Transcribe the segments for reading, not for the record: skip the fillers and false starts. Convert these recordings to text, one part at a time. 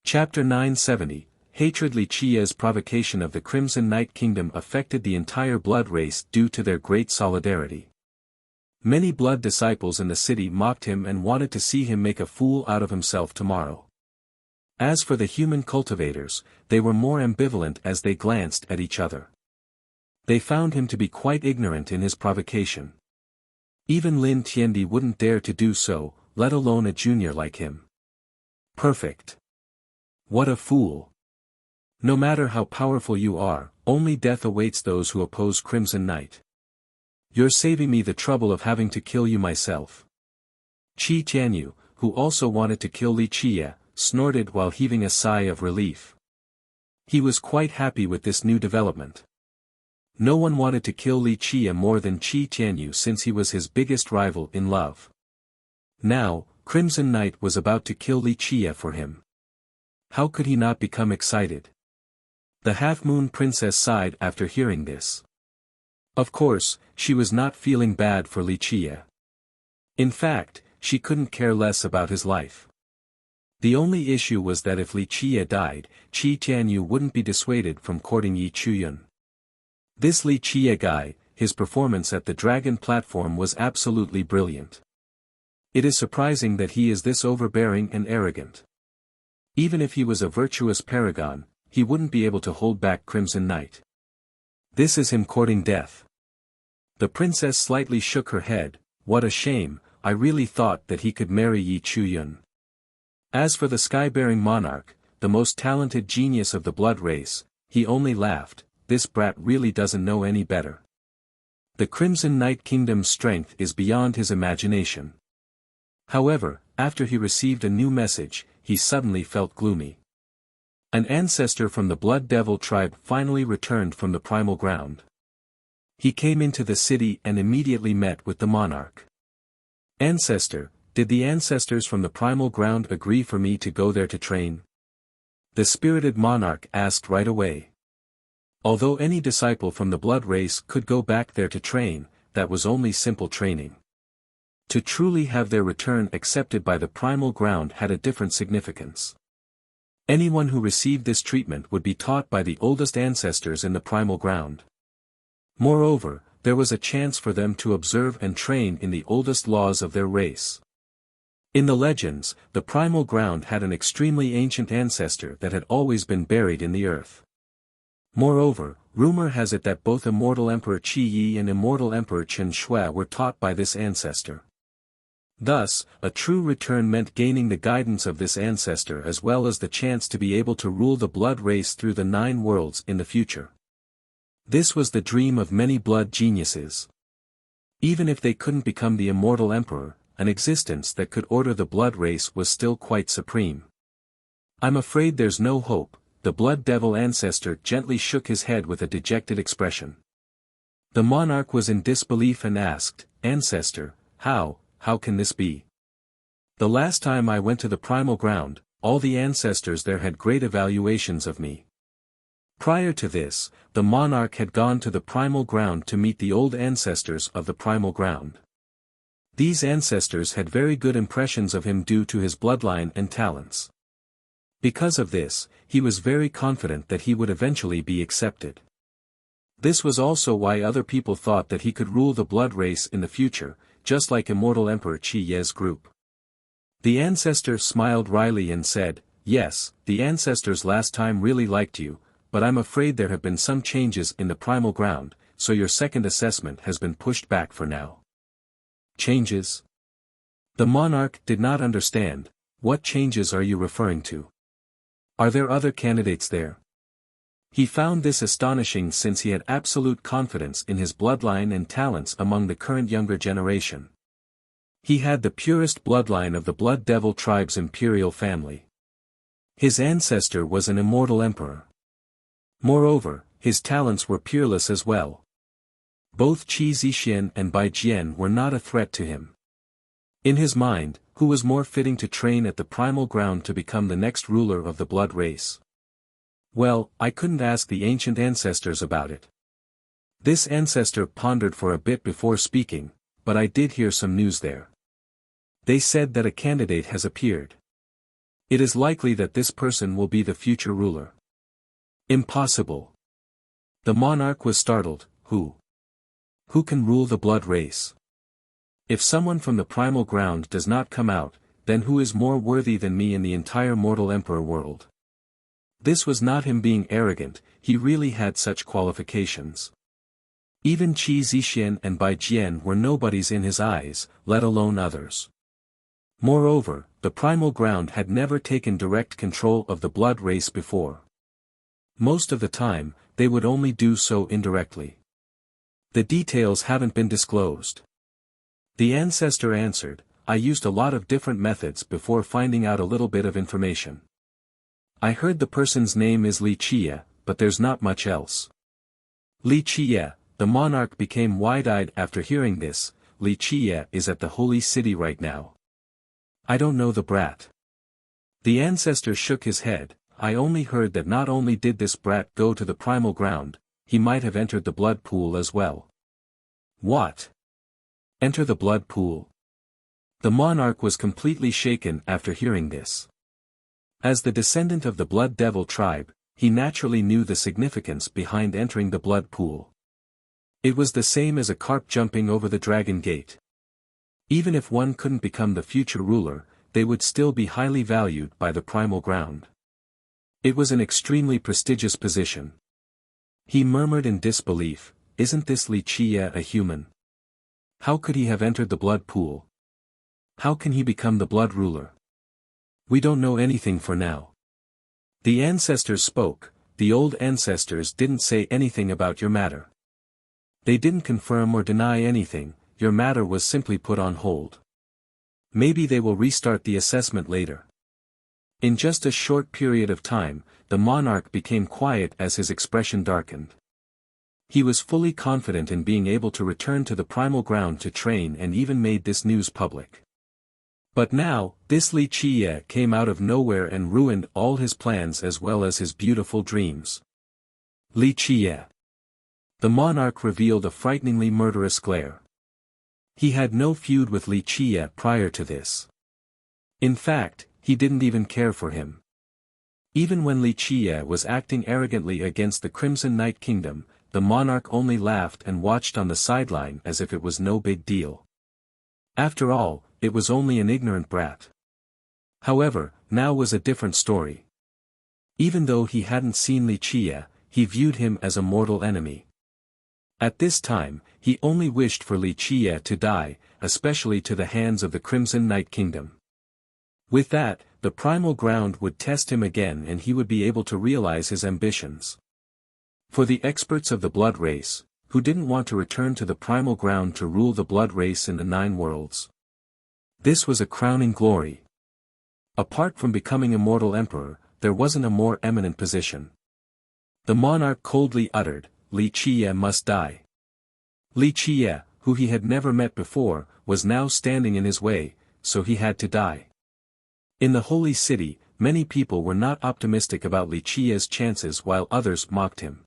Chapter 970, Hatred. Li Qia's provocation of the Crimson Knight Kingdom affected the entire blood race due to their great solidarity. Many blood disciples in the city mocked him and wanted to see him make a fool out of himself tomorrow. As for the human cultivators, they were more ambivalent as they glanced at each other. They found him to be quite ignorant in his provocation. Even Lin Tiandi wouldn't dare to do so, let alone a junior like him. Perfect. What a fool. No matter how powerful you are, only death awaits those who oppose Crimson Knight. You're saving me the trouble of having to kill you myself. Qi Tianyu, who also wanted to kill Li Qia, snorted while heaving a sigh of relief. He was quite happy with this new development. No one wanted to kill Li Qia more than Qi Tianyu since he was his biggest rival in love. Now, Crimson Knight was about to kill Li Qia for him. How could he not become excited? The Half-Moon Princess sighed after hearing this. Of course, she was not feeling bad for Li Qia. In fact, she couldn't care less about his life. The only issue was that if Li Qia died, Qi Tianyu wouldn't be dissuaded from courting Yi Chuyun. This Li Qia guy, his performance at the dragon platform was absolutely brilliant. It is surprising that he is this overbearing and arrogant. Even if he was a virtuous paragon, he wouldn't be able to hold back Crimson Knight. This is him courting death. The princess slightly shook her head. What a shame, I really thought that he could marry Yi Chuyun. As for the sky-bearing monarch, the most talented genius of the blood race, he only laughed. This brat really doesn't know any better. The Crimson Knight Kingdom's strength is beyond his imagination. However, after he received a new message, he suddenly felt gloomy. An ancestor from the Blood Devil tribe finally returned from the primal ground. He came into the city and immediately met with the monarch. Ancestor, did the ancestors from the primal ground agree for me to go there to train? The spirited monarch asked right away. Although any disciple from the blood race could go back there to train, that was only simple training. To truly have their return accepted by the primal ground had a different significance. Anyone who received this treatment would be taught by the oldest ancestors in the primal ground. Moreover, there was a chance for them to observe and train in the oldest laws of their race. In the legends, the primal ground had an extremely ancient ancestor that had always been buried in the earth. Moreover, rumor has it that both immortal Emperor Qi Yi and immortal Emperor Chen Shui were taught by this ancestor. Thus, a true return meant gaining the guidance of this ancestor as well as the chance to be able to rule the blood race through the 9 worlds in the future. This was the dream of many blood geniuses. Even if they couldn't become the immortal emperor, an existence that could order the blood race was still quite supreme. I'm afraid there's no hope, the blood devil ancestor gently shook his head with a dejected expression. The monarch was in disbelief and asked, Ancestor, how can this be? The last time I went to the primal ground, all the ancestors there had great evaluations of me. Prior to this, the monarch had gone to the primal ground to meet the old ancestors of the primal ground. These ancestors had very good impressions of him due to his bloodline and talents. Because of this, he was very confident that he would eventually be accepted. This was also why other people thought that he could rule the blood race in the future, just like immortal Emperor Qi Ye's group. The ancestor smiled wryly and said, Yes, the ancestors last time really liked you, but I'm afraid there have been some changes in the primal ground, so your second assessment has been pushed back for now. Changes? The monarch did not understand. What changes are you referring to? Are there other candidates there? He found this astonishing since he had absolute confidence in his bloodline and talents among the current younger generation. He had the purest bloodline of the Blood Devil tribe's imperial family. His ancestor was an immortal emperor. Moreover, his talents were peerless as well. Both Qi Zixian and Bai Jian were not a threat to him. In his mind, who was more fitting to train at the primal ground to become the next ruler of the blood race? Well, I couldn't ask the ancient ancestors about it. This ancestor pondered for a bit before speaking, but I did hear some news there. They said that a candidate has appeared. It is likely that this person will be the future ruler. Impossible. The monarch was startled. Who? Who can rule the blood race? If someone from the primal ground does not come out, then who is more worthy than me in the entire mortal emperor world? This was not him being arrogant, he really had such qualifications. Even Qi Zixian and Bai Jian were nobodies in his eyes, let alone others. Moreover, the primal ground had never taken direct control of the blood race before. Most of the time, they would only do so indirectly. The details haven't been disclosed. The ancestor answered, I used a lot of different methods before finding out a little bit of information. I heard the person's name is Li Qie, but there's not much else. Li Qie, the monarch became wide-eyed after hearing this. Li Qie is at the holy city right now. I don't know the brat. The ancestor shook his head. I only heard that not only did this brat go to the primal ground, he might have entered the blood pool as well. What? Enter the blood pool? The monarch was completely shaken after hearing this. As the descendant of the blood devil tribe, he naturally knew the significance behind entering the blood pool. It was the same as a carp jumping over the dragon gate. Even if one couldn't become the future ruler, they would still be highly valued by the primal ground. It was an extremely prestigious position. He murmured in disbelief, isn't this Li Qie a human? How could he have entered the blood pool? How can he become the blood ruler? We don't know anything for now. The ancestors spoke. The old ancestors didn't say anything about your matter. They didn't confirm or deny anything, your matter was simply put on hold. Maybe they will restart the assessment later. In just a short period of time, the monarch became quiet as his expression darkened. He was fully confident in being able to return to the primal ground to train and even made this news public. But now, this Li Qie came out of nowhere and ruined all his plans as well as his beautiful dreams. Li Qie. The monarch revealed a frighteningly murderous glare. He had no feud with Li Qie prior to this. In fact, he didn't even care for him. Even when Li Qie was acting arrogantly against the Crimson Night Kingdom, the monarch only laughed and watched on the sideline as if it was no big deal. After all, it was only an ignorant brat. However, now was a different story. Even though he hadn't seen Li Qie, he viewed him as a mortal enemy. At this time, he only wished for Li Qie to die, especially to the hands of the Crimson Night Kingdom. With that, the primal ground would test him again and he would be able to realize his ambitions. For the experts of the blood race, who didn't want to return to the primal ground to rule the blood race in the 9 worlds. This was a crowning glory. Apart from becoming immortal emperor, there wasn't a more eminent position. The monarch coldly uttered, Li Qie must die. Li Qie, who he had never met before, was now standing in his way, so he had to die. In the holy city, many people were not optimistic about Li Qie's chances while others mocked him.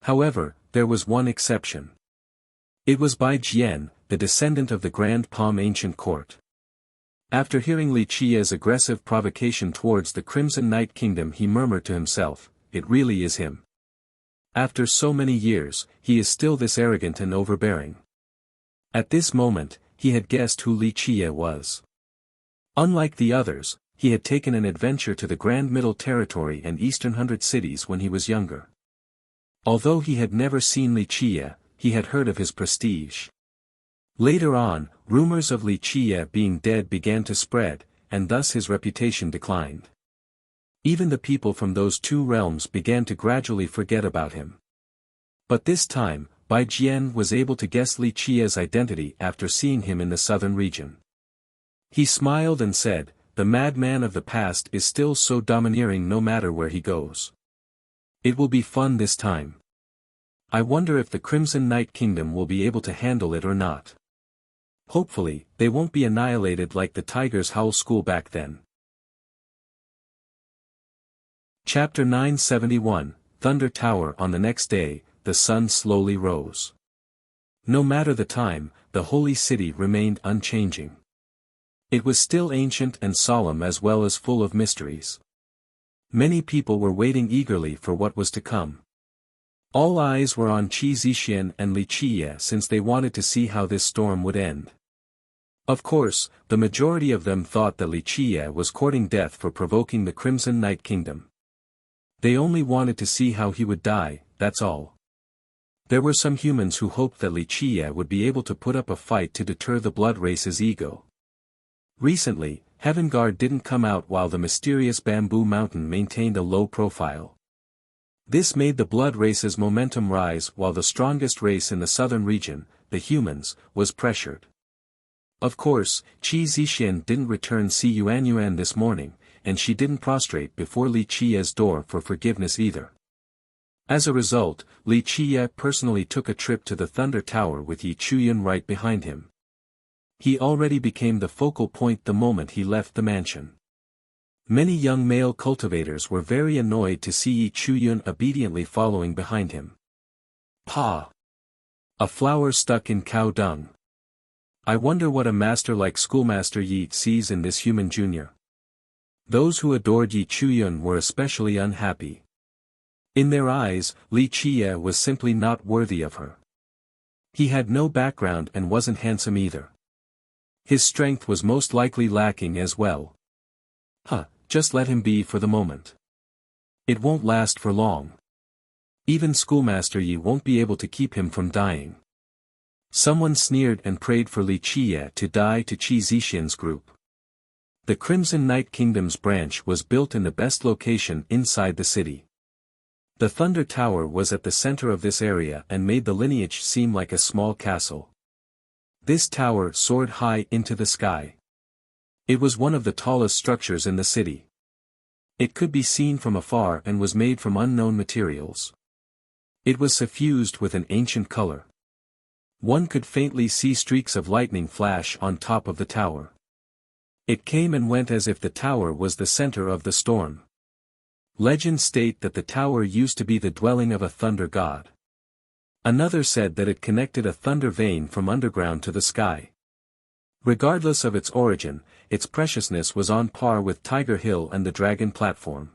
However, there was one exception. It was Bai Jian, the descendant of the Grand Palm ancient court. After hearing Li Qie's aggressive provocation towards the Crimson Night Kingdom, he murmured to himself, it really is him. After so many years, he is still this arrogant and overbearing. At this moment, he had guessed who Li Qie was. Unlike the others, he had taken an adventure to the Grand Middle Territory and Eastern 100 cities when he was younger. Although he had never seen Li Qie, he had heard of his prestige. Later on, rumors of Li Qie being dead began to spread, and thus his reputation declined. Even the people from those 2 realms began to gradually forget about him. But this time, Bai Jian was able to guess Li Qie's identity after seeing him in the southern region. He smiled and said, the madman of the past is still so domineering no matter where he goes. It will be fun this time. I wonder if the Crimson Night Kingdom will be able to handle it or not. Hopefully, they won't be annihilated like the Tiger's Howl School back then. Chapter 971, Thunder Tower. On the next day, the sun slowly rose. No matter the time, the holy city remained unchanging. It was still ancient and solemn as well as full of mysteries. Many people were waiting eagerly for what was to come. All eyes were on Qi Zixian and Li Qiye since they wanted to see how this storm would end. Of course, the majority of them thought that Li Qiye was courting death for provoking the Crimson Night Kingdom. They only wanted to see how he would die, that's all. There were some humans who hoped that Li Qiye would be able to put up a fight to deter the blood race's ego. Recently, Heaven Guard didn't come out while the mysterious Bamboo Mountain maintained a low profile. This made the blood race's momentum rise while the strongest race in the southern region, the humans, was pressured. Of course, Qi Zixian didn't return Si Yuanyuan this morning, and she didn't prostrate before Li Qiye's door for forgiveness either. As a result, Li Qiye personally took a trip to the Thunder Tower with Yi Chuyun right behind him. He already became the focal point the moment he left the mansion. Many young male cultivators were very annoyed to see Yi Chuyun obediently following behind him. Pa! A flower stuck in cow dung. I wonder what a master like Schoolmaster Yi sees in this human junior. Those who adored Yi Chuyun were especially unhappy. In their eyes, Li Qiye was simply not worthy of her. He had no background and wasn't handsome either. His strength was most likely lacking as well. Just let him be for the moment. It won't last for long. Even Schoolmaster Yi won't be able to keep him from dying. Someone sneered and prayed for Li Qiye to die to Qi Zixian's group. The Crimson Night Kingdom's branch was built in the best location inside the city. The Thunder Tower was at the center of this area and made the lineage seem like a small castle. This tower soared high into the sky. It was one of the tallest structures in the city. It could be seen from afar and was made from unknown materials. It was suffused with an ancient color. One could faintly see streaks of lightning flash on top of the tower. It came and went as if the tower was the center of the storm. Legends state that the tower used to be the dwelling of a thunder god. Another said that it connected a thunder vein from underground to the sky. Regardless of its origin, its preciousness was on par with Tiger Hill and the Dragon Platform.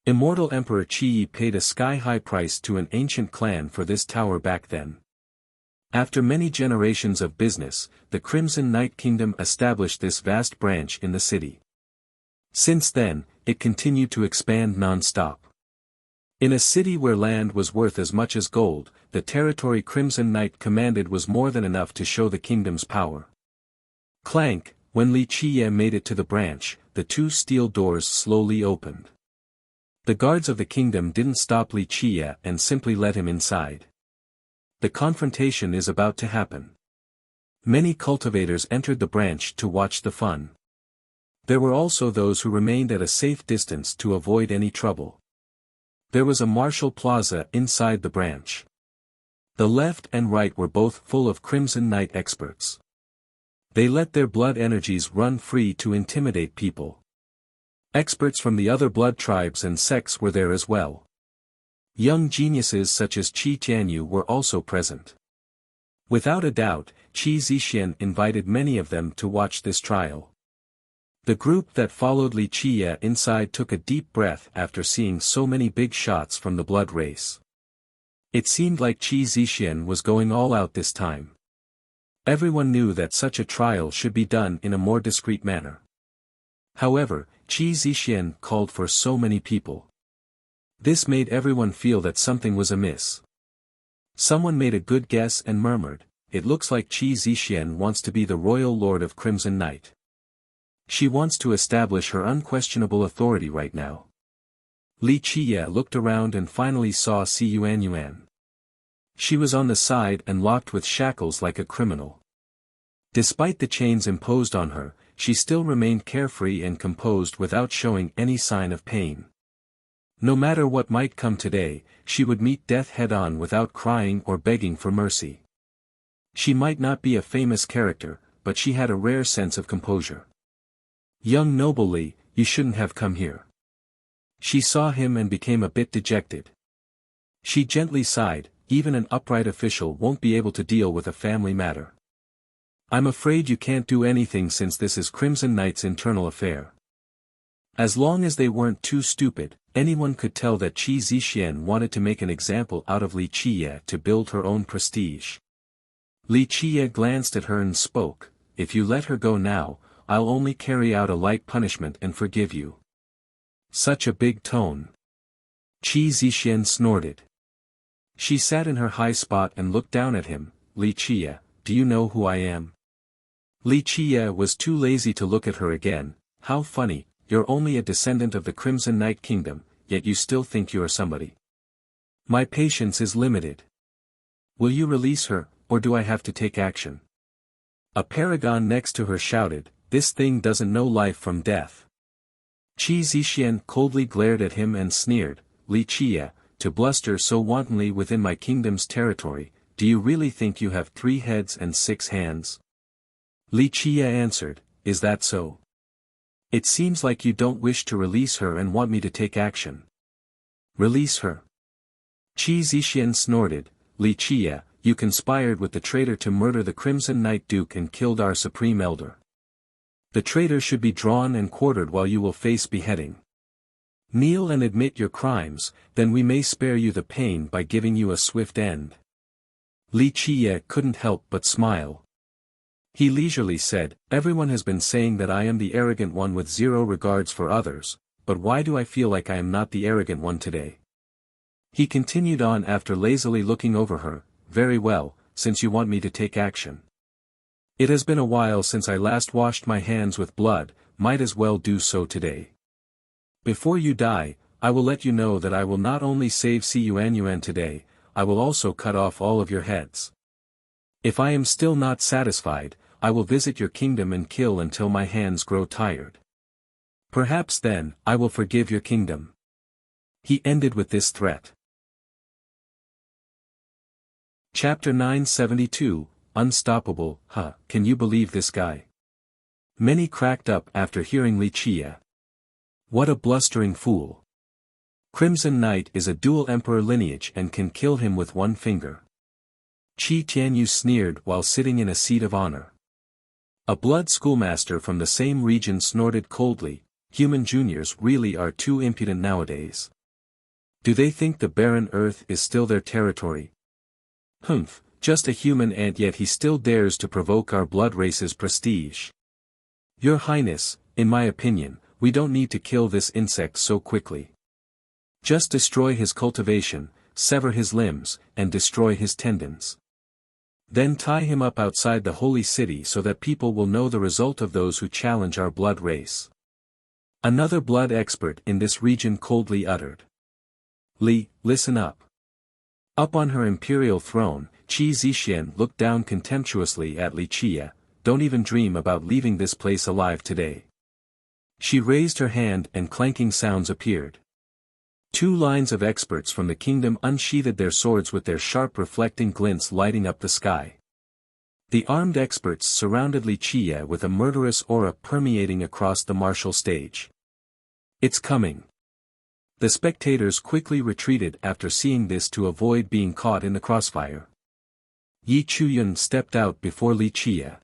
Immortal Emperor Qi paid a sky-high price to an ancient clan for this tower back then. After many generations of business, the Crimson Night Kingdom established this vast branch in the city. Since then, it continued to expand non-stop. In a city where land was worth as much as gold, the territory Crimson Night commanded was more than enough to show the kingdom's power. Clank, when Li Qiye made it to the branch, the two steel doors slowly opened. The guards of the kingdom didn't stop Li Qiye and simply let him inside. The confrontation is about to happen. Many cultivators entered the branch to watch the fun. There were also those who remained at a safe distance to avoid any trouble. There was a martial plaza inside the branch. The left and right were both full of Crimson Night experts. They let their blood energies run free to intimidate people. Experts from the other blood tribes and sects were there as well. Young geniuses such as Qi Tianyu were also present. Without a doubt, Qi Zixian invited many of them to watch this trial. The group that followed Li Qiye inside took a deep breath after seeing so many big shots from the blood race. It seemed like Qi Zixian was going all out this time. Everyone knew that such a trial should be done in a more discreet manner. However, Qi Zixian called for so many people. This made everyone feel that something was amiss. Someone made a good guess and murmured, "It looks like Qi Zixian wants to be the royal lord of Crimson Night. She wants to establish her unquestionable authority right now." Li Qiye looked around and finally saw Si Yuanyuan. She was on the side and locked with shackles like a criminal. Despite the chains imposed on her, she still remained carefree and composed without showing any sign of pain. No matter what might come today, she would meet death head-on without crying or begging for mercy. She might not be a famous character, but she had a rare sense of composure. "Young noble Li, you shouldn't have come here." She saw him and became a bit dejected. She gently sighed, even an upright official won't be able to deal with a family matter. I'm afraid you can't do anything since this is Crimson Knight's internal affair. As long as they weren't too stupid, anyone could tell that Qi Zixian wanted to make an example out of Li Qiye to build her own prestige. Li Qiye glanced at her and spoke, "If you let her go now, I'll only carry out a light punishment and forgive you." Such a big tone. Qi Zixian snorted. She sat in her high spot and looked down at him. "Li Qiye, do you know who I am?" Li Qiye was too lazy to look at her again. "How funny, you're only a descendant of the Crimson Knight Kingdom, yet you still think you are somebody. My patience is limited. Will you release her, or do I have to take action?" A paragon next to her shouted, "This thing doesn't know life from death." Qi Zixian coldly glared at him and sneered, "Li Qiye, to bluster so wantonly within my kingdom's territory, do you really think you have 3 heads and 6 hands? Li Qiye answered, "Is that so? It seems like you don't wish to release her and want me to take action." "Release her?" Qi Zixian snorted, "Li Qiye, you conspired with the traitor to murder the Crimson Knight Duke and killed our Supreme Elder. The traitor should be drawn and quartered while you will face beheading. Kneel and admit your crimes, then we may spare you the pain by giving you a swift end." Li Qiye couldn't help but smile. He leisurely said, "Everyone has been saying that I am the arrogant one with zero regards for others, but why do I feel like I am not the arrogant one today?" He continued on after lazily looking over her, "Very well, since you want me to take action. It has been a while since I last washed my hands with blood, might as well do so today. Before you die, I will let you know that I will not only save Si Yuanyuan today, I will also cut off all of your heads. If I am still not satisfied, I will visit your kingdom and kill until my hands grow tired. Perhaps then, I will forgive your kingdom." He ended with this threat. Chapter 972, Unstoppable. Can you believe this guy? Many cracked up after hearing Li Qiye. What a blustering fool. Crimson Knight is a dual emperor lineage and can kill him with one finger. Qi Tianyu sneered while sitting in a seat of honor. A blood schoolmaster from the same region snorted coldly, "Human juniors really are too impudent nowadays. Do they think the barren earth is still their territory? Humph, just a human ant, yet he still dares to provoke our blood race's prestige. Your Highness, in my opinion, we don't need to kill this insect so quickly. Just destroy his cultivation, sever his limbs, and destroy his tendons. Then tie him up outside the holy city so that people will know the result of those who challenge our blood race." Another blood expert in this region coldly uttered. "Li, listen up." Up on her imperial throne, Qi Zixian looked down contemptuously at Li Qiye, "Don't even dream about leaving this place alive today." She raised her hand and clanking sounds appeared. 2 lines of experts from the kingdom unsheathed their swords with their sharp reflecting glints lighting up the sky. The armed experts surrounded Li Qiye with a murderous aura permeating across the martial stage. "It's coming." The spectators quickly retreated after seeing this to avoid being caught in the crossfire. Yi Chuyun stepped out before Li Qiye.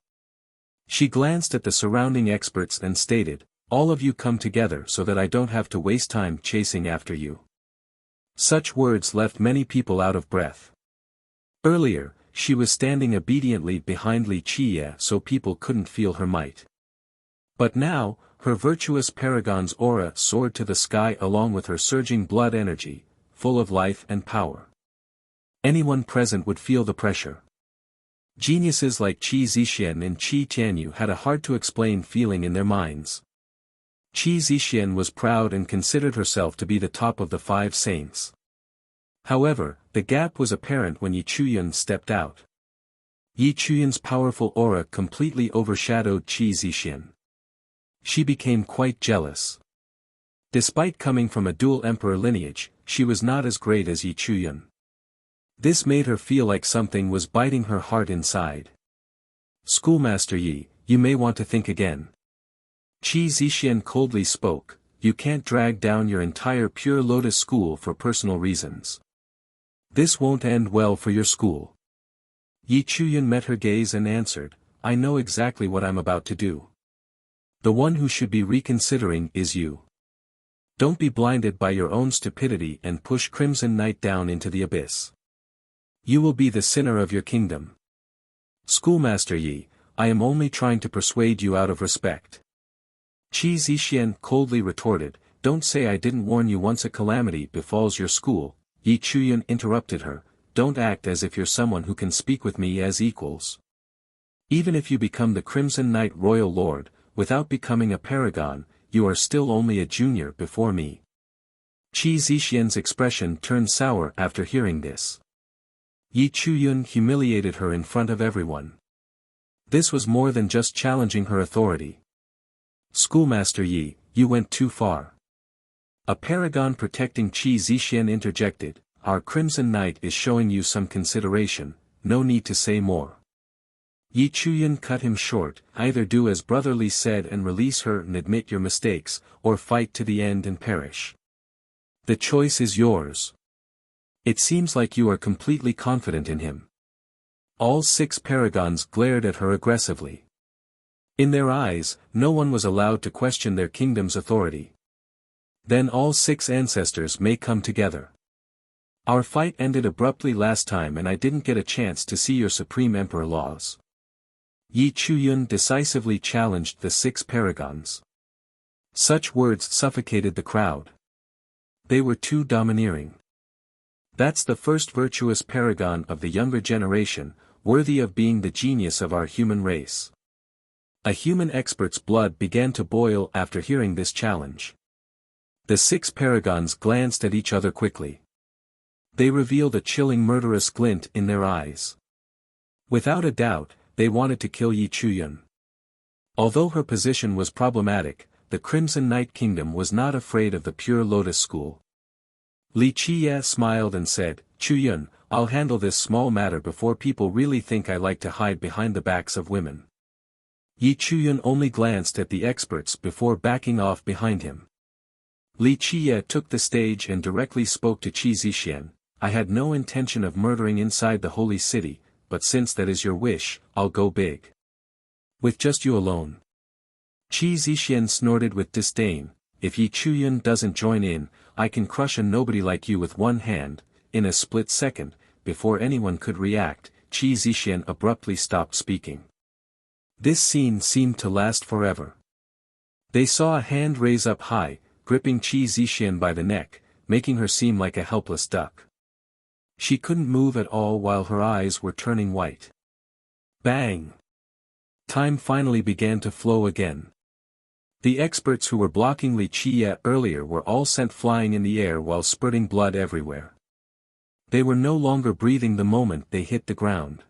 She glanced at the surrounding experts and stated, "All of you come together so that I don't have to waste time chasing after you." Such words left many people out of breath. Earlier, she was standing obediently behind Li Qiye so people couldn't feel her might. But now, her virtuous paragon's aura soared to the sky along with her surging blood energy, full of life and power. Anyone present would feel the pressure. Geniuses like Qi Zixian and Qi Tianyu had a hard-to-explain feeling in their minds. Qi Zixian was proud and considered herself to be the top of the 5 saints. However, the gap was apparent when Yi Chuyun stepped out. Yi Chuyun's powerful aura completely overshadowed Qi Zixian. She became quite jealous. Despite coming from a dual emperor lineage, she was not as great as Yi Chuyun. This made her feel like something was biting her heart inside. "Schoolmaster Yi, you may want to think again." Qi Zixian coldly spoke, "You can't drag down your entire Pure Lotus school for personal reasons. This won't end well for your school." Yi Chuyun met her gaze and answered, I know exactly what I'm about to do. The one who should be reconsidering is you. Don't be blinded by your own stupidity and push Crimson Knight down into the abyss. You will be the sinner of your kingdom. Schoolmaster Yi, I am only trying to persuade you out of respect. Qi Zixian coldly retorted, don't say I didn't warn you once a calamity befalls your school. Yi Chuyan interrupted her, don't act as if you're someone who can speak with me as equals. Even if you become the Crimson Knight Royal Lord, without becoming a paragon, you are still only a junior before me. Qi Zixian's expression turned sour after hearing this. Yi Chuyun humiliated her in front of everyone. This was more than just challenging her authority. Schoolmaster Yi, you went too far. A paragon protecting Qi Zixian interjected, our Crimson Knight is showing you some consideration, no need to say more. Yi Chuyun cut him short, either do as Brother Li said and release her and admit your mistakes, or fight to the end and perish. The choice is yours. It seems like you are completely confident in him. All 6 paragons glared at her aggressively. In their eyes, no one was allowed to question their kingdom's authority. Then all 6 ancestors may come together. Our fight ended abruptly last time and I didn't get a chance to see your Supreme Emperor laws. Yi Chuyun decisively challenged the 6 paragons. Such words suffocated the crowd. They were too domineering. That's the first virtuous paragon of the younger generation, worthy of being the genius of our human race. A human expert's blood began to boil after hearing this challenge. The 6 paragons glanced at each other quickly. They revealed a chilling murderous glint in their eyes. Without a doubt, they wanted to kill Yi Chuyun. Although her position was problematic, the Crimson Knight Kingdom was not afraid of the Pure Lotus School. Li Qiye smiled and said, Chuyun, I'll handle this small matter before people really think I like to hide behind the backs of women. Yi Chuyun only glanced at the experts before backing off behind him. Li Qiye took the stage and directly spoke to Qi Zixian, I had no intention of murdering inside the holy city, but since that is your wish, I'll go big. With just you alone. Qi Zixian snorted with disdain, if Yi Chuyun doesn't join in, I can crush a nobody like you with one hand. In a split second, before anyone could react, Qi Zixian abruptly stopped speaking. This scene seemed to last forever. They saw a hand raise up high, gripping Qi Zixian by the neck, making her seem like a helpless duck. She couldn't move at all while her eyes were turning white. Bang! Time finally began to flow again. The experts who were blocking Li Qiye earlier were all sent flying in the air while spurting blood everywhere. They were no longer breathing the moment they hit the ground.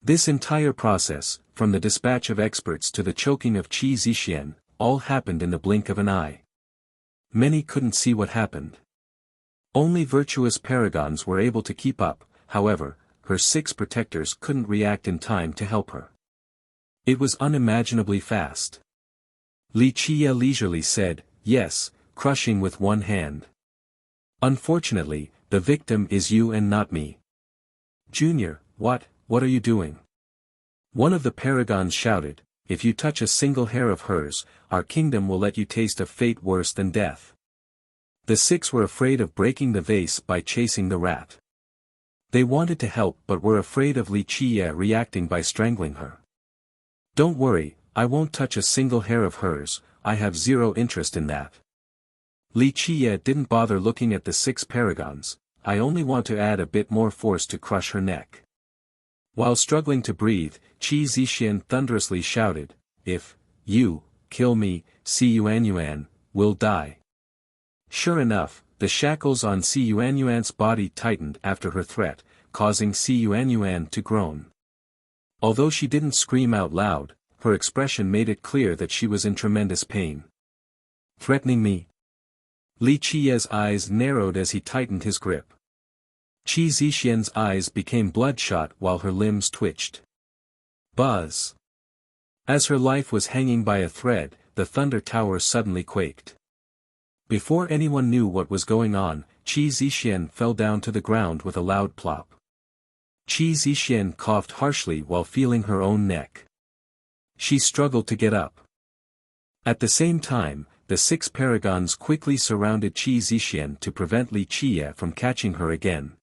This entire process, from the dispatch of experts to the choking of Qi Zixian, all happened in the blink of an eye. Many couldn't see what happened. Only virtuous paragons were able to keep up, however, her 6 protectors couldn't react in time to help her. It was unimaginably fast. Li Qiye leisurely said, yes, crushing with one hand. Unfortunately, the victim is you and not me. Junior, what are you doing? One of the paragons shouted, if you touch a single hair of hers, our kingdom will let you taste a fate worse than death. The 6 were afraid of breaking the vase by chasing the rat. They wanted to help but were afraid of Li Qiye reacting by strangling her. Don't worry, I won't touch a single hair of hers, I have zero interest in that. Li Qiye didn't bother looking at the 6 paragons, I only want to add a bit more force to crush her neck. While struggling to breathe, Qi Zixian thunderously shouted, if you kill me, Si Yuanyuan will die. Sure enough, the shackles on Si Yuanyuan's body tightened after her threat, causing Si Yuanyuan to groan. Although she didn't scream out loud, her expression made it clear that she was in tremendous pain. Threatening me? Li Qiye's eyes narrowed as he tightened his grip. Qi Zixian's eyes became bloodshot while her limbs twitched. Buzz! As her life was hanging by a thread, the Thunder Tower suddenly quaked. Before anyone knew what was going on, Qi Zixian fell down to the ground with a loud plop. Qi Zixian coughed harshly while feeling her own neck. She struggled to get up. At the same time, the 6 paragons quickly surrounded Qi Zixian to prevent Li Qie from catching her again.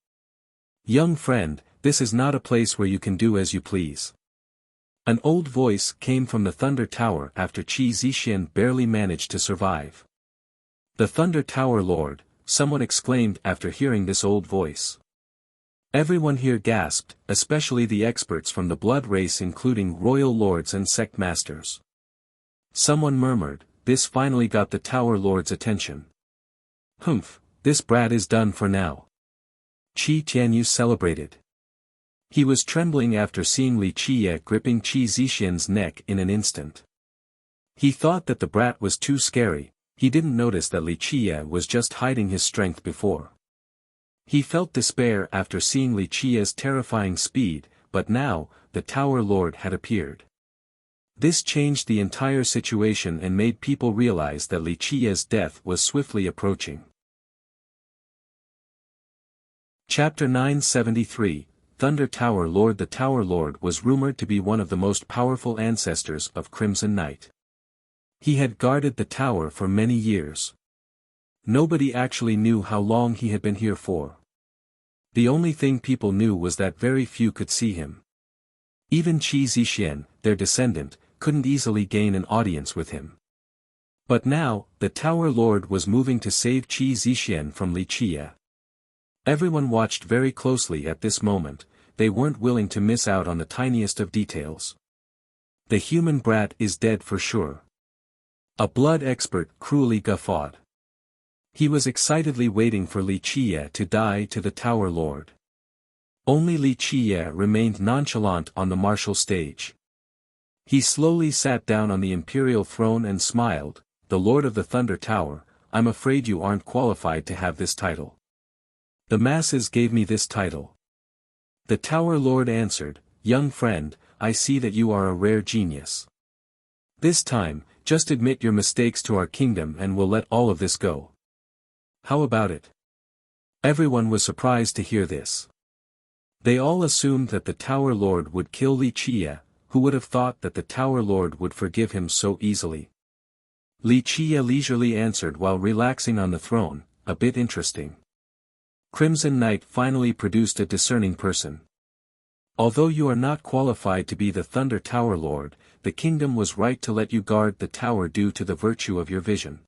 "Young friend, this is not a place where you can do as you please." An old voice came from the Thunder Tower after Qi Zixian barely managed to survive. "The Thunder Tower Lord," someone exclaimed after hearing this old voice. Everyone here gasped, especially the experts from the blood race including royal lords and sect masters. Someone murmured, "This finally got the Tower Lord's attention." "Humph, this brat is done for now." Qi Tianyu celebrated. He was trembling after seeing Li Qie gripping Qi Zixian's neck in an instant. He thought that the brat was too scary, he didn't notice that Li Qie was just hiding his strength before. He felt despair after seeing Li Qie's terrifying speed, but now, the Tower Lord had appeared. This changed the entire situation and made people realize that Li Qie's death was swiftly approaching. Chapter 973, Thunder Tower Lord. The Tower Lord was rumored to be one of the most powerful ancestors of Crimson Knight. He had guarded the tower for many years. Nobody actually knew how long he had been here for. The only thing people knew was that very few could see him. Even Qi Zixian, their descendant, couldn't easily gain an audience with him. But now, the Tower Lord was moving to save Qi Zixian from Li Qie. Everyone watched very closely at this moment, they weren't willing to miss out on the tiniest of details. "The human brat is dead for sure." A blood expert cruelly guffawed. He was excitedly waiting for Li Qie to die to the Tower Lord. Only Li Qie remained nonchalant on the martial stage. He slowly sat down on the imperial throne and smiled, "The Lord of the Thunder Tower, I'm afraid you aren't qualified to have this title. The masses gave me this title." The Tower Lord answered, "Young friend, I see that you are a rare genius. This time, just admit your mistakes to our kingdom and we'll let all of this go. How about it?" Everyone was surprised to hear this. They all assumed that the Tower Lord would kill Li Qie. Who would have thought that the Tower Lord would forgive him so easily? Li Qie leisurely answered while relaxing on the throne, "A bit interesting. Crimson Knight finally produced a discerning person. Although you are not qualified to be the Thunder Tower Lord, the kingdom was right to let you guard the tower due to the virtue of your vision."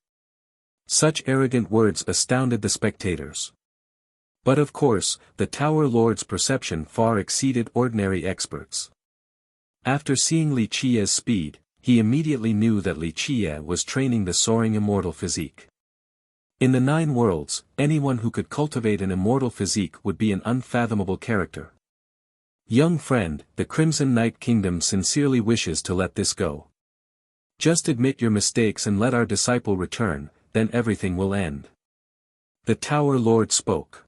Such arrogant words astounded the spectators. But of course, the Tower Lord's perception far exceeded ordinary experts. After seeing Li Qie's speed, he immediately knew that Li Qie was training the soaring immortal physique. In the 9 worlds, anyone who could cultivate an immortal physique would be an unfathomable character. "Young friend, the Crimson Knight Kingdom sincerely wishes to let this go. Just admit your mistakes and let our disciple return, then everything will end." The Tower Lord spoke.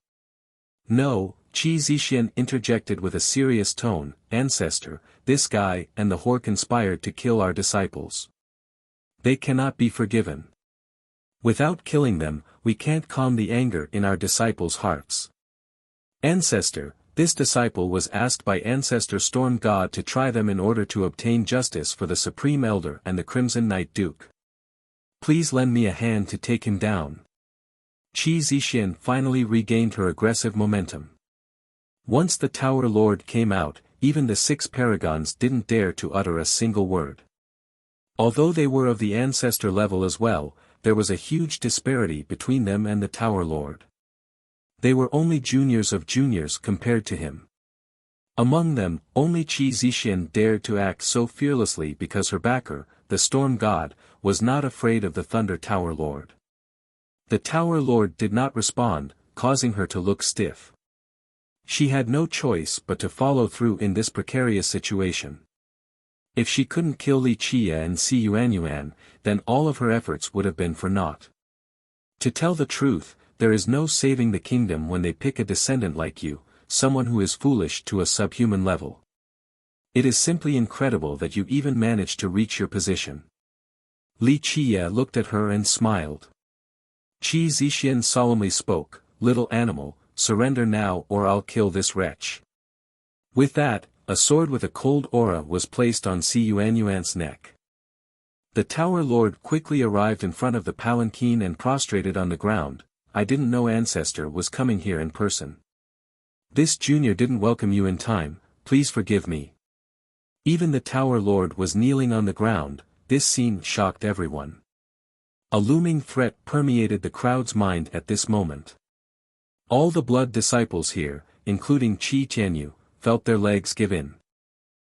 "No," Qi Zixian interjected with a serious tone, "Ancestor, this guy and the Horde conspired to kill our disciples. They cannot be forgiven. Without killing them, we can't calm the anger in our disciples' hearts. Ancestor, this disciple was asked by Ancestor Storm God to try them in order to obtain justice for the Supreme Elder and the Crimson Knight Duke. Please lend me a hand to take him down." Qi Zixian finally regained her aggressive momentum. Once the Tower Lord came out, even the 6 paragons didn't dare to utter a single word. Although they were of the ancestor level as well, there was a huge disparity between them and the Tower Lord. They were only juniors of juniors compared to him. Among them, only Qi Zixian dared to act so fearlessly because her backer, the Storm God, was not afraid of the Thunder Tower Lord. The Tower Lord did not respond, causing her to look stiff. She had no choice but to follow through in this precarious situation. If she couldn't kill Li Qie and Si Yuanyuan, then all of her efforts would have been for naught. To tell the truth, there is no saving the kingdom when they pick a descendant like you, someone who is foolish to a subhuman level. It is simply incredible that you even managed to reach your position. Li Qie looked at her and smiled. Qi Zixian solemnly spoke, "Little animal, surrender now or I'll kill this wretch." With that, a sword with a cold aura was placed on Si Yuanyuan's neck. The Tower Lord quickly arrived in front of the palanquin and prostrated on the ground. I didn't know Ancestor was coming here in person. This junior didn't welcome you in time, please forgive me. Even the Tower Lord was kneeling on the ground. This scene shocked everyone. A looming threat permeated the crowd's mind at this moment. All the blood disciples here, including Qi Tianyu, felt their legs give in.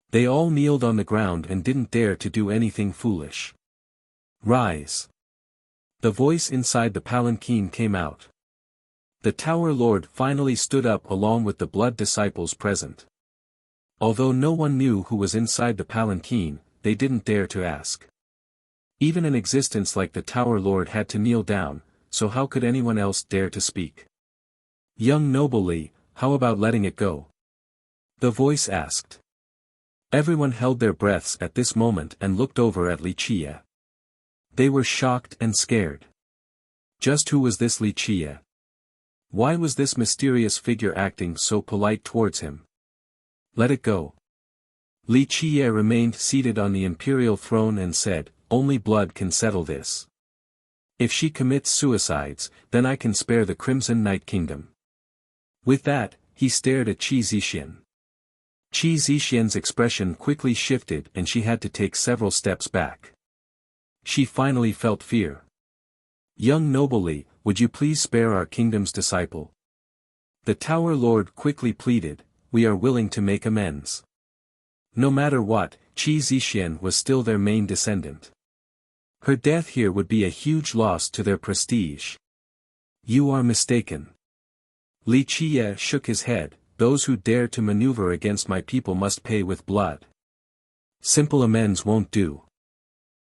They all kneeled on the ground and didn't dare to do anything foolish. Rise. The voice inside the palanquin came out. The Tower Lord finally stood up along with the blood disciples present. Although no one knew who was inside the palanquin, they didn't dare to ask. Even an existence like the Tower Lord had to kneel down, so how could anyone else dare to speak? Young noble Li, how about letting it go? The voice asked. Everyone held their breaths at this moment and looked over at Li Qie. They were shocked and scared. Just who was this Li Qie? Why was this mysterious figure acting so polite towards him? Let it go. Li Qie remained seated on the imperial throne and said, only blood can settle this. If she commits suicides, then I can spare the Crimson Night Kingdom. With that, he stared at Qi Zixian. Qi Zixian's expression quickly shifted and she had to take several steps back. She finally felt fear. Young noble Li, would you please spare our kingdom's disciple? The Tower Lord quickly pleaded, we are willing to make amends. No matter what, Qi Zixian was still their main descendant. Her death here would be a huge loss to their prestige. You are mistaken. Li Qie shook his head, those who dare to maneuver against my people must pay with blood. Simple amends won't do.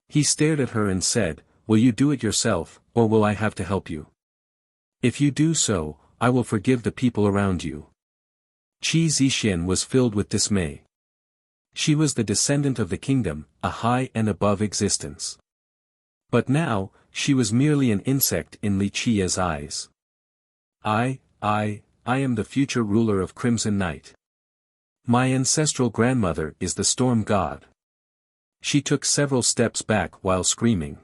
He stared at her and said, will you do it yourself, or will I have to help you? If you do so, I will forgive the people around you. Qi Zixian was filled with dismay. She was the descendant of the kingdom, a high and above existence. But now, she was merely an insect in Li Qie's eyes. I am the future ruler of Crimson Night. My ancestral grandmother is the storm god. She took several steps back while screaming.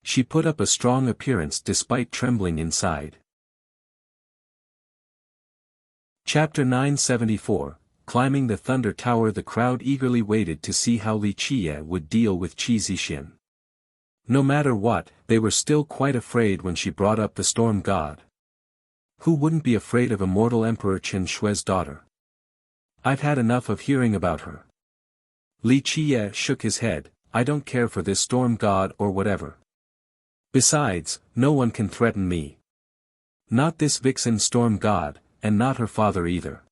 She put up a strong appearance despite trembling inside. Chapter 974, Climbing the Thunder Tower. The crowd eagerly waited to see how Li Qie would deal with Qi Zixian. No matter what, they were still quite afraid when she brought up the storm god. Who wouldn't be afraid of immortal Emperor Qin Shui's daughter? I've had enough of hearing about her. Li Qie shook his head, I don't care for this storm god or whatever. Besides, no one can threaten me. Not this vixen storm god, and not her father either.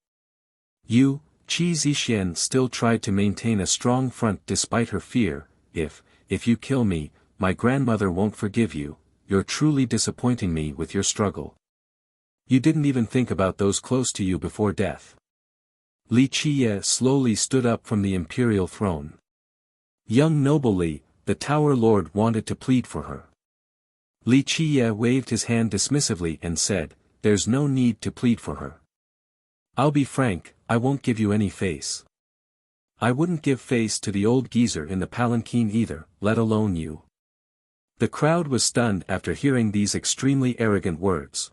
You, Qi Zixian still tried to maintain a strong front despite her fear. If you kill me, my grandmother won't forgive you. You're truly disappointing me with your struggle. You didn't even think about those close to you before death. Li Qie slowly stood up from the imperial throne. Young noble Li, the Tower Lord wanted to plead for her. Li Qie waved his hand dismissively and said, there's no need to plead for her. I'll be frank, I won't give you any face. I wouldn't give face to the old geezer in the palanquin either, let alone you. The crowd was stunned after hearing these extremely arrogant words.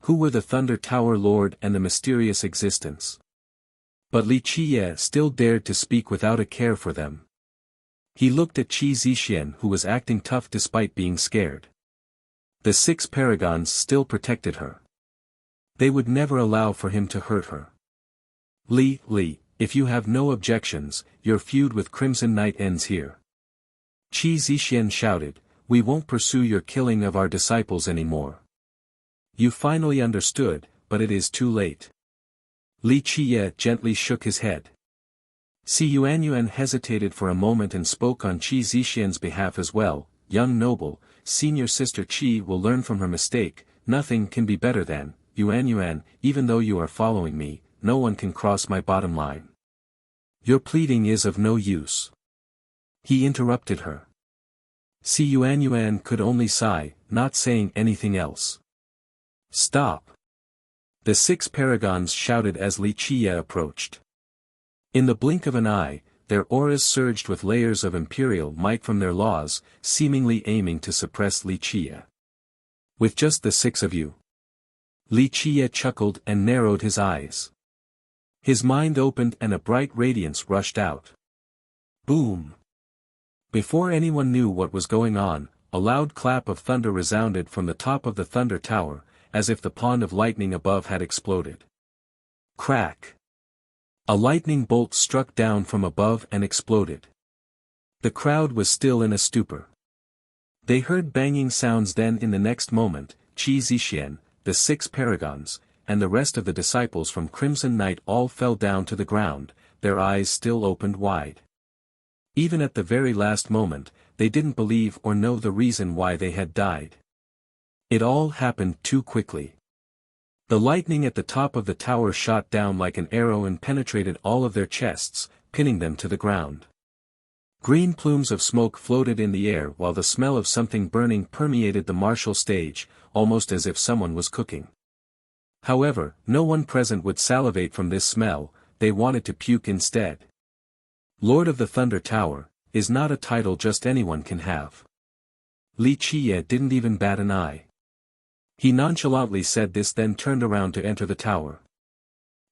Who were the Thunder Tower Lord and the mysterious existence? But Li Qie still dared to speak without a care for them. He looked at Qi Zixian who was acting tough despite being scared. The 6 paragons still protected her. They would never allow for him to hurt her. Li, if you have no objections, your feud with Crimson Night ends here. Qi Zixian shouted, we won't pursue your killing of our disciples anymore. You finally understood, but it is too late. Li Qie gently shook his head. Si Yuanyuan hesitated for a moment and spoke on Qi Zixian's behalf as well. Young noble, senior sister Qi will learn from her mistake. Nothing can be better than, Yuanyuan, even though you are following me, no one can cross my bottom line. Your pleading is of no use. He interrupted her. Si Yuanyuan could only sigh, not saying anything else. Stop! The 6 paragons shouted as Li Qie approached. In the blink of an eye, their auras surged with layers of imperial might from their laws, seemingly aiming to suppress Li Qie. With just the 6 of you? Li Qie chuckled and narrowed his eyes. His mind opened and a bright radiance rushed out. Boom! Before anyone knew what was going on, a loud clap of thunder resounded from the top of the thunder tower, as if the pond of lightning above had exploded. Crack! A lightning bolt struck down from above and exploded. The crowd was still in a stupor. They heard banging sounds, then in the next moment, Qi Zixian, the 6 paragons, and the rest of the disciples from Crimson Knight all fell down to the ground, their eyes still opened wide. Even at the very last moment, they didn't believe or know the reason why they had died. It all happened too quickly. The lightning at the top of the tower shot down like an arrow and penetrated all of their chests, pinning them to the ground. Green plumes of smoke floated in the air while the smell of something burning permeated the martial stage, almost as if someone was cooking. However, no one present would salivate from this smell, they wanted to puke instead. Lord of the Thunder Tower is not a title just anyone can have. Li Qie didn't even bat an eye. He nonchalantly said this, then turned around to enter the tower.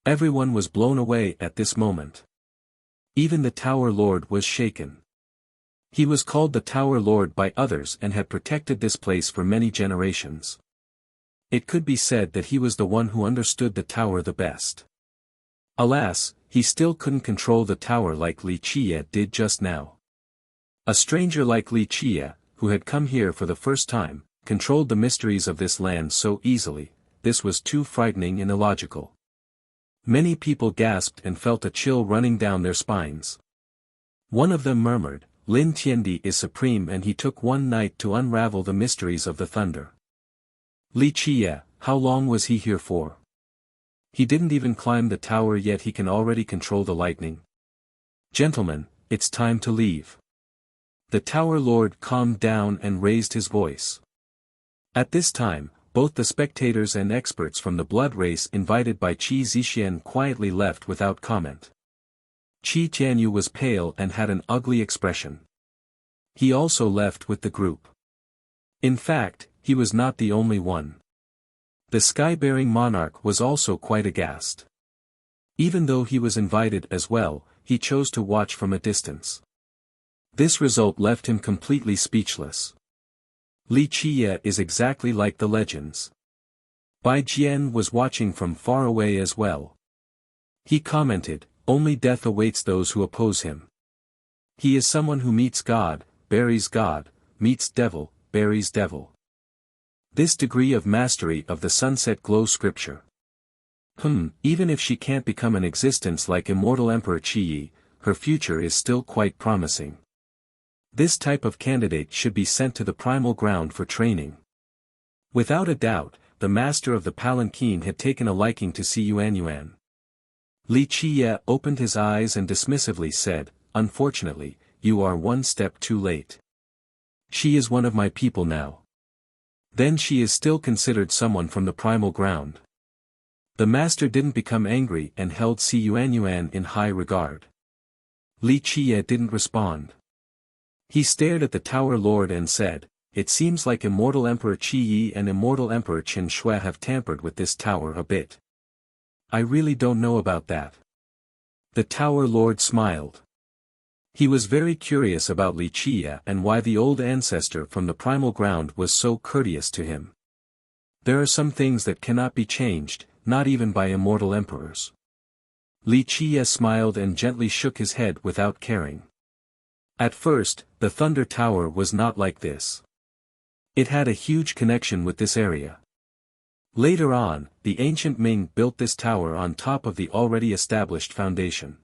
Everyone was blown away at this moment. Even the Tower Lord was shaken. He was called the Tower Lord by others and had protected this place for many generations. It could be said that he was the one who understood the tower the best. Alas, he still couldn't control the tower like Li Qie did just now. A stranger like Li Qie, who had come here for the first time, controlled the mysteries of this land so easily. This was too frightening and illogical. Many people gasped and felt a chill running down their spines. One of them murmured, "Lin Tiandi is supreme and he took one night to unravel the mysteries of the thunder." Li Qie, how long was he here for? He didn't even climb the tower yet he can already control the lightning. Gentlemen, it's time to leave. The Tower Lord calmed down and raised his voice. At this time, both the spectators and experts from the blood race invited by Qi Zixian quietly left without comment. Qi Tianyu was pale and had an ugly expression. He also left with the group. In fact, he was not the only one. The sky-bearing monarch was also quite aghast. Even though he was invited as well, he chose to watch from a distance. This result left him completely speechless. Li Qie is exactly like the legends. Bai Jian was watching from far away as well. He commented, "Only death awaits those who oppose him. He is someone who meets God, buries God, meets devil, buries devil." This degree of mastery of the sunset glow scripture. Even if she can't become an existence like immortal Emperor Qi, her future is still quite promising. This type of candidate should be sent to the primal ground for training. Without a doubt, the master of the palanquin had taken a liking to see Yuan. Li Qie opened his eyes and dismissively said, "Unfortunately, you are one step too late. She is one of my people now." Then she is still considered someone from the primal ground. The master didn't become angry and held Yuan in high regard. Li Qie didn't respond. He stared at the Tower Lord and said, "It seems like immortal Emperor Qi Yi and immortal Emperor Qin Shui have tampered with this tower a bit. I really don't know about that." The Tower Lord smiled. He was very curious about Li Qie and why the old ancestor from the primal ground was so courteous to him. There are some things that cannot be changed, not even by immortal emperors. Li Qie smiled and gently shook his head without caring. At first, the Thunder Tower was not like this. It had a huge connection with this area. Later on, the ancient Ming built this tower on top of the already established foundation.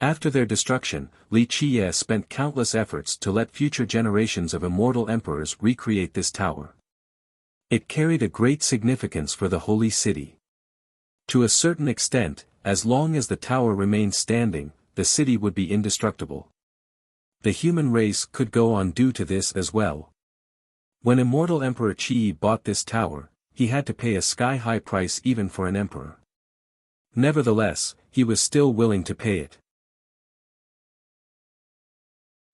After their destruction, Li Qie spent countless efforts to let future generations of immortal emperors recreate this tower. It carried a great significance for the holy city. To a certain extent, as long as the tower remained standing, the city would be indestructible. The human race could go on due to this as well. When immortal Emperor Qi bought this tower, he had to pay a sky-high price even for an emperor. Nevertheless, he was still willing to pay it.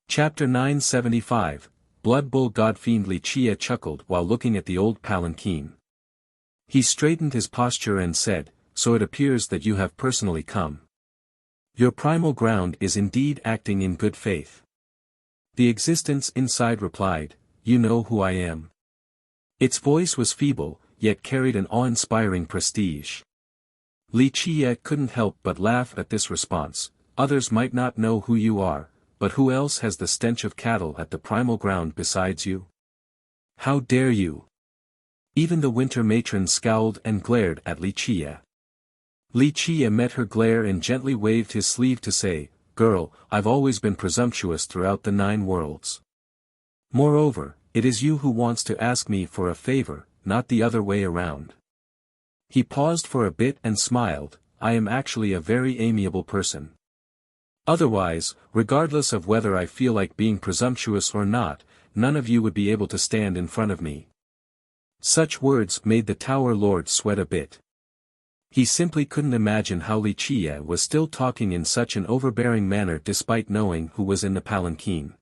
Chapter 975, Blood Bull God-Fiend Wuxia chuckled while looking at the old palanquin. He straightened his posture and said, "So it appears that you have personally come. Your primal ground is indeed acting in good faith." The existence inside replied, "You know who I am." Its voice was feeble, yet carried an awe-inspiring prestige. Wuxia couldn't help but laugh at this response. "Others might not know who you are, but who else has the stench of cattle at the primal ground besides you? How dare you?" Even the winter matron scowled and glared at Wuxia. Wuxia met her glare and gently waved his sleeve to say, "Girl, I've always been presumptuous throughout the 9 worlds. Moreover, it is you who wants to ask me for a favor, not the other way around." He paused for a bit and smiled, "I am actually a very amiable person. Otherwise, regardless of whether I feel like being presumptuous or not, none of you would be able to stand in front of me." Such words made the Tower Lord sweat a bit. He simply couldn't imagine how Wuxia was still talking in such an overbearing manner despite knowing who was in the palanquin.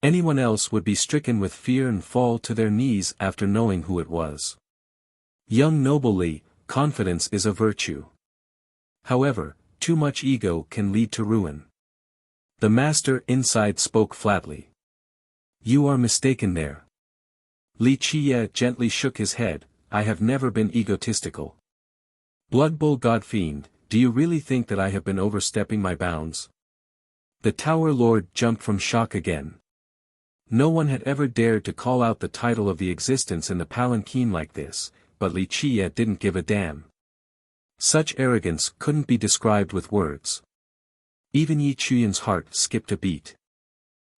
Anyone else would be stricken with fear and fall to their knees after knowing who it was. Young noble Li, confidence is a virtue. However, too much ego can lead to ruin. The master inside spoke flatly. "You are mistaken there." Wuxia gently shook his head, "I have never been egotistical. Blood Bull God-Fiend, do you really think that I have been overstepping my bounds?" The Tower Lord jumped from shock again. No one had ever dared to call out the title of the existence in the palanquin like this, but Wuxia didn't give a damn. Such arrogance couldn't be described with words. Even Yi Chuyun's heart skipped a beat.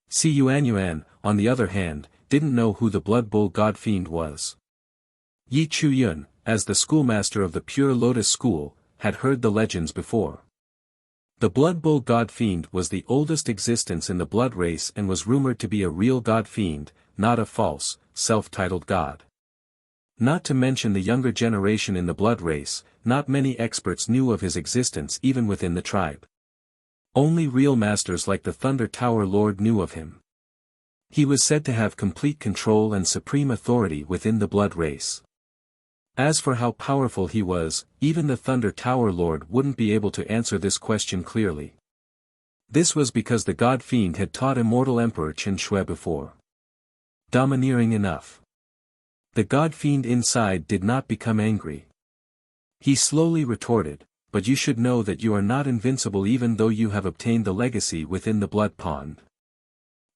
Si Yuanyuan, on the other hand, didn't know who the Blood Bull God-Fiend was. Yi Chuyun, as the schoolmaster of the Pure Lotus School, had heard the legends before. The Blood Bull God-Fiend was the oldest existence in the blood race and was rumored to be a real God-Fiend, not a false, self-titled god. Not to mention the younger generation in the blood race, not many experts knew of his existence even within the tribe. Only real masters like the Thunder Tower Lord knew of him. He was said to have complete control and supreme authority within the blood race. As for how powerful he was, even the Thunder Tower Lord wouldn't be able to answer this question clearly. This was because the God-Fiend had taught immortal Emperor Chen Shui before. Domineering enough. The God-Fiend inside did not become angry. He slowly retorted, "But you should know that you are not invincible even though you have obtained the legacy within the blood pond."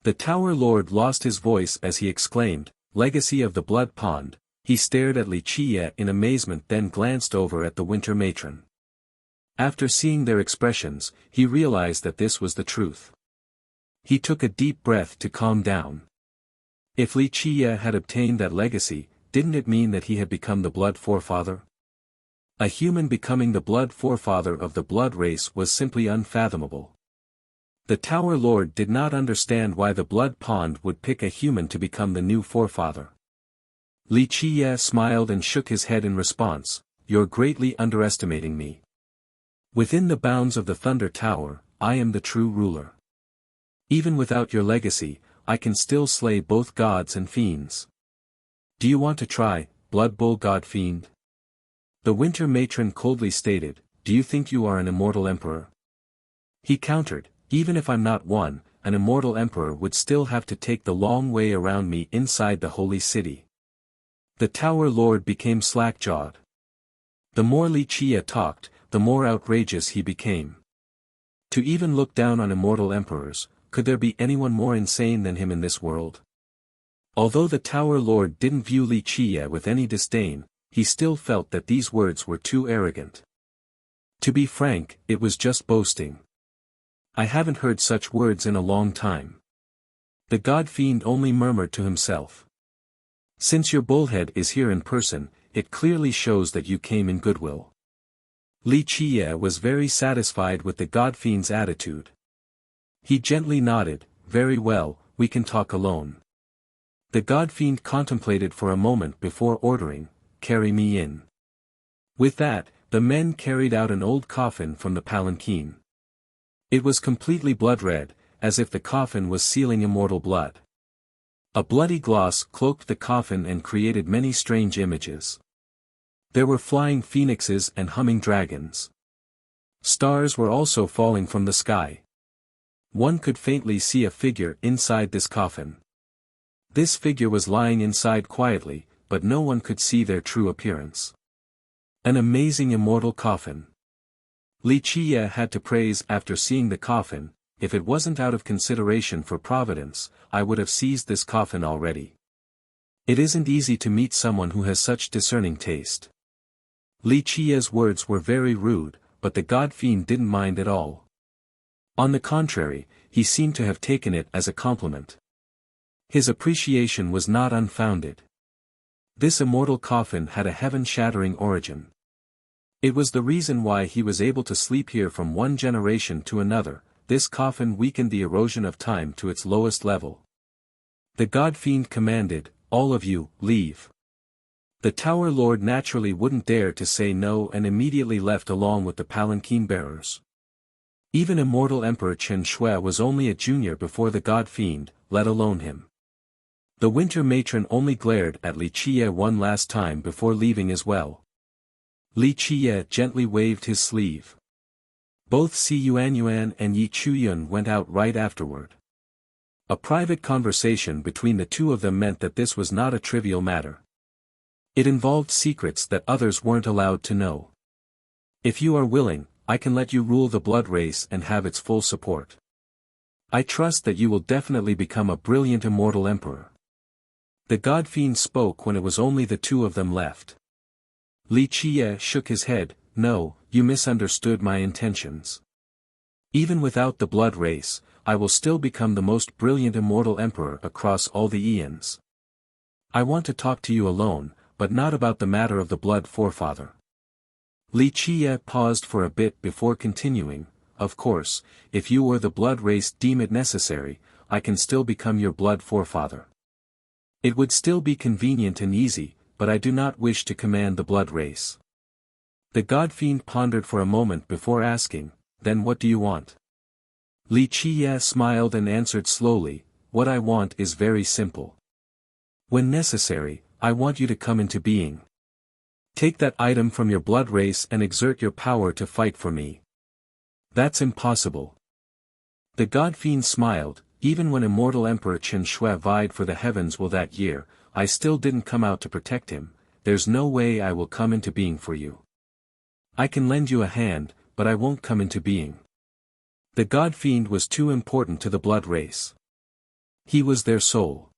The Tower Lord lost his voice as he exclaimed, "Legacy of the blood pond." He stared at Wuxia in amazement, then glanced over at the winter matron. After seeing their expressions, he realized that this was the truth. He took a deep breath to calm down. If Wuxia had obtained that legacy, didn't it mean that he had become the blood forefather? A human becoming the blood forefather of the blood race was simply unfathomable. The Tower Lord did not understand why the blood pond would pick a human to become the new forefather. Wuxia smiled and shook his head in response, "You're greatly underestimating me. Within the bounds of the Thunder Tower, I am the true ruler. Even without your legacy, I can still slay both gods and fiends. Do you want to try, Blood Bull God-Fiend?" The Winter Matron coldly stated, "Do you think you are an immortal emperor?" He countered, "Even if I'm not one, an immortal emperor would still have to take the long way around me inside the holy city." The Tower Lord became slack-jawed. The more Wuxia talked, the more outrageous he became. To even look down on immortal emperors, could there be anyone more insane than him in this world? Although the Tower Lord didn't view Wuxia with any disdain, he still felt that these words were too arrogant. To be frank, it was just boasting. "I haven't heard such words in a long time." The God-Fiend only murmured to himself. "Since your bullhead is here in person, it clearly shows that you came in goodwill." Wuxia was very satisfied with the God-Fiend's attitude. He gently nodded, "Very well, we can talk alone." The God-Fiend contemplated for a moment before ordering, "Carry me in." With that, The men carried out an old coffin from the palanquin. It was completely blood-red, as if the coffin was sealing immortal blood. A bloody gloss cloaked the coffin and created many strange images. There were flying phoenixes and humming dragons. Stars were also falling from the sky. One could faintly see a figure inside this coffin. This figure was lying inside quietly, but no one could see their true appearance. An amazing immortal coffin. Li Qiye had to praise after seeing the coffin. If it wasn't out of consideration for Providence, I would have seized this coffin already. It isn't easy to meet someone who has such discerning taste. Li Qiye's words were very rude, but the god fiend didn't mind at all. On the contrary, he seemed to have taken it as a compliment. His appreciation was not unfounded. This immortal coffin had a heaven-shattering origin. It was the reason why he was able to sleep here from one generation to another. This coffin weakened the erosion of time to its lowest level. The god fiend commanded, "All of you, leave." The Tower Lord naturally wouldn't dare to say no and immediately left along with the palanquin bearers. Even immortal Emperor Chen Shui was only a junior before the god fiend, let alone him. The winter matron only glared at Li Qiye one last time before leaving as well. Li Qiye gently waved his sleeve. Both Si Yuanyuan and Yi Chuyun went out right afterward. A private conversation between the two of them meant that this was not a trivial matter. It involved secrets that others weren't allowed to know. If you are willing, I can let you rule the blood race and have its full support. I trust that you will definitely become a brilliant immortal emperor. The god fiend spoke when it was only the two of them left. Li Qiye shook his head. "No, you misunderstood my intentions. Even without the blood race, I will still become the most brilliant immortal emperor across all the eons. I want to talk to you alone, but not about the matter of the blood forefather." Li Qiye paused for a bit before continuing. "Of course, if you or the blood race deem it necessary, I can still become your blood forefather. It would still be convenient and easy, but I do not wish to command the blood race." The god fiend pondered for a moment before asking, "Then what do you want?" Li Qiye smiled and answered slowly, "What I want is very simple. When necessary, I want you to come into being. Take that item from your blood race and exert your power to fight for me." "That's impossible." The god fiend smiled. "Even when immortal Emperor Chen Shui vied for the heavens will that year, I still didn't come out to protect him. There's no way I will come into being for you. I can lend you a hand, but I won't come into being." The god fiend was too important to the blood race. He was their soul.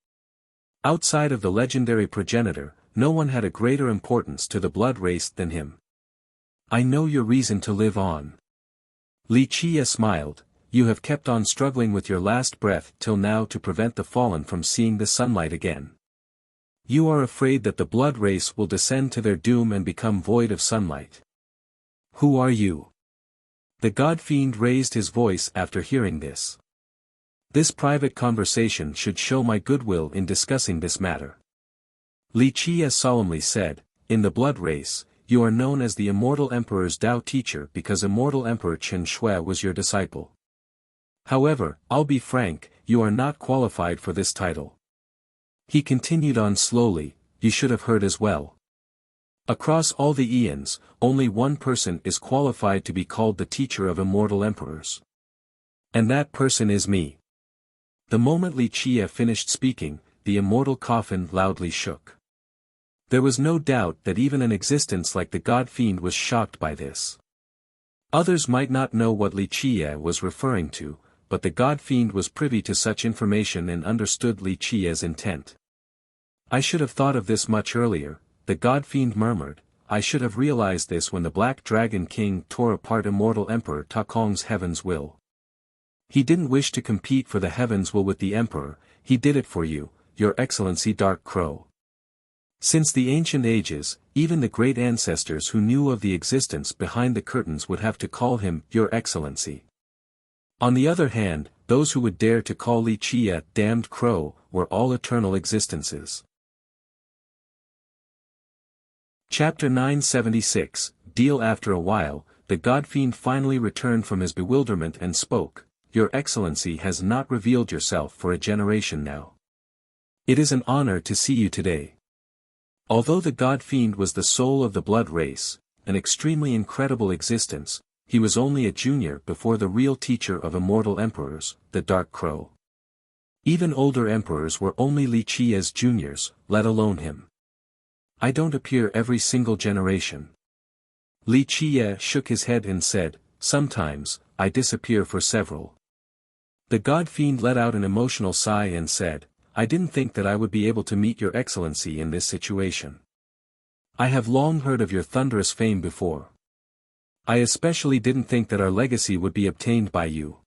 Outside of the legendary progenitor, no one had a greater importance to the blood race than him. "I know your reason to live on." Li Qiye smiled. "You have kept on struggling with your last breath till now to prevent the fallen from seeing the sunlight again. You are afraid that the blood race will descend to their doom and become void of sunlight. Who are you?" The god fiend raised his voice after hearing this. "This private conversation should show my goodwill in discussing this matter." Li Qiye solemnly said, "In the blood race, you are known as the immortal emperor's Tao teacher because immortal Emperor Chen Shui was your disciple. However, I'll be frank, you are not qualified for this title." He continued on slowly, "You should have heard as well. Across all the eons, only one person is qualified to be called the teacher of immortal emperors. And that person is me." The moment Li Qiye finished speaking, the immortal coffin loudly shook. There was no doubt that even an existence like the god fiend was shocked by this. Others might not know what Li Qiye was referring to, but the god fiend was privy to such information and understood Li Qiye's intent. "I should have thought of this much earlier," the god fiend murmured. "I should have realized this when the Black Dragon King tore apart immortal Emperor Ta Kong's heaven's will. He didn't wish to compete for the heaven's will with the Emperor, he did it for you, Your Excellency Dark Crow. Since the ancient ages, even the great ancestors who knew of the existence behind the curtains would have to call him Your Excellency. On the other hand, those who would dare to call Li Qiye Damned Crow were all eternal existences." Chapter 976, deal. After a while, the God Fiend finally returned from his bewilderment and spoke, "Your Excellency has not revealed yourself for a generation now. It is an honor to see you today." Although the God Fiend was the soul of the blood race, an extremely incredible existence, he was only a junior before the real teacher of immortal emperors, the Dark Crow. Even older emperors were only Li Qi's juniors, let alone him. "I don't appear every single generation." Li Qie shook his head and said, "Sometimes, I disappear for several." The God Fiend let out an emotional sigh and said, "I didn't think that I would be able to meet your Excellency in this situation. I have long heard of your thunderous fame before. I especially didn't think that our legacy would be obtained by you."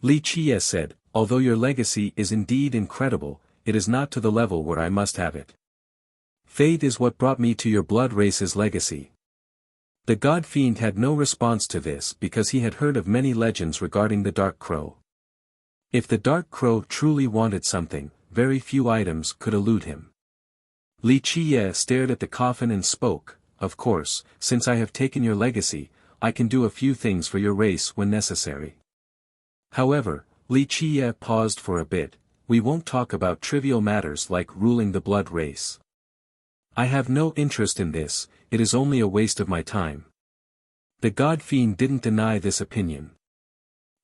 Li Qie said, "Although your legacy is indeed incredible, it is not to the level where I must have it. Fate is what brought me to your blood race's legacy." The God Fiend had no response to this because he had heard of many legends regarding the Dark Crow. If the Dark Crow truly wanted something, very few items could elude him. Li Qie stared at the coffin and spoke, "Of course, since I have taken your legacy, I can do a few things for your race when necessary." However, Li Qie paused for a bit, "We won't talk about trivial matters like ruling the blood race. I have no interest in this, it is only a waste of my time." The God Fiend didn't deny this opinion.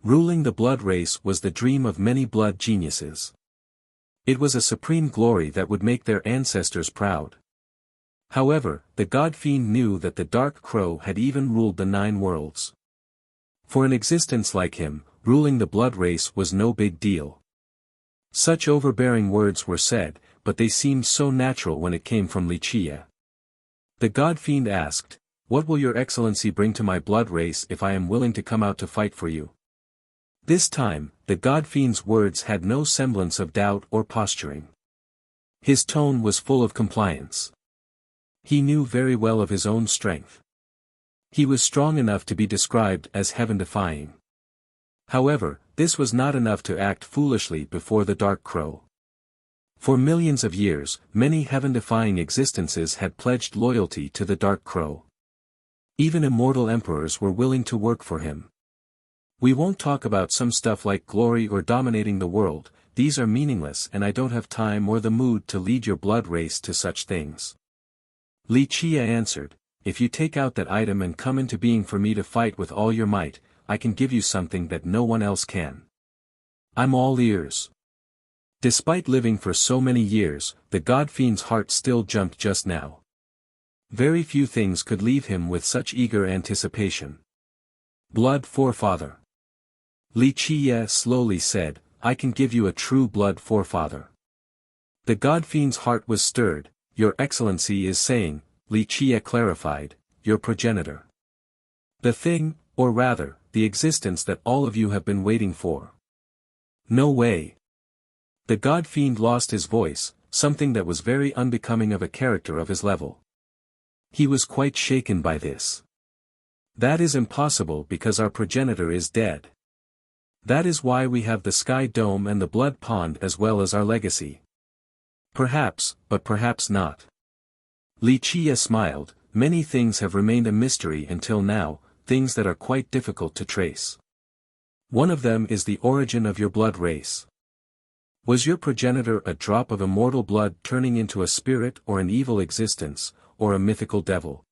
Ruling the blood race was the dream of many blood geniuses. It was a supreme glory that would make their ancestors proud. However, the God Fiend knew that the Dark Crow had even ruled the 9 worlds. For an existence like him, ruling the blood race was no big deal. Such overbearing words were said, but they seemed so natural when it came from Li Qie. The God Fiend asked, "What will your Excellency bring to my blood race if I am willing to come out to fight for you?" This time, the God Fiend's words had no semblance of doubt or posturing. His tone was full of compliance. He knew very well of his own strength. He was strong enough to be described as heaven-defying. However, this was not enough to act foolishly before the Dark Crow. For millions of years, many heaven-defying existences had pledged loyalty to the Dark Crow. Even immortal emperors were willing to work for him. "We won't talk about some stuff like glory or dominating the world, these are meaningless and I don't have time or the mood to lead your blood race to such things." Li Qie answered, "If you take out that item and come into being for me to fight with all your might, I can give you something that no one else can. I'm all ears." Despite living for so many years, the God Fiend's heart still jumped just now. Very few things could leave him with such eager anticipation. "Blood forefather." Li Qie slowly said, "I can give you a true blood forefather." The God Fiend's heart was stirred. "Your Excellency is saying," Li Qie clarified, "your progenitor. The thing, or rather, the existence that all of you have been waiting for." "No way." The God Fiend lost his voice, something that was very unbecoming of a character of his level. He was quite shaken by this. "That is impossible because our progenitor is dead. That is why we have the Sky Dome and the Blood Pond as well as our legacy." "Perhaps, but perhaps not." Li Qie smiled, "Many things have remained a mystery until now, things that are quite difficult to trace. One of them is the origin of your blood race. Was your progenitor a drop of immortal blood turning into a spirit or an evil existence, or a mythical devil?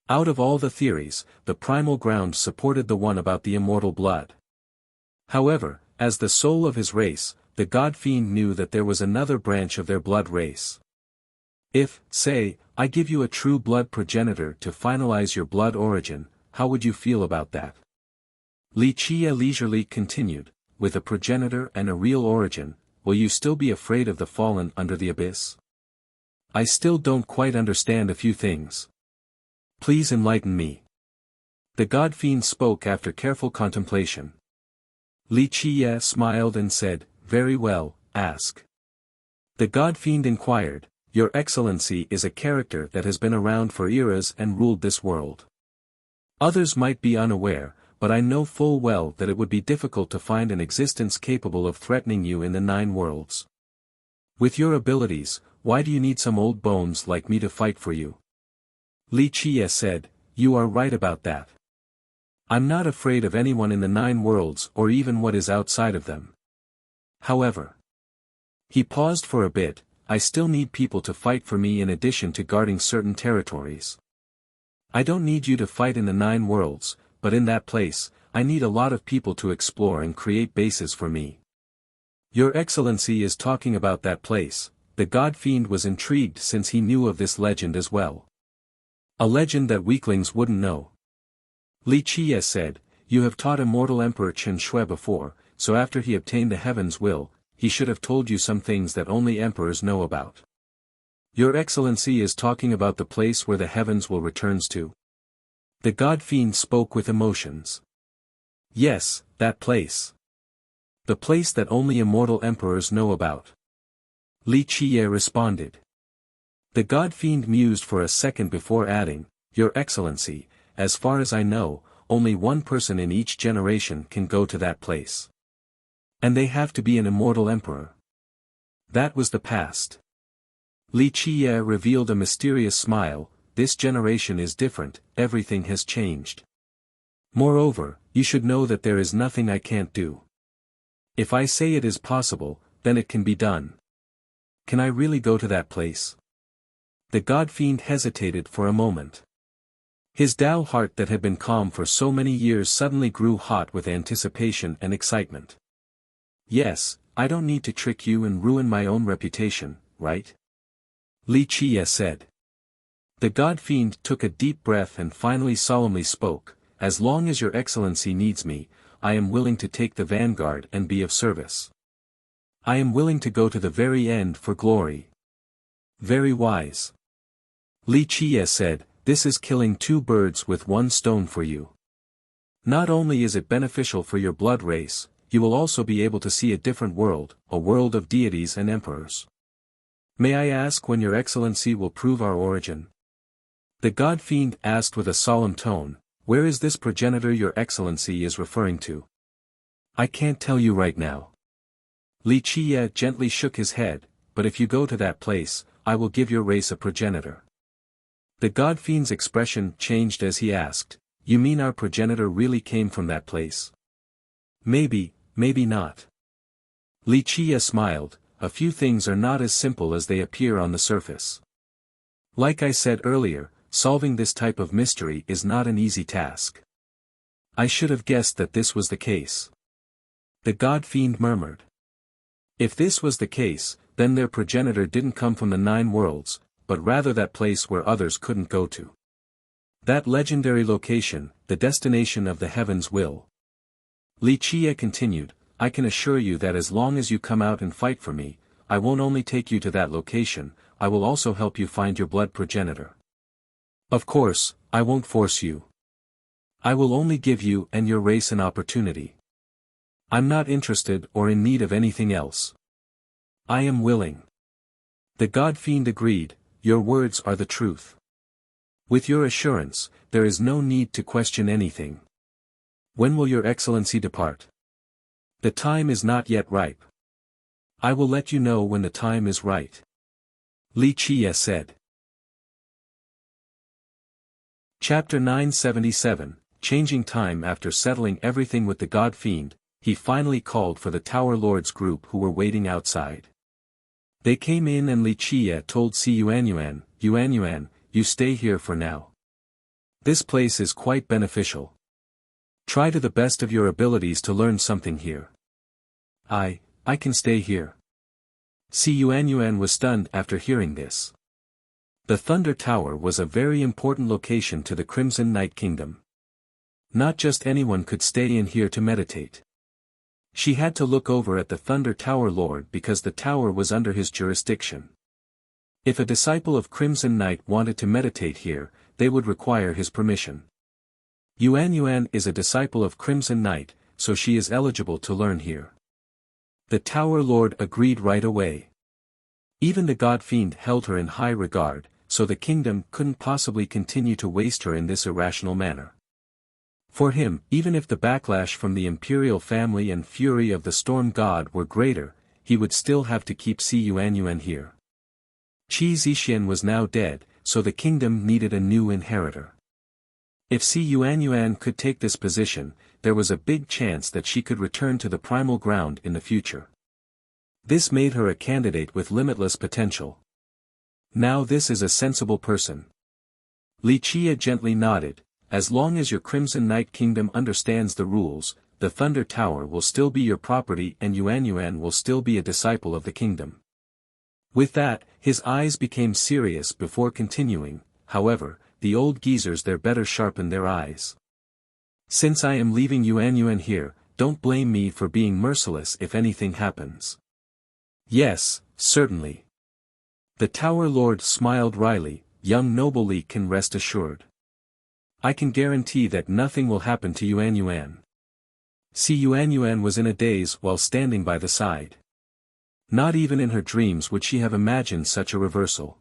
Out of all the theories, the primal ground supported the one about the immortal blood. However, as the soul of his race, the God Fiend knew that there was another branch of their blood race. If, say, I give you a true blood progenitor to finalize your blood origin, how would you feel about that?" Li Qie leisurely continued, "With a progenitor and a real origin, will you still be afraid of the fallen under the abyss? I still don't quite understand a few things. Please enlighten me." The God Fiend spoke after careful contemplation. Li Qie smiled and said, "Very well, ask." The God Fiend inquired, "Your Excellency is a character that has been around for eras and ruled this world. Others might be unaware, but I know full well that it would be difficult to find an existence capable of threatening you in the 9 worlds. With your abilities, why do you need some old bones like me to fight for you?" Li Qie said, You are right about that. I'm not afraid of anyone in the 9 worlds or even what is outside of them. However, he paused for a bit, I still need people to fight for me in addition to guarding certain territories. I don't need you to fight in the 9 worlds, but in that place, I need a lot of people to explore and create bases for me. Your Excellency is talking about that place. The God Fiend was intrigued since he knew of this legend as well. A legend that weaklings wouldn't know. Li Qie said, you have taught immortal Emperor Chen Shui before, so after he obtained the heaven's will, he should have told you some things that only emperors know about. Your Excellency is talking about the place where the heavens will returns to. The God Fiend spoke with emotions. Yes, that place. The place that only immortal emperors know about. Li Qie responded. The God Fiend mused for a second before adding, Your Excellency, as far as I know, only one person in each generation can go to that place. And they have to be an immortal emperor. That was the past. Li Qie revealed a mysterious smile, this generation is different, everything has changed. Moreover, you should know that there is nothing I can't do. If I say it is possible, then it can be done. Can I really go to that place? The God Fiend hesitated for a moment. His Tao heart that had been calm for so many years suddenly grew hot with anticipation and excitement. Yes, I don't need to trick you and ruin my own reputation, right? Li Qie said. The God Fiend took a deep breath and finally solemnly spoke, as long as your Excellency needs me, I am willing to take the vanguard and be of service. I am willing to go to the very end for glory. Very wise. Li Qie said, this is killing 2 birds with 1 stone for you. Not only is it beneficial for your blood race, you will also be able to see a different world, a world of deities and emperors. May I ask when your Excellency will prove our origin? The God Fiend asked with a solemn tone, where is this progenitor your Excellency is referring to? I can't tell you right now. Li Qie gently shook his head, but if you go to that place, I will give your race a progenitor. The God Fiend's expression changed as he asked, you mean our progenitor really came from that place? Maybe, maybe not. Li Qie smiled, a few things are not as simple as they appear on the surface. Like I said earlier, solving this type of mystery is not an easy task. I should have guessed that this was the case. The God Fiend murmured. If this was the case, then their progenitor didn't come from the 9 worlds, but rather that place where others couldn't go to. That legendary location, the destination of the heaven's will. Li Qie continued, I can assure you that as long as you come out and fight for me, I won't only take you to that location, I will also help you find your blood progenitor. Of course, I won't force you. I will only give you and your race an opportunity. I'm not interested or in need of anything else. I am willing. The God Fiend agreed, your words are the truth. With your assurance, there is no need to question anything. When will your Excellency depart? The time is not yet ripe. I will let you know when the time is right. Li Qie said. Chapter 977, Changing Time. After settling everything with the God Fiend, he finally called for the Tower Lords group who were waiting outside. They came in and Li Qie told Si Yuanyuan, Yuanyuan, you stay here for now. This place is quite beneficial. Try to the best of your abilities to learn something here. I can stay here. Si Yuanyuan was stunned after hearing this. The Thunder Tower was a very important location to the Crimson Night Kingdom. Not just anyone could stay in here to meditate. She had to look over at the Thunder Tower Lord because the tower was under his jurisdiction. If a disciple of Crimson Night wanted to meditate here, they would require his permission. Yuanyuan is a disciple of Crimson Night, so she is eligible to learn here. The Tower Lord agreed right away. Even the God Fiend held her in high regard, so the kingdom couldn't possibly continue to waste her in this irrational manner. For him, even if the backlash from the imperial family and fury of the storm god were greater, he would still have to keep Si Yuanyuan here. Qi Zixian was now dead, so the kingdom needed a new inheritor. If Si Yuanyuan could take this position, there was a big chance that she could return to the primal ground in the future. This made her a candidate with limitless potential. Now this is a sensible person. Li Qie gently nodded. As long as your Crimson Knight Kingdom understands the rules, the Thunder Tower will still be your property and Yuanyuan will still be a disciple of the kingdom. With that, his eyes became serious before continuing. However, the old geezers there better sharpen their eyes. Since I am leaving Yuanyuan here, don't blame me for being merciless if anything happens. Yes, certainly. The Tower Lord smiled wryly. Young noble Li can rest assured. I can guarantee that nothing will happen to Yuanyuan. Si Yuanyuan was in a daze while standing by the side. Not even in her dreams would she have imagined such a reversal.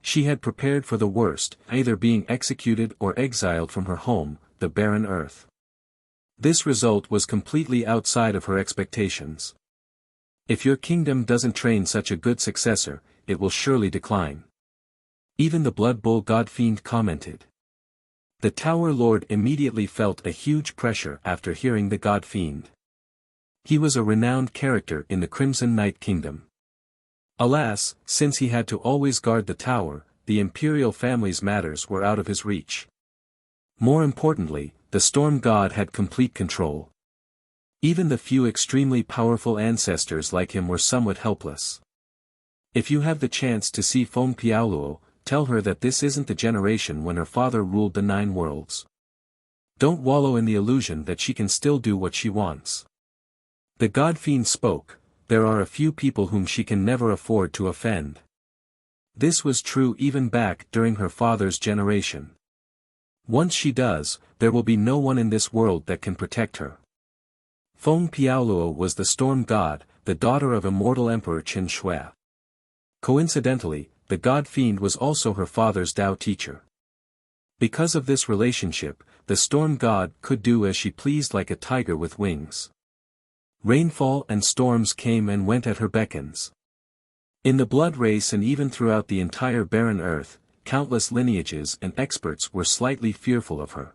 She had prepared for the worst, either being executed or exiled from her home, the barren earth. This result was completely outside of her expectations. If your kingdom doesn't train such a good successor, it will surely decline. Even the Blood Bowl God Fiend commented. The Tower Lord immediately felt a huge pressure after hearing the God Fiend. He was a renowned character in the Crimson Knight Kingdom. Alas, since he had to always guard the tower, the imperial family's matters were out of his reach. More importantly, the Storm God had complete control. Even the few extremely powerful ancestors like him were somewhat helpless. If you have the chance to see Feng Piaoluo, tell her that this isn't the generation when her father ruled the 9 worlds. Don't wallow in the illusion that she can still do what she wants. The God Fiend spoke. There are a few people whom she can never afford to offend. This was true even back during her father's generation. Once she does, there will be no one in this world that can protect her. Feng Piaoluo was the storm god, the daughter of immortal Emperor Qin Shui. Coincidentally, the God Fiend was also her father's Tao teacher. Because of this relationship, the storm god could do as she pleased like a tiger with wings. Rainfall and storms came and went at her beckons. In the blood race and even throughout the entire barren earth, countless lineages and experts were slightly fearful of her.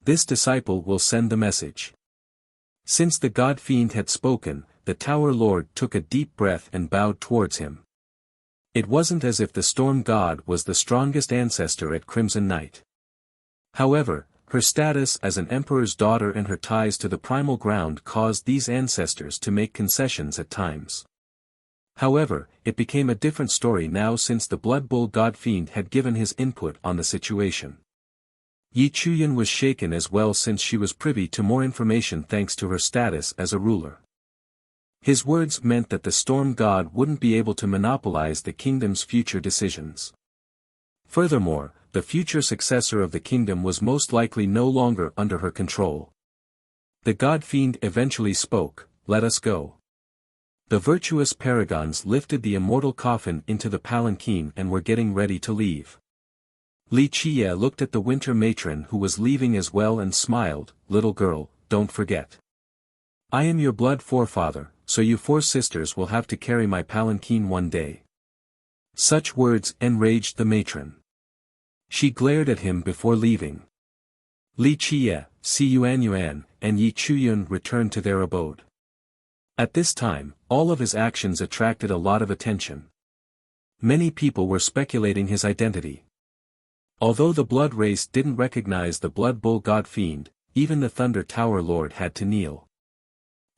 This disciple will send the message. Since the God Fiend had spoken, the Tower Lord took a deep breath and bowed towards him. It wasn't as if the Storm God was the strongest ancestor at Crimson Knight. However, her status as an emperor's daughter and her ties to the primal ground caused these ancestors to make concessions at times. However, it became a different story now since the Blood Bowl God Fiend had given his input on the situation. Yi Chuyan was shaken as well since she was privy to more information thanks to her status as a ruler. His words meant that the Storm God wouldn't be able to monopolize the kingdom's future decisions. Furthermore, the future successor of the kingdom was most likely no longer under her control. The God Fiend eventually spoke, "Let us go." The virtuous paragons lifted the immortal coffin into the palanquin and were getting ready to leave. Li Qie looked at the winter matron who was leaving as well and smiled, "Little girl, don't forget. I am your blood forefather, so you 4 sisters will have to carry my palanquin one day." Such words enraged the matron. She glared at him before leaving. Li Qie, Si Yuanyuan, and Yi Chuyun returned to their abode. At this time, all of his actions attracted a lot of attention. Many people were speculating his identity. Although the blood race didn't recognize the Blood Bowl God Fiend, even the Thunder Tower Lord had to kneel.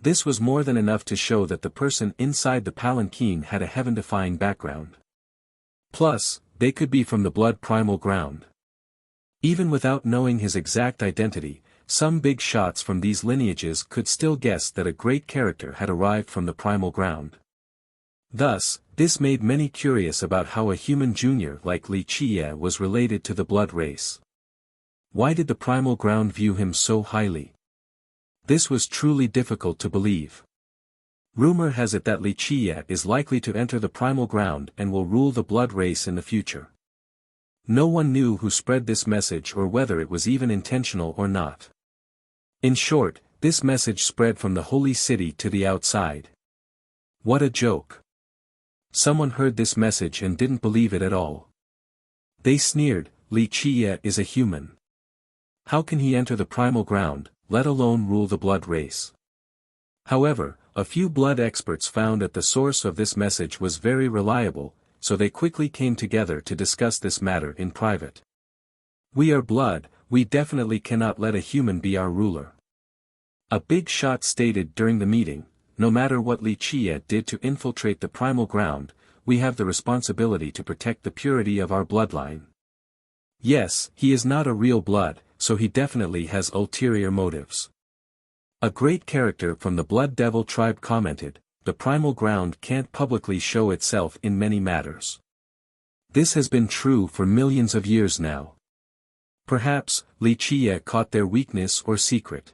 This was more than enough to show that the person inside the palanquin had a heaven-defying background. Plus, they could be from the blood primal ground. Even without knowing his exact identity, some big shots from these lineages could still guess that a great character had arrived from the primal ground. Thus, this made many curious about how a human junior like Li Qie was related to the blood race. Why did the primal ground view him so highly? This was truly difficult to believe. Rumor has it that Li Qie is likely to enter the primal ground and will rule the blood race in the future. No one knew who spread this message or whether it was even intentional or not. In short, this message spread from the holy city to the outside. What a joke. Someone heard this message and didn't believe it at all. They sneered, "Li Qie is a human. How can he enter the primal ground, let alone rule the blood race? However, a few blood experts found that the source of this message was very reliable, so they quickly came together to discuss this matter in private. We are blood, we definitely cannot let a human be our ruler. A big shot stated during the meeting, no matter what Li Qie did to infiltrate the primal ground, we have the responsibility to protect the purity of our bloodline. Yes, he is not a real blood, so he definitely has ulterior motives. A great character from the Blood Devil tribe commented, the primal ground can't publicly show itself in many matters. This has been true for millions of years now. Perhaps, Li Qie caught their weakness or secret.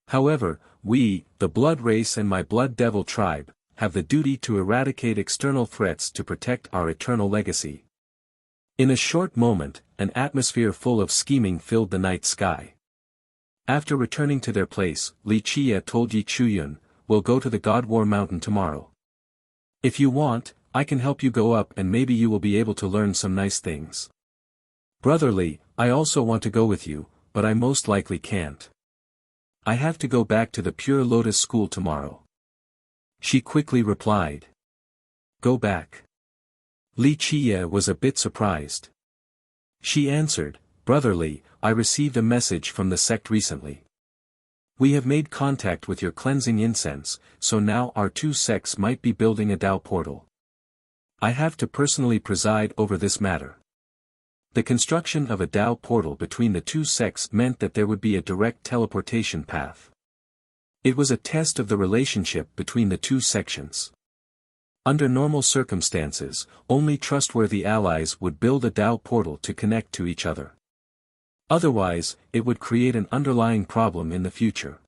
However, we, the blood race and my Blood Devil tribe, have the duty to eradicate external threats to protect our eternal legacy. In a short moment, an atmosphere full of scheming filled the night sky. After returning to their place, Li Qie told Yi Chuyun, we'll go to the God War Mountain tomorrow. If you want, I can help you go up and maybe you will be able to learn some nice things. Brother Li, I also want to go with you, but I most likely can't. I have to go back to the Pure Lotus School tomorrow. She quickly replied. Go back. Li Qie was a bit surprised. She answered, Brother Li, I received a message from the sect recently. We have made contact with your cleansing incense, so now our two sects might be building a Dao portal. I have to personally preside over this matter. The construction of a Dao portal between the two sects meant that there would be a direct teleportation path. It was a test of the relationship between the two sections. Under normal circumstances, only trustworthy allies would build a Dao portal to connect to each other. Otherwise, it would create an underlying problem in the future.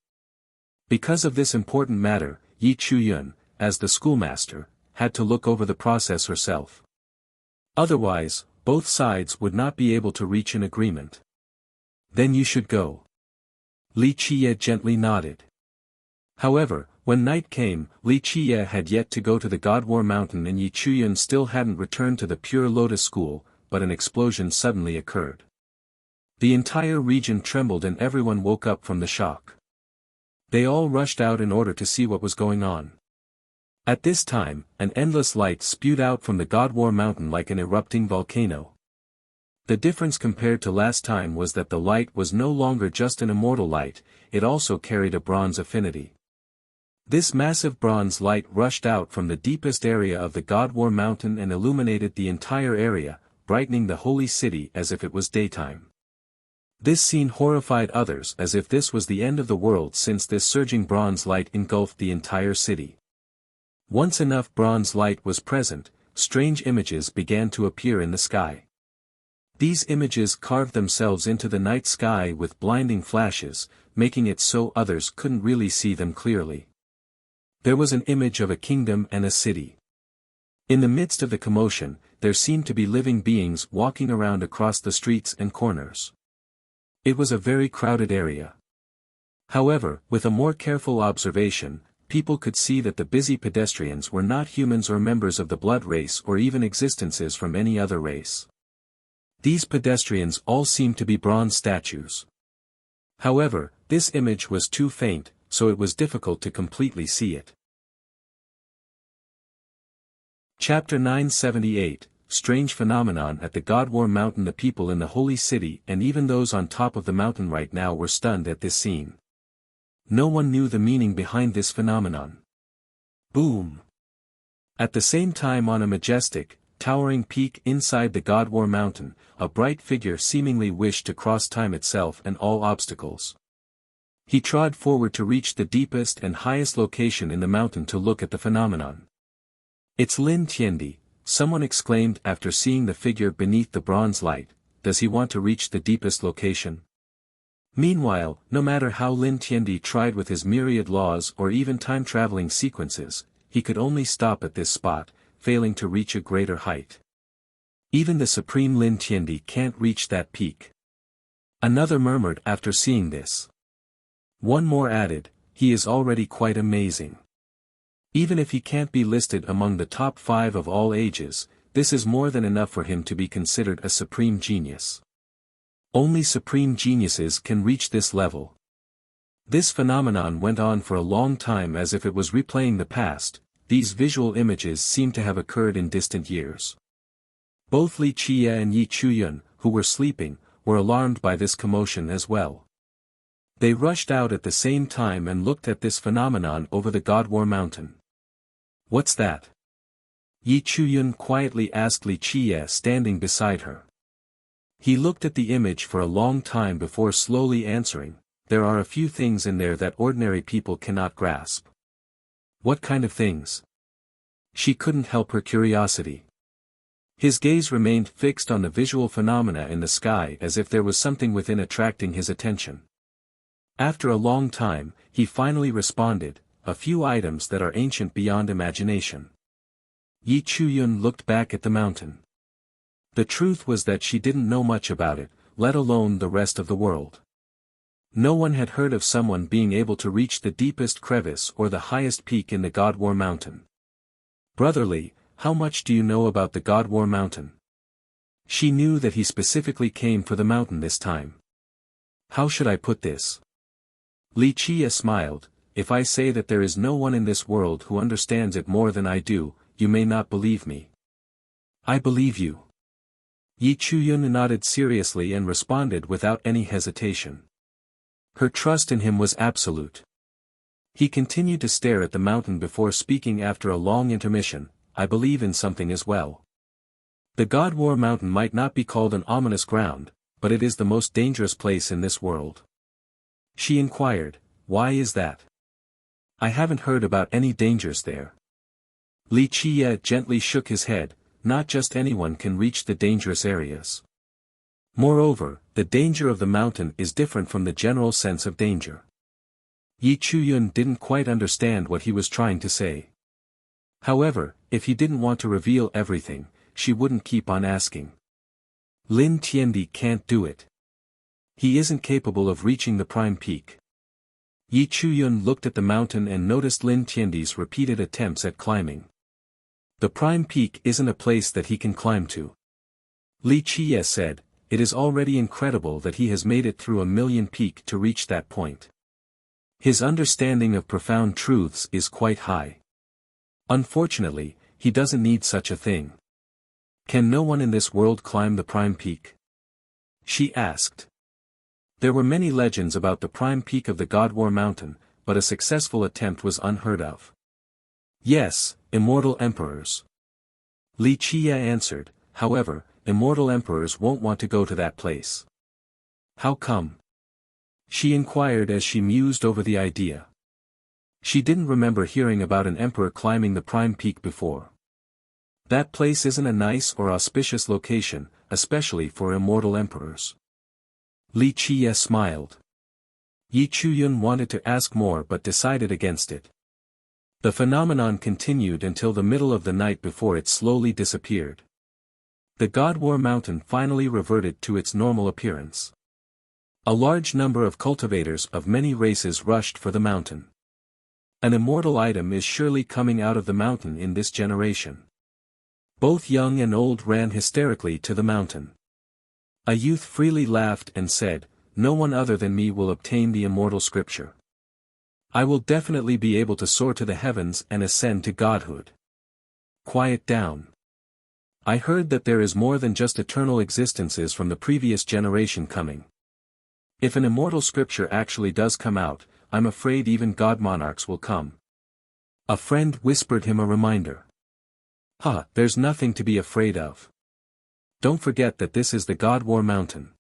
Because of this important matter, Yi Chuyun, as the schoolmaster, had to look over the process herself. Otherwise, both sides would not be able to reach an agreement. Then you should go. Li Qie gently nodded. However, when night came, Li Qie had yet to go to the God War Mountain and Yi Chuyun still hadn't returned to the Pure Lotus School, but an explosion suddenly occurred. The entire region trembled and everyone woke up from the shock. They all rushed out in order to see what was going on. At this time, an endless light spewed out from the God War Mountain like an erupting volcano. The difference compared to last time was that the light was no longer just an immortal light, it also carried a bronze affinity. This massive bronze light rushed out from the deepest area of the God War Mountain and illuminated the entire area, brightening the holy city as if it was daytime. This scene horrified others as if this was the end of the world since this surging bronze light engulfed the entire city. Once enough bronze light was present, strange images began to appear in the sky. These images carved themselves into the night sky with blinding flashes, making it so others couldn't really see them clearly. There was an image of a kingdom and a city. In the midst of the commotion, there seemed to be living beings walking around across the streets and corners. It was a very crowded area. However, with a more careful observation, people could see that the busy pedestrians were not humans or members of the blood race or even existences from any other race. These pedestrians all seemed to be bronze statues. However, this image was too faint, so it was difficult to completely see it. Chapter 978, Strange Phenomenon at the God War Mountain. The people in the holy city and even those on top of the mountain right now were stunned at this scene. No one knew the meaning behind this phenomenon. Boom! At the same time on a majestic, towering peak inside the God War Mountain, a bright figure seemingly wished to cross time itself and all obstacles. He trod forward to reach the deepest and highest location in the mountain to look at the phenomenon. It's Lin Tiandi, someone exclaimed after seeing the figure beneath the bronze light. Does he want to reach the deepest location? Meanwhile, no matter how Lin Tiandi tried with his myriad laws or even time-traveling sequences, he could only stop at this spot, failing to reach a greater height. Even the supreme Lin Tiandi can't reach that peak. Another murmured after seeing this. One more added, he is already quite amazing. Even if he can't be listed among the top 5 of all ages, this is more than enough for him to be considered a supreme genius. Only supreme geniuses can reach this level. This phenomenon went on for a long time as if it was replaying the past. These visual images seemed to have occurred in distant years. Both Li Qie and Yi Chuyun, who were sleeping, were alarmed by this commotion as well. They rushed out at the same time and looked at this phenomenon over the God War Mountain. "What's that?" Yi Chuyun quietly asked Li Qie standing beside her. He looked at the image for a long time before slowly answering, "There are a few things in there that ordinary people cannot grasp." "What kind of things?" She couldn't help her curiosity. His gaze remained fixed on the visual phenomena in the sky as if there was something within attracting his attention. After a long time, he finally responded, "A few items that are ancient beyond imagination." Yi Chuyun looked back at the mountain. The truth was that she didn't know much about it, let alone the rest of the world. No one had heard of someone being able to reach the deepest crevice or the highest peak in the God War Mountain. "Brotherly, how much do you know about the God War Mountain?" She knew that he specifically came for the mountain this time. "How should I put this?" Li Qie smiled, "If I say that there is no one in this world who understands it more than I do, you may not believe me." "I believe you." Yi Chuyun nodded seriously and responded without any hesitation. Her trust in him was absolute. He continued to stare at the mountain before speaking after a long intermission, "I believe in something as well. The God War Mountain might not be called an ominous ground, but it is the most dangerous place in this world." She inquired, "Why is that?" "I haven't heard about any dangers there." Li Qie gently shook his head, "Not just anyone can reach the dangerous areas. Moreover, the danger of the mountain is different from the general sense of danger." Yi Chuyun didn't quite understand what he was trying to say. However, if he didn't want to reveal everything, she wouldn't keep on asking. "Lin Tiandi can't do it. He isn't capable of reaching the prime peak." Yi Chuyun looked at the mountain and noticed Lin Tiandi's repeated attempts at climbing. "The prime peak isn't a place that he can climb to." Li Qie said, "It is already incredible that he has made it through 1,000,000 peak to reach that point. His understanding of profound truths is quite high. Unfortunately, he doesn't need such a thing." "Can no one in this world climb the prime peak?" she asked. There were many legends about the prime peak of the God War Mountain, but a successful attempt was unheard of. "Yes, immortal emperors." Li Qie answered, "However, immortal emperors won't want to go to that place." "How come?" she inquired as she mused over the idea. She didn't remember hearing about an emperor climbing the prime peak before. That place isn't a nice or auspicious location, especially for immortal emperors. Li Qie smiled. Yi Chuyun wanted to ask more but decided against it. The phenomenon continued until the middle of the night before it slowly disappeared. The God War Mountain finally reverted to its normal appearance. A large number of cultivators of many races rushed for the mountain. An immortal item is surely coming out of the mountain in this generation. Both young and old ran hysterically to the mountain. A youth freely laughed and said, "No one other than me will obtain the immortal scripture. I will definitely be able to soar to the heavens and ascend to godhood." "Quiet down. I heard that there is more than just eternal existences from the previous generation coming. If an immortal scripture actually does come out, I'm afraid even god monarchs will come." A friend whispered him a reminder. There's nothing to be afraid of. Don't forget that this is the God War Mountain."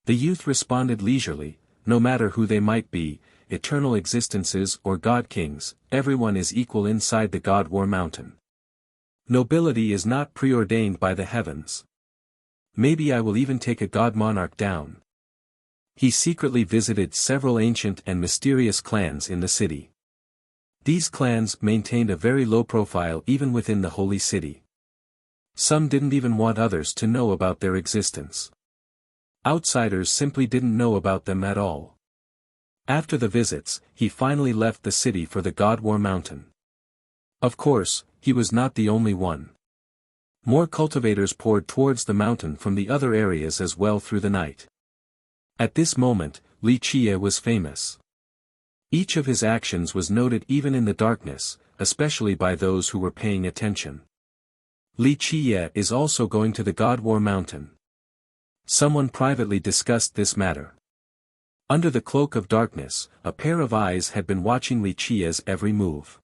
The youth responded leisurely, "No matter who they might be, eternal existences or god kings, everyone is equal inside the God War Mountain. Nobility is not preordained by the heavens. Maybe I will even take a god monarch down." He secretly visited several ancient and mysterious clans in the city. These clans maintained a very low profile even within the holy city. Some didn't even want others to know about their existence. Outsiders simply didn't know about them at all. After the visits, he finally left the city for the God War Mountain. Of course, he was not the only one. More cultivators poured towards the mountain from the other areas as well through the night. At this moment, Li Qie was famous. Each of his actions was noted even in the darkness, especially by those who were paying attention. Li Qie is also going to the God War Mountain. Someone privately discussed this matter. Under the cloak of darkness, a pair of eyes had been watching Li Qie's every move.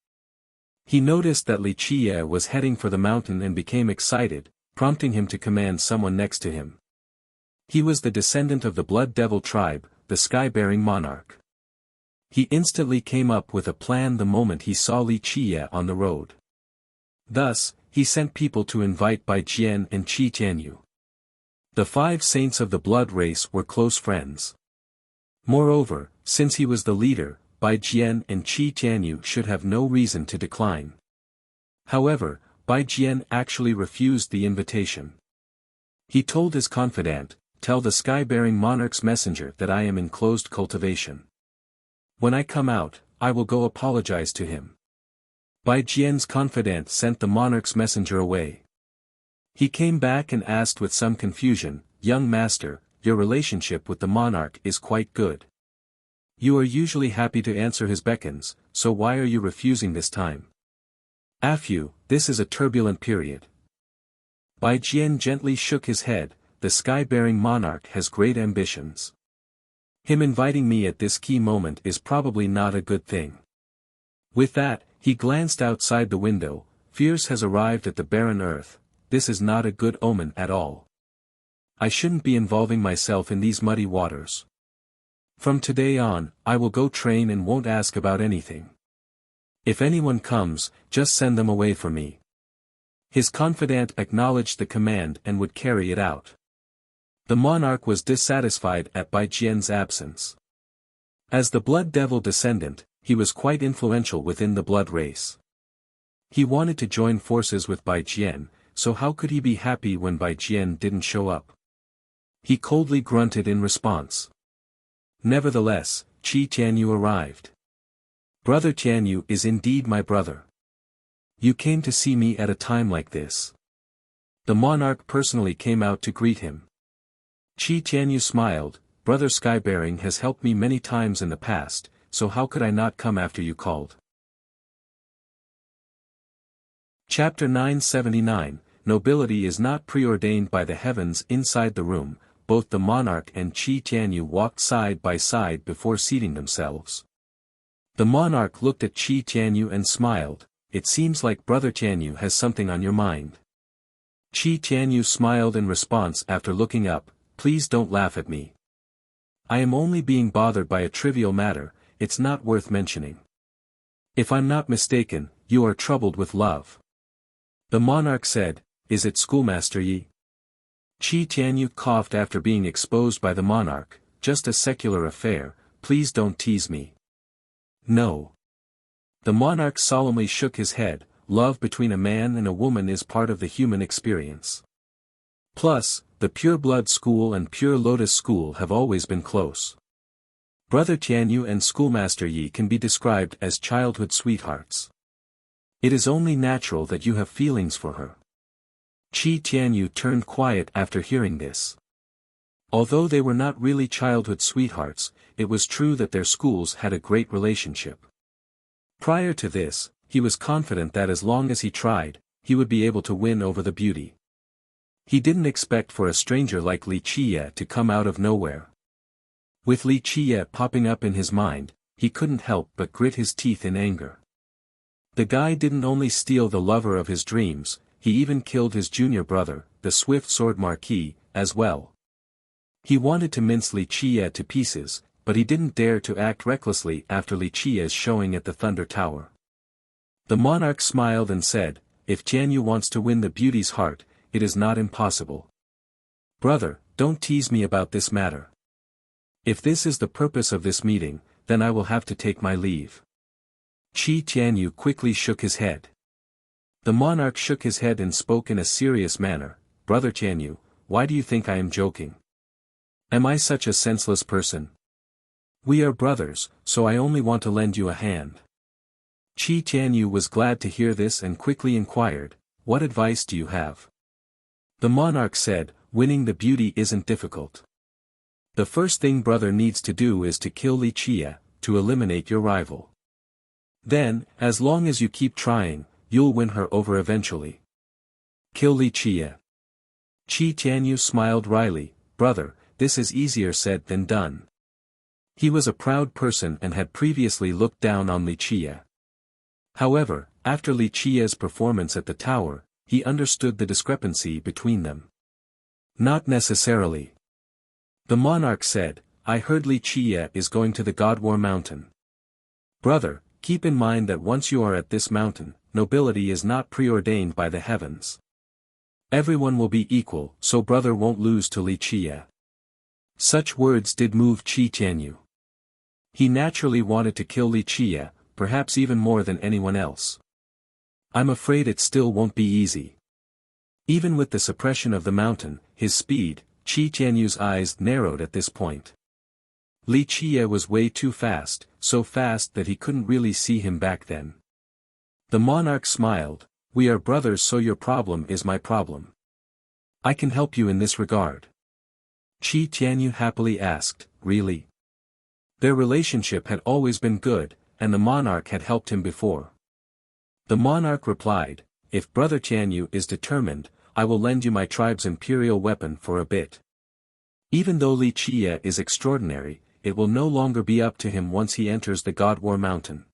He noticed that Li Qie was heading for the mountain and became excited, prompting him to command someone next to him. He was the descendant of the Blood Devil tribe, the sky-bearing monarch. He instantly came up with a plan the moment he saw Li Qie on the road. Thus, he sent people to invite Bai Jian and Qi Tianyu. The 5 saints of the blood race were close friends. Moreover, since he was the leader, Bai Jian and Qi Tianyu should have no reason to decline. However, Bai Jian actually refused the invitation. He told his confidant, "Tell the sky-bearing monarch's messenger that I am in closed cultivation. When I come out, I will go apologize to him." Bai Jian's confidant sent the monarch's messenger away. He came back and asked with some confusion, "Young master, your relationship with the monarch is quite good. You are usually happy to answer his beckons, so why are you refusing this time? Afyu, this is a turbulent period." Bai Jian gently shook his head. "The sky-bearing monarch has great ambitions. Him inviting me at this key moment is probably not a good thing." With that, he glanced outside the window. "Fierce has arrived at the barren earth. This is not a good omen at all. I shouldn't be involving myself in these muddy waters. From today on, I will go train and won't ask about anything. If anyone comes, just send them away from me." His confidant acknowledged the command and would carry it out. The monarch was dissatisfied at Bai Jian's absence. As the Blood Devil descendant, he was quite influential within the blood race. He wanted to join forces with Bai Jian, so how could he be happy when Bai Jian didn't show up? He coldly grunted in response. Nevertheless, Qi Tianyu arrived. "Brother Tianyu is indeed my brother. You came to see me at a time like this." The monarch personally came out to greet him. Qi Tianyu smiled, "Brother Skybearing has helped me many times in the past, so how could I not come after you called?" Chapter 979, Nobility is not preordained by the heavens. Inside the room, both the monarch and Qi Tianyu walked side by side before seating themselves. The monarch looked at Qi Tianyu and smiled. "It seems like Brother Tianyu has something on your mind." Qi Tianyu smiled in response after looking up, "Please don't laugh at me. I am only being bothered by a trivial matter, it's not worth mentioning. If I'm not mistaken, you are troubled with love." The monarch said, "Is it Schoolmaster Yi?" Qi Tianyu coughed after being exposed by the monarch, "Just a secular affair, please don't tease me." "No." The monarch solemnly shook his head, "Love between a man and a woman is part of the human experience. Plus, the Pure Blood School and Pure Lotus School have always been close. Brother Tianyu and Schoolmaster Yi can be described as childhood sweethearts. It is only natural that you have feelings for her." Qi Tianyu turned quiet after hearing this. Although they were not really childhood sweethearts, it was true that their schools had a great relationship. Prior to this, he was confident that as long as he tried, he would be able to win over the beauty. He didn't expect for a stranger like Li Qie to come out of nowhere. With Li Qie popping up in his mind, he couldn't help but grit his teeth in anger. The guy didn't only steal the lover of his dreams, he even killed his junior brother, the Swift Sword Marquis, as well. He wanted to mince Li Qie to pieces, but he didn't dare to act recklessly after Li Qie's showing at the Thunder Tower. The monarch smiled and said, "If Tianyu wants to win the beauty's heart, it is not impossible. Brother, don't tease me about this matter. If this is the purpose of this meeting, then I will have to take my leave." Qi Tianyu quickly shook his head. The monarch shook his head and spoke in a serious manner, "Brother Tianyu, why do you think I am joking? Am I such a senseless person? We are brothers, so I only want to lend you a hand." Qi Tianyu was glad to hear this and quickly inquired, "What advice do you have?" The monarch said, "Winning the beauty isn't difficult. The first thing brother needs to do is to kill Li Chia, to eliminate your rival. Then, as long as you keep trying, you'll win her over eventually. Kill Li Chia. Qi Tianyu smiled wryly, brother, this is easier said than done. He was a proud person and had previously looked down on Li Chia. However, after Li Chia's performance at the tower, he understood the discrepancy between them. Not necessarily. The monarch said, I heard Li Chia is going to the God War Mountain. Brother, keep in mind that once you are at this mountain, nobility is not preordained by the heavens. Everyone will be equal, so brother won't lose to Li Chia. Such words did move Qi Tianyu. He naturally wanted to kill Li Chia, perhaps even more than anyone else. I'm afraid it still won't be easy. Even with the suppression of the mountain, his speed, Qi Tianyu's eyes narrowed at this point. Li Chia was way too fast, so fast that he couldn't really see him back then. The monarch smiled, we are brothers, so your problem is my problem. I can help you in this regard. Qi Tianyu happily asked, really? Their relationship had always been good, and the monarch had helped him before. The monarch replied, if brother Tianyu is determined, I will lend you my tribe's imperial weapon for a bit. Even though Li Chia is extraordinary, it will no longer be up to him once he enters the God War Mountain.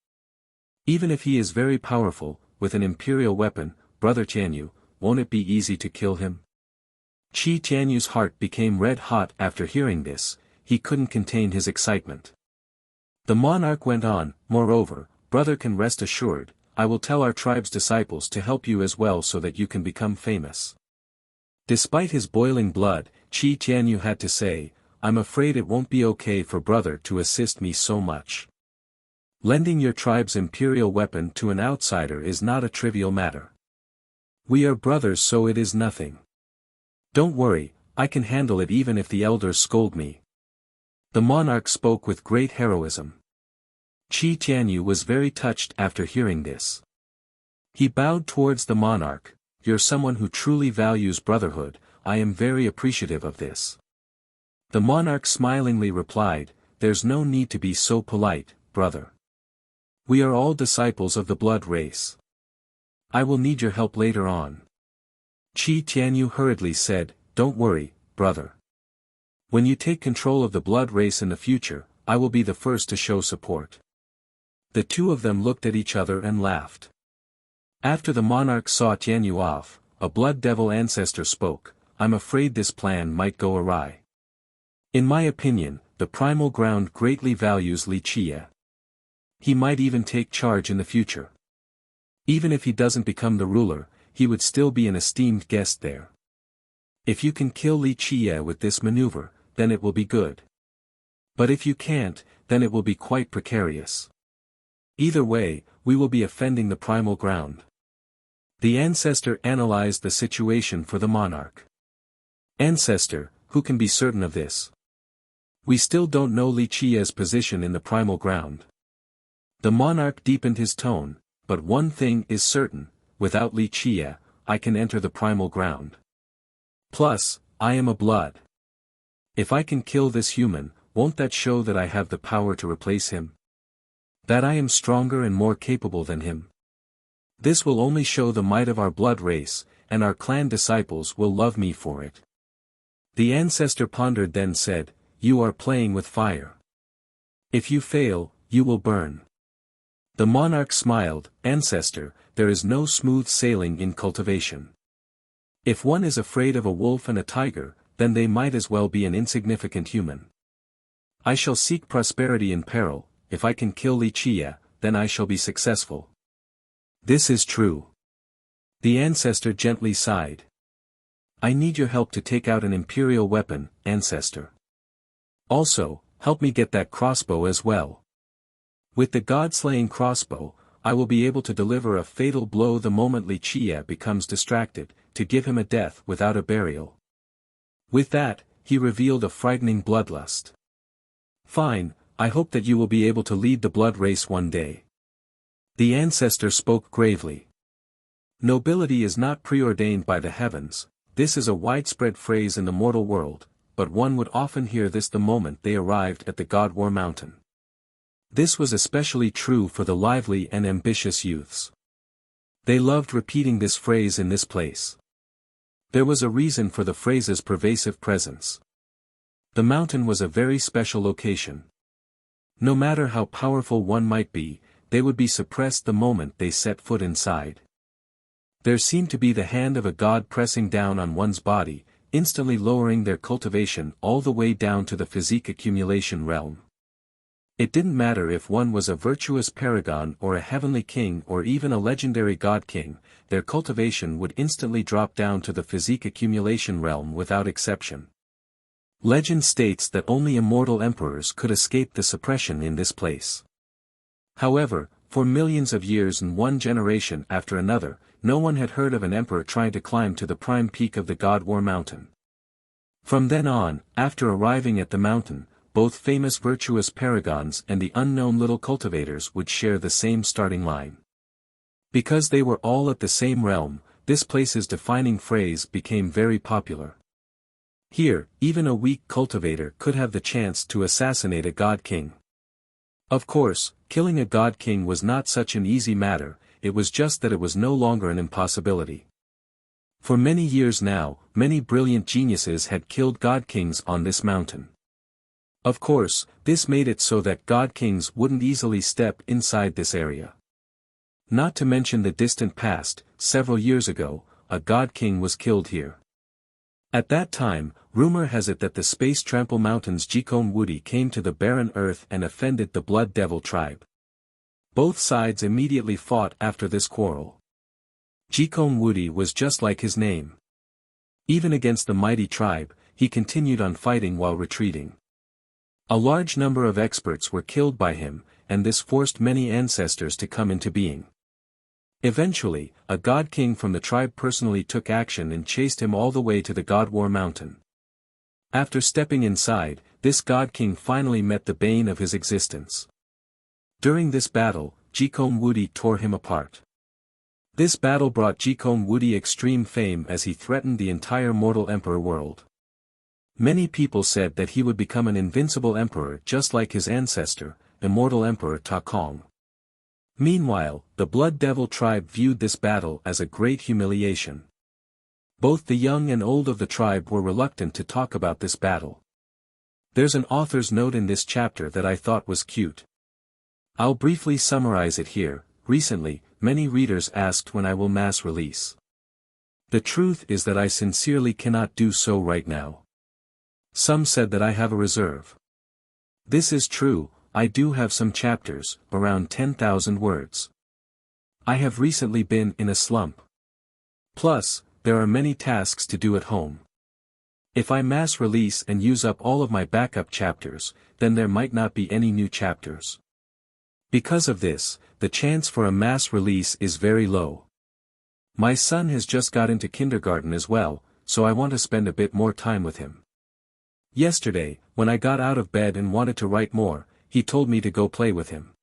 Even if he is very powerful, with an imperial weapon, brother Tianyu, won't it be easy to kill him? Qi Tianyu's heart became red hot after hearing this, he couldn't contain his excitement. The monarch went on, moreover, brother can rest assured, I will tell our tribe's disciples to help you as well so that you can become famous. Despite his boiling blood, Qi Tianyu had to say, I'm afraid it won't be okay for brother to assist me so much. Lending your tribe's imperial weapon to an outsider is not a trivial matter. We are brothers, so it is nothing. Don't worry, I can handle it even if the elders scold me. The monarch spoke with great heroism. Qi Tianyu was very touched after hearing this. He bowed towards the monarch, you're someone who truly values brotherhood, I am very appreciative of this. The monarch smilingly replied, there's no need to be so polite, brother. We are all disciples of the blood race. I will need your help later on. Qi Tianyu hurriedly said, don't worry, brother. When you take control of the blood race in the future, I will be the first to show support. The two of them looked at each other and laughed. After the monarch saw Tianyu off, a blood devil ancestor spoke, I'm afraid this plan might go awry. In my opinion, the primal ground greatly values Li Chia. He might even take charge in the future. Even if he doesn't become the ruler, he would still be an esteemed guest there. If you can kill Li Chia with this maneuver, then it will be good. But if you can't, then it will be quite precarious. Either way, we will be offending the primal ground. The ancestor analyzed the situation for the monarch. Ancestor, who can be certain of this? We still don't know Li Chia's position in the primal ground. The monarch deepened his tone, but one thing is certain, without Li Chia, I can enter the primal ground. Plus, I am a blood. If I can kill this human, won't that show that I have the power to replace him? That I am stronger and more capable than him? This will only show the might of our blood race, and our clan disciples will love me for it. The ancestor pondered, then said, you are playing with fire. If you fail, you will burn. The monarch smiled, ancestor, there is no smooth sailing in cultivation. If one is afraid of a wolf and a tiger, then they might as well be an insignificant human. I shall seek prosperity in peril, if I can kill Li Chia, then I shall be successful. This is true. The ancestor gently sighed. I need your help to take out an imperial weapon, ancestor. Also, help me get that crossbow as well. With the god-slaying crossbow, I will be able to deliver a fatal blow the moment Li Chia becomes distracted, to give him a death without a burial. With that, he revealed a frightening bloodlust. Fine, I hope that you will be able to lead the blood race one day. The ancestor spoke gravely. Nobility is not preordained by the heavens, this is a widespread phrase in the mortal world, but one would often hear this the moment they arrived at the God War Mountain. This was especially true for the lively and ambitious youths. They loved repeating this phrase in this place. There was a reason for the phrase's pervasive presence. The mountain was a very special location. No matter how powerful one might be, they would be suppressed the moment they set foot inside. There seemed to be the hand of a god pressing down on one's body, instantly lowering their cultivation all the way down to the physique accumulation realm. It didn't matter if one was a virtuous paragon or a heavenly king or even a legendary god king, their cultivation would instantly drop down to the physique accumulation realm without exception. Legend states that only immortal emperors could escape the suppression in this place. However, for millions of years and one generation after another, no one had heard of an emperor trying to climb to the prime peak of the God War Mountain. From then on, after arriving at the mountain, both famous virtuous paragons and the unknown little cultivators would share the same starting line. Because they were all at the same realm, this place's defining phrase became very popular. Here, even a weak cultivator could have the chance to assassinate a god king. Of course, killing a god king was not such an easy matter, it was just that it was no longer an impossibility. For many years now, many brilliant geniuses had killed god kings on this mountain. Of course, this made it so that god kings wouldn't easily step inside this area. Not to mention the distant past, several years ago, a god king was killed here. At that time, rumor has it that the Space Trample Mountain's Jikon Woody came to the barren earth and offended the Blood Devil tribe. Both sides immediately fought after this quarrel. Jikon Woody was just like his name. Even against the mighty tribe, he continued on fighting while retreating. A large number of experts were killed by him, and this forced many ancestors to come into being. Eventually, a god king from the tribe personally took action and chased him all the way to the God War Mountain. After stepping inside, this god king finally met the bane of his existence. During this battle, Jikon Woody tore him apart. This battle brought Jikon Woody extreme fame as he threatened the entire mortal emperor world. Many people said that he would become an invincible emperor just like his ancestor, immortal Emperor Ta Kong. Meanwhile, the Blood Devil tribe viewed this battle as a great humiliation. Both the young and old of the tribe were reluctant to talk about this battle. There's an author's note in this chapter that I thought was cute. I'll briefly summarize it here. Recently, many readers asked when I will mass release. The truth is that I sincerely cannot do so right now. Some said that I have a reserve. This is true, I do have some chapters, around 10,000 words. I have recently been in a slump. Plus, there are many tasks to do at home. If I mass release and use up all of my backup chapters, then there might not be any new chapters. Because of this, the chance for a mass release is very low. My son has just got into kindergarten as well, so I want to spend a bit more time with him. Yesterday, when I got out of bed and wanted to write more, he told me to go play with him.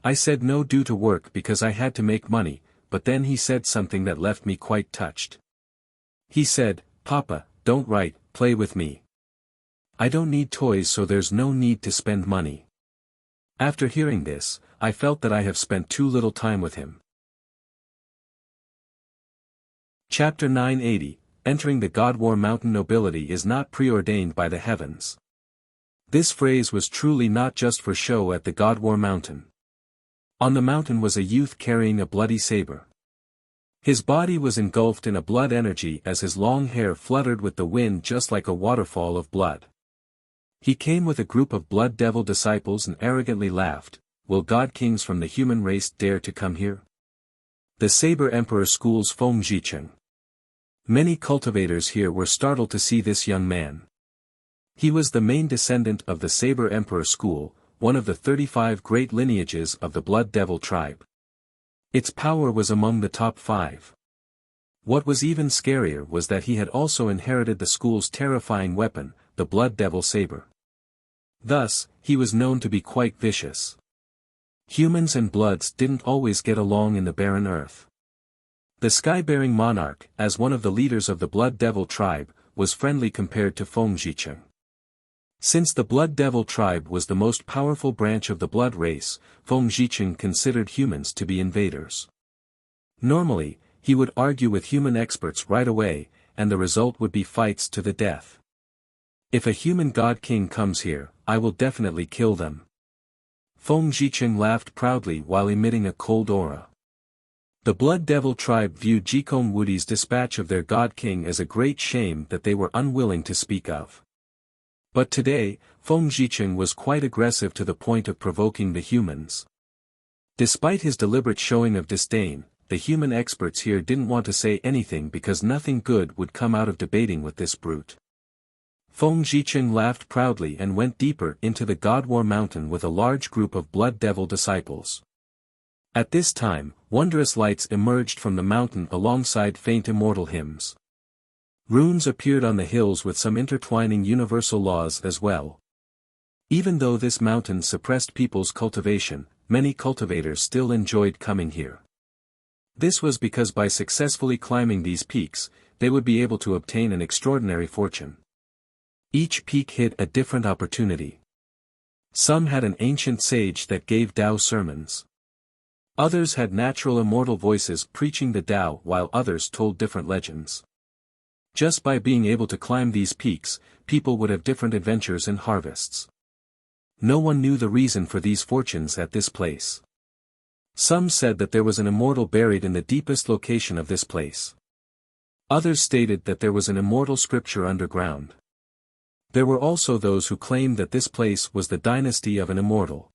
I said no due to work because I had to make money, but then he said something that left me quite touched. He said, "Papa, don't write, play with me. I don't need toys, so there's no need to spend money." After hearing this, I felt that I have spent too little time with him. Chapter 980, Entering the God War Mountain. Nobility is not preordained by the heavens. This phrase was truly not just for show at the God War Mountain. On the mountain was a youth carrying a bloody saber. His body was engulfed in a blood energy as his long hair fluttered with the wind just like a waterfall of blood. He came with a group of Blood Devil disciples and arrogantly laughed, "Will god kings from the human race dare to come here?" The Saber Emperor School's Feng Jicheng. Many cultivators here were startled to see this young man. He was the main descendant of the Saber Emperor School, one of the 35 great lineages of the Blood Devil tribe. Its power was among the top 5. What was even scarier was that he had also inherited the school's terrifying weapon, the Blood Devil saber. Thus, he was known to be quite vicious. Humans and Bloods didn't always get along in the barren earth. The sky-bearing monarch, as one of the leaders of the Blood Devil tribe, was friendly compared to Feng Zhicheng. Since the Blood Devil tribe was the most powerful branch of the blood race, Feng Zhicheng considered humans to be invaders. Normally, he would argue with human experts right away, and the result would be fights to the death. If a human god king comes here, I will definitely kill them. Feng Zhicheng laughed proudly while emitting a cold aura. The Blood Devil tribe viewed Jikong Wudi's dispatch of their god king as a great shame that they were unwilling to speak of. But today, Feng Zhicheng was quite aggressive to the point of provoking the humans. Despite his deliberate showing of disdain, the human experts here didn't want to say anything because nothing good would come out of debating with this brute. Feng Zhicheng laughed proudly and went deeper into the God War Mountain with a large group of Blood Devil disciples. At this time, wondrous lights emerged from the mountain alongside faint immortal hymns. Runes appeared on the hills with some intertwining universal laws as well. Even though this mountain suppressed people's cultivation, many cultivators still enjoyed coming here. This was because by successfully climbing these peaks, they would be able to obtain an extraordinary fortune. Each peak hid a different opportunity. Some had an ancient sage that gave Tao sermons. Others had natural immortal voices preaching the Tao while others told different legends. Just by being able to climb these peaks, people would have different adventures and harvests. No one knew the reason for these fortunes at this place. Some said that there was an immortal buried in the deepest location of this place. Others stated that there was an immortal scripture underground. There were also those who claimed that this place was the dynasty of an immortal.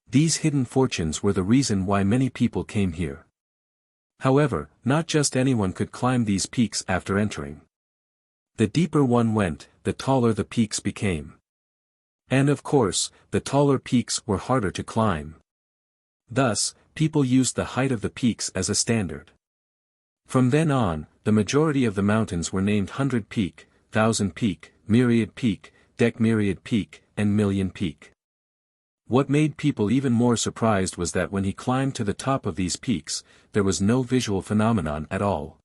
These hidden fortunes were the reason why many people came here. However, not just anyone could climb these peaks after entering. The deeper one went, the taller the peaks became. And of course, the taller peaks were harder to climb. Thus, people used the height of the peaks as a standard. From then on, the majority of the mountains were named 100 Peak, 1000 Peak, Myriad Peak, Decmyriad Peak, and Million Peak. What made people even more surprised was that when he climbed to the top of these peaks, there was no visual phenomenon at all.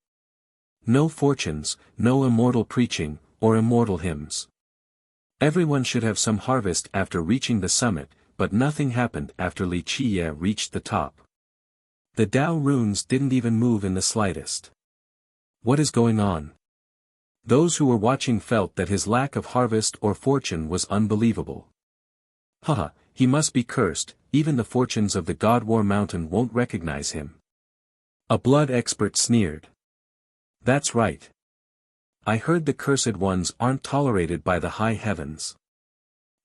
No fortunes, no immortal preaching, or immortal hymns. Everyone should have some harvest after reaching the summit, but nothing happened after Li Qiye reached the top. The Tao runes didn't even move in the slightest. What is going on? Those who were watching felt that his lack of harvest or fortune was unbelievable. Haha, he must be cursed, even the fortunes of the God War Mountain won't recognize him. A blood expert sneered. That's right. I heard the cursed ones aren't tolerated by the high heavens.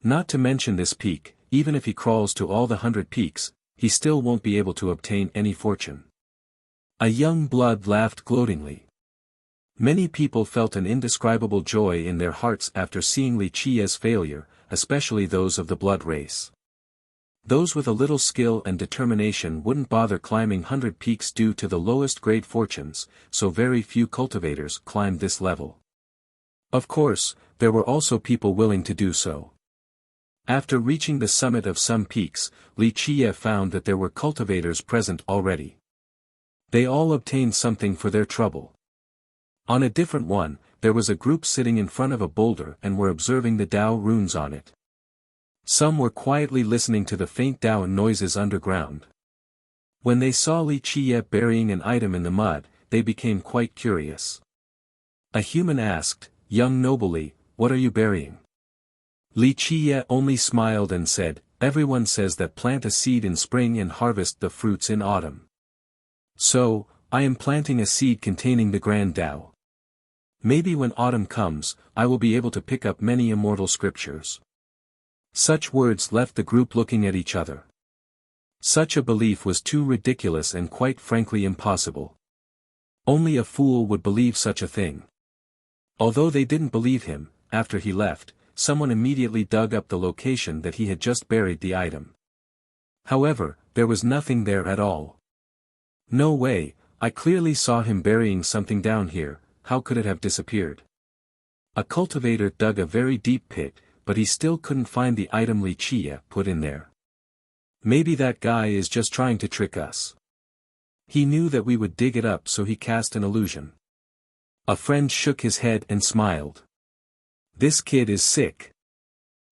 Not to mention this peak, even if he crawls to all the 100 peaks, he still won't be able to obtain any fortune. A young blood laughed gloatingly. Many people felt an indescribable joy in their hearts after seeing Li Qiye's failure, especially those of the blood race. Those with a little skill and determination wouldn't bother climbing 100 peaks due to the lowest grade fortunes, so very few cultivators climbed this level. Of course, there were also people willing to do so. After reaching the summit of some peaks, Li Qiye found that there were cultivators present already. They all obtained something for their trouble. On a different one, there was a group sitting in front of a boulder and were observing the Tao runes on it. Some were quietly listening to the faint Tao noises underground. When they saw Li Qiye burying an item in the mud, they became quite curious. A human asked, "Young noble, what are you burying?" Li Qiye only smiled and said, "Everyone says that plant a seed in spring and harvest the fruits in autumn. So, I am planting a seed containing the grand Tao. Maybe when autumn comes, I will be able to pick up many immortal scriptures." Such words left the group looking at each other. Such a belief was too ridiculous and quite frankly impossible. Only a fool would believe such a thing. Although they didn't believe him, after he left, someone immediately dug up the location that he had just buried the item. However, there was nothing there at all. No way, I clearly saw him burying something down here, how could it have disappeared? A cultivator dug a very deep pit, but he still couldn't find the item Li Qiye put in there. Maybe that guy is just trying to trick us. He knew that we would dig it up, so he cast an illusion. A friend shook his head and smiled. This kid is sick.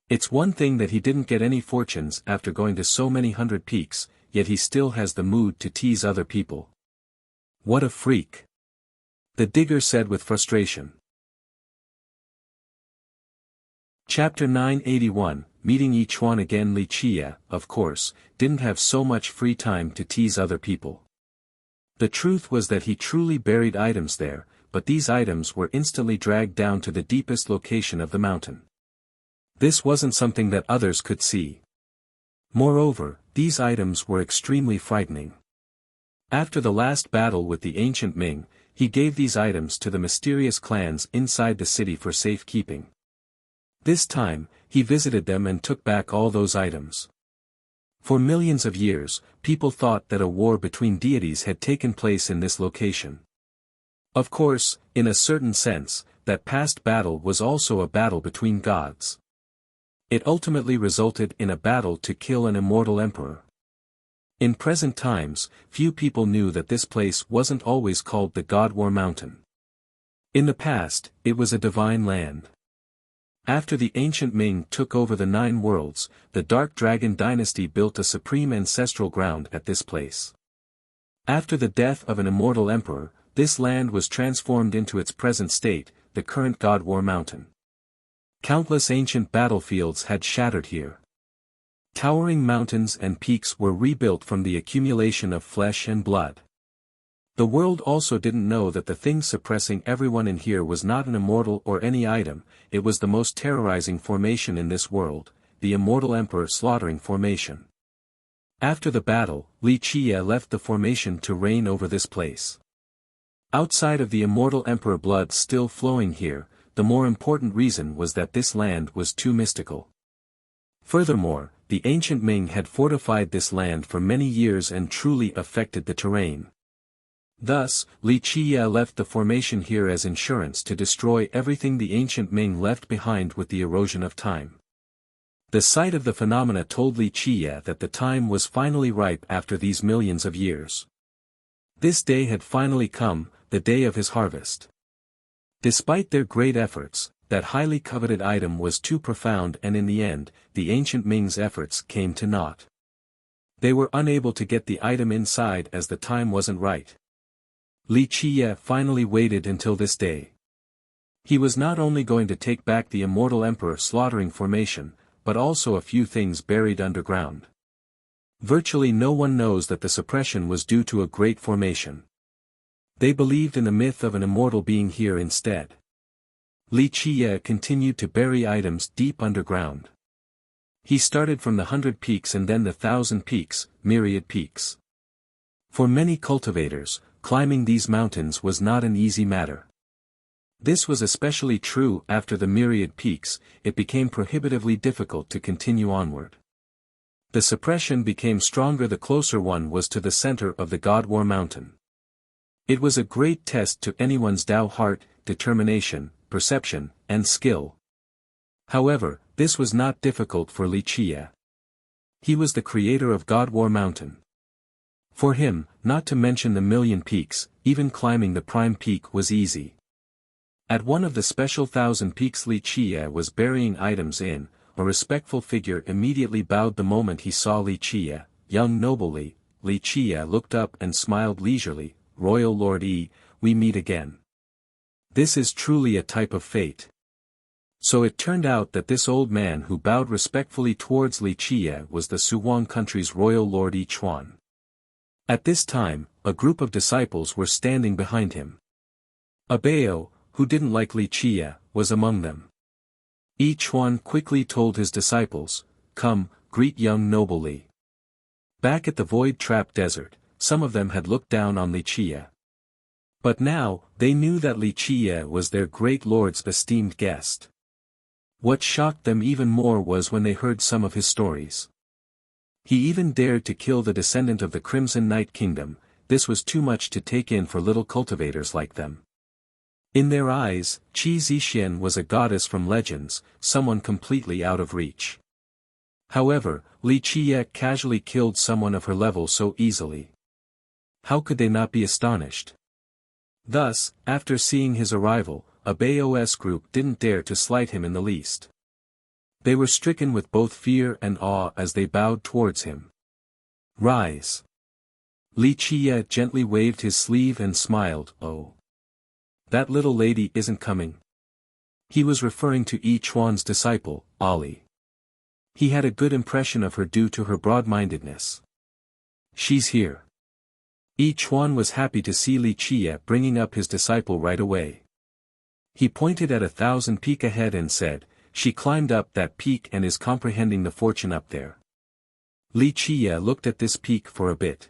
It's one thing that he didn't get any fortunes after going to so many hundred peaks, yet he still has the mood to tease other people. What a freak. The digger said with frustration. Chapter 981, Meeting Yichuan again. Li Chia, of course, didn't have so much free time to tease other people. The truth was that he truly buried items there, but these items were instantly dragged down to the deepest location of the mountain. This wasn't something that others could see. Moreover, these items were extremely frightening. After the last battle with the ancient Ming, he gave these items to the mysterious clans inside the city for safekeeping. This time, he visited them and took back all those items. For millions of years, people thought that a war between deities had taken place in this location. Of course, in a certain sense, that past battle was also a battle between gods. It ultimately resulted in a battle to kill an immortal emperor. In present times, few people knew that this place wasn't always called the God War Mountain. In the past, it was a divine land. After the ancient Ming took over the 9 worlds, the Dark Dragon dynasty built a supreme ancestral ground at this place. After the death of an immortal emperor, this land was transformed into its present state, the current God War Mountain. Countless ancient battlefields had shattered here. Towering mountains and peaks were rebuilt from the accumulation of flesh and blood. The world also didn't know that the thing suppressing everyone in here was not an immortal or any item, it was the most terrorizing formation in this world, the immortal emperor slaughtering formation. After the battle, Li Chia left the formation to reign over this place. Outside of the immortal emperor blood still flowing here, the more important reason was that this land was too mystical. Furthermore, the ancient Ming had fortified this land for many years and truly affected the terrain. Thus, Li Chia left the formation here as insurance to destroy everything the ancient Ming left behind with the erosion of time. The sight of the phenomena told Li Chia that the time was finally ripe after these millions of years. This day had finally come, the day of his harvest. Despite their great efforts, that highly coveted item was too profound, and in the end, the ancient Ming's efforts came to naught. They were unable to get the item inside as the time wasn't right. Li Chia finally waited until this day. He was not only going to take back the immortal emperor slaughtering formation, but also a few things buried underground. Virtually no one knows that the suppression was due to a great formation. They believed in the myth of an immortal being here instead. Li Chia continued to bury items deep underground. He started from the 100 peaks and then the 1,000 peaks, myriad peaks. For many cultivators, climbing these mountains was not an easy matter. This was especially true after the myriad peaks, it became prohibitively difficult to continue onward. The suppression became stronger the closer one was to the center of the God War Mountain. It was a great test to anyone's Tao heart, determination, perception, and skill. However, this was not difficult for Li Chia. He was the creator of God War Mountain. For him, not to mention the million peaks, even climbing the prime peak was easy. At one of the special 1,000 peaks Li Chia was burying items in, a respectful figure immediately bowed the moment he saw Li Chia. Young noble Li Chia looked up and smiled leisurely. Royal Lord E, we meet again. This is truly a type of fate. So it turned out that this old man who bowed respectfully towards Li Chia was the Suwang country's Royal Lord Yi Chuan. At this time, a group of disciples were standing behind him. Abeo, who didn't like Li Chia, was among them. Yi Chuan quickly told his disciples, "Come, greet young noble Li." Back at the void-trapped desert, some of them had looked down on Li Chia. But now, they knew that Li Chia was their great lord's esteemed guest. What shocked them even more was when they heard some of his stories. He even dared to kill the descendant of the Crimson Night Kingdom. This was too much to take in for little cultivators like them. In their eyes, Qi Zixian was a goddess from legends, someone completely out of reach. However, Li Chia casually killed someone of her level so easily. How could they not be astonished? Thus, after seeing his arrival, a Bao's group didn't dare to slight him in the least. They were stricken with both fear and awe as they bowed towards him. "Rise." Li Qiye gently waved his sleeve and smiled. "Oh. That little lady isn't coming." He was referring to Yi Chuan's disciple, Ali. He had a good impression of her due to her broad-mindedness. "She's here." Yi Chuan was happy to see Li Qiye bringing up his disciple right away. He pointed at 1,000 peak ahead and said, "She climbed up that peak and is comprehending the fortune up there." Li Qiye looked at this peak for a bit.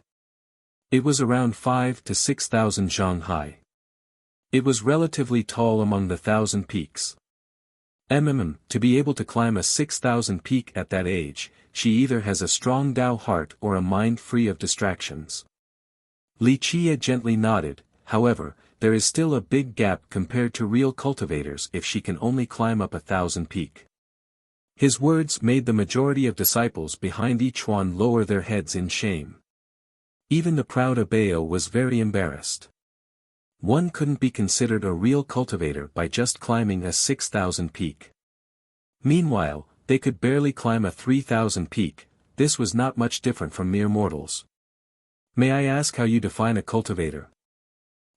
It was around 5 to 6,000 zhang high. It was relatively tall among the 1,000 peaks. To be able to climb a 6,000 peak at that age, she either has a strong Tao heart or a mind free of distractions. Li Qiye gently nodded. However, there is still a big gap compared to real cultivators if she can only climb up 1,000 peak. His words made the majority of disciples behind Yi Chuan lower their heads in shame. Even the proud Abeo was very embarrassed. One couldn't be considered a real cultivator by just climbing a 6,000 peak. Meanwhile, they could barely climb a 3,000 peak. This was not much different from mere mortals. "May I ask how you define a cultivator?"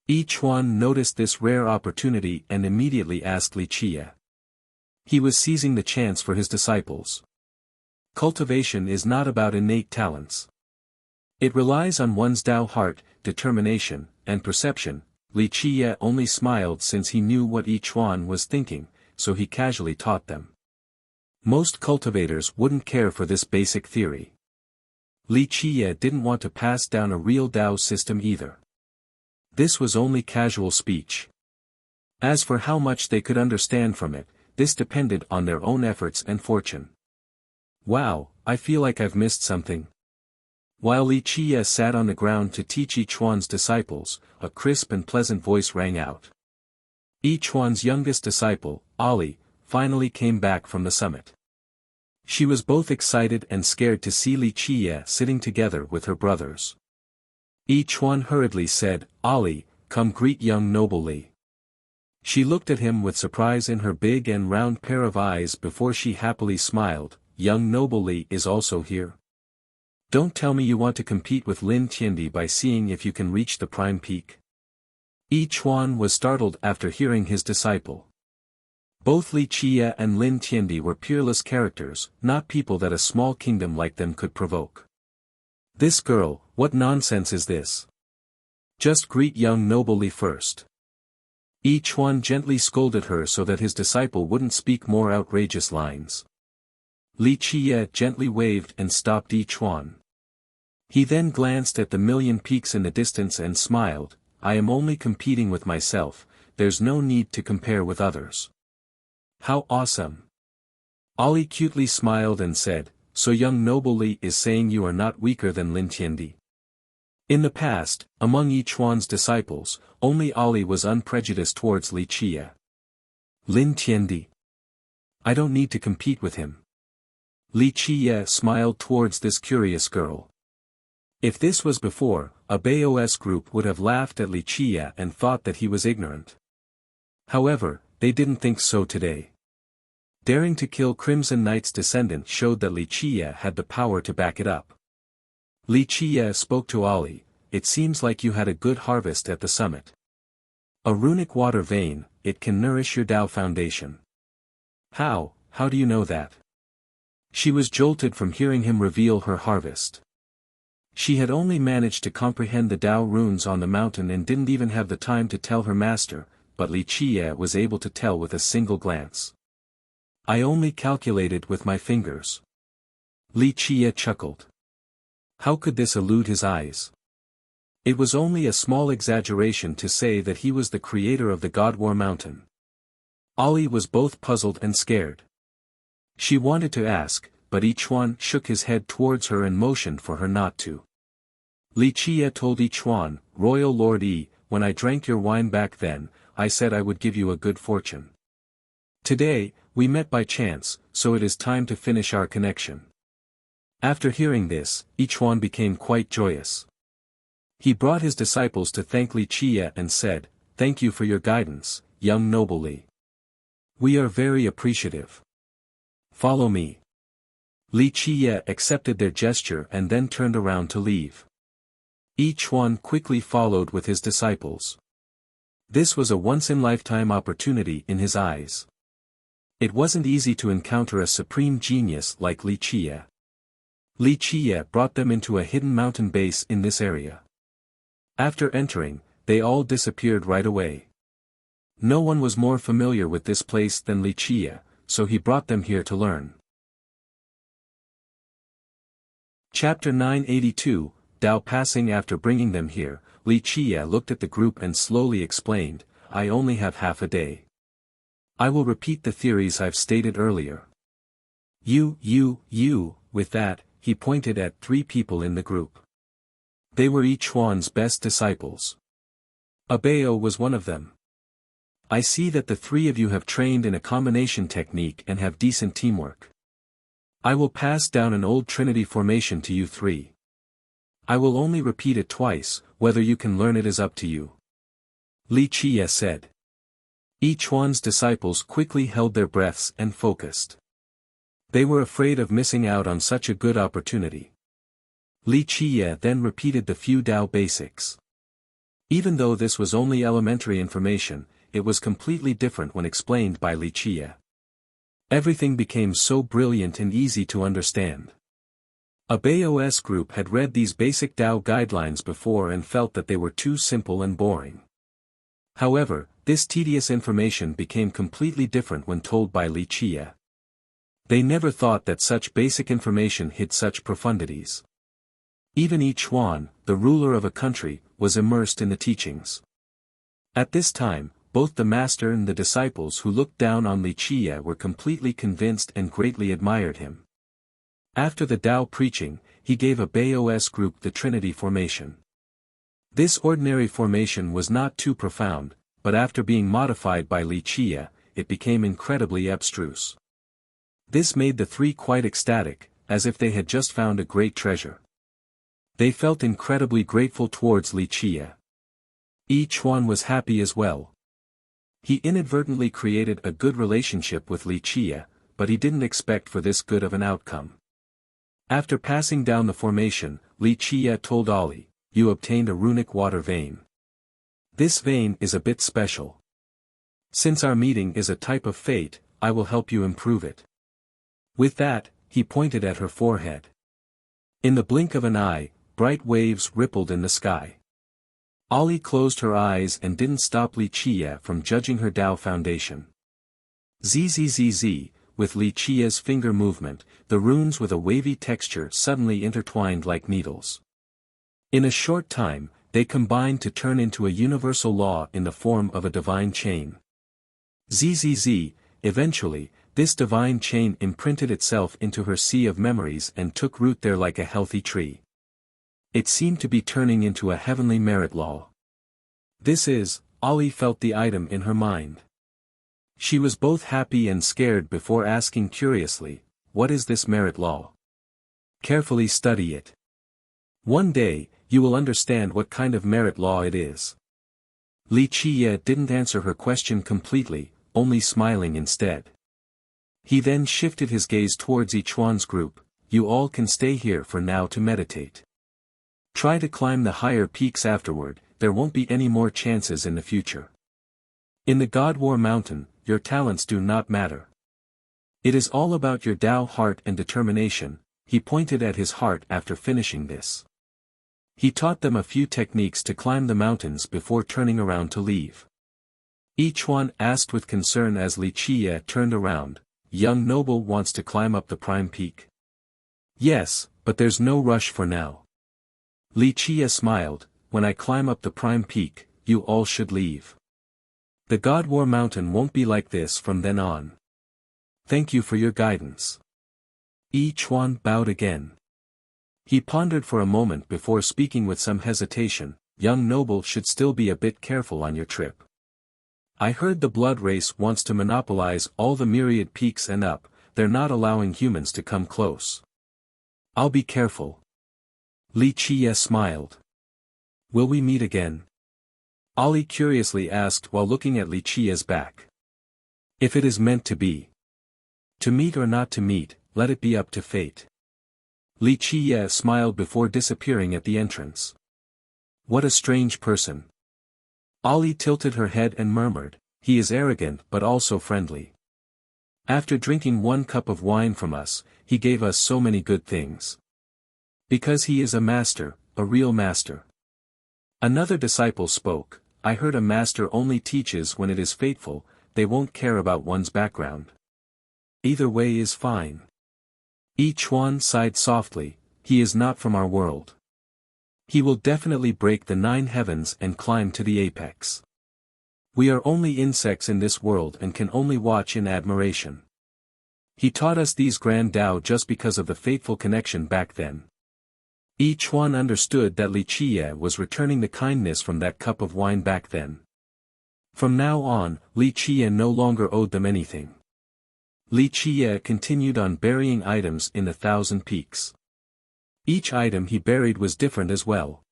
Yi Chuan noticed this rare opportunity and immediately asked Li Qiye. He was seizing the chance for his disciples. Cultivation is not about innate talents. It relies on one's Tao heart, determination, and perception. Li Qiye only smiled since he knew what Yi Chuan was thinking, so he casually taught them. Most cultivators wouldn't care for this basic theory. Li Qiye didn't want to pass down a real Tao system either. This was only casual speech. As for how much they could understand from it, this depended on their own efforts and fortune. "Wow, I feel like I've missed something." While Li Qiye sat on the ground to teach Yi Chuan's disciples, a crisp and pleasant voice rang out. Yi Chuan's youngest disciple, Ali, finally came back from the summit. She was both excited and scared to see Li Qiye sitting together with her brothers. Yi Chuan hurriedly said, "Ali, come greet young noble Li." She looked at him with surprise in her big and round pair of eyes before she happily smiled. "Young noble Li is also here? Don't tell me you want to compete with Lin Tiandi by seeing if you can reach the prime peak." Yi Chuan was startled after hearing his disciple. Both Li Qiye and Lin Tiandi were peerless characters, not people that a small kingdom like them could provoke. "This girl, what nonsense is this? Just greet young noble Li first." Yi Chuan gently scolded her so that his disciple wouldn't speak more outrageous lines. Li Qiye gently waved and stopped Yi Chuan. He then glanced at the million peaks in the distance and smiled. "I am only competing with myself, there's no need to compare with others." "How awesome." Ali cutely smiled and said, "So young noble Li is saying you are not weaker than Lin Tiandi?" In the past, among Yi Chuan's disciples, only Ali was unprejudiced towards Li Qiye. "Lin Tiandi? I don't need to compete with him." Li Qiye smiled towards this curious girl. If this was before, a Bao's group would have laughed at Li Qiye and thought that he was ignorant. However, they didn't think so today. Daring to kill Crimson Knight's descendant showed that Li Qiye had the power to back it up. Li Qiye spoke to Ali, "It seems like you had a good harvest at the summit. A runic water vein, it can nourish your Tao foundation." How do you know that?" She was jolted from hearing him reveal her harvest. She had only managed to comprehend the Tao runes on the mountain and didn't even have the time to tell her master, but Li Qiye was able to tell with a single glance. "I only calculated with my fingers." Li Qiye chuckled. How could this elude his eyes? It was only a small exaggeration to say that he was the creator of the God War Mountain. Ali was both puzzled and scared. She wanted to ask, but Yi Chuan shook his head towards her and motioned for her not to. Li Qiye told Yi Chuan, "Royal Lord Yi, when I drank your wine back then, I said I would give you a good fortune. Today, we met by chance, so it is time to finish our connection." After hearing this, Yi Chuan became quite joyous. He brought his disciples to thank Li Qiye and said, thank you for your guidance, young noble Li. We are very appreciative. Follow me. Li Qiye accepted their gesture and then turned around to leave. Yi Chuan quickly followed with his disciples. This was a once-in-lifetime opportunity in his eyes. It wasn't easy to encounter a supreme genius like Li Qiye. Li Qiye brought them into a hidden mountain base in this area. After entering, they all disappeared right away. No one was more familiar with this place than Li Qiye, so he brought them here to learn. Chapter 982, Dao Passing. After bringing them here, Li Qiye looked at the group and slowly explained, I only have half a day. I will repeat the theories I've stated earlier. With that, he pointed at 3 people in the group. They were Yi Chuan's best disciples. Abeo was one of them. I see that the 3 of you have trained in a combination technique and have decent teamwork. I will pass down an old Trinity formation to you 3. I will only repeat it twice, whether you can learn it is up to you. Li Qiye said. Yi Chuan's disciples quickly held their breaths and focused. They were afraid of missing out on such a good opportunity. Li Qiye then repeated the few Dao basics. Even though this was only elementary information, it was completely different when explained by Li Qiye. Everything became so brilliant and easy to understand. Abeo's group had read these basic Dao guidelines before and felt that they were too simple and boring. However, this tedious information became completely different when told by Li Qiye. They never thought that such basic information hid such profundities. Even Yi Chuan, the ruler of a country, was immersed in the teachings. At this time, both the master and the disciples who looked down on Li Qiye were completely convinced and greatly admired him. After the Dao preaching, he gave Abeo's group the Trinity formation. This ordinary formation was not too profound, but after being modified by Li Qiye, it became incredibly abstruse. This made the 3 quite ecstatic, as if they had just found a great treasure. They felt incredibly grateful towards Li Qiye. Yi Chuan was happy as well. He inadvertently created a good relationship with Li Qiye, but he didn't expect for this good of an outcome. After passing down the formation, Li Qiye told Ali, you obtained a runic water vein. This vein is a bit special. Since our meeting is a type of fate, I will help you improve it. With that, he pointed at her forehead. In the blink of an eye, bright waves rippled in the sky. Ali closed her eyes and didn't stop Li Qiye from judging her Dao foundation. Zzz, with Li Qiye's finger movement, the runes with a wavy texture suddenly intertwined like needles. In a short time, they combined to turn into a universal law in the form of a divine chain. Zzz, eventually, this divine chain imprinted itself into her sea of memories and took root there like a healthy tree. It seemed to be turning into a heavenly merit law. This is, Ali felt the item in her mind. She was both happy and scared before asking curiously, what is this merit law? Carefully study it. One day, you will understand what kind of merit law it is. Li Qiye didn't answer her question completely, only smiling instead. He then shifted his gaze towards Yi Chuan's group, you all can stay here for now to meditate. Try to climb the higher peaks afterward, there won't be any more chances in the future. In the God War Mountain, your talents do not matter. It is all about your Dao heart and determination. He pointed at his heart after finishing this. He taught them a few techniques to climb the mountains before turning around to leave. Yi Chuan asked with concern as Li Qiye turned around, young noble wants to climb up the prime peak. Yes, but there's no rush for now. Li Qiye smiled, when I climb up the prime peak, you all should leave. The God War Mountain won't be like this from then on. Thank you for your guidance. Yi Chuan bowed again. He pondered for a moment before speaking with some hesitation, young noble should still be a bit careful on your trip. I heard the blood race wants to monopolize all the myriad peaks and up, they're not allowing humans to come close. I'll be careful. Li Qiye smiled. Will we meet again? Ali curiously asked while looking at Li Qia's back. If it is meant to be. To meet or not to meet, let it be up to fate. Li Qia smiled before disappearing at the entrance. What a strange person. Ali tilted her head and murmured, he is arrogant but also friendly. After drinking 1 cup of wine from us, he gave us so many good things. Because he is a master, a real master. Another disciple spoke, I heard a master only teaches when it is fateful, they won't care about one's background. Either way is fine. Yi Chuan sighed softly, he is not from our world. He will definitely break the 9 heavens and climb to the apex. We are only insects in this world and can only watch in admiration. He taught us these grand Tao just because of the fateful connection back then. Yi Chuan understood that Li Qia was returning the kindness from that cup of wine back then. From now on, Li Qia no longer owed them anything. Li Qia continued on burying items in the 1,000 peaks. Each item he buried was different as well.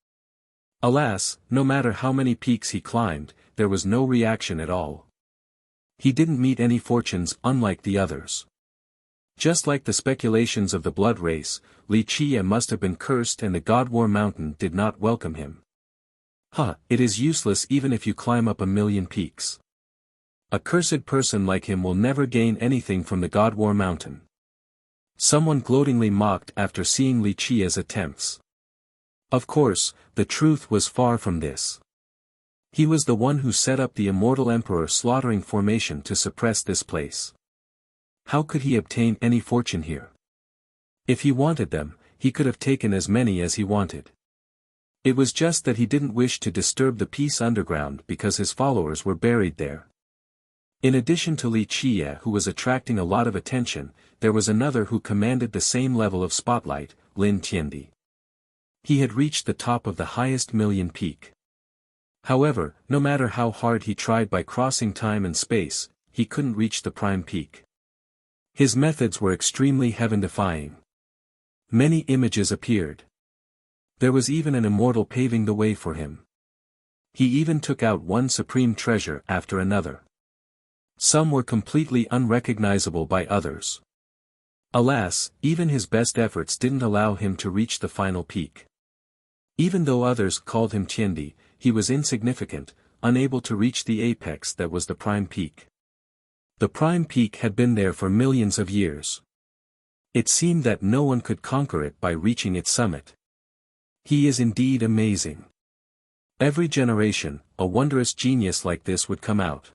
Alas, no matter how many peaks he climbed, there was no reaction at all. He didn't meet any fortunes unlike the others. Just like the speculations of the blood race, Li Qia must have been cursed and the God War Mountain did not welcome him. It is useless even if you climb up 1,000,000 peaks. A cursed person like him will never gain anything from the God War Mountain. Someone gloatingly mocked after seeing Li Qia's attempts. Of course, the truth was far from this. He was the one who set up the immortal emperor slaughtering formation to suppress this place. How could he obtain any fortune here? If he wanted them, he could have taken as many as he wanted. It was just that he didn't wish to disturb the peace underground because his followers were buried there. In addition to Li Qia who was attracting a lot of attention, there was another who commanded the same level of spotlight, Lin Tiandi. He had reached the top of the highest 1,000,000 peak. However, no matter how hard he tried by crossing time and space, he couldn't reach the prime peak. His methods were extremely heaven-defying. Many images appeared. There was even an immortal paving the way for him. He even took out one supreme treasure after another. Some were completely unrecognizable by others. Alas, even his best efforts didn't allow him to reach the final peak. Even though others called him Tiandi, he was insignificant, unable to reach the apex that was the prime peak. The prime peak had been there for millions of years. It seemed that no one could conquer it by reaching its summit. He is indeed amazing. Every generation, a wondrous genius like this would come out.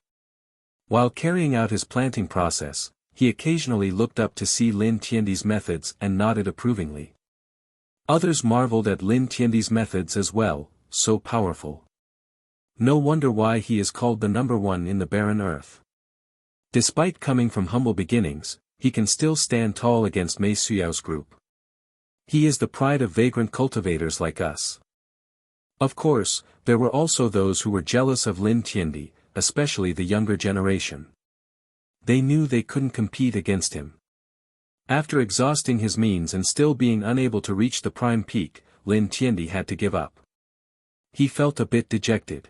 While carrying out his planting process, he occasionally looked up to see Lin Tiandi's methods and nodded approvingly. Others marveled at Lin Tiandi's methods as well, so powerful. No wonder why he is called the #1 in the barren earth. Despite coming from humble beginnings, he can still stand tall against Mei Suyao's group. He is the pride of vagrant cultivators like us. Of course, there were also those who were jealous of Lin Tiandi, especially the younger generation. They knew they couldn't compete against him. After exhausting his means and still being unable to reach the prime peak, Lin Tiandi had to give up. He felt a bit dejected.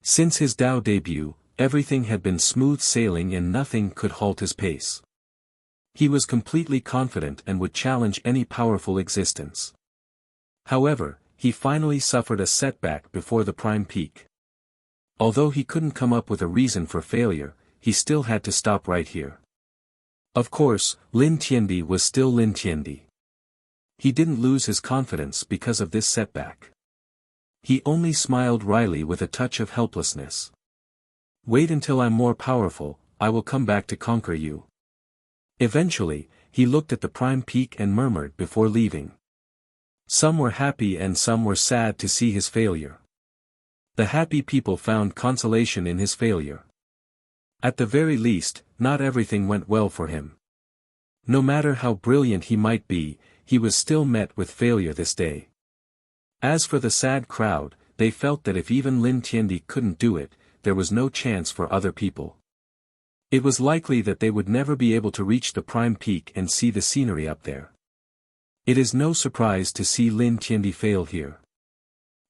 Since his Tao debut, everything had been smooth sailing and nothing could halt his pace. He was completely confident and would challenge any powerful existence. However, he finally suffered a setback before the prime peak. Although he couldn't come up with a reason for failure, he still had to stop right here. Of course, Lin Tiandi was still Lin Tiandi. He didn't lose his confidence because of this setback. He only smiled wryly with a touch of helplessness. Wait until I'm more powerful, I will come back to conquer you. Eventually, he looked at the prime peak and murmured before leaving. Some were happy and some were sad to see his failure. The happy people found consolation in his failure. At the very least, not everything went well for him. No matter how brilliant he might be, he was still met with failure this day. As for the sad crowd, they felt that if even Lin Tiandi couldn't do it, there was no chance for other people. It was likely that they would never be able to reach the prime peak and see the scenery up there. It is no surprise to see Lin Tiandi fail here.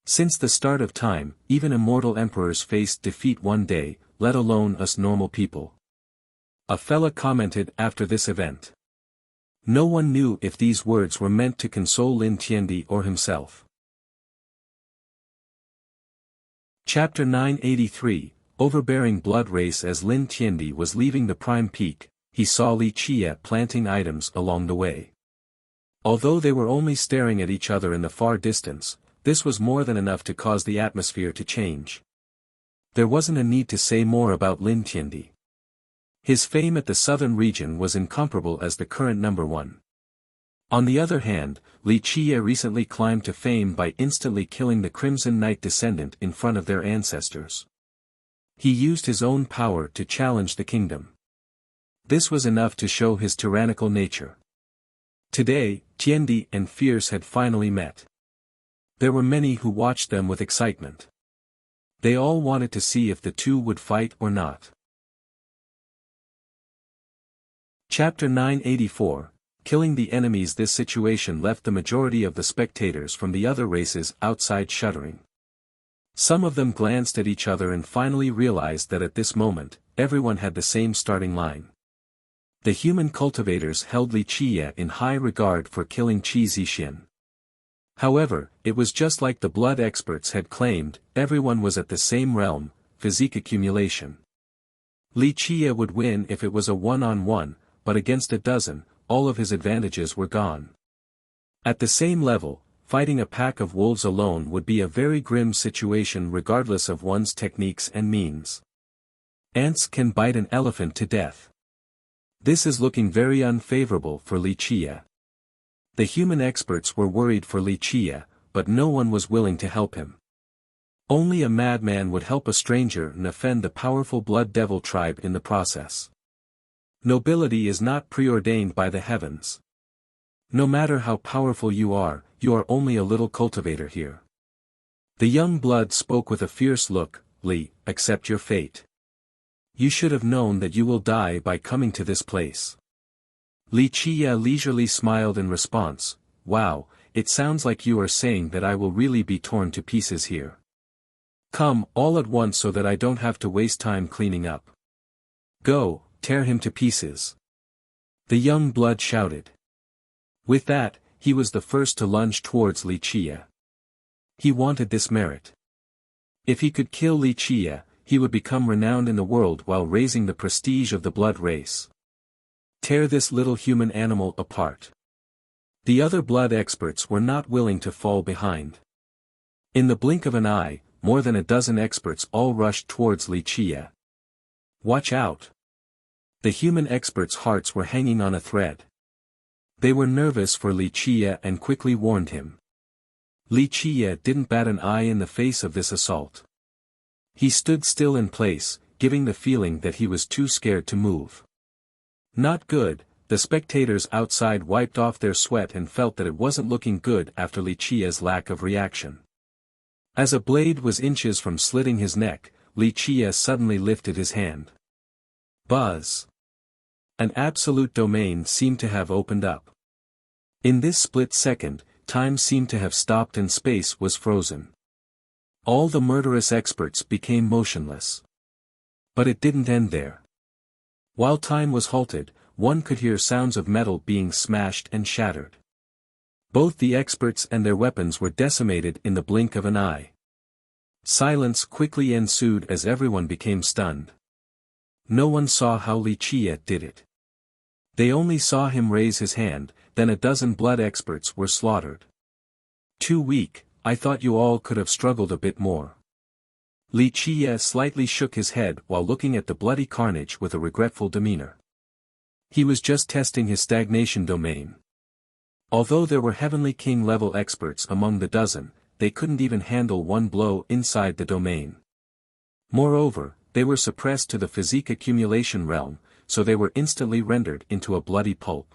Since the start of time, even immortal emperors faced defeat one day, let alone us normal people. A fella commented after this event. No one knew if these words were meant to console Lin Tiandi or himself. Chapter 983, Overbearing Blood Race. As Lin Tiandi was leaving the prime peak, he saw Li Qie planting items along the way. Although they were only staring at each other in the far distance, this was more than enough to cause the atmosphere to change. There wasn't a need to say more about Lin Tiandi. His fame at the southern region was incomparable as the current number one. On the other hand, Li Qie recently climbed to fame by instantly killing the Crimson Knight descendant in front of their ancestors. He used his own power to challenge the kingdom. This was enough to show his tyrannical nature. Today, Tiandi and Fierce had finally met. There were many who watched them with excitement. They all wanted to see if the two would fight or not. Chapter 984, Killing the Enemies. This situation left the majority of the spectators from the other races outside shuddering. Some of them glanced at each other and finally realized that at this moment, everyone had the same starting line. The human cultivators held Li Qie in high regard for killing Qi Zixin. However, it was just like the blood experts had claimed, everyone was at the same realm, physique accumulation. Li Qie would win if it was a one-on-one, but against a dozen, all of his advantages were gone. At the same level, fighting a pack of wolves alone would be a very grim situation regardless of one's techniques and means. Ants can bite an elephant to death. This is looking very unfavorable for Li Qie. The human experts were worried for Li Qie, but no one was willing to help him. Only a madman would help a stranger and offend the powerful Blood Devil tribe in the process. Nobility is not preordained by the heavens. No matter how powerful you are only a little cultivator here. The young blood spoke with a fierce look. Li, accept your fate. You should have known that you will die by coming to this place. Li Qie leisurely smiled in response. Wow, it sounds like you are saying that I will really be torn to pieces here. Come, all at once so that I don't have to waste time cleaning up. Go, tear him to pieces. The young blood shouted. With that, he was the first to lunge towards Li Qie. He wanted this merit. If he could kill Li Qie, he would become renowned in the world while raising the prestige of the blood race. Tear this little human animal apart. The other blood experts were not willing to fall behind. In the blink of an eye, more than a dozen experts all rushed towards Li Qie. Watch out! The human experts' hearts were hanging on a thread. They were nervous for Li Qie and quickly warned him. Li Qie didn't bat an eye in the face of this assault. He stood still in place, giving the feeling that he was too scared to move. Not good. The spectators outside wiped off their sweat and felt that it wasn't looking good after Li Qie's lack of reaction. As a blade was inches from slitting his neck, Li Qie suddenly lifted his hand. Buzz! An absolute domain seemed to have opened up. In this split second, time seemed to have stopped and space was frozen. All the murderous experts became motionless. But it didn't end there. While time was halted, one could hear sounds of metal being smashed and shattered. Both the experts and their weapons were decimated in the blink of an eye. Silence quickly ensued as everyone became stunned. No one saw how Li Qie did it. They only saw him raise his hand, then a dozen blood experts were slaughtered. Too weak, I thought you all could have struggled a bit more. Li Qie slightly shook his head while looking at the bloody carnage with a regretful demeanor. He was just testing his stagnation domain. Although there were Heavenly King level experts among the dozen, they couldn't even handle one blow inside the domain. Moreover, they were suppressed to the physique accumulation realm, so they were instantly rendered into a bloody pulp.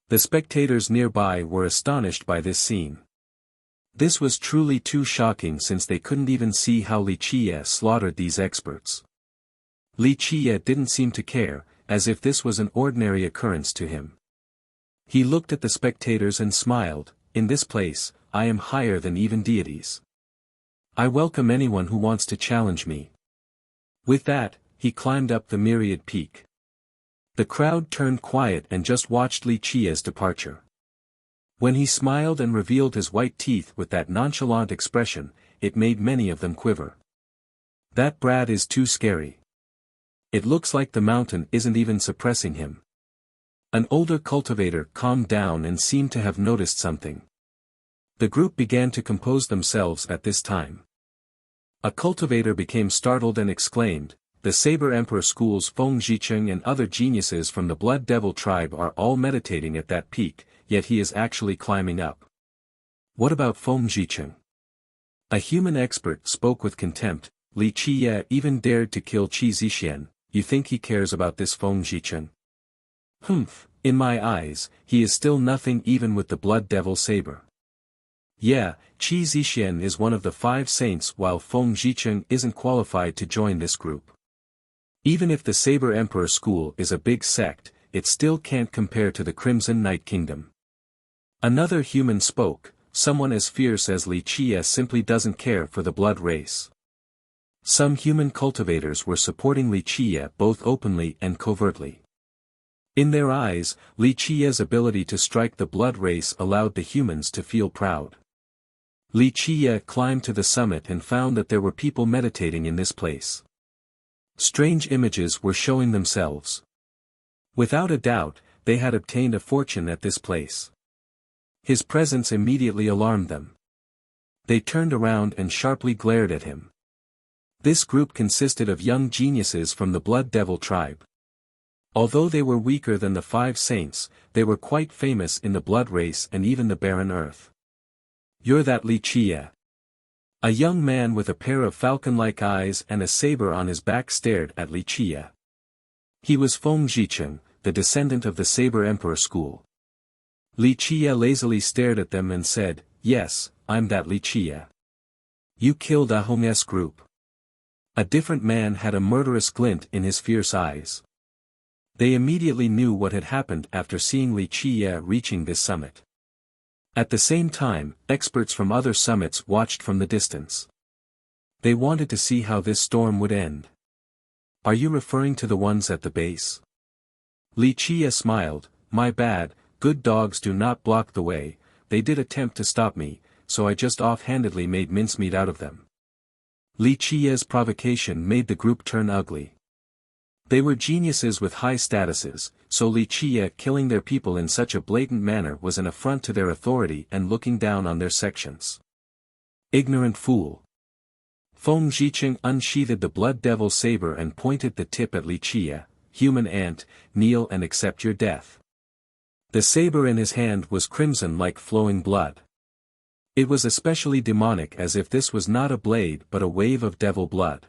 The spectators nearby were astonished by this scene. This was truly too shocking since they couldn't even see how Li Qie slaughtered these experts. Li Qie didn't seem to care, as if this was an ordinary occurrence to him. He looked at the spectators and smiled. In this place, I am higher than even deities. I welcome anyone who wants to challenge me. With that, he climbed up the myriad peak. The crowd turned quiet and just watched Li Qia's departure. When he smiled and revealed his white teeth with that nonchalant expression, it made many of them quiver. That brat is too scary. It looks like the mountain isn't even suppressing him. An older cultivator calmed down and seemed to have noticed something. The group began to compose themselves at this time. A cultivator became startled and exclaimed, "The Saber Emperor School's Feng Zhicheng and other geniuses from the Blood Devil tribe are all meditating at that peak, yet he is actually climbing up. What about Feng Zhicheng?" A human expert spoke with contempt. "Li Qie even dared to kill Qi Zixian, you think he cares about this Feng Zhicheng? Humph, in my eyes, he is still nothing even with the Blood Devil saber. Yeah, Qi Zixian is one of the 5 saints while Feng Zhicheng isn't qualified to join this group. Even if the Saber Emperor School is a big sect, it still can't compare to the Crimson Night Kingdom." Another human spoke, someone as fierce as Li Qie simply doesn't care for the blood race. Some human cultivators were supporting Li Qie both openly and covertly. In their eyes, Li Qie's ability to strike the blood race allowed the humans to feel proud. Li Qie climbed to the summit and found that there were people meditating in this place. Strange images were showing themselves. Without a doubt, they had obtained a fortune at this place. His presence immediately alarmed them. They turned around and sharply glared at him. This group consisted of young geniuses from the Blood Devil tribe. Although they were weaker than the 5 saints, they were quite famous in the blood race and even the barren earth. "You're that Li Qie." A young man with a pair of falcon-like eyes and a saber on his back stared at Li Qie. He was Feng Zhicheng, the descendant of the Saber Emperor School. Li Qie lazily stared at them and said, "Yes, I'm that Li Qie. You killed Ahong's group." A different man had a murderous glint in his fierce eyes. They immediately knew what had happened after seeing Li Qie reaching this summit. At the same time, experts from other summits watched from the distance. They wanted to see how this storm would end. "Are you referring to the ones at the base?" Li Qie smiled, "My bad, good dogs do not block the way, they did attempt to stop me, so I just offhandedly made mincemeat out of them." Li Qie's provocation made the group turn ugly. They were geniuses with high statuses, so Li Qie killing their people in such a blatant manner was an affront to their authority and looking down on their sections. Ignorant fool. Feng Zhicheng unsheathed the Blood Devil saber and pointed the tip at Li Qie, "Human ant, kneel and accept your death." The saber in his hand was crimson like flowing blood. It was especially demonic as if this was not a blade but a wave of devil blood.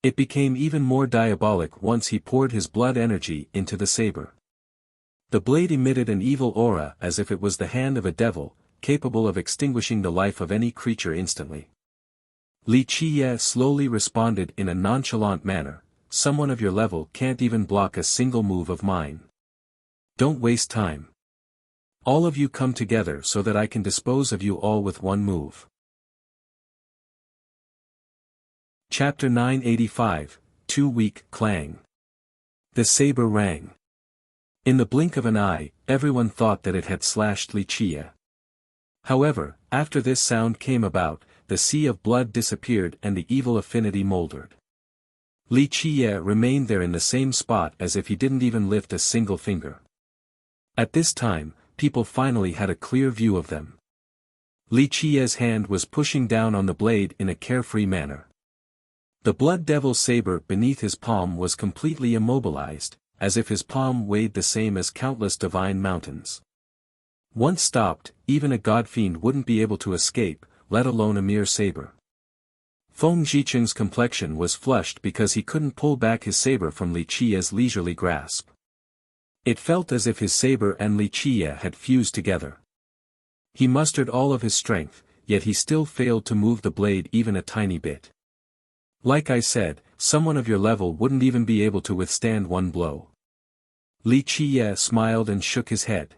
It became even more diabolic once he poured his blood energy into the saber. The blade emitted an evil aura as if it was the hand of a devil, capable of extinguishing the life of any creature instantly. Li Qie slowly responded in a nonchalant manner, "Someone of your level can't even block a single move of mine. Don't waste time. All of you come together so that I can dispose of you all with one move." Chapter 985, Too Weak Clang. The saber rang. In the blink of an eye, everyone thought that it had slashed Li Qie. However, after this sound came about, the sea of blood disappeared and the evil affinity moldered. Li Qie remained there in the same spot as if he didn't even lift a single finger. At this time, people finally had a clear view of them. Li Qie's hand was pushing down on the blade in a carefree manner. The Blood Devil saber beneath his palm was completely immobilized, as if his palm weighed the same as countless divine mountains. Once stopped, even a godfiend wouldn't be able to escape, let alone a mere saber. Feng Zhicheng's complexion was flushed because he couldn't pull back his saber from Li Qie's leisurely grasp. It felt as if his saber and Li Qie had fused together. He mustered all of his strength, yet he still failed to move the blade even a tiny bit. "Like I said, someone of your level wouldn't even be able to withstand one blow." Li Qie smiled and shook his head.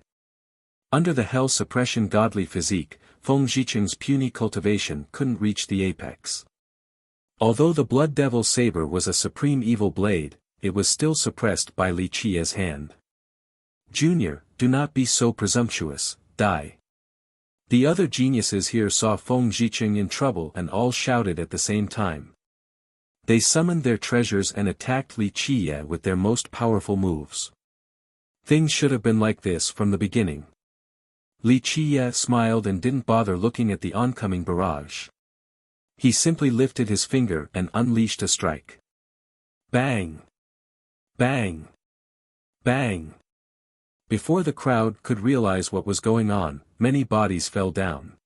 Under the hell suppression godly physique, Feng Zhicheng's puny cultivation couldn't reach the apex. Although the Blood Devil saber was a supreme evil blade, it was still suppressed by Li Qia's hand. "Junior, do not be so presumptuous, die." The other geniuses here saw Feng Zhicheng in trouble and all shouted at the same time. They summoned their treasures and attacked Li Qia with their most powerful moves. Things should have been like this from the beginning. Li Qia smiled and didn't bother looking at the oncoming barrage. He simply lifted his finger and unleashed a strike. Bang! Bang! Bang! Before the crowd could realize what was going on, many bodies fell down.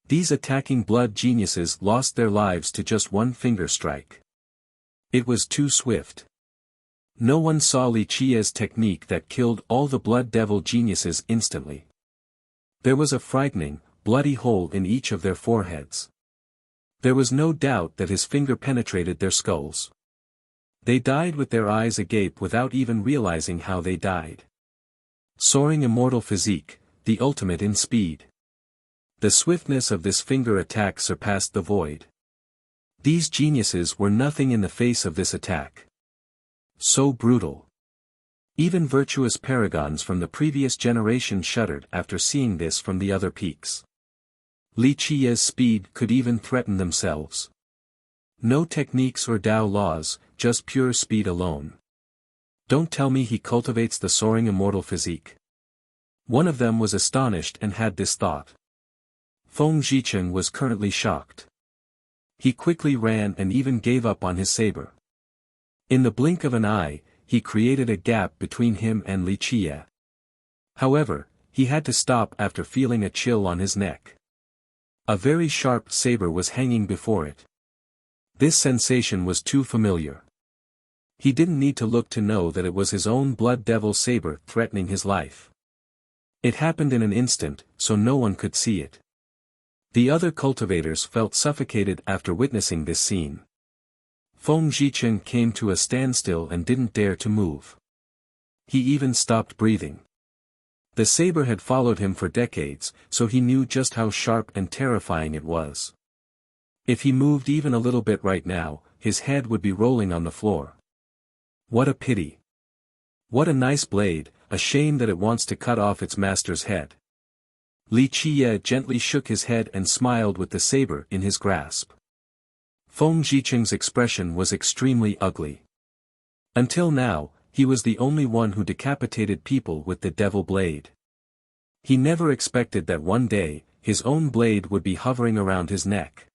These attacking blood geniuses lost their lives to just one finger strike. It was too swift. No one saw Li Qia's technique that killed all the Blood Devil geniuses instantly. There was a frightening, bloody hole in each of their foreheads. There was no doubt that his finger penetrated their skulls. They died with their eyes agape without even realizing how they died. Soaring immortal physique, the ultimate in speed. The swiftness of this finger attack surpassed the void. These geniuses were nothing in the face of this attack. So brutal. Even virtuous paragons from the previous generation shuddered after seeing this from the other peaks. Li Qia's speed could even threaten themselves. No techniques or Tao laws, just pure speed alone. Don't tell me he cultivates the soaring immortal physique. One of them was astonished and had this thought. Feng Zhicheng was currently shocked. He quickly ran and even gave up on his saber. In the blink of an eye, he created a gap between him and Li Qia. However, he had to stop after feeling a chill on his neck. A very sharp saber was hanging before it. This sensation was too familiar. He didn't need to look to know that it was his own Blood Devil saber threatening his life. It happened in an instant, so no one could see it. The other cultivators felt suffocated after witnessing this scene. Feng Zhicheng came to a standstill and didn't dare to move. He even stopped breathing. The saber had followed him for decades, so he knew just how sharp and terrifying it was. If he moved even a little bit right now, his head would be rolling on the floor. What a pity. What a nice blade, a shame that it wants to cut off its master's head. Li Qia gently shook his head and smiled with the saber in his grasp. Feng Zhicheng's expression was extremely ugly. Until now, he was the only one who decapitated people with the devil blade. He never expected that one day, his own blade would be hovering around his neck.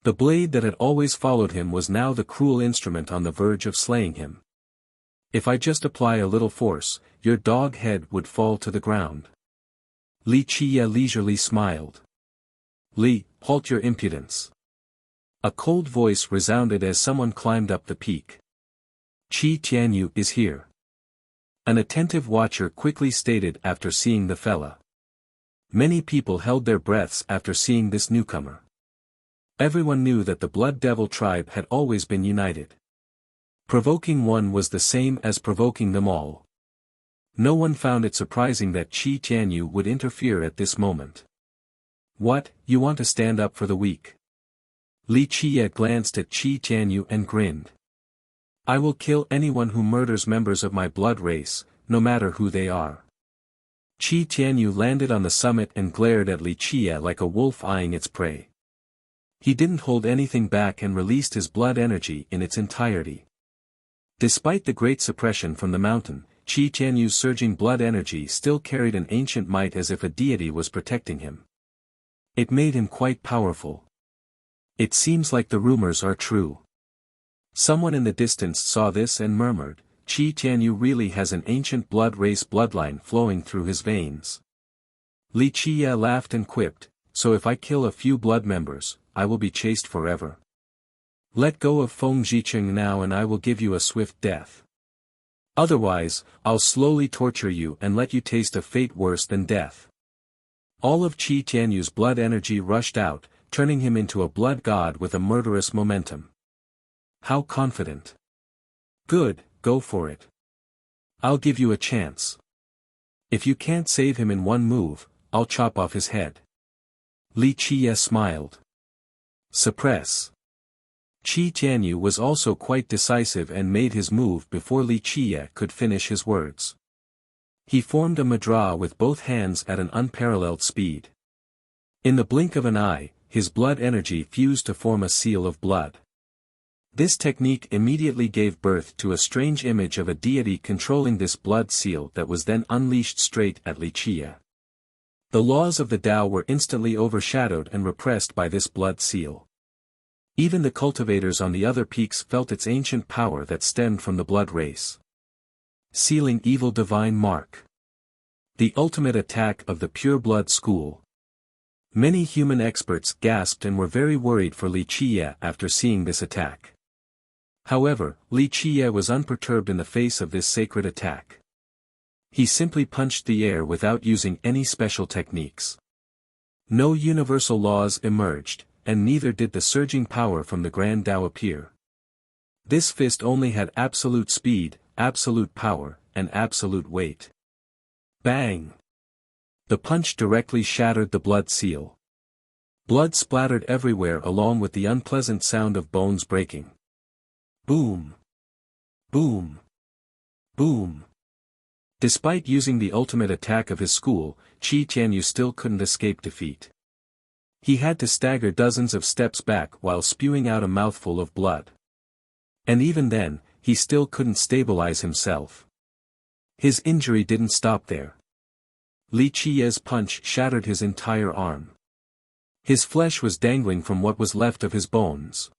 The blade that had always followed him was now the cruel instrument on the verge of slaying him. If I just apply a little force, your dog head would fall to the ground. Li Qia leisurely smiled. Li, halt your impudence. A cold voice resounded as someone climbed up the peak. Qi Tianyu is here. An attentive watcher quickly stated after seeing the fella. Many people held their breaths after seeing this newcomer. Everyone knew that the Blood Devil tribe had always been united. Provoking one was the same as provoking them all. No one found it surprising that Qi Tianyu would interfere at this moment. What, you want to stand up for the weak? Li Qia glanced at Qi Tianyu and grinned. I will kill anyone who murders members of my blood race, no matter who they are. Qi Tianyu landed on the summit and glared at Li Qia like a wolf eyeing its prey. He didn't hold anything back and released his blood energy in its entirety. Despite the great suppression from the mountain, Qi Tianyu's surging blood energy still carried an ancient might as if a deity was protecting him. It made him quite powerful. It seems like the rumors are true. Someone in the distance saw this and murmured, Qi Tianyu really has an ancient blood race bloodline flowing through his veins. Li Qia laughed and quipped, so if I kill a few blood members, I will be chaste forever. Let go of Feng Zhicheng now and I will give you a swift death. Otherwise, I'll slowly torture you and let you taste a fate worse than death. All of Qi Tianyu's blood energy rushed out, turning him into a blood god with a murderous momentum. How confident. Good, go for it. I'll give you a chance. If you can't save him in one move, I'll chop off his head. Li Qiye smiled. Suppress. Qi Tianyu was also quite decisive and made his move before Li Qiye could finish his words. He formed a mudra with both hands at an unparalleled speed. In the blink of an eye, his blood energy fused to form a seal of blood. This technique immediately gave birth to a strange image of a deity controlling this blood seal that was then unleashed straight at Li Qiye. The laws of the Tao were instantly overshadowed and repressed by this blood seal. Even the cultivators on the other peaks felt its ancient power that stemmed from the blood race. Sealing evil divine mark. The ultimate attack of the pure blood school. Many human experts gasped and were very worried for Li Qiye after seeing this attack. However, Li Qiye was unperturbed in the face of this sacred attack. He simply punched the air without using any special techniques. No universal laws emerged, and neither did the surging power from the Grand Tao appear. This fist only had absolute speed, absolute power, and absolute weight. Bang! The punch directly shattered the blood seal. Blood splattered everywhere along with the unpleasant sound of bones breaking. Boom! Boom! Boom! Despite using the ultimate attack of his school, Qi Tianyu still couldn't escape defeat. He had to stagger dozens of steps back while spewing out a mouthful of blood. And even then, he still couldn't stabilize himself. His injury didn't stop there. Li Qiye's punch shattered his entire arm. His flesh was dangling from what was left of his bones.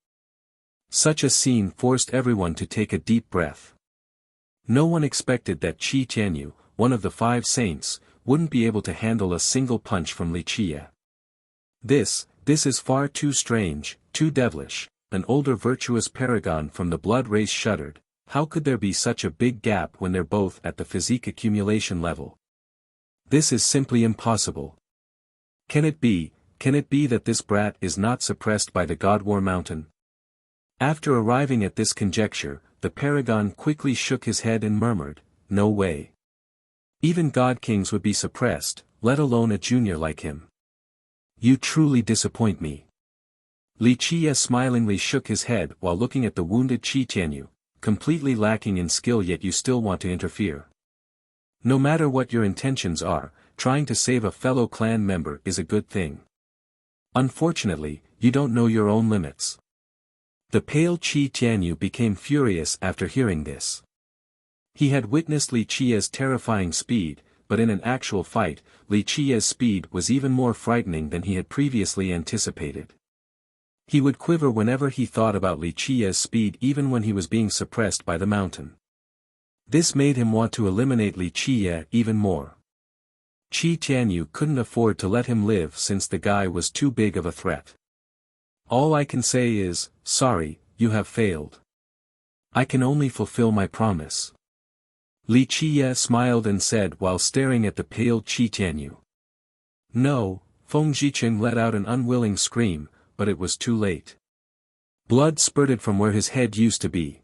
Such a scene forced everyone to take a deep breath. No one expected that Qi Tianyu, one of the 5 saints, wouldn't be able to handle a single punch from Li Qiye. This is far too strange, too devilish. An older virtuous paragon from the blood race shuddered. How could there be such a big gap when they're both at the physique accumulation level? This is simply impossible. Can it be that this brat is not suppressed by the God War Mountain? After arriving at this conjecture, the paragon quickly shook his head and murmured, "No way. Even God Kings would be suppressed, let alone a junior like him. You truly disappoint me." Li Qiye smilingly shook his head while looking at the wounded Qi Tianyu, completely lacking in skill, yet you still want to interfere. No matter what your intentions are, trying to save a fellow clan member is a good thing. Unfortunately, you don't know your own limits. The pale Qi Tianyu became furious after hearing this. He had witnessed Li Qiye's terrifying speed, but in an actual fight, Li Qiye's speed was even more frightening than he had previously anticipated. He would quiver whenever he thought about Li Qiye's speed, even when he was being suppressed by the mountain. This made him want to eliminate Li Qiye even more. Qi Tianyu couldn't afford to let him live since the guy was too big of a threat. All I can say is, sorry, you have failed. I can only fulfill my promise. Li Qiye smiled and said while staring at the pale Qi Tianyu. No, Feng Zhicheng let out an unwilling scream, but it was too late. Blood spurted from where his head used to be.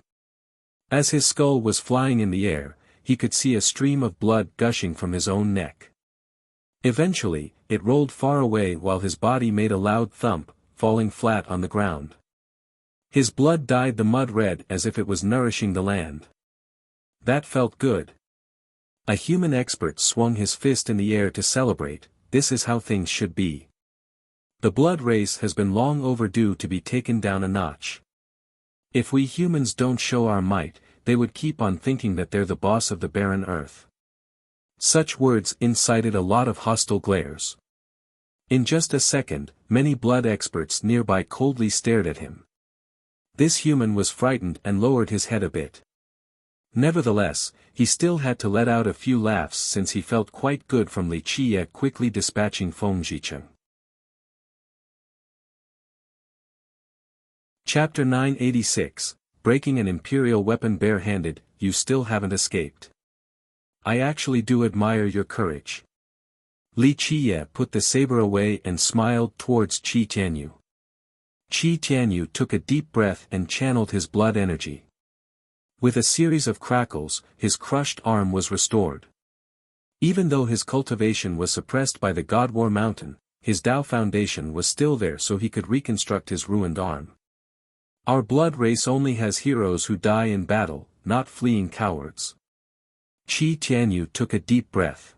As his skull was flying in the air, he could see a stream of blood gushing from his own neck. Eventually, it rolled far away while his body made a loud thump, falling flat on the ground. His blood dyed the mud red as if it was nourishing the land. That felt good. A human expert swung his fist in the air to celebrate. This is how things should be. The blood race has been long overdue to be taken down a notch. If we humans don't show our might, they would keep on thinking that they're the boss of the barren earth. Such words incited a lot of hostile glares. In just a second, many blood experts nearby coldly stared at him. This human was frightened and lowered his head a bit. Nevertheless, he still had to let out a few laughs since he felt quite good from Li Qiye quickly dispatching Feng Zhicheng. Chapter 986, Breaking an Imperial Weapon Barehanded, You Still Haven't Escaped. I actually do admire your courage. Li Qiye put the saber away and smiled towards Qi Tianyu. Qi Tianyu took a deep breath and channeled his blood energy. With a series of crackles, his crushed arm was restored. Even though his cultivation was suppressed by the God War Mountain, his Tao foundation was still there so he could reconstruct his ruined arm. Our blood race only has heroes who die in battle, not fleeing cowards. Qi Tianyu took a deep breath.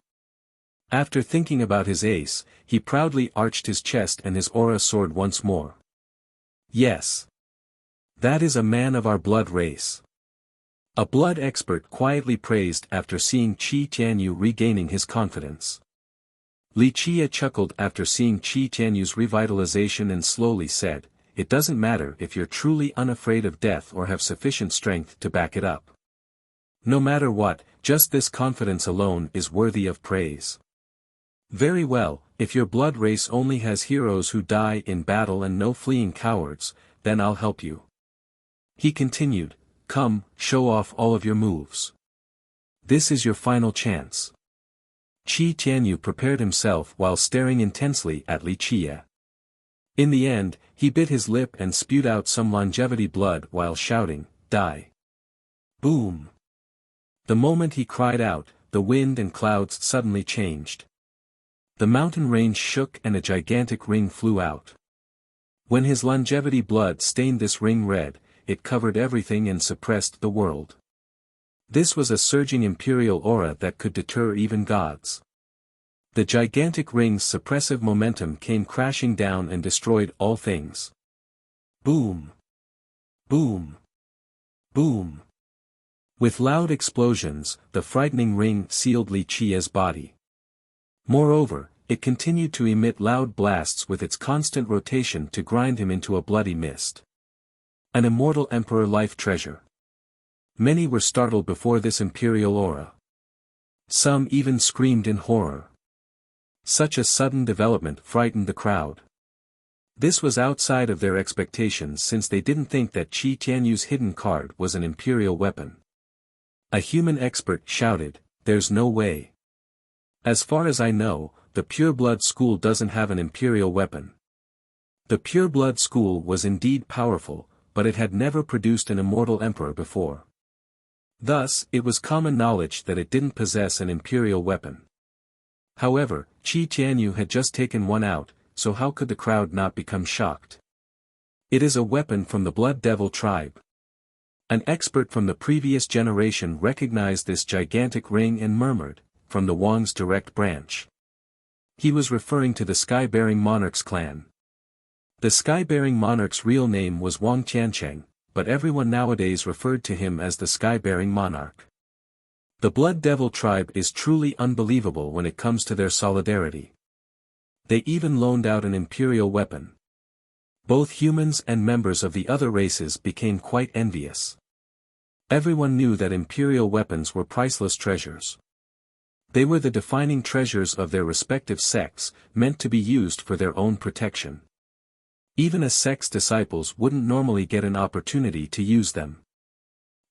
After thinking about his ace, he proudly arched his chest and his aura soared once more. Yes. That is a man of our blood race. A blood expert quietly praised after seeing Qi Tianyu regaining his confidence. Li Qie chuckled after seeing Qi Tianyu's revitalization and slowly said, "It doesn't matter if you're truly unafraid of death or have sufficient strength to back it up. No matter what, just this confidence alone is worthy of praise. Very well, if your blood race only has heroes who die in battle and no fleeing cowards, then I'll help you." He continued, "Come, show off all of your moves. This is your final chance." Qi Tianyu prepared himself while staring intensely at Li Qie. In the end, he bit his lip and spewed out some longevity blood while shouting, "Die!" Boom! The moment he cried out, the wind and clouds suddenly changed. The mountain range shook and a gigantic ring flew out. When his longevity blood stained this ring red, it covered everything and suppressed the world. This was a surging imperial aura that could deter even gods. The gigantic ring's suppressive momentum came crashing down and destroyed all things. Boom! Boom! Boom! With loud explosions, the frightening ring sealed Li Qie's body. Moreover, it continued to emit loud blasts with its constant rotation to grind him into a bloody mist. An immortal emperor life treasure. Many were startled before this imperial aura. Some even screamed in horror. Such a sudden development frightened the crowd. This was outside of their expectations since they didn't think that Qi Tianyu's hidden card was an imperial weapon. A human expert shouted, "There's no way. As far as I know, the Pure Blood School doesn't have an imperial weapon." The Pure Blood School was indeed powerful, but it had never produced an immortal emperor before. Thus, it was common knowledge that it didn't possess an imperial weapon. However, Qi Tianyu had just taken one out, so how could the crowd not become shocked? It is a weapon from the Blood Devil tribe. An expert from the previous generation recognized this gigantic ring and murmured, "From the Wang's direct branch." He was referring to the Sky-Bearing Monarch's clan. The Sky-Bearing Monarch's real name was Wang Tiancheng, but everyone nowadays referred to him as the Sky-Bearing Monarch. The Blood Devil tribe is truly unbelievable when it comes to their solidarity. They even loaned out an imperial weapon. Both humans and members of the other races became quite envious. Everyone knew that imperial weapons were priceless treasures. They were the defining treasures of their respective sects, meant to be used for their own protection. Even a sect's disciples wouldn't normally get an opportunity to use them.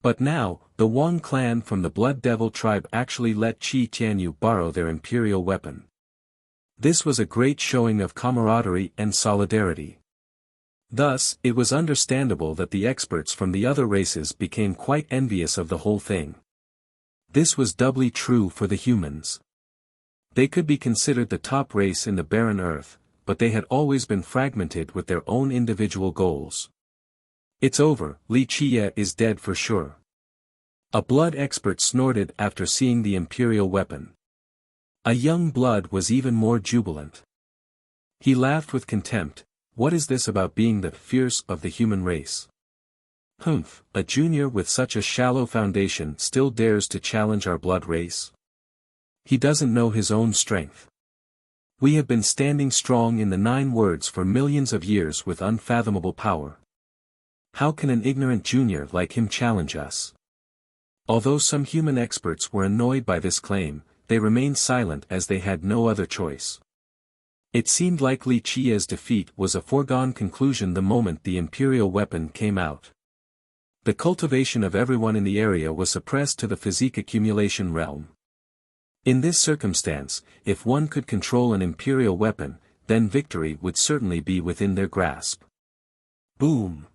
But now, the Wang clan from the Blood Devil tribe actually let Qi Tianyu borrow their imperial weapon. This was a great showing of camaraderie and solidarity. Thus, it was understandable that the experts from the other races became quite envious of the whole thing. This was doubly true for the humans. They could be considered the top race in the barren earth, but they had always been fragmented with their own individual goals. "It's over, Li Qie is dead for sure." A blood expert snorted after seeing the imperial weapon. A young blood was even more jubilant. He laughed with contempt, "What is this about being the fierce of the human race? Humph, a junior with such a shallow foundation still dares to challenge our blood race? He doesn't know his own strength. We have been standing strong in the 9 words for millions of years with unfathomable power. How can an ignorant junior like him challenge us?" Although some human experts were annoyed by this claim, they remained silent as they had no other choice. It seemed like Li Qie's defeat was a foregone conclusion the moment the imperial weapon came out. The cultivation of everyone in the area was suppressed to the physique accumulation realm. In this circumstance, if one could control an imperial weapon, then victory would certainly be within their grasp. Boom!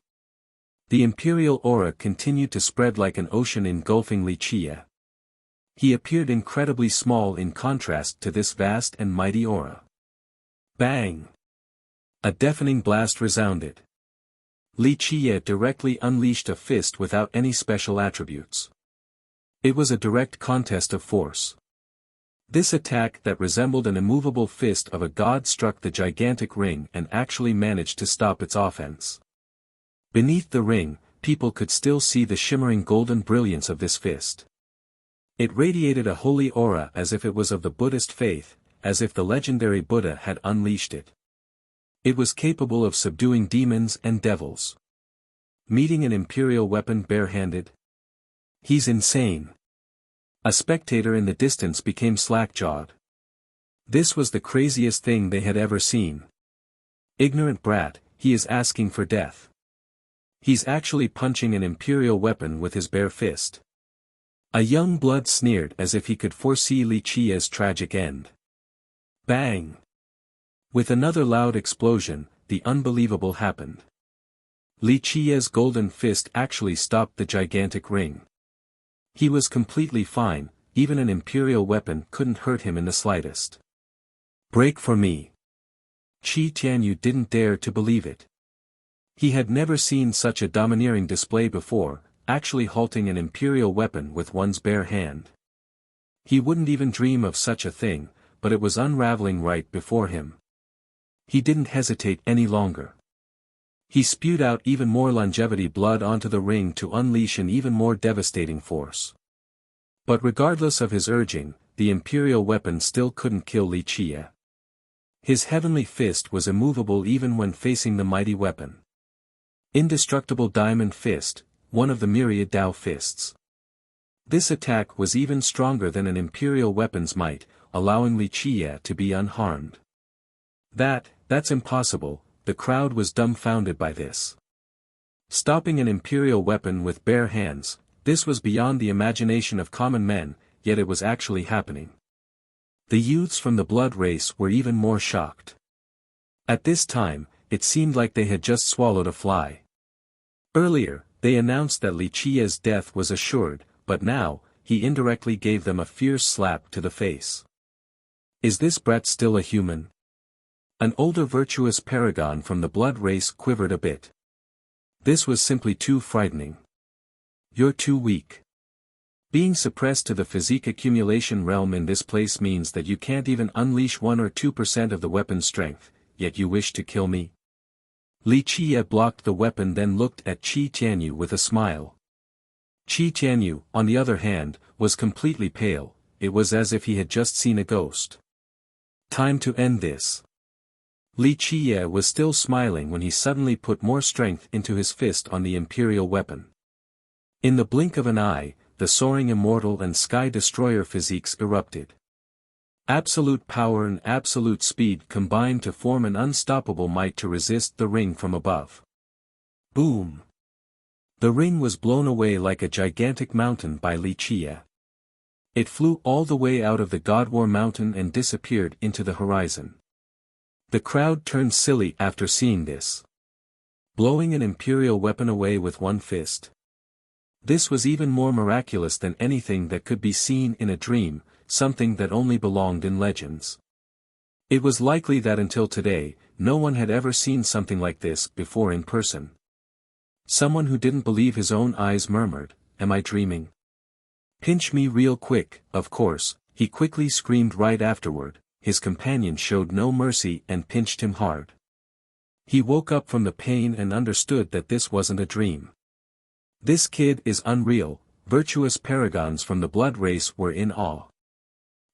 The imperial aura continued to spread like an ocean engulfing Li Qie. He appeared incredibly small in contrast to this vast and mighty aura. Bang! A deafening blast resounded. Li Qiye directly unleashed a fist without any special attributes. It was a direct contest of force. This attack that resembled an immovable fist of a god struck the gigantic ring and actually managed to stop its offense. Beneath the ring, people could still see the shimmering golden brilliance of this fist. It radiated a holy aura as if it was of the Buddhist faith, as if the legendary Buddha had unleashed it. It was capable of subduing demons and devils. Meeting an imperial weapon barehanded? He's insane. A spectator in the distance became slack-jawed. This was the craziest thing they had ever seen. Ignorant brat, he is asking for death. He's actually punching an imperial weapon with his bare fist. A young blood sneered as if he could foresee Li Qiye's tragic end. Bang! With another loud explosion, the unbelievable happened. Li Qiye's golden fist actually stopped the gigantic ring. He was completely fine, even an imperial weapon couldn't hurt him in the slightest. Break for me. Qi Tianyu didn't dare to believe it. He had never seen such a domineering display before, actually halting an imperial weapon with one's bare hand. He wouldn't even dream of such a thing, but it was unraveling right before him. He didn't hesitate any longer. He spewed out even more longevity blood onto the ring to unleash an even more devastating force. But regardless of his urging, the imperial weapon still couldn't kill Li Qiye. His heavenly fist was immovable even when facing the mighty weapon. Indestructible diamond fist, one of the myriad Dao fists. This attack was even stronger than an imperial weapon's might, allowing Li Qiye to be unharmed. That's impossible. The crowd was dumbfounded by this. Stopping an imperial weapon with bare hands, this was beyond the imagination of common men, yet it was actually happening. The youths from the blood race were even more shocked. At this time, it seemed like they had just swallowed a fly. Earlier, they announced that Li Qiye's death was assured, but now, he indirectly gave them a fierce slap to the face. Is this brat still a human? An older virtuous paragon from the blood race quivered a bit. This was simply too frightening. You're too weak. Being suppressed to the physique accumulation realm in this place means that you can't even unleash 1 or 2% of the weapon's strength, yet you wish to kill me? Li Qiye blocked the weapon, then looked at Qi Tianyu with a smile. Qi Tianyu, on the other hand, was completely pale. It was as if he had just seen a ghost. Time to end this. Li Qiye was still smiling when he suddenly put more strength into his fist on the imperial weapon. In the blink of an eye, the soaring immortal and sky destroyer physiques erupted. Absolute power and absolute speed combined to form an unstoppable might to resist the ring from above. Boom! The ring was blown away like a gigantic mountain by Li Qiye. It flew all the way out of the God War mountain and disappeared into the horizon. The crowd turned silly after seeing this. Blowing an imperial weapon away with one fist. This was even more miraculous than anything that could be seen in a dream, something that only belonged in legends. It was likely that until today, no one had ever seen something like this before in person. Someone who didn't believe his own eyes murmured, "Am I dreaming? Pinch me real quick." Of course, he quickly screamed right afterward. His companion showed no mercy and pinched him hard. He woke up from the pain and understood that this wasn't a dream. This kid is unreal. Virtuous paragons from the blood race were in awe.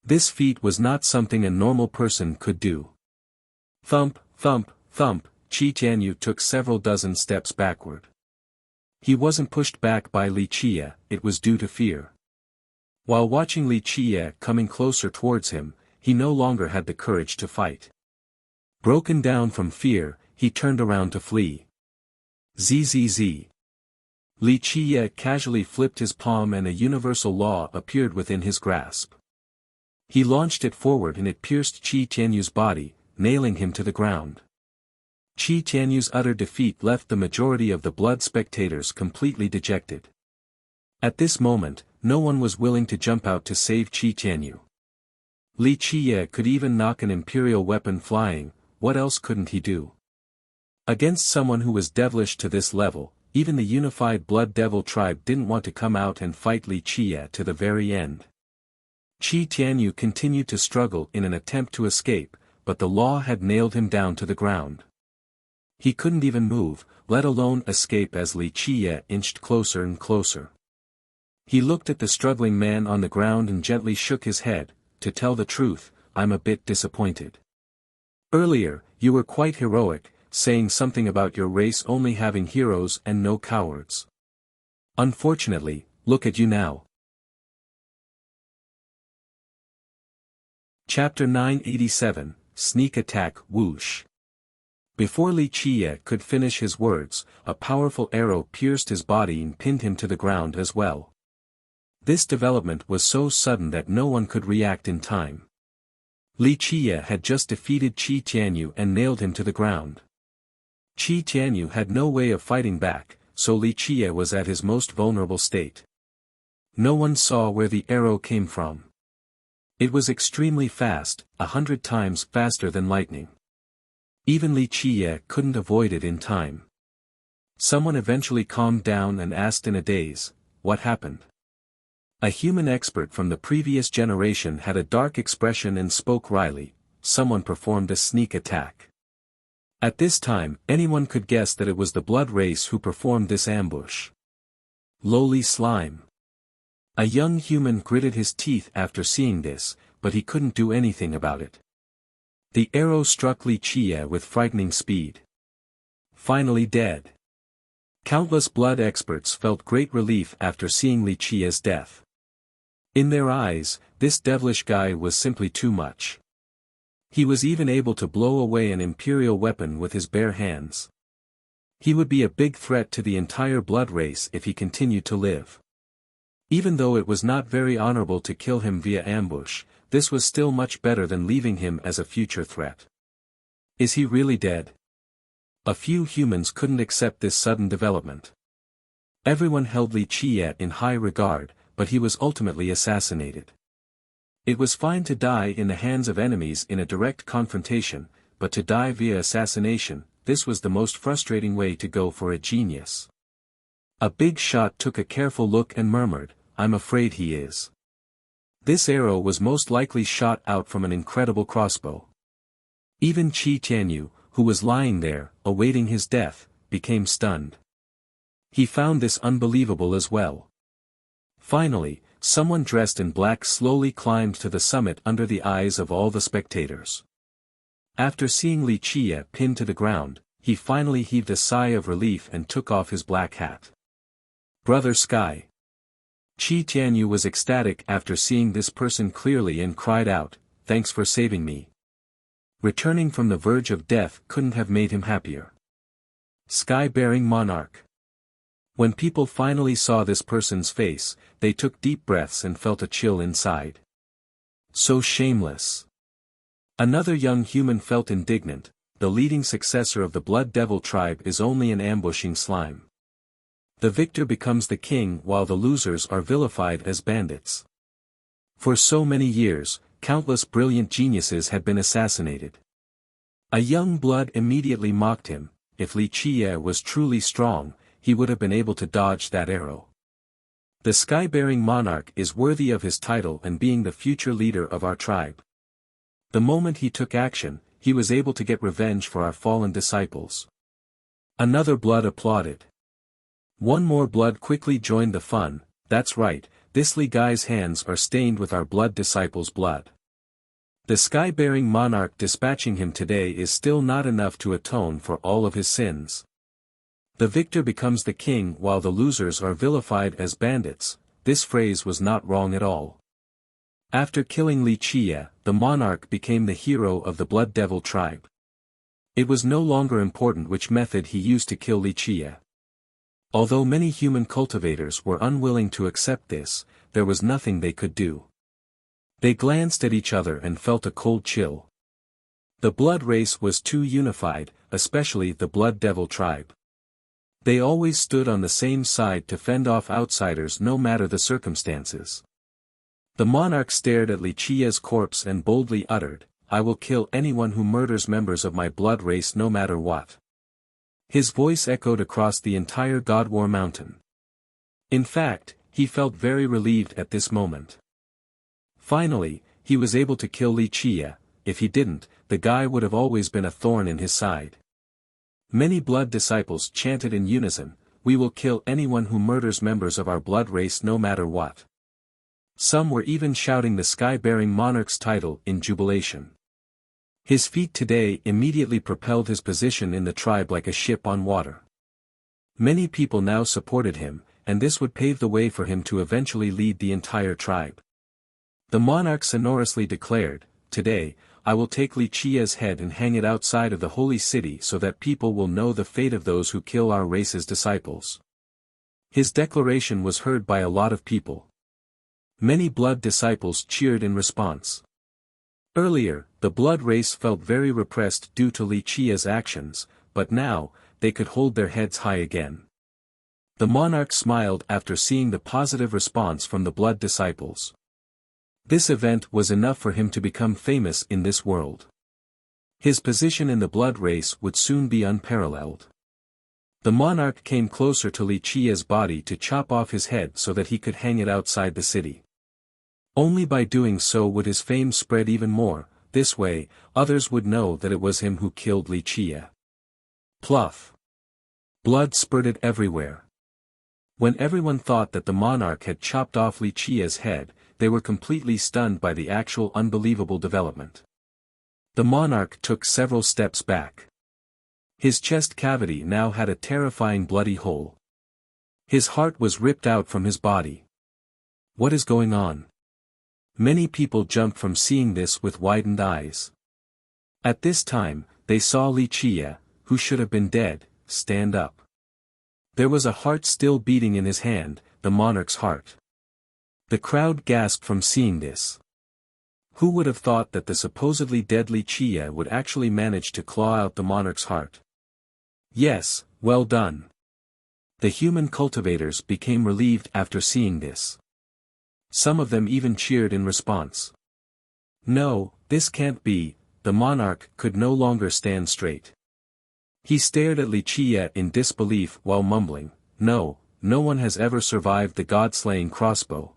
This feat was not something a normal person could do. Thump, thump, thump, Qi Tianyu took several dozen steps backward. He wasn't pushed back by Li Qiye, it was due to fear. While watching Li Qiye coming closer towards him, he no longer had the courage to fight. Broken down from fear, he turned around to flee. Zzz. Li Qiye casually flipped his palm and a universal law appeared within his grasp. He launched it forward and it pierced Qi Tianyu's body, nailing him to the ground. Qi Tianyu's utter defeat left the majority of the blood spectators completely dejected. At this moment, no one was willing to jump out to save Qi Tianyu. Li Qiye could even knock an imperial weapon flying, what else couldn't he do? Against someone who was devilish to this level, even the unified Blood Devil tribe didn't want to come out and fight Li Qie to the very end. Qi Tianyu continued to struggle in an attempt to escape, but the law had nailed him down to the ground. He couldn't even move, let alone escape as Li Qie inched closer and closer. He looked at the struggling man on the ground and gently shook his head. To tell the truth, I'm a bit disappointed. Earlier, you were quite heroic, saying something about your race only having heroes and no cowards. Unfortunately, look at you now. Chapter 987, Sneak Attack Whoosh. Before Li Qie could finish his words, a powerful arrow pierced his body and pinned him to the ground as well. This development was so sudden that no one could react in time. Li Qie had just defeated Qi Tianyu and nailed him to the ground. Qi Tianyu had no way of fighting back, so Li Qie was at his most vulnerable state. No one saw where the arrow came from. It was extremely fast, 100 times faster than lightning. Even Li Qie couldn't avoid it in time. Someone eventually calmed down and asked in a daze, "What happened?" A human expert from the previous generation had a dark expression and spoke wryly, "Someone performed a sneak attack." At this time, anyone could guess that it was the blood race who performed this ambush. Lowly slime. A young human gritted his teeth after seeing this, but he couldn't do anything about it. The arrow struck Li Qie with frightening speed. Finally dead. Countless blood experts felt great relief after seeing Li Qie's death. In their eyes, this devilish guy was simply too much. He was even able to blow away an imperial weapon with his bare hands. He would be a big threat to the entire blood race if he continued to live. Even though it was not very honorable to kill him via ambush, this was still much better than leaving him as a future threat. Is he really dead? A few humans couldn't accept this sudden development. Everyone held Li Qie in high regard, but he was ultimately assassinated. It was fine to die in the hands of enemies in a direct confrontation, but to die via assassination, this was the most frustrating way to go for a genius. A big shot took a careful look and murmured, "I'm afraid he is." This arrow was most likely shot out from an incredible crossbow. Even Qi Tianyu, who was lying there, awaiting his death, became stunned. He found this unbelievable as well. Finally, someone dressed in black slowly climbed to the summit under the eyes of all the spectators. After seeing Li Qie pinned to the ground, he finally heaved a sigh of relief and took off his black hat. "Brother Sky." Qi Tianyu was ecstatic after seeing this person clearly and cried out, "Thanks for saving me." Returning from the verge of death couldn't have made him happier. Sky-bearing monarch. When people finally saw this person's face, they took deep breaths and felt a chill inside. So shameless. Another young human felt indignant, the leading successor of the Blood Devil tribe is only an ambushing slime. The victor becomes the king while the losers are vilified as bandits. For so many years, countless brilliant geniuses had been assassinated. A young blood immediately mocked him, if Li Qie was truly strong, he would have been able to dodge that arrow. The sky-bearing monarch is worthy of his title and being the future leader of our tribe. The moment he took action, he was able to get revenge for our fallen disciples. Another blood applauded. One more blood quickly joined the fun. That's right, this Li guy's hands are stained with our blood disciples' blood. The sky-bearing monarch dispatching him today is still not enough to atone for all of his sins. The victor becomes the king while the losers are vilified as bandits. This phrase was not wrong at all. After killing Li Qie, the monarch became the hero of the Blood Devil tribe. It was no longer important which method he used to kill Li Qie. Although many human cultivators were unwilling to accept this, there was nothing they could do. They glanced at each other and felt a cold chill. The blood race was too unified, especially the Blood Devil tribe. They always stood on the same side to fend off outsiders no matter the circumstances. The monarch stared at Li Qie's corpse and boldly uttered, I will kill anyone who murders members of my blood race no matter what. His voice echoed across the entire God War Mountain. In fact, he felt very relieved at this moment. Finally, he was able to kill Li Chia. If he didn't, the guy would have always been a thorn in his side. Many blood disciples chanted in unison, "We will kill anyone who murders members of our blood race no matter what." Some were even shouting the sky-bearing monarch's title in jubilation. His feat today immediately propelled his position in the tribe like a ship on water. Many people now supported him, and this would pave the way for him to eventually lead the entire tribe. The monarch sonorously declared, "Today, I will take Li Chia's head and hang it outside of the holy city so that people will know the fate of those who kill our race's disciples." His declaration was heard by a lot of people. Many blood disciples cheered in response. Earlier, the blood race felt very repressed due to Li Chia's actions, but now, they could hold their heads high again. The monarch smiled after seeing the positive response from the blood disciples. This event was enough for him to become famous in this world. His position in the blood race would soon be unparalleled. The monarch came closer to Li Chia's body to chop off his head so that he could hang it outside the city. Only by doing so would his fame spread even more. This way, others would know that it was him who killed Li Chia. Pluff! Blood spurted everywhere. When everyone thought that the monarch had chopped off Li Chia's head, they were completely stunned by the actual unbelievable development. The monarch took several steps back. His chest cavity now had a terrifying bloody hole. His heart was ripped out from his body. What is going on? Many people jumped from seeing this with widened eyes. At this time, they saw Li Chia, who should have been dead, stand up. There was a heart still beating in his hand, the monarch's heart. The crowd gasped from seeing this. Who would have thought that the supposedly dead Li Chia would actually manage to claw out the monarch's heart? Yes, well done. The human cultivators became relieved after seeing this. Some of them even cheered in response. No, this can't be. The monarch could no longer stand straight. He stared at Li Chia in disbelief while mumbling, "No, no one has ever survived the god-slaying crossbow."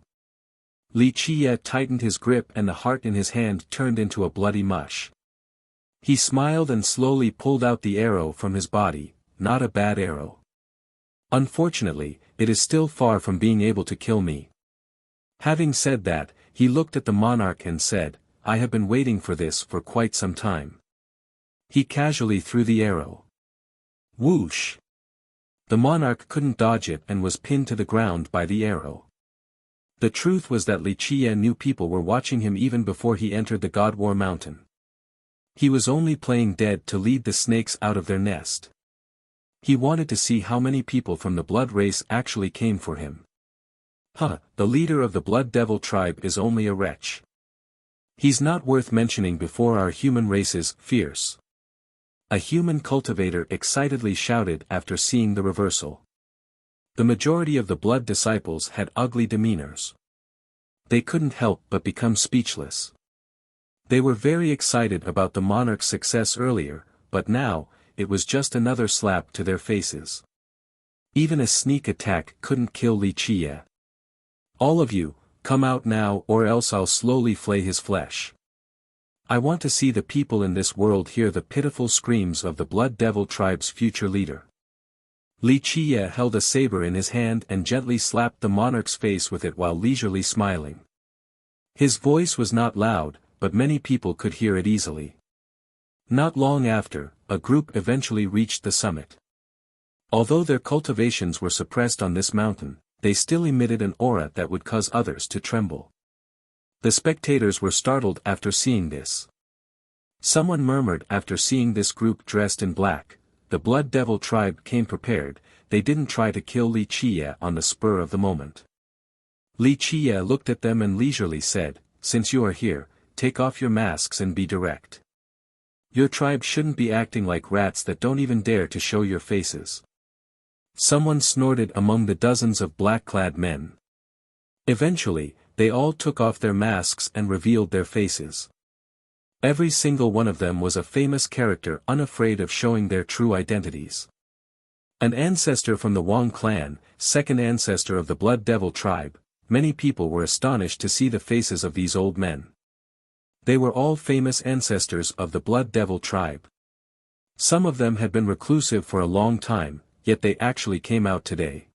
Li Chia tightened his grip and the heart in his hand turned into a bloody mush. He smiled and slowly pulled out the arrow from his body. Not a bad arrow. Unfortunately, it is still far from being able to kill me. Having said that, he looked at the monarch and said, "I have been waiting for this for quite some time." He casually threw the arrow. Whoosh! The monarch couldn't dodge it and was pinned to the ground by the arrow. The truth was that Li Chia knew people were watching him even before he entered the God War Mountain. He was only playing dead to lead the snakes out of their nest. He wanted to see how many people from the blood race actually came for him. The leader of the Blood Devil tribe is only a wretch. He's not worth mentioning before our human race's fierce. A human cultivator excitedly shouted after seeing the reversal. The majority of the blood disciples had ugly demeanors. They couldn't help but become speechless. They were very excited about the monarch's success earlier, but now, it was just another slap to their faces. Even a sneak attack couldn't kill Li Chia. "All of you, come out now or else I'll slowly flay his flesh. I want to see the people in this world hear the pitiful screams of the Blood Devil tribe's future leader." Li Chia held a saber in his hand and gently slapped the monarch's face with it while leisurely smiling. His voice was not loud, but many people could hear it easily. Not long after, a group eventually reached the summit. Although their cultivations were suppressed on this mountain, they still emitted an aura that would cause others to tremble. The spectators were startled after seeing this. Someone murmured after seeing this group dressed in black, "The Blood Devil tribe came prepared, they didn't try to kill Li Chia on the spur of the moment." Li Chia looked at them and leisurely said, "Since you are here, take off your masks and be direct. Your tribe shouldn't be acting like rats that don't even dare to show your faces." Someone snorted among the dozens of black-clad men. Eventually, they all took off their masks and revealed their faces. Every single one of them was a famous character unafraid of showing their true identities. An ancestor from the Wang clan, second ancestor of the Blood Devil tribe, many people were astonished to see the faces of these old men. They were all famous ancestors of the Blood Devil tribe. Some of them had been reclusive for a long time, yet they actually came out today.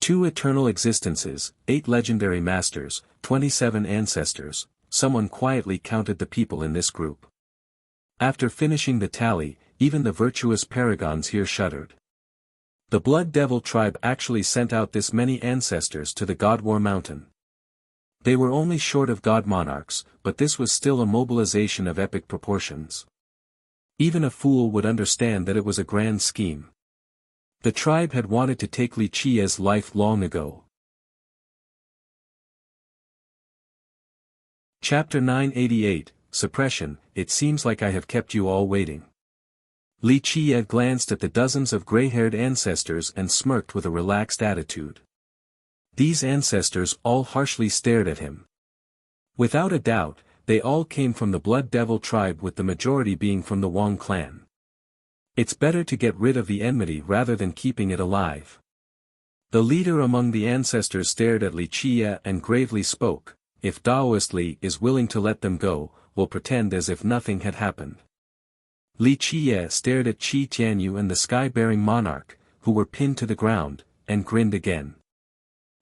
2 eternal existences, 8 legendary masters, 27 ancestors, someone quietly counted the people in this group. After finishing the tally, even the virtuous paragons here shuddered. The Blood Devil tribe actually sent out this many ancestors to the God War Mountain. They were only short of God Monarchs, but this was still a mobilization of epic proportions. Even a fool would understand that it was a grand scheme. The tribe had wanted to take Li Qi's life long ago. Chapter 988, Suppression. It seems like I have kept you all waiting. Li Qie glanced at the dozens of gray-haired ancestors and smirked with a relaxed attitude. These ancestors all harshly stared at him. Without a doubt, they all came from the Blood Devil tribe, with the majority being from the Wang clan. It's better to get rid of the enmity rather than keeping it alive. The leader among the ancestors stared at Li Qie and gravely spoke, "If Daoist Li is willing to let them go, we'll pretend as if nothing had happened." Li Qie stared at Qi Tianyu and the sky-bearing monarch, who were pinned to the ground, and grinned again.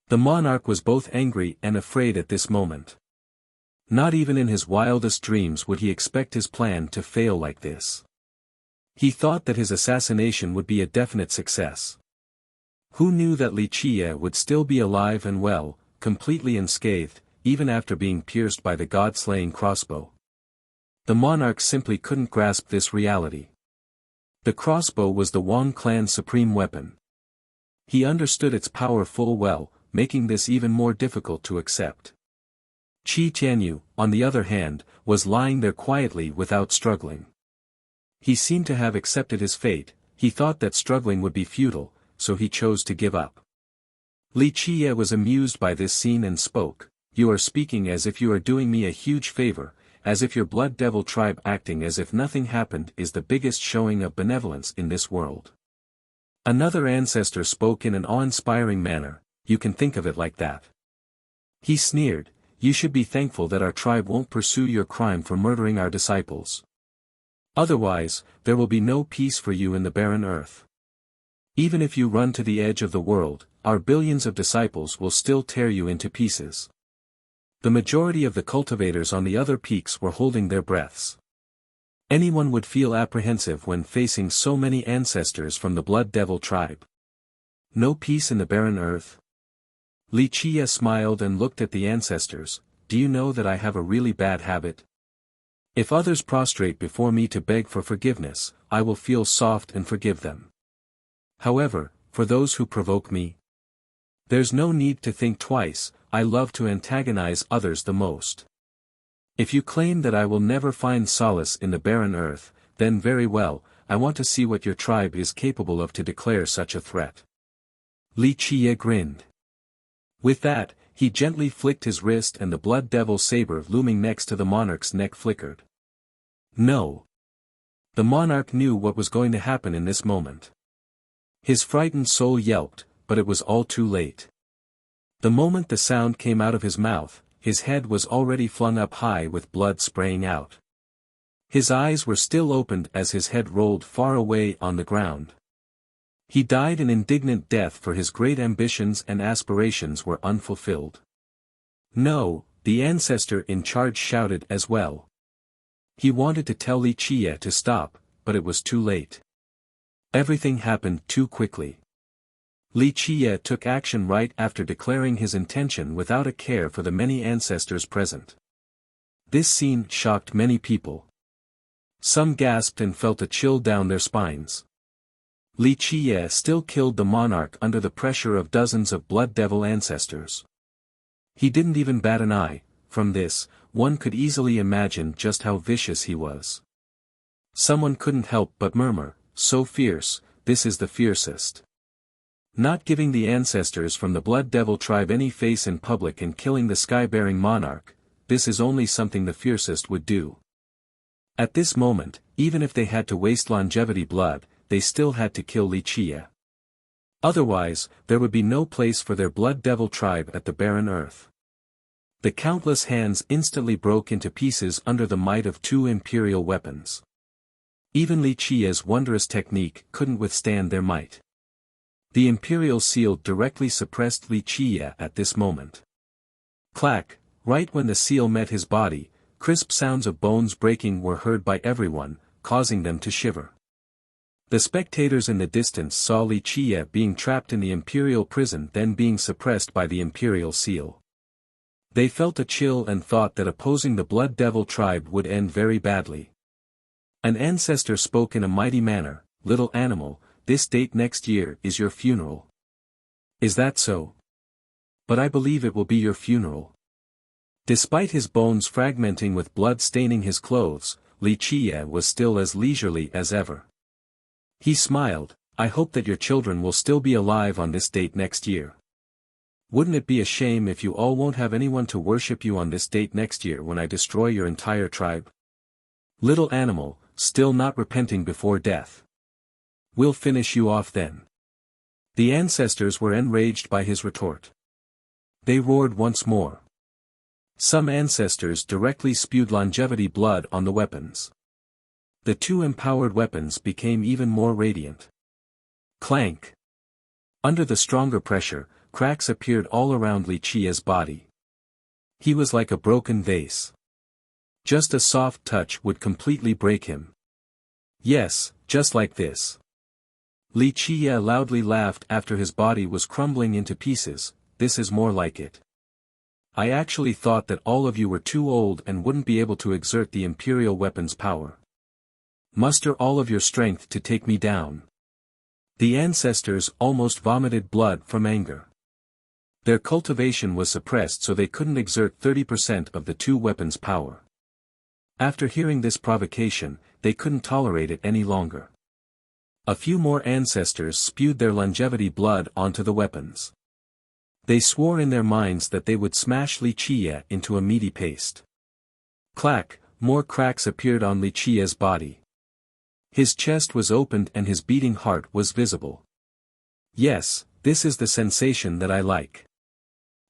The monarch was both angry and afraid at this moment. Not even in his wildest dreams would he expect his plan to fail like this. He thought that his assassination would be a definite success. Who knew that Li Qie would still be alive and well, completely unscathed, even after being pierced by the god-slaying crossbow? The monarch simply couldn't grasp this reality. The crossbow was the Wang clan's supreme weapon. He understood its power full well, making this even more difficult to accept. Qi Tianyu, on the other hand, was lying there quietly without struggling. He seemed to have accepted his fate. He thought that struggling would be futile, so he chose to give up. Li Qie was amused by this scene and spoke, "You are speaking as if you are doing me a huge favor, as if your Blood Devil tribe acting as if nothing happened is the biggest showing of benevolence in this world." Another ancestor spoke in an awe-inspiring manner, "You can think of it like that." He sneered, "You should be thankful that our tribe won't pursue your crime for murdering our disciples. Otherwise, there will be no peace for you in the barren earth. Even if you run to the edge of the world, our billions of disciples will still tear you into pieces." The majority of the cultivators on the other peaks were holding their breaths. Anyone would feel apprehensive when facing so many ancestors from the Blood Devil tribe. No peace in the barren earth? Li Qie smiled and looked at the ancestors. "Do you know that I have a really bad habit? If others prostrate before me to beg for forgiveness, I will feel soft and forgive them. However, for those who provoke me, there's no need to think twice. I love to antagonize others the most. If you claim that I will never find solace in the barren earth, then very well, I want to see what your tribe is capable of to declare such a threat." Li Qie grinned. With that, he gently flicked his wrist and the Blood Devil saber looming next to the monarch's neck flickered. No. The monarch knew what was going to happen in this moment. His frightened soul yelped, but it was all too late. The moment the sound came out of his mouth, his head was already flung up high with blood spraying out. His eyes were still opened as his head rolled far away on the ground. He died an indignant death, for his great ambitions and aspirations were unfulfilled. "No," the ancestor in charge shouted as well. He wanted to tell Li Qie to stop, but it was too late. Everything happened too quickly. Li Qie took action right after declaring his intention without a care for the many ancestors present. This scene shocked many people. Some gasped and felt a chill down their spines. Li Qie still killed the monarch under the pressure of dozens of Blood Devil ancestors. He didn't even bat an eye. From this, one could easily imagine just how vicious he was. Someone couldn't help but murmur, "So fierce, this is the fiercest." Not giving the ancestors from the Blood Devil tribe any face in public and killing the sky-bearing monarch, this is only something the fiercest would do. At this moment, even if they had to waste longevity blood, they still had to kill Wuxia. Otherwise, there would be no place for their blood devil tribe at the barren earth. The countless hands instantly broke into pieces under the might of two imperial weapons. Even Wuxia's wondrous technique couldn't withstand their might. The imperial seal directly suppressed Wuxia at this moment. Clack, right when the seal met his body, crisp sounds of bones breaking were heard by everyone, causing them to shiver. The spectators in the distance saw Wuxia being trapped in the imperial prison, then being suppressed by the imperial seal. They felt a chill and thought that opposing the Blood Devil tribe would end very badly. An ancestor spoke in a mighty manner, "Little animal, this date next year is your funeral." "Is that so? But I believe it will be your funeral." Despite his bones fragmenting with blood staining his clothes, Wuxia was still as leisurely as ever. He smiled, "I hope that your children will still be alive on this date next year. Wouldn't it be a shame if you all won't have anyone to worship you on this date next year when I destroy your entire tribe? Little animal, still not repenting before death. We'll finish you off then." The ancestors were enraged by his retort. They roared once more. Some ancestors directly spewed longevity blood on the weapons. The two empowered weapons became even more radiant. Clank! Under the stronger pressure, cracks appeared all around Wuxia's body. He was like a broken vase. Just a soft touch would completely break him. Yes, just like this. Wuxia loudly laughed after his body was crumbling into pieces. "This is more like it. I actually thought that all of you were too old and wouldn't be able to exert the imperial weapon's power. Muster all of your strength to take me down." The ancestors almost vomited blood from anger. Their cultivation was suppressed so they couldn't exert 30% of the two weapons' power. After hearing this provocation, they couldn't tolerate it any longer. A few more ancestors spewed their longevity blood onto the weapons. They swore in their minds that they would smash Wuxia into a meaty paste. Clack, more cracks appeared on Wuxia's body. His chest was opened and his beating heart was visible. "Yes, this is the sensation that I like."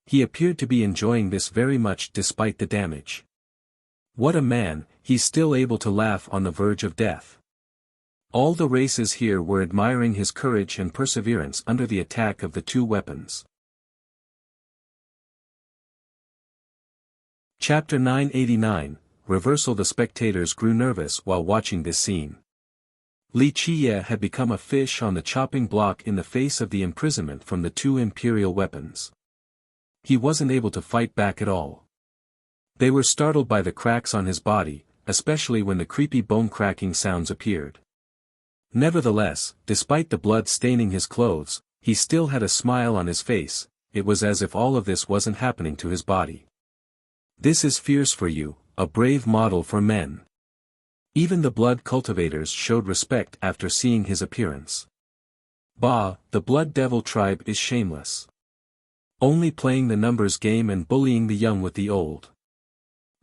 He appeared to be enjoying this very much despite the damage. What a man, he's still able to laugh on the verge of death. All the races here were admiring his courage and perseverance under the attack of the two weapons. Chapter 989, Reversal. The spectators grew nervous while watching this scene. Wuxia had become a fish on the chopping block in the face of the imprisonment from the two imperial weapons. He wasn't able to fight back at all. They were startled by the cracks on his body, especially when the creepy bone-cracking sounds appeared. Nevertheless, despite the blood staining his clothes, he still had a smile on his face. It was as if all of this wasn't happening to his body. "This is fierce for you, a brave model for men." Even the blood cultivators showed respect after seeing his appearance. "Bah, the Blood Devil tribe is shameless. Only playing the numbers game and bullying the young with the old."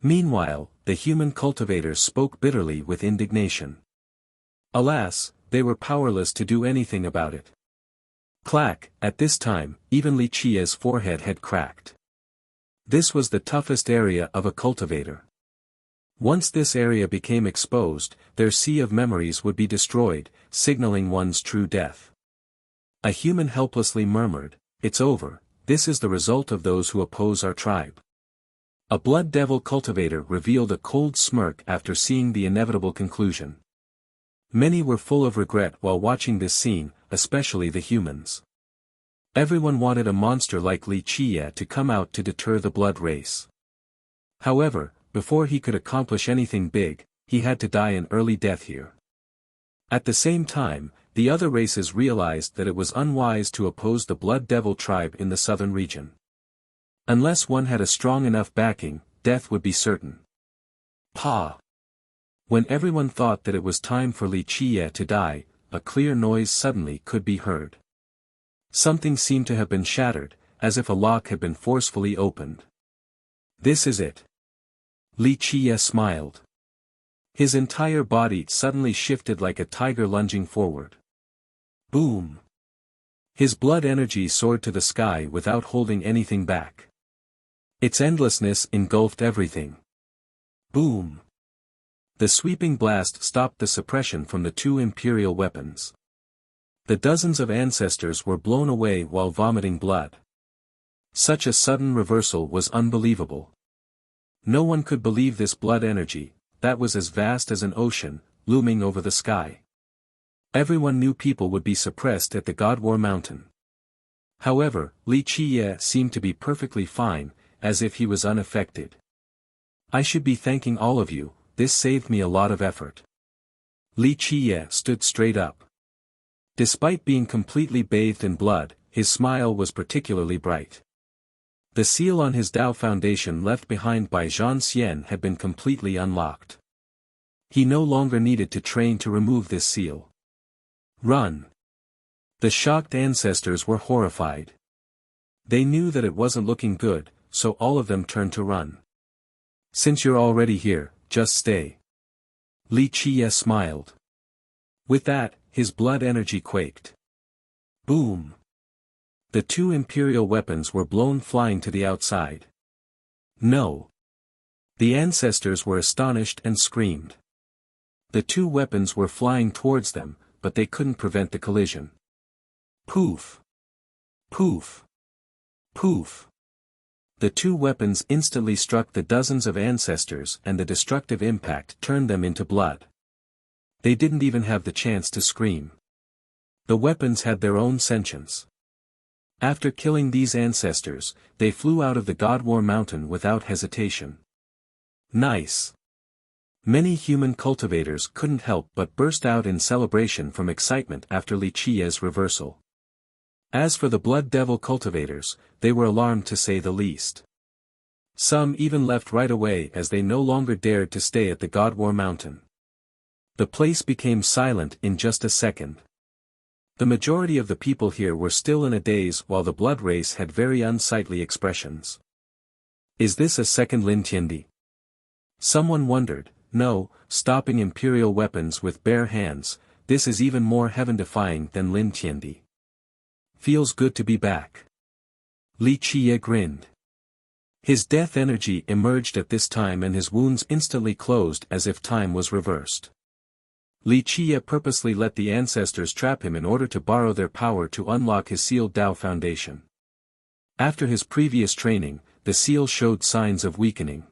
Meanwhile, the human cultivators spoke bitterly with indignation. Alas, they were powerless to do anything about it. Clack, at this time, even Wuxia's forehead had cracked. This was the toughest area of a cultivator. Once this area became exposed, their sea of memories would be destroyed, signaling one's true death. A human helplessly murmured, "It's over, this is the result of those who oppose our tribe." A Blood Devil cultivator revealed a cold smirk after seeing the inevitable conclusion. Many were full of regret while watching this scene, especially the humans. Everyone wanted a monster like Wuxia to come out to deter the blood race. However, before he could accomplish anything big, he had to die an early death here. At the same time, the other races realized that it was unwise to oppose the Blood Devil tribe in the southern region. Unless one had a strong enough backing, death would be certain. Pa! When everyone thought that it was time for Wuxia to die, a clear noise suddenly could be heard. Something seemed to have been shattered, as if a lock had been forcefully opened. "This is it." Wuxia smiled. His entire body suddenly shifted like a tiger lunging forward. Boom! His blood energy soared to the sky without holding anything back. Its endlessness engulfed everything. Boom! The sweeping blast stopped the suppression from the two imperial weapons. The dozens of ancestors were blown away while vomiting blood. Such a sudden reversal was unbelievable. No one could believe this blood energy, that was as vast as an ocean, looming over the sky. Everyone knew people would be suppressed at the God War Mountain. However, Li Qiye seemed to be perfectly fine, as if he was unaffected. I should be thanking all of you, this saved me a lot of effort. Li Qiye stood straight up. Despite being completely bathed in blood, his smile was particularly bright. The seal on his Dao foundation left behind by Zhan Xian had been completely unlocked. He no longer needed to train to remove this seal. Run! The shocked ancestors were horrified. They knew that it wasn't looking good, so all of them turned to run. Since you're already here, just stay. Li Qiye smiled. With that, his blood energy quaked. Boom! The two imperial weapons were blown flying to the outside. No! The ancestors were astonished and screamed. The two weapons were flying towards them, but they couldn't prevent the collision. Poof! Poof! Poof! The two weapons instantly struck the dozens of ancestors and the destructive impact turned them into blood. They didn't even have the chance to scream. The weapons had their own sentience. After killing these ancestors, they flew out of the God War Mountain without hesitation. Nice! Many human cultivators couldn't help but burst out in celebration from excitement after Li Qiye's reversal. As for the Blood Devil cultivators, they were alarmed to say the least. Some even left right away as they no longer dared to stay at the God War Mountain. The place became silent in just a second. The majority of the people here were still in a daze while the blood race had very unsightly expressions. Is this a second Lin Tiandi? Someone wondered. No, stopping imperial weapons with bare hands, this is even more heaven-defying than Lin Tiandi. Feels good to be back. Li Qiye grinned. His death energy emerged at this time and his wounds instantly closed as if time was reversed. Li Qiye purposely let the ancestors trap him in order to borrow their power to unlock his sealed Dao foundation. After his previous training, the seal showed signs of weakening.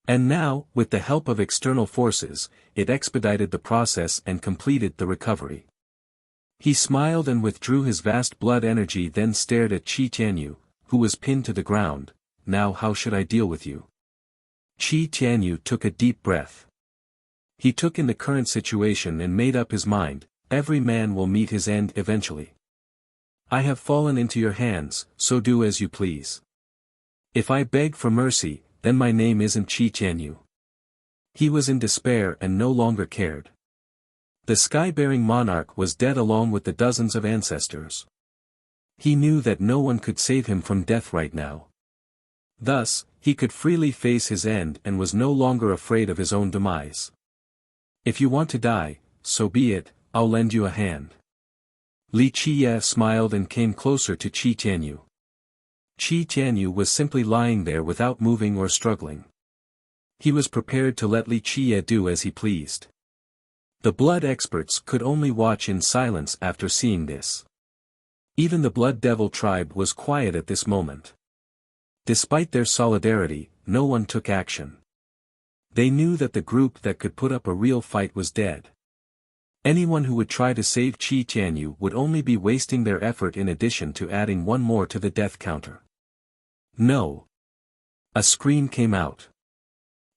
And now, with the help of external forces, it expedited the process and completed the recovery. He smiled and withdrew his vast blood energy, then stared at Qi Tianyu, who was pinned to the ground. Now how should I deal with you? Qi Tianyu took a deep breath. He took in the current situation and made up his mind, every man will meet his end eventually. I have fallen into your hands, so do as you please. If I beg for mercy, then my name isn't Qi Tianyu. He was in despair and no longer cared. The sky-bearing monarch was dead along with the dozens of ancestors. He knew that no one could save him from death right now. Thus, he could freely face his end and was no longer afraid of his own demise. If you want to die, so be it, I'll lend you a hand. Li Qiye smiled and came closer to Qi Tianyu. Qi Tianyu was simply lying there without moving or struggling. He was prepared to let Li Qiye do as he pleased. The blood experts could only watch in silence after seeing this. Even the Blood Devil tribe was quiet at this moment. Despite their solidarity, no one took action. They knew that the group that could put up a real fight was dead. Anyone who would try to save Qi Tianyu would only be wasting their effort in addition to adding one more to the death counter. No. A scream came out.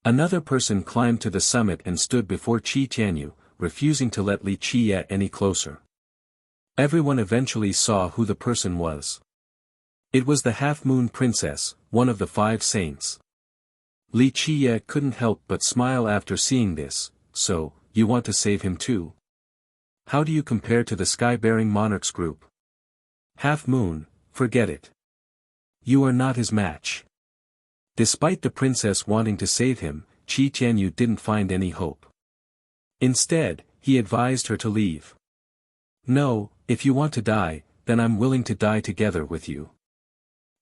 Another person climbed to the summit and stood before Qi Tianyu, refusing to let Li Qiye any closer. Everyone eventually saw who the person was. It was the Half-Moon Princess, one of the 5 saints. Li Qiye couldn't help but smile after seeing this. So, you want to save him too? How do you compare to the sky-bearing monarchs group? Half-Moon, forget it. You are not his match. Despite the princess wanting to save him, Qi Tianyu didn't find any hope. Instead, he advised her to leave. No, if you want to die, then I'm willing to die together with you.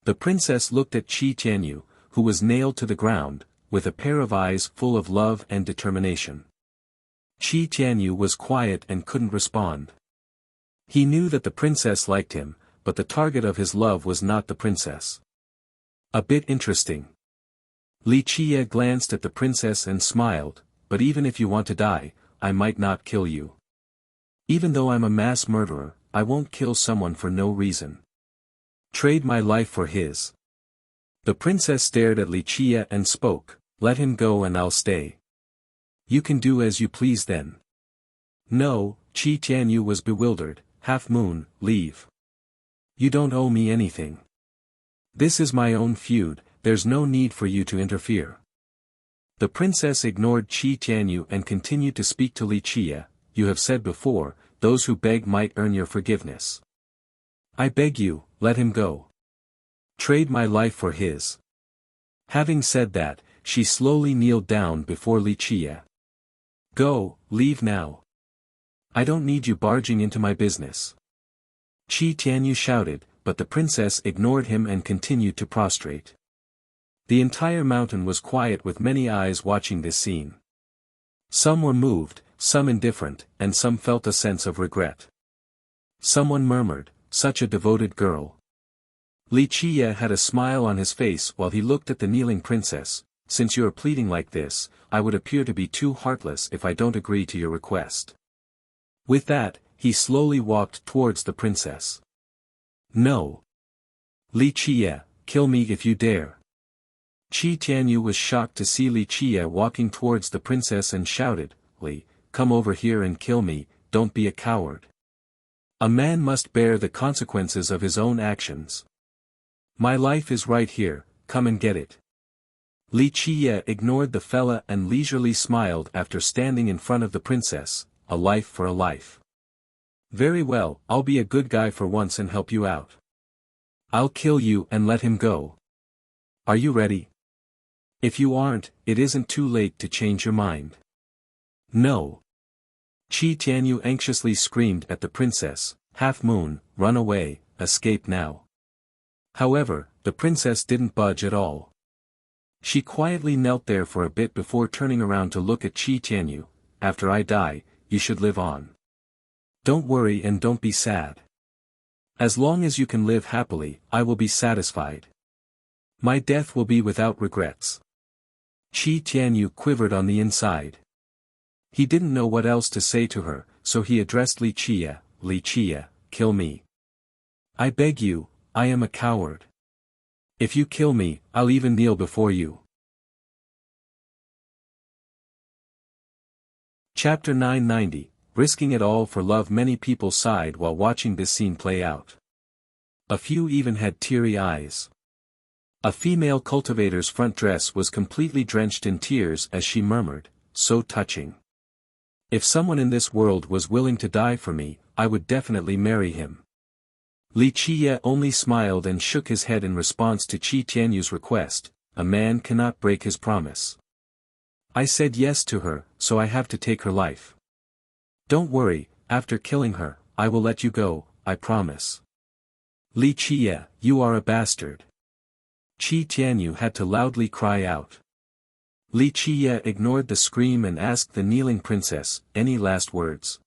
The princess looked at Qi Tianyu, who was nailed to the ground, with a pair of eyes full of love and determination. Qi Tianyu was quiet and couldn't respond. He knew that the princess liked him, but the target of his love was not the princess. A bit interesting. Li Qie glanced at the princess and smiled, but even if you want to die, I might not kill you. Even though I'm a mass murderer, I won't kill someone for no reason. Trade my life for his. The princess stared at Li Qie and spoke, let him go and I'll stay. You can do as you please then. No, Qi Tianyu was bewildered. Half Moon, leave. You don't owe me anything. This is my own feud, there's no need for you to interfere. The princess ignored Qi Tianyu and continued to speak to Li Qie. You have said before, those who beg might earn your forgiveness. I beg you, let him go. Trade my life for his. Having said that, she slowly kneeled down before Li Qie. Go, leave now. I don't need you barging into my business. Qi Tianyu shouted, but the princess ignored him and continued to prostrate. The entire mountain was quiet with many eyes watching this scene. Some were moved, some indifferent, and some felt a sense of regret. Someone murmured, such a devoted girl. Li Qie had a smile on his face while he looked at the kneeling princess. Since you are pleading like this, I would appear to be too heartless if I don't agree to your request. With that, he slowly walked towards the princess. No. Li Qie, kill me if you dare. Qi Tianyu was shocked to see Li Qie walking towards the princess and shouted, Li, come over here and kill me, don't be a coward. A man must bear the consequences of his own actions. My life is right here, come and get it. Li Qie ignored the fella and leisurely smiled after standing in front of the princess. A life for a life. Very well, I'll be a good guy for once and help you out. I'll kill you and let him go. Are you ready? If you aren't, it isn't too late to change your mind. No. Qi Tianyu anxiously screamed at the princess, Half Moon, run away, escape now. However, the princess didn't budge at all. She quietly knelt there for a bit before turning around to look at Qi Tianyu. After I die, you should live on. Don't worry and don't be sad. As long as you can live happily, I will be satisfied. My death will be without regrets. Qi Tianyu quivered on the inside. He didn't know what else to say to her, so he addressed Li Qie, Li Qie, kill me. I beg you, I am a coward. If you kill me, I'll even kneel before you. Chapter 990, Risking it all for love. Many people sighed while watching this scene play out. A few even had teary eyes. A female cultivator's front dress was completely drenched in tears as she murmured, so touching. If someone in this world was willing to die for me, I would definitely marry him. Li Qie only smiled and shook his head in response to Qi Tianyu's request. A man cannot break his promise. I said yes to her, so I have to take her life. Don't worry, after killing her, I will let you go, I promise. Li Qie, you are a bastard. Qi Tianyu had to loudly cry out. Li Qie ignored the scream and asked the kneeling princess, any last words?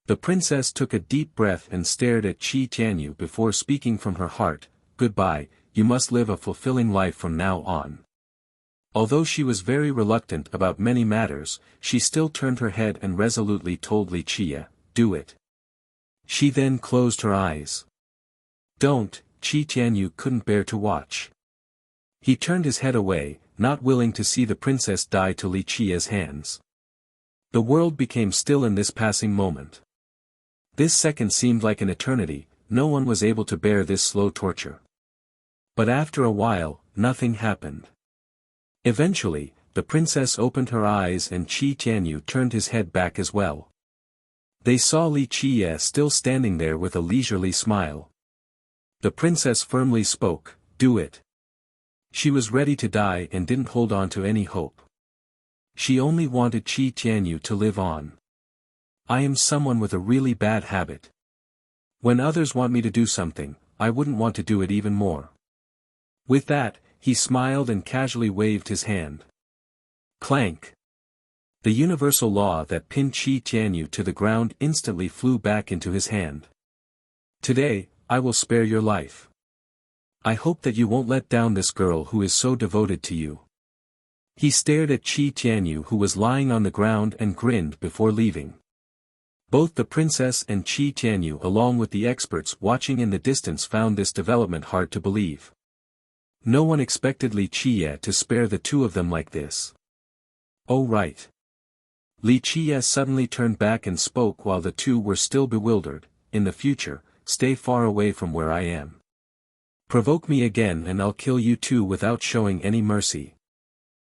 The princess took a deep breath and stared at Qi Tianyu before speaking from her heart, goodbye, you must live a fulfilling life from now on. Although she was very reluctant about many matters, she still turned her head and resolutely told Li Qie, do it. She then closed her eyes. Don't, Qi Tianyu couldn't bear to watch. He turned his head away, not willing to see the princess die to Li Qie's hands. The world became still in this passing moment. This second seemed like an eternity, no one was able to bear this slow torture. But after a while, nothing happened. Eventually, the princess opened her eyes and Qi Tianyu turned his head back as well. They saw Li Qie still standing there with a leisurely smile. The princess firmly spoke, do it. She was ready to die and didn't hold on to any hope. She only wanted Qi Tianyu to live on. I am someone with a really bad habit. When others want me to do something, I wouldn't want to do it even more. With that, he smiled and casually waved his hand. Clank. The universal law that pinned Qi Tianyu to the ground instantly flew back into his hand. Today, I will spare your life. I hope that you won't let down this girl who is so devoted to you. He stared at Qi Tianyu, who was lying on the ground, and grinned before leaving. Both the princess and Qi Tianyu, along with the experts watching in the distance, found this development hard to believe. No one expected Li Qiye to spare the two of them like this. Oh right. Li Qiye suddenly turned back and spoke while the two were still bewildered. In the future, stay far away from where I am. Provoke me again and I'll kill you too without showing any mercy.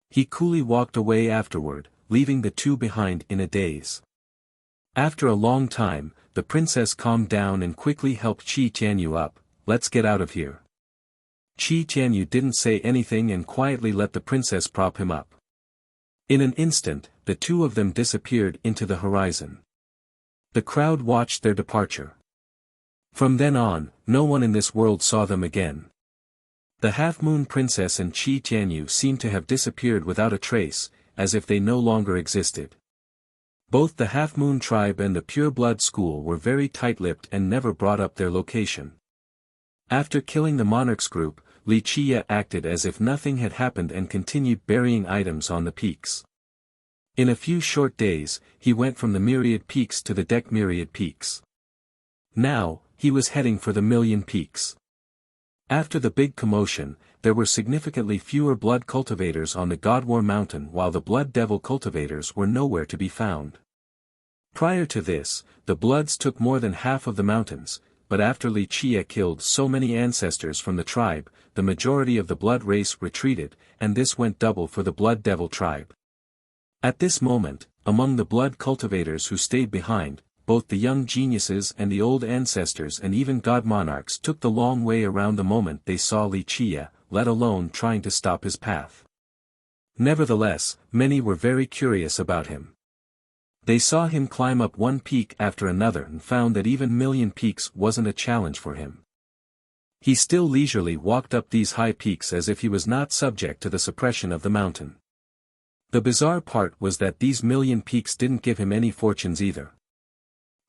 He coolly walked away afterward, leaving the two behind in a daze. After a long time, the princess calmed down and quickly helped Qi Tianyu up. Let's get out of here. Qi Tianyu didn't say anything and quietly let the princess prop him up. In an instant, the two of them disappeared into the horizon. The crowd watched their departure. From then on, no one in this world saw them again. The half-moon princess and Qi Tianyu seemed to have disappeared without a trace, as if they no longer existed. Both the half-moon tribe and the pure-blood school were very tight-lipped and never brought up their location. After killing the monarch's group, Li Qiye acted as if nothing had happened and continued burying items on the peaks. In a few short days, he went from the myriad peaks to the myriad peaks. Now, he was heading for the million peaks. After the big commotion, there were significantly fewer blood cultivators on the Godwar mountain, while the blood devil cultivators were nowhere to be found. Prior to this, the bloods took more than half of the mountains, but after Li Qiye killed so many ancestors from the tribe, the majority of the blood race retreated, and this went double for the blood devil tribe. At this moment, among the blood cultivators who stayed behind, both the young geniuses and the old ancestors and even god monarchs took the long way around the moment they saw Li Qiye, let alone trying to stop his path. Nevertheless, many were very curious about him. They saw him climb up one peak after another and found that even million peaks wasn't a challenge for him. He still leisurely walked up these high peaks as if he was not subject to the suppression of the mountain. The bizarre part was that these million peaks didn't give him any fortunes either.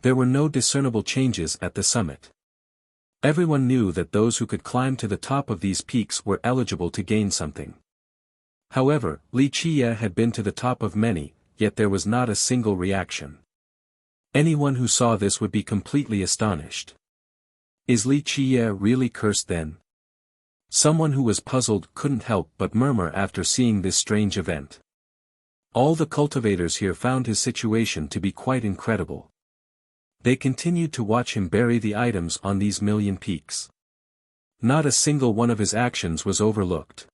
There were no discernible changes at the summit. Everyone knew that those who could climb to the top of these peaks were eligible to gain something. However, Li Qiye had been to the top of many, yet there was not a single reaction. Anyone who saw this would be completely astonished. Is Li Qiye really cursed then? Someone who was puzzled couldn't help but murmur after seeing this strange event. All the cultivators here found his situation to be quite incredible. They continued to watch him bury the items on these million peaks. Not a single one of his actions was overlooked.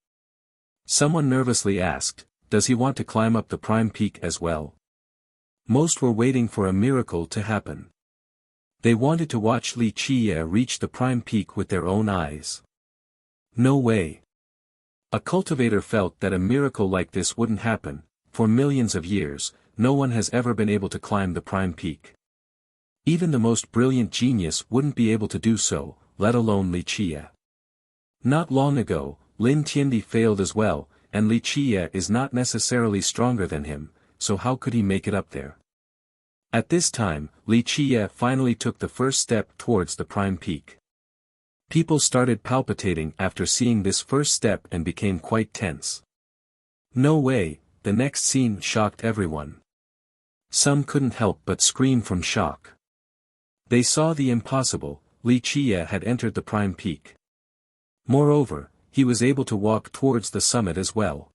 Someone nervously asked, does he want to climb up the prime peak as well? Most were waiting for a miracle to happen. They wanted to watch Li Qiye reach the prime peak with their own eyes. No way. A cultivator felt that a miracle like this wouldn't happen. For millions of years, no one has ever been able to climb the prime peak. Even the most brilliant genius wouldn't be able to do so, let alone Li Qiye. Not long ago, Lin Tiandi failed as well, and Li Qiye is not necessarily stronger than him, so how could he make it up there? At this time, Li Qiye finally took the first step towards the prime peak. People started palpitating after seeing this first step and became quite tense. No way, the next scene shocked everyone. Some couldn't help but scream from shock. They saw the impossible. Li Qiye had entered the prime peak. Moreover, he was able to walk towards the summit as well.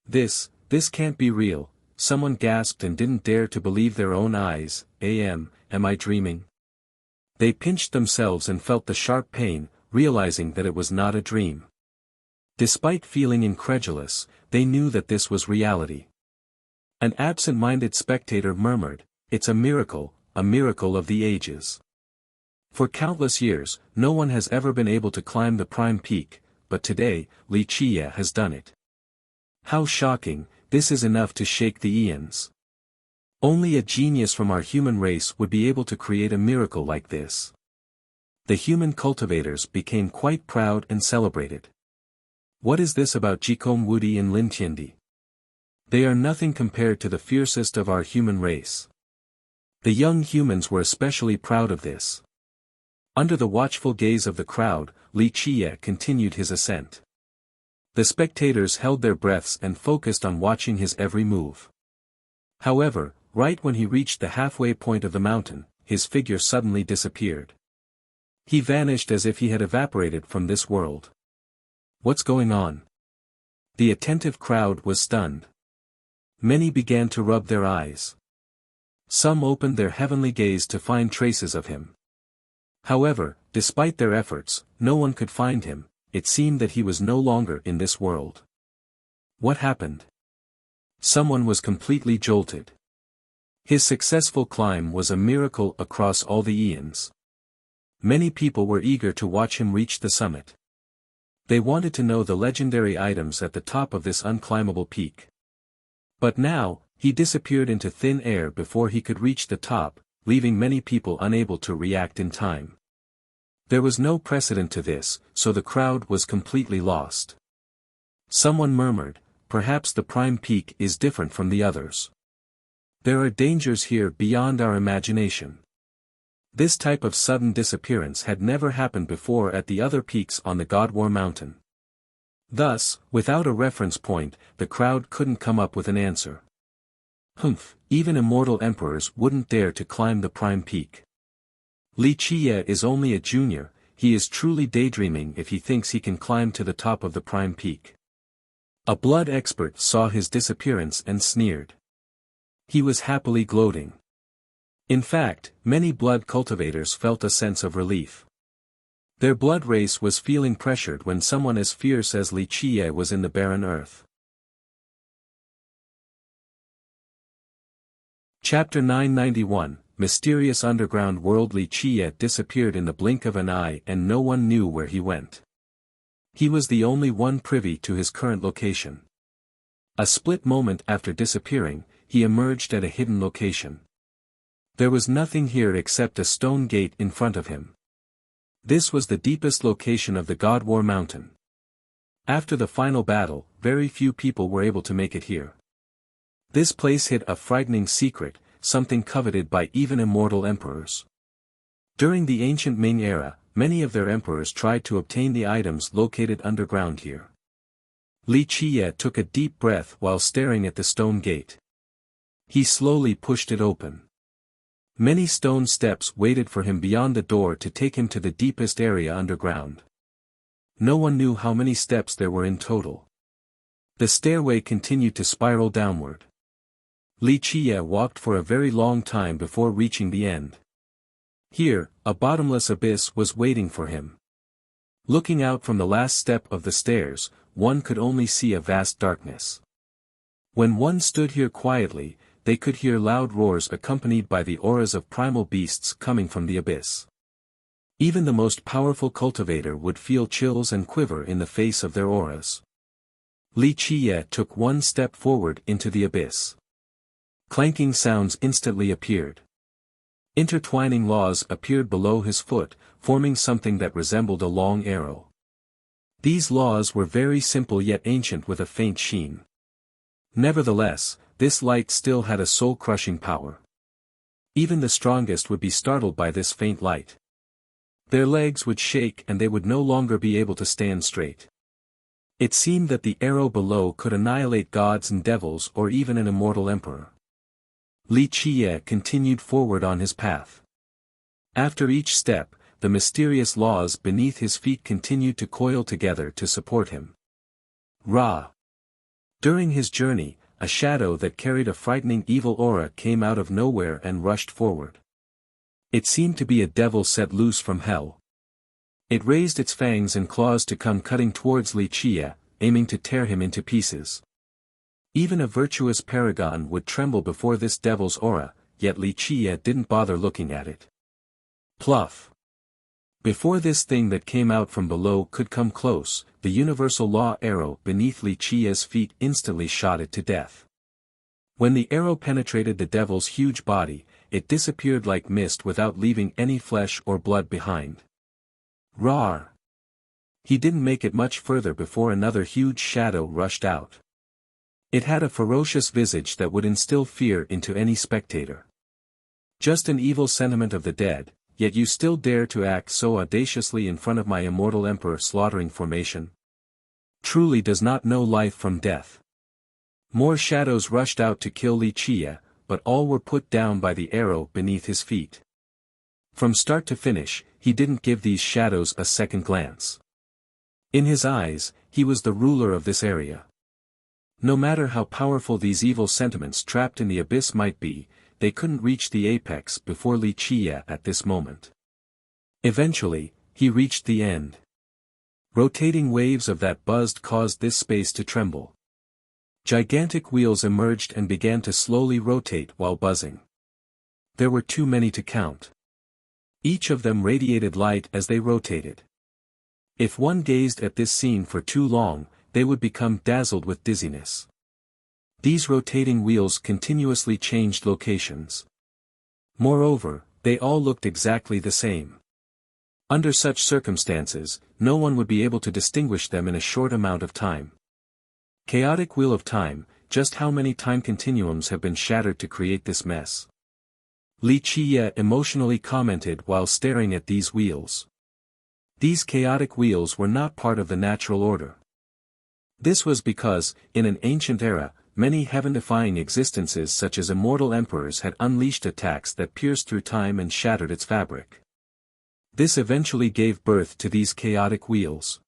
This can't be real, someone gasped and didn't dare to believe their own eyes. Am I dreaming? They pinched themselves and felt the sharp pain, realizing that it was not a dream. Despite feeling incredulous, they knew that this was reality. An absent-minded spectator murmured, it's a miracle of the ages. For countless years, no one has ever been able to climb the prime peak, but today, Li Qiye has done it. How shocking, this is enough to shake the eons. Only a genius from our human race would be able to create a miracle like this. The human cultivators became quite proud and celebrated. What is this about Jikom Wudi and Lin Tiandi? They are nothing compared to the fiercest of our human race. The young humans were especially proud of this. Under the watchful gaze of the crowd, Li Qiye continued his ascent. The spectators held their breaths and focused on watching his every move. However, right when he reached the halfway point of the mountain, his figure suddenly disappeared. He vanished as if he had evaporated from this world. What's going on? The attentive crowd was stunned. Many began to rub their eyes. Some opened their heavenly gaze to find traces of him. However, despite their efforts, no one could find him. It seemed that he was no longer in this world. What happened? Someone was completely jolted. His successful climb was a miracle across all the eons. Many people were eager to watch him reach the summit. They wanted to know the legendary items at the top of this unclimbable peak. But now, he disappeared into thin air before he could reach the top, leaving many people unable to react in time. There was no precedent to this, so the crowd was completely lost. Someone murmured, perhaps the prime peak is different from the others. There are dangers here beyond our imagination. This type of sudden disappearance had never happened before at the other peaks on the God War Mountain. Thus, without a reference point, the crowd couldn't come up with an answer. Even immortal emperors wouldn't dare to climb the prime peak. Li Qiye is only a junior, he is truly daydreaming if he thinks he can climb to the top of the prime peak. A blood expert saw his disappearance and sneered. He was happily gloating. In fact, many blood cultivators felt a sense of relief. Their blood race was feeling pressured when someone as fierce as Li Qiye was in the barren earth. Chapter 991, Mysterious Underground World. Li Qiye disappeared in the blink of an eye and no one knew where he went. He was the only one privy to his current location. A split moment after disappearing, he emerged at a hidden location. There was nothing here except a stone gate in front of him. This was the deepest location of the God War Mountain. After the final battle, very few people were able to make it here. This place hid a frightening secret, something coveted by even immortal emperors. During the ancient Ming era, many of their emperors tried to obtain the items located underground here. Li Qiye took a deep breath while staring at the stone gate. He slowly pushed it open. Many stone steps waited for him beyond the door to take him to the deepest area underground. No one knew how many steps there were in total. The stairway continued to spiral downward. Li Qiye walked for a very long time before reaching the end. Here, a bottomless abyss was waiting for him. Looking out from the last step of the stairs, one could only see a vast darkness. When one stood here quietly, they could hear loud roars accompanied by the auras of primal beasts coming from the abyss. Even the most powerful cultivator would feel chills and quiver in the face of their auras. Li Qiye took one step forward into the abyss. Clanking sounds instantly appeared. Intertwining laws appeared below his foot, forming something that resembled a long arrow. These laws were very simple yet ancient with a faint sheen. Nevertheless, this light still had a soul-crushing power. Even the strongest would be startled by this faint light. Their legs would shake and they would no longer be able to stand straight. It seemed that the arrow below could annihilate gods and devils or even an immortal emperor. Li Qiye continued forward on his path. After each step, the mysterious laws beneath his feet continued to coil together to support him. Ra. During his journey, a shadow that carried a frightening evil aura came out of nowhere and rushed forward. It seemed to be a devil set loose from hell. It raised its fangs and claws to come cutting towards Li Qiye, aiming to tear him into pieces. Even a virtuous paragon would tremble before this devil's aura, yet Li Qiye didn't bother looking at it. Pluff. Before this thing that came out from below could come close, the universal law arrow beneath Li Qia's feet instantly shot it to death. When the arrow penetrated the devil's huge body, it disappeared like mist without leaving any flesh or blood behind. Roar! He didn't make it much further before another huge shadow rushed out. It had a ferocious visage that would instill fear into any spectator. Just an evil sentiment of the dead, yet you still dare to act so audaciously in front of my immortal emperor slaughtering formation? Truly does not know life from death. More shadows rushed out to kill Li Qia, but all were put down by the arrow beneath his feet. From start to finish, he didn't give these shadows a second glance. In his eyes, he was the ruler of this area. No matter how powerful these evil sentiments trapped in the abyss might be, they couldn't reach the apex before Li Qia at this moment. Eventually, he reached the end. Rotating waves of that buzzed caused this space to tremble. Gigantic wheels emerged and began to slowly rotate while buzzing. There were too many to count. Each of them radiated light as they rotated. If one gazed at this scene for too long, they would become dazzled with dizziness. These rotating wheels continuously changed locations. Moreover, they all looked exactly the same. Under such circumstances, no one would be able to distinguish them in a short amount of time. Chaotic wheel of time, just how many time continuums have been shattered to create this mess? Li Qia emotionally commented while staring at these wheels. These chaotic wheels were not part of the natural order. This was because, in an ancient era, many heaven-defying existences such as immortal emperors had unleashed attacks that pierced through time and shattered its fabric. This eventually gave birth to these chaotic wheels.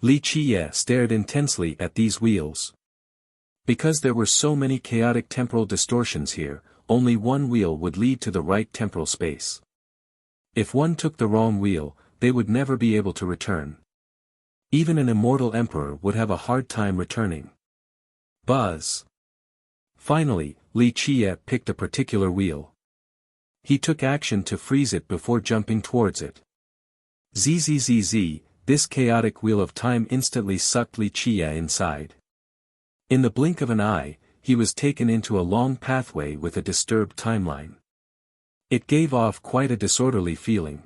Li Qia stared intensely at these wheels. Because there were so many chaotic temporal distortions here, only one wheel would lead to the right temporal space. If one took the wrong wheel, they would never be able to return. Even an immortal emperor would have a hard time returning. Buzz. Finally, Li Qia picked a particular wheel. He took action to freeze it before jumping towards it. Zzz, this chaotic wheel of time instantly sucked Li Qia inside. In the blink of an eye, he was taken into a long pathway with a disturbed timeline. It gave off quite a disorderly feeling.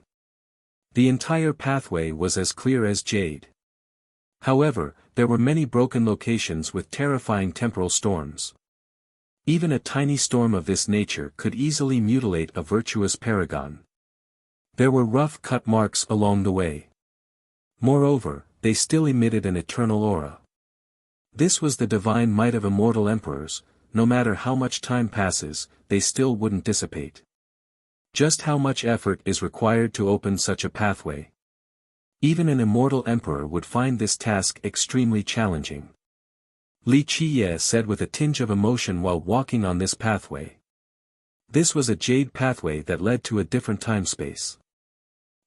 The entire pathway was as clear as jade. However, there were many broken locations with terrifying temporal storms. Even a tiny storm of this nature could easily mutilate a virtuous paragon. There were rough cut marks along the way. Moreover, they still emitted an eternal aura. This was the divine might of immortal emperors, no matter how much time passes, they still wouldn't dissipate. Just how much effort is required to open such a pathway? Even an immortal emperor would find this task extremely challenging. Li Qia said with a tinge of emotion while walking on this pathway. This was a jade pathway that led to a different time-space.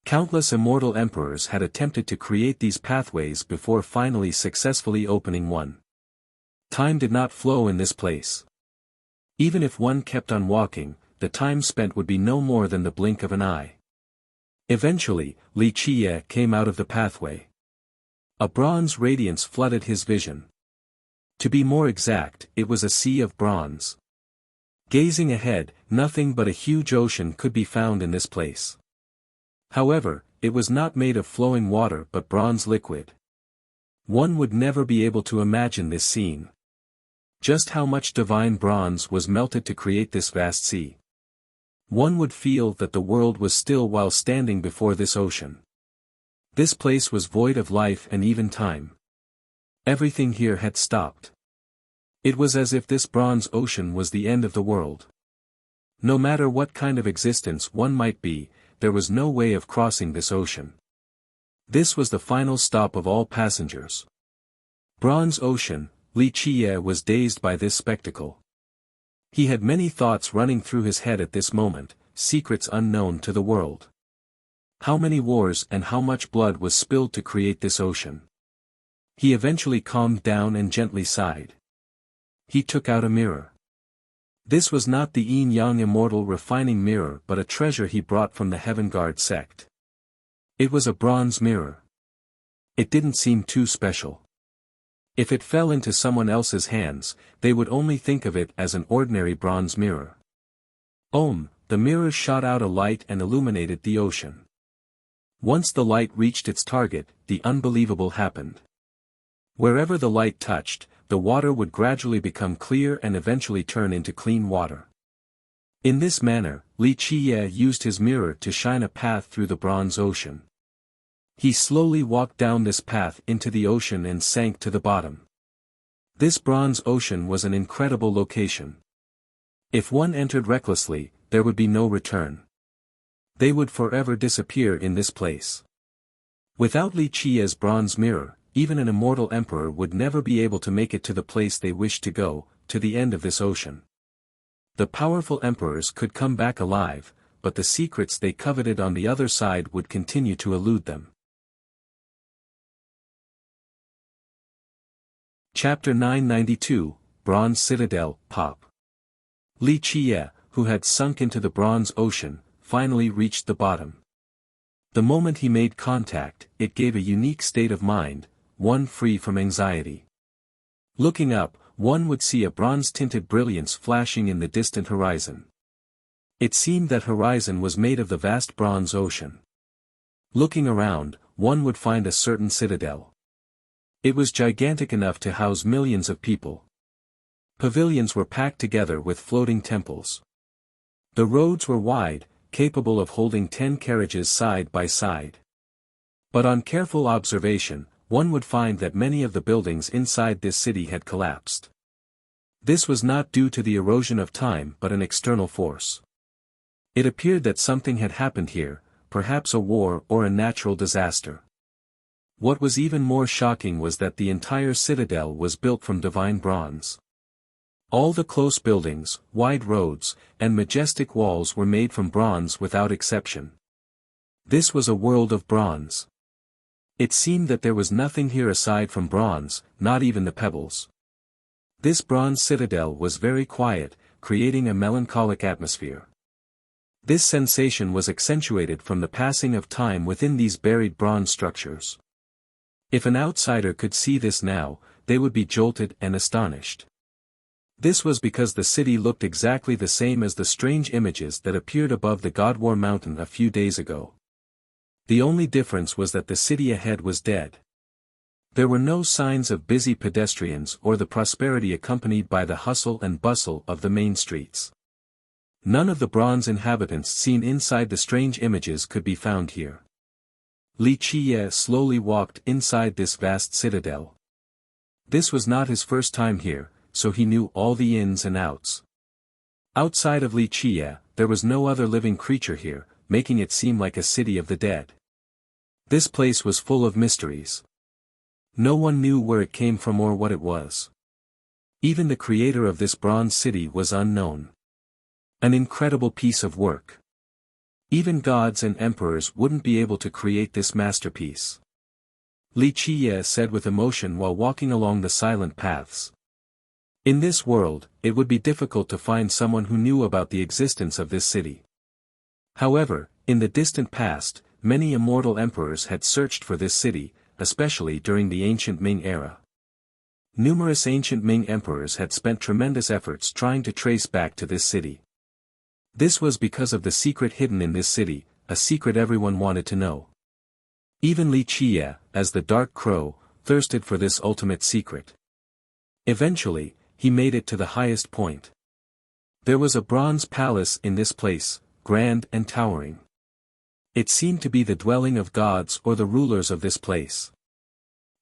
Countless immortal emperors had attempted to create these pathways before finally successfully opening one. Time did not flow in this place. Even if one kept on walking, the time spent would be no more than the blink of an eye. Eventually, Li Qia came out of the pathway. A bronze radiance flooded his vision. To be more exact, it was a sea of bronze. Gazing ahead, nothing but a huge ocean could be found in this place. However, it was not made of flowing water but bronze liquid. One would never be able to imagine this scene. Just how much divine bronze was melted to create this vast sea. One would feel that the world was still while standing before this ocean. This place was void of life and even time. Everything here had stopped. It was as if this bronze ocean was the end of the world. No matter what kind of existence one might be, there was no way of crossing this ocean. This was the final stop of all passengers. Bronze Ocean, Li Qia was dazed by this spectacle. He had many thoughts running through his head at this moment, secrets unknown to the world. How many wars and how much blood was spilled to create this ocean? He eventually calmed down and gently sighed. He took out a mirror. This was not the yin-yang immortal refining mirror but a treasure he brought from the Heaven Guard sect. It was a bronze mirror. It didn't seem too special. If it fell into someone else's hands, they would only think of it as an ordinary bronze mirror. The mirror shot out a light and illuminated the ocean. Once the light reached its target, the unbelievable happened. Wherever the light touched, the water would gradually become clear and eventually turn into clean water. In this manner, Li Qiye used his mirror to shine a path through the bronze ocean. He slowly walked down this path into the ocean and sank to the bottom. This bronze ocean was an incredible location. If one entered recklessly, there would be no return. They would forever disappear in this place. Without Li Qiye's bronze mirror, even an immortal emperor would never be able to make it to the place they wished to go, to the end of this ocean. The powerful emperors could come back alive, but the secrets they coveted on the other side would continue to elude them. Chapter 992, Bronze Citadel, Pop. Li Qiye, who had sunk into the bronze ocean, finally reached the bottom. The moment he made contact, it gave a unique state of mind, one free from anxiety. Looking up, one would see a bronze-tinted brilliance flashing in the distant horizon. It seemed that horizon was made of the vast bronze ocean. Looking around, one would find a certain citadel. It was gigantic enough to house millions of people. Pavilions were packed together with floating temples. The roads were wide, capable of holding 10 carriages side by side. But on careful observation, one would find that many of the buildings inside this city had collapsed. This was not due to the erosion of time but an external force. It appeared that something had happened here, perhaps a war or a natural disaster. What was even more shocking was that the entire citadel was built from divine bronze. All the close buildings, wide roads, and majestic walls were made from bronze without exception. This was a world of bronze. It seemed that there was nothing here aside from bronze, not even the pebbles. This bronze citadel was very quiet, creating a melancholic atmosphere. This sensation was accentuated from the passing of time within these buried bronze structures. If an outsider could see this now, they would be jolted and astonished. This was because the city looked exactly the same as the strange images that appeared above the Godwar mountain a few days ago. The only difference was that the city ahead was dead. There were no signs of busy pedestrians or the prosperity accompanied by the hustle and bustle of the main streets. None of the bronze inhabitants seen inside the strange images could be found here. Li Qiye slowly walked inside this vast citadel. This was not his first time here, so he knew all the ins and outs. Outside of Li Qiye, there was no other living creature here, making it seem like a city of the dead. This place was full of mysteries. No one knew where it came from or what it was. Even the creator of this bronze city was unknown. An incredible piece of work. Even gods and emperors wouldn't be able to create this masterpiece. Li Qiye said with emotion while walking along the silent paths. In this world, it would be difficult to find someone who knew about the existence of this city. However, in the distant past, many immortal emperors had searched for this city, especially during the ancient Ming era. Numerous ancient Ming emperors had spent tremendous efforts trying to trace back to this city. This was because of the secret hidden in this city, a secret everyone wanted to know. Even Li Qiye, as the Dark Crow, thirsted for this ultimate secret. Eventually, he made it to the highest point. There was a bronze palace in this place, grand and towering. It seemed to be the dwelling of gods or the rulers of this place.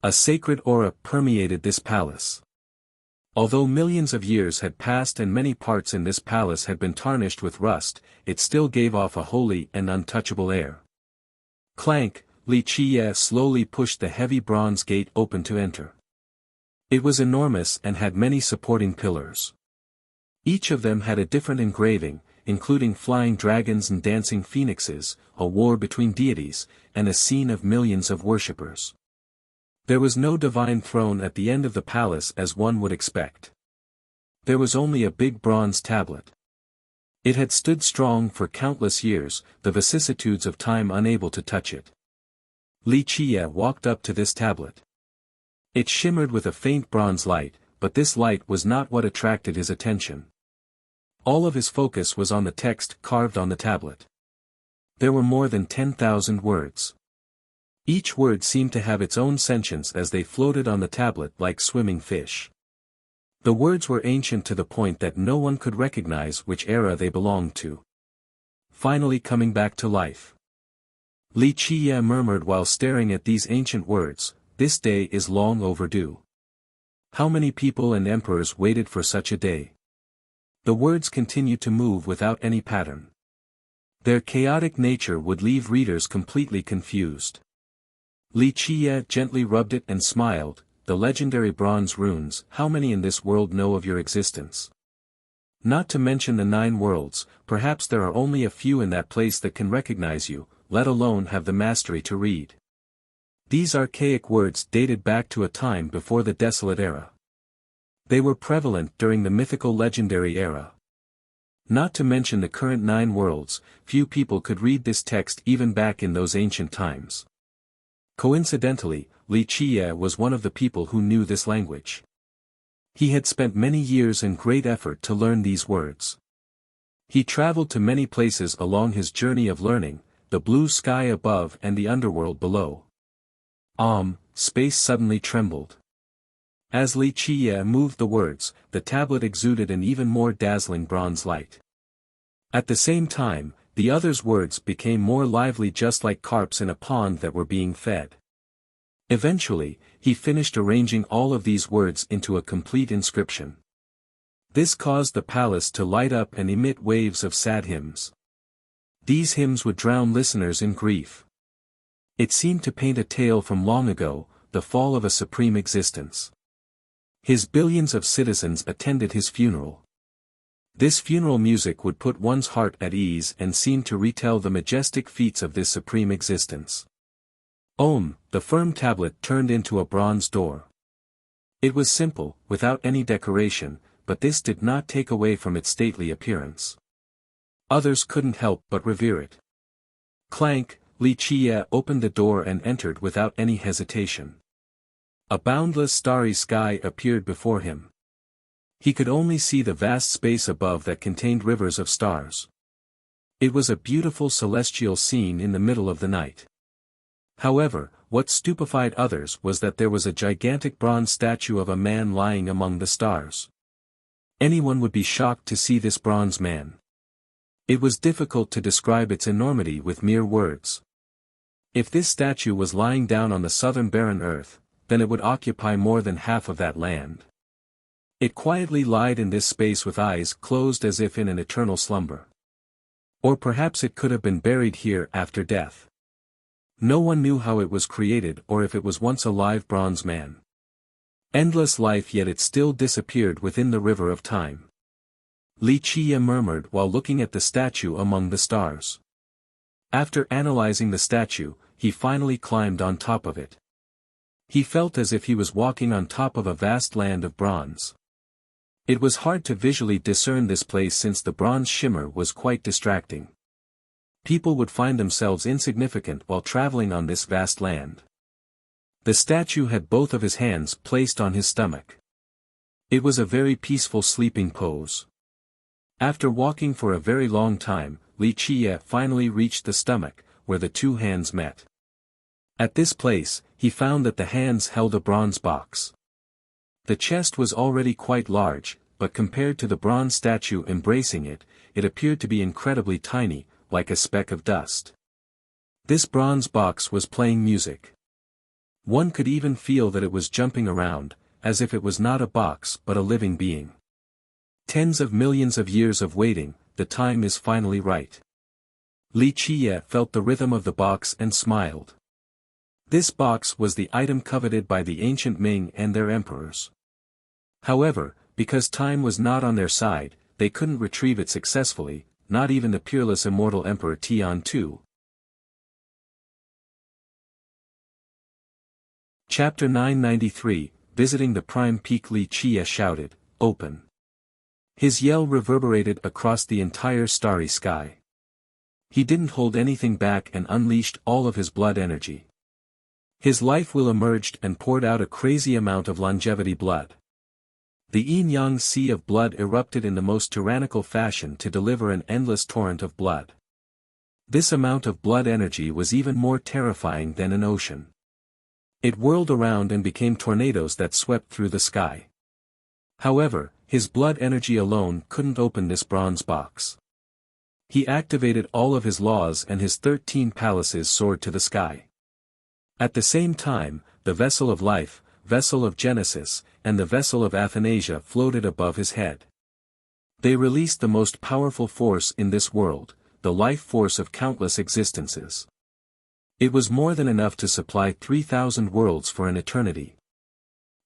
A sacred aura permeated this palace. Although millions of years had passed and many parts in this palace had been tarnished with rust, it still gave off a holy and untouchable air. Clank, Li Qiye slowly pushed the heavy bronze gate open to enter. It was enormous and had many supporting pillars. Each of them had a different engraving, including flying dragons and dancing phoenixes, a war between deities, and a scene of millions of worshippers. There was no divine throne at the end of the palace as one would expect. There was only a big bronze tablet. It had stood strong for countless years, the vicissitudes of time unable to touch it. Li Qie walked up to this tablet. It shimmered with a faint bronze light, but this light was not what attracted his attention. All of his focus was on the text carved on the tablet. There were more than 10,000 words. Each word seemed to have its own sentience as they floated on the tablet like swimming fish. The words were ancient to the point that no one could recognize which era they belonged to. Finally coming back to life. Li Qie murmured while staring at these ancient words, "This day is long overdue." How many people and emperors waited for such a day? The words continued to move without any pattern. Their chaotic nature would leave readers completely confused. Li Qie gently rubbed it and smiled, "The legendary bronze runes, how many in this world know of your existence? Not to mention the 9 worlds, perhaps there are only a few in that place that can recognize you, let alone have the mastery to read." These archaic words dated back to a time before the Desolate Era. They were prevalent during the mythical legendary era. Not to mention the current 9 worlds, few people could read this text even back in those ancient times. Coincidentally, Li Qie was one of the people who knew this language. He had spent many years and great effort to learn these words. He traveled to many places along his journey of learning, the blue sky above and the underworld below. Space suddenly trembled. As Li Qie moved the words, the tablet exuded an even more dazzling bronze light. At the same time, the other's words became more lively, just like carps in a pond that were being fed. Eventually, he finished arranging all of these words into a complete inscription. This caused the palace to light up and emit waves of sad hymns. These hymns would drown listeners in grief. It seemed to paint a tale from long ago, the fall of a supreme existence. His billions of citizens attended his funeral. This funeral music would put one's heart at ease and seem to retell the majestic feats of this supreme existence. The firm tablet turned into a bronze door. It was simple, without any decoration, but this did not take away from its stately appearance. Others couldn't help but revere it. Clank, Li Qie opened the door and entered without any hesitation. A boundless starry sky appeared before him. He could only see the vast space above that contained rivers of stars. It was a beautiful celestial scene in the middle of the night. However, what stupefied others was that there was a gigantic bronze statue of a man lying among the stars. Anyone would be shocked to see this bronze man. It was difficult to describe its enormity with mere words. If this statue was lying down on the southern barren earth, then it would occupy more than half of that land. It quietly lied in this space with eyes closed as if in an eternal slumber. Or perhaps it could have been buried here after death. No one knew how it was created or if it was once a live bronze man. Endless life, yet it still disappeared within the river of time. Li Qie murmured while looking at the statue among the stars. After analyzing the statue, he finally climbed on top of it. He felt as if he was walking on top of a vast land of bronze. It was hard to visually discern this place since the bronze shimmer was quite distracting. People would find themselves insignificant while traveling on this vast land. The statue had both of his hands placed on his stomach. It was a very peaceful sleeping pose. After walking for a very long time, Li Qie finally reached the stomach, where the two hands met. At this place, he found that the hands held a bronze box. The chest was already quite large, but compared to the bronze statue embracing it, it appeared to be incredibly tiny, like a speck of dust. This bronze box was playing music. One could even feel that it was jumping around, as if it was not a box but a living being. Tens of millions of years of waiting, the time is finally right. Li Qie felt the rhythm of the box and smiled. This box was the item coveted by the ancient Ming and their emperors. However, because time was not on their side, they couldn't retrieve it successfully, not even the peerless immortal Emperor Tian II. Chapter 993, Visiting the Prime Peak. Li Qie shouted, "Open!" His yell reverberated across the entire starry sky. He didn't hold anything back and unleashed all of his blood energy. His life will emerged and poured out a crazy amount of longevity blood. The yin-yang sea of blood erupted in the most tyrannical fashion to deliver an endless torrent of blood. This amount of blood energy was even more terrifying than an ocean. It whirled around and became tornadoes that swept through the sky. However, his blood energy alone couldn't open this bronze box. He activated all of his laws and his 13 palaces soared to the sky. At the same time, the vessel of life, vessel of Genesis, and the vessel of Athanasia floated above his head. They released the most powerful force in this world, the life force of countless existences. It was more than enough to supply 3,000 worlds for an eternity.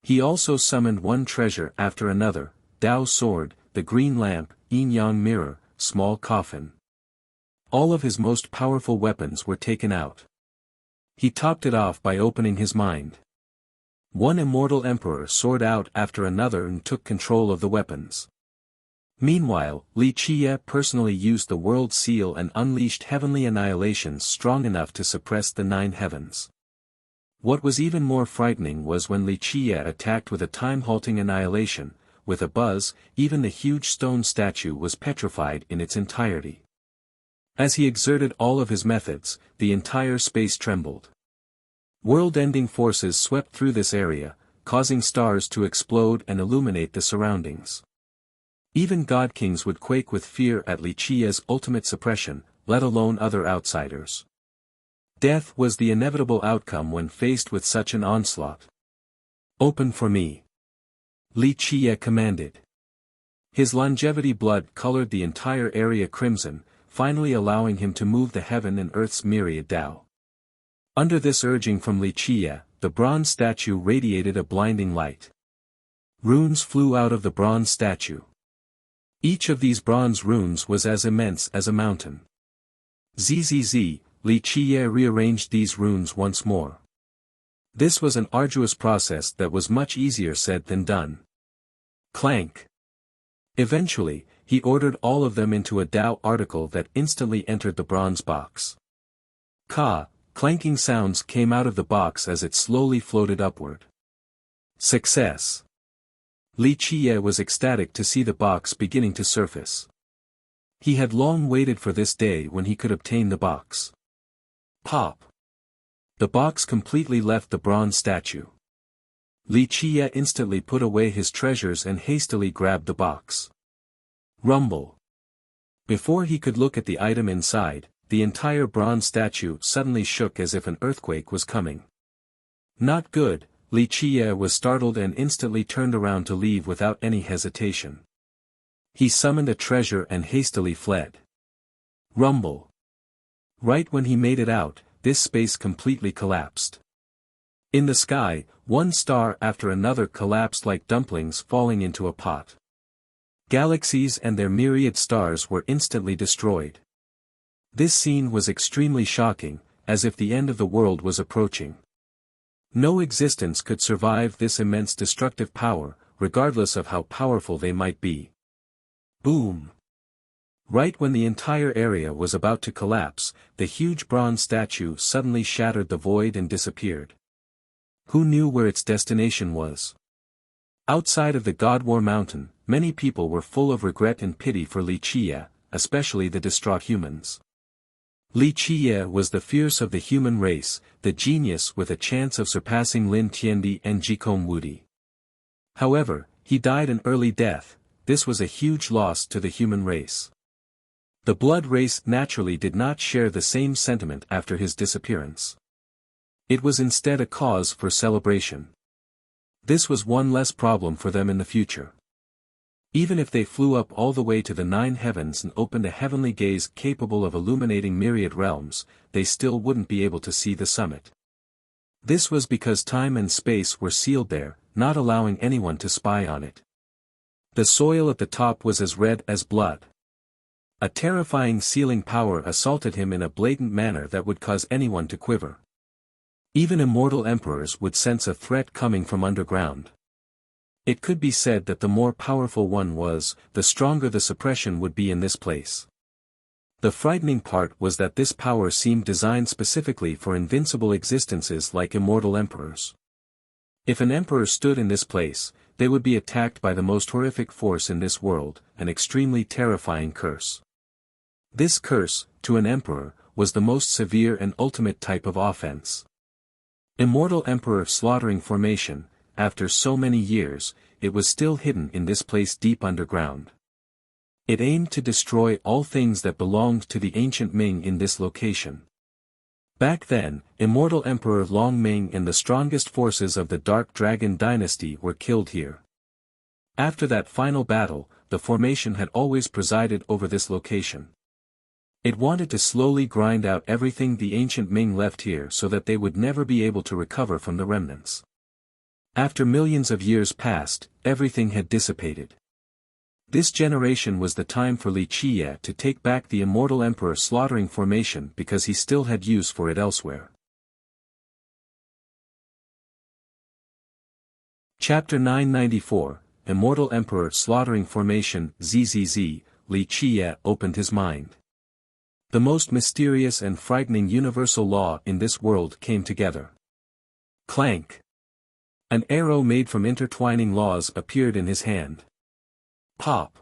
He also summoned one treasure after another, Tao sword, the green lamp, yin-yang mirror, small coffin. All of his most powerful weapons were taken out. He topped it off by opening his mind. One immortal emperor soared out after another and took control of the weapons. Meanwhile, Li Qiye personally used the world seal and unleashed heavenly annihilations strong enough to suppress the 9 heavens. What was even more frightening was when Li Qiye attacked with a time-halting annihilation, with a buzz, even the huge stone statue was petrified in its entirety. As he exerted all of his methods, the entire space trembled. World-ending forces swept through this area, causing stars to explode and illuminate the surroundings. Even god-kings would quake with fear at Li Qiye's ultimate suppression, let alone other outsiders. Death was the inevitable outcome when faced with such an onslaught. "Open for me," Li Qiye commanded. His longevity blood colored the entire area crimson, finally allowing him to move the heaven and earth's myriad Tao. Under this urging from Li Qiye, the bronze statue radiated a blinding light. Runes flew out of the bronze statue. Each of these bronze runes was as immense as a mountain. Zzz, Li Qiye rearranged these runes once more. This was an arduous process that was much easier said than done. Clank. Eventually, he ordered all of them into a Tao article that instantly entered the bronze box. Clanking sounds came out of the box as it slowly floated upward. Success. Li Qiye was ecstatic to see the box beginning to surface. He had long waited for this day when he could obtain the box. Pop. The box completely left the bronze statue. Li Qiye instantly put away his treasures and hastily grabbed the box. Rumble. Before he could look at the item inside, the entire bronze statue suddenly shook as if an earthquake was coming. Not good, Li Qiye was startled and instantly turned around to leave without any hesitation. He summoned a treasure and hastily fled. Rumble. Right when he made it out, this space completely collapsed. In the sky, one star after another collapsed like dumplings falling into a pot. Galaxies and their myriad stars were instantly destroyed. This scene was extremely shocking, as if the end of the world was approaching. No existence could survive this immense destructive power, regardless of how powerful they might be. Boom! Right when the entire area was about to collapse, the huge bronze statue suddenly shattered the void and disappeared. Who knew where its destination was? Outside of the God War Mountain, many people were full of regret and pity for Li Qiye, especially the distraught humans. Li Qiye was the fierce of the human race, the genius with a chance of surpassing Lin Tiandi and Jikong Wudi. However, he died an early death. This was a huge loss to the human race. The blood race naturally did not share the same sentiment after his disappearance. It was instead a cause for celebration. This was one less problem for them in the future. Even if they flew up all the way to the 9 heavens and opened a heavenly gaze capable of illuminating myriad realms, they still wouldn't be able to see the summit. This was because time and space were sealed there, not allowing anyone to spy on it. The soil at the top was as red as blood. A terrifying sealing power assaulted him in a blatant manner that would cause anyone to quiver. Even immortal emperors would sense a threat coming from underground. It could be said that the more powerful one was, the stronger the suppression would be in this place. The frightening part was that this power seemed designed specifically for invincible existences like immortal emperors. If an emperor stood in this place, they would be attacked by the most horrific force in this world, an extremely terrifying curse. This curse, to an emperor, was the most severe and ultimate type of offense. Immortal Emperor slaughtering formation, after so many years, it was still hidden in this place deep underground. It aimed to destroy all things that belonged to the ancient Ming in this location. Back then, Immortal Emperor Long Ming and the strongest forces of the Dark Dragon Dynasty were killed here. After that final battle, the formation had always presided over this location. It wanted to slowly grind out everything the ancient Ming left here so that they would never be able to recover from the remnants. After millions of years passed, everything had dissipated. This generation was the time for Li Qiye to take back the Immortal Emperor slaughtering formation because he still had use for it elsewhere. Chapter 994, Immortal Emperor slaughtering formation. ZZZ, Li Qiye opened his mind. The most mysterious and frightening universal law in this world came together. Clank! An arrow made from intertwining laws appeared in his hand. Pop!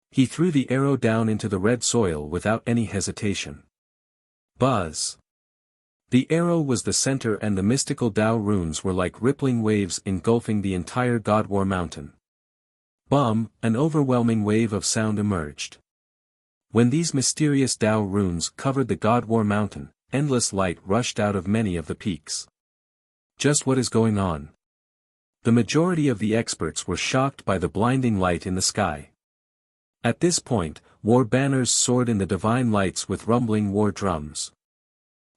He threw the arrow down into the red soil without any hesitation. Buzz! The arrow was the center and the mystical Tao runes were like rippling waves engulfing the entire God War mountain. Bum! An overwhelming wave of sound emerged. When these mysterious Tao runes covered the God War mountain, endless light rushed out of many of the peaks. Just what is going on? The majority of the experts were shocked by the blinding light in the sky. At this point, war banners soared in the divine lights with rumbling war drums.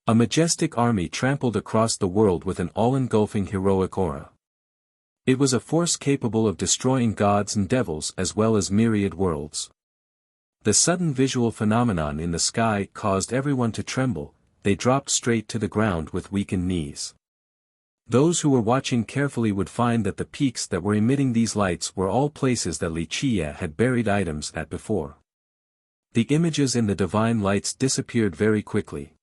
A majestic army trampled across the world with an all-engulfing heroic aura. It was a force capable of destroying gods and devils as well as myriad worlds. The sudden visual phenomenon in the sky caused everyone to tremble. They dropped straight to the ground with weakened knees. Those who were watching carefully would find that the peaks that were emitting these lights were all places that Li Qiye had buried items at before. The images in the divine lights disappeared very quickly.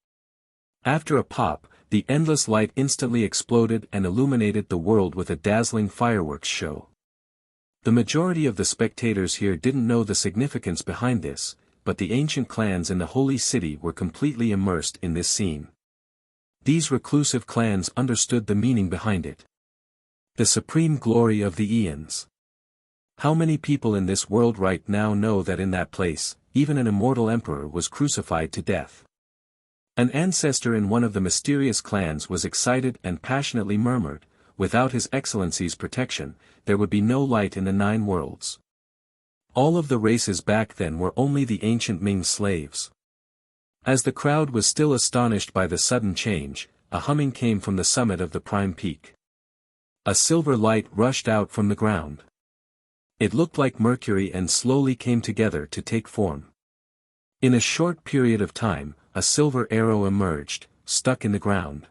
After a pop, the endless light instantly exploded and illuminated the world with a dazzling fireworks show. The majority of the spectators here didn't know the significance behind this, but the ancient clans in the holy city were completely immersed in this scene. These reclusive clans understood the meaning behind it. The supreme glory of the eons. How many people in this world right now know that in that place, even an immortal emperor was crucified to death? An ancestor in one of the mysterious clans was excited and passionately murmured, "Without His Excellency's protection, there would be no light in the 9 worlds." All of the races back then were only the ancient Ming slaves. As the crowd was still astonished by the sudden change, a humming came from the summit of the prime peak. A silver light rushed out from the ground. It looked like mercury and slowly came together to take form. In a short period of time, a silver arrow emerged, stuck in the ground.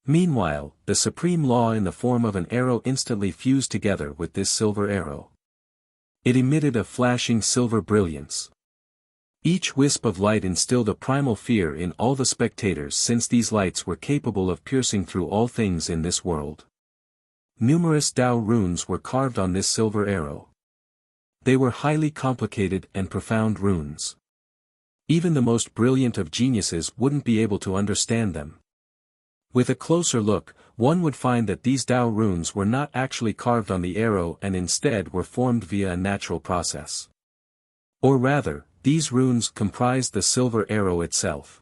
Meanwhile, the supreme law in the form of an arrow instantly fused together with this silver arrow. It emitted a flashing silver brilliance. Each wisp of light instilled a primal fear in all the spectators since these lights were capable of piercing through all things in this world. Numerous Tao runes were carved on this silver arrow. They were highly complicated and profound runes. Even the most brilliant of geniuses wouldn't be able to understand them. With a closer look, one would find that these Tao runes were not actually carved on the arrow and instead were formed via a natural process. Or rather, these runes comprised the silver arrow itself.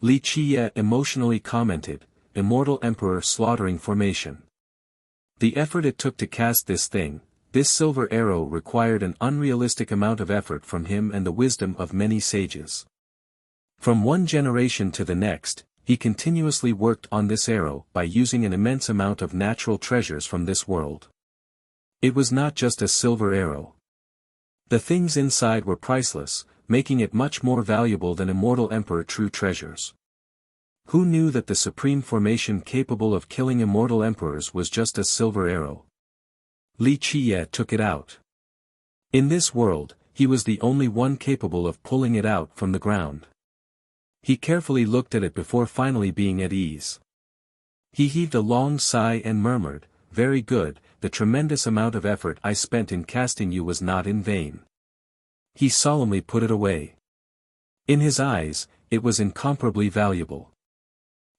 Li Qiye emotionally commented, "Immortal Emperor slaughtering formation." The effort it took to cast this thing, this silver arrow required an unrealistic amount of effort from him and the wisdom of many sages. From one generation to the next, he continuously worked on this arrow by using an immense amount of natural treasures from this world. It was not just a silver arrow. The things inside were priceless, making it much more valuable than Immortal Emperor true treasures. Who knew that the supreme formation capable of killing immortal emperors was just a silver arrow? Li Qiye took it out. In this world, he was the only one capable of pulling it out from the ground. He carefully looked at it before finally being at ease. He heaved a long sigh and murmured, "Very good, the tremendous amount of effort I spent in casting you was not in vain." He solemnly put it away. In his eyes, it was incomparably valuable.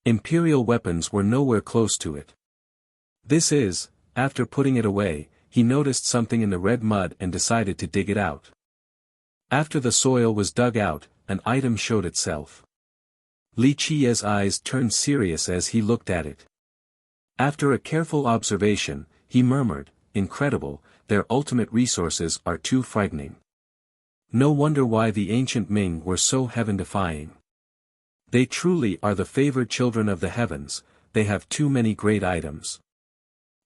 Imperial weapons were nowhere close to it. This is, after putting it away, he noticed something in the red mud and decided to dig it out. After the soil was dug out, an item showed itself. Li Qiye's eyes turned serious as he looked at it. After a careful observation, he murmured, "Incredible, their ultimate resources are too frightening. No wonder why the ancient Ming were so heaven-defying. They truly are the favored children of the heavens, they have too many great items."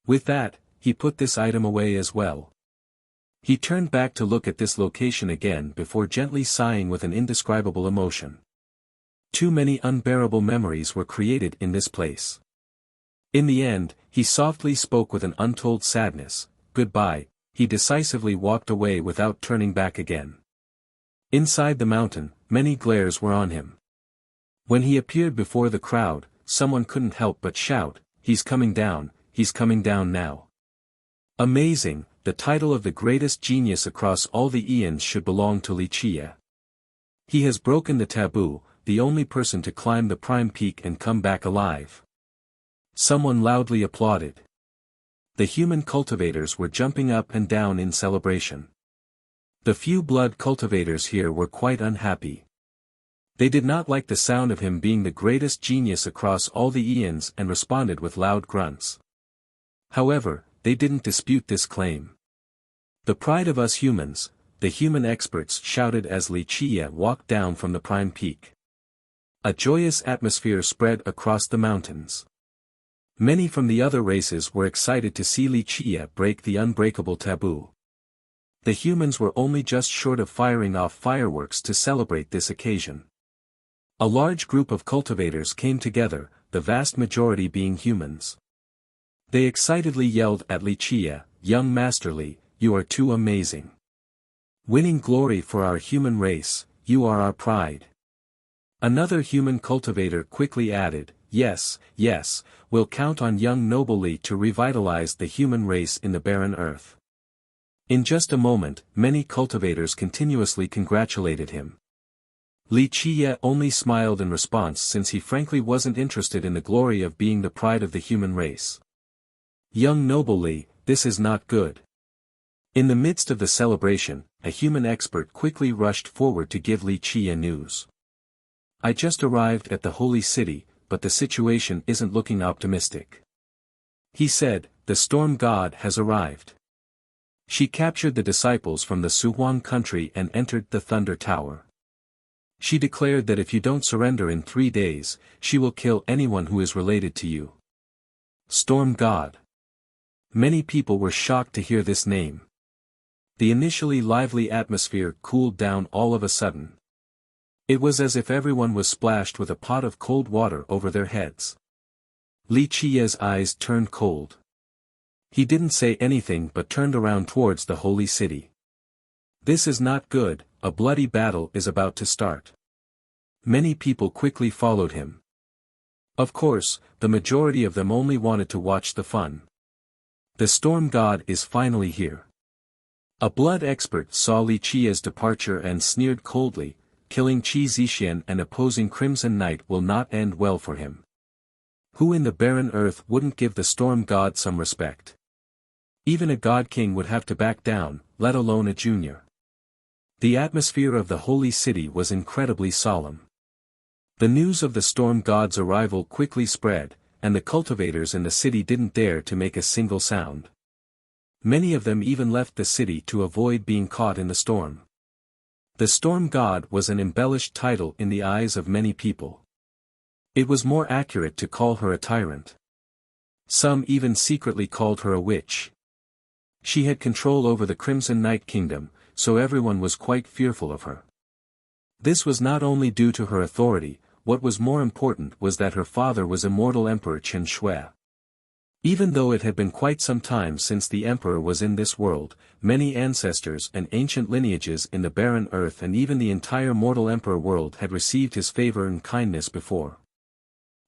With that, he put this item away as well. He turned back to look at this location again before gently sighing with an indescribable emotion. Too many unbearable memories were created in this place. In the end, he softly spoke with an untold sadness, "Goodbye." He decisively walked away without turning back again. Inside the mountain, many glares were on him. When he appeared before the crowd, someone couldn't help but shout, he's coming down now. Amazing, the title of the greatest genius across all the eons should belong to Li Qiye. He has broken the taboo, the only person to climb the prime peak and come back alive. Someone loudly applauded. The human cultivators were jumping up and down in celebration. The few blood cultivators here were quite unhappy. They did not like the sound of him being the greatest genius across all the eons and responded with loud grunts. However, they didn't dispute this claim. "The pride of us humans," the human experts shouted as Li Qiye walked down from the prime peak. A joyous atmosphere spread across the mountains. Many from the other races were excited to see Li Qiye break the unbreakable taboo. The humans were only just short of firing off fireworks to celebrate this occasion. A large group of cultivators came together, the vast majority being humans. They excitedly yelled at Li Qiye, "Young Master Li, you are too amazing. Winning glory for our human race, you are our pride." Another human cultivator quickly added, Yes, we'll count on young Noble Li to revitalize the human race in the barren earth." In just a moment, many cultivators continuously congratulated him. Li Qiye only smiled in response since he frankly wasn't interested in the glory of being the pride of the human race. "Young Noble Li, this is not good." In the midst of the celebration, a human expert quickly rushed forward to give Li Qiye news. "I just arrived at the holy city, but the situation isn't looking optimistic," he said. "The storm god has arrived. She captured the disciples from the Suhuang country and entered the Thunder Tower. She declared that if you don't surrender in 3 days, she will kill anyone who is related to you." Storm God. Many people were shocked to hear this name. The initially lively atmosphere cooled down all of a sudden. It was as if everyone was splashed with a pot of cold water over their heads. Li Qiye's eyes turned cold. He didn't say anything but turned around towards the holy city. "This is not good, a bloody battle is about to start." Many people quickly followed him. Of course, the majority of them only wanted to watch the fun. The storm god is finally here. A blood expert saw Li Qiye's departure and sneered coldly, "Killing Qi Zixian and opposing Crimson Knight will not end well for him. Who in the barren earth wouldn't give the storm god some respect? Even a god king would have to back down, let alone a junior." The atmosphere of the holy city was incredibly solemn. The news of the storm god's arrival quickly spread, and the cultivators in the city didn't dare to make a single sound. Many of them even left the city to avoid being caught in the storm. The storm god was an embellished title in the eyes of many people. It was more accurate to call her a tyrant. Some even secretly called her a witch. She had control over the Crimson Knight Kingdom, so everyone was quite fearful of her. This was not only due to her authority, what was more important was that her father was immortal Emperor Chen Shui. Even though it had been quite some time since the emperor was in this world, many ancestors and ancient lineages in the barren earth and even the entire mortal emperor world had received his favor and kindness before.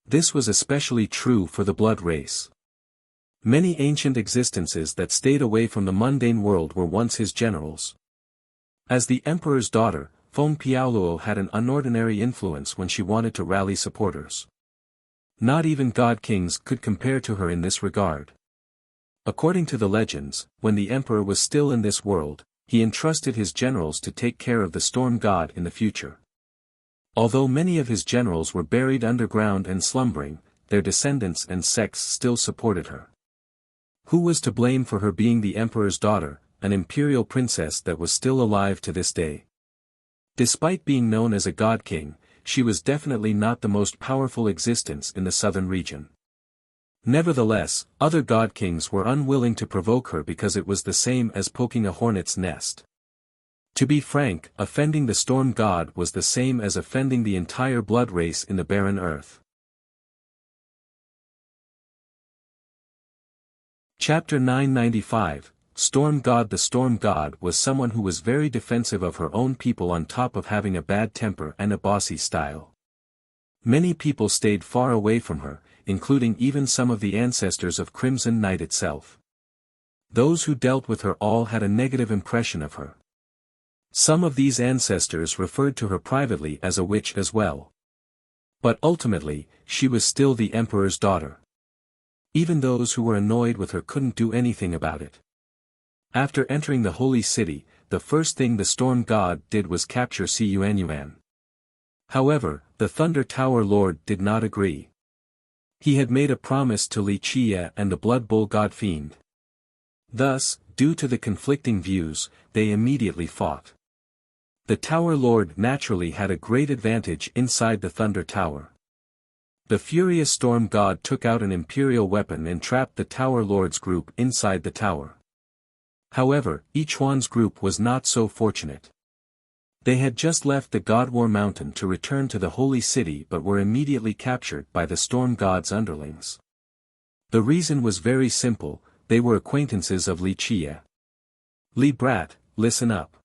This was especially true for the blood race. Many ancient existences that stayed away from the mundane world were once his generals. As the emperor's daughter, Feng Piaoluo had an unordinary influence when she wanted to rally supporters. Not even god-kings could compare to her in this regard. According to the legends, when the emperor was still in this world, he entrusted his generals to take care of the storm god in the future. Although many of his generals were buried underground and slumbering, their descendants and sects still supported her. Who was to blame for her being the emperor's daughter, an imperial princess that was still alive to this day? Despite being known as a god-king, she was definitely not the most powerful existence in the southern region. Nevertheless, other god-kings were unwilling to provoke her because it was the same as poking a hornet's nest. To be frank, offending the storm god was the same as offending the entire blood race in the barren earth. Chapter 995, Storm God. The storm god was someone who was very defensive of her own people on top of having a bad temper and a bossy style. Many people stayed far away from her, including even some of the ancestors of Crimson Night itself. Those who dealt with her all had a negative impression of her. Some of these ancestors referred to her privately as a witch as well. But ultimately, she was still the emperor's daughter. Even those who were annoyed with her couldn't do anything about it. After entering the holy city, the first thing the storm god did was capture Si Yuanyuan. However, the Thunder Tower Lord did not agree. He had made a promise to Li Qie and the Blood Bull God Fiend. Thus, due to the conflicting views, they immediately fought. The Tower Lord naturally had a great advantage inside the Thunder Tower. The furious storm god took out an imperial weapon and trapped the Tower Lord's group inside the tower. However, Yichuan's group was not so fortunate. They had just left the God War Mountain to return to the holy city but were immediately captured by the storm god's underlings. The reason was very simple, they were acquaintances of Li Qie. Li Brat, listen up.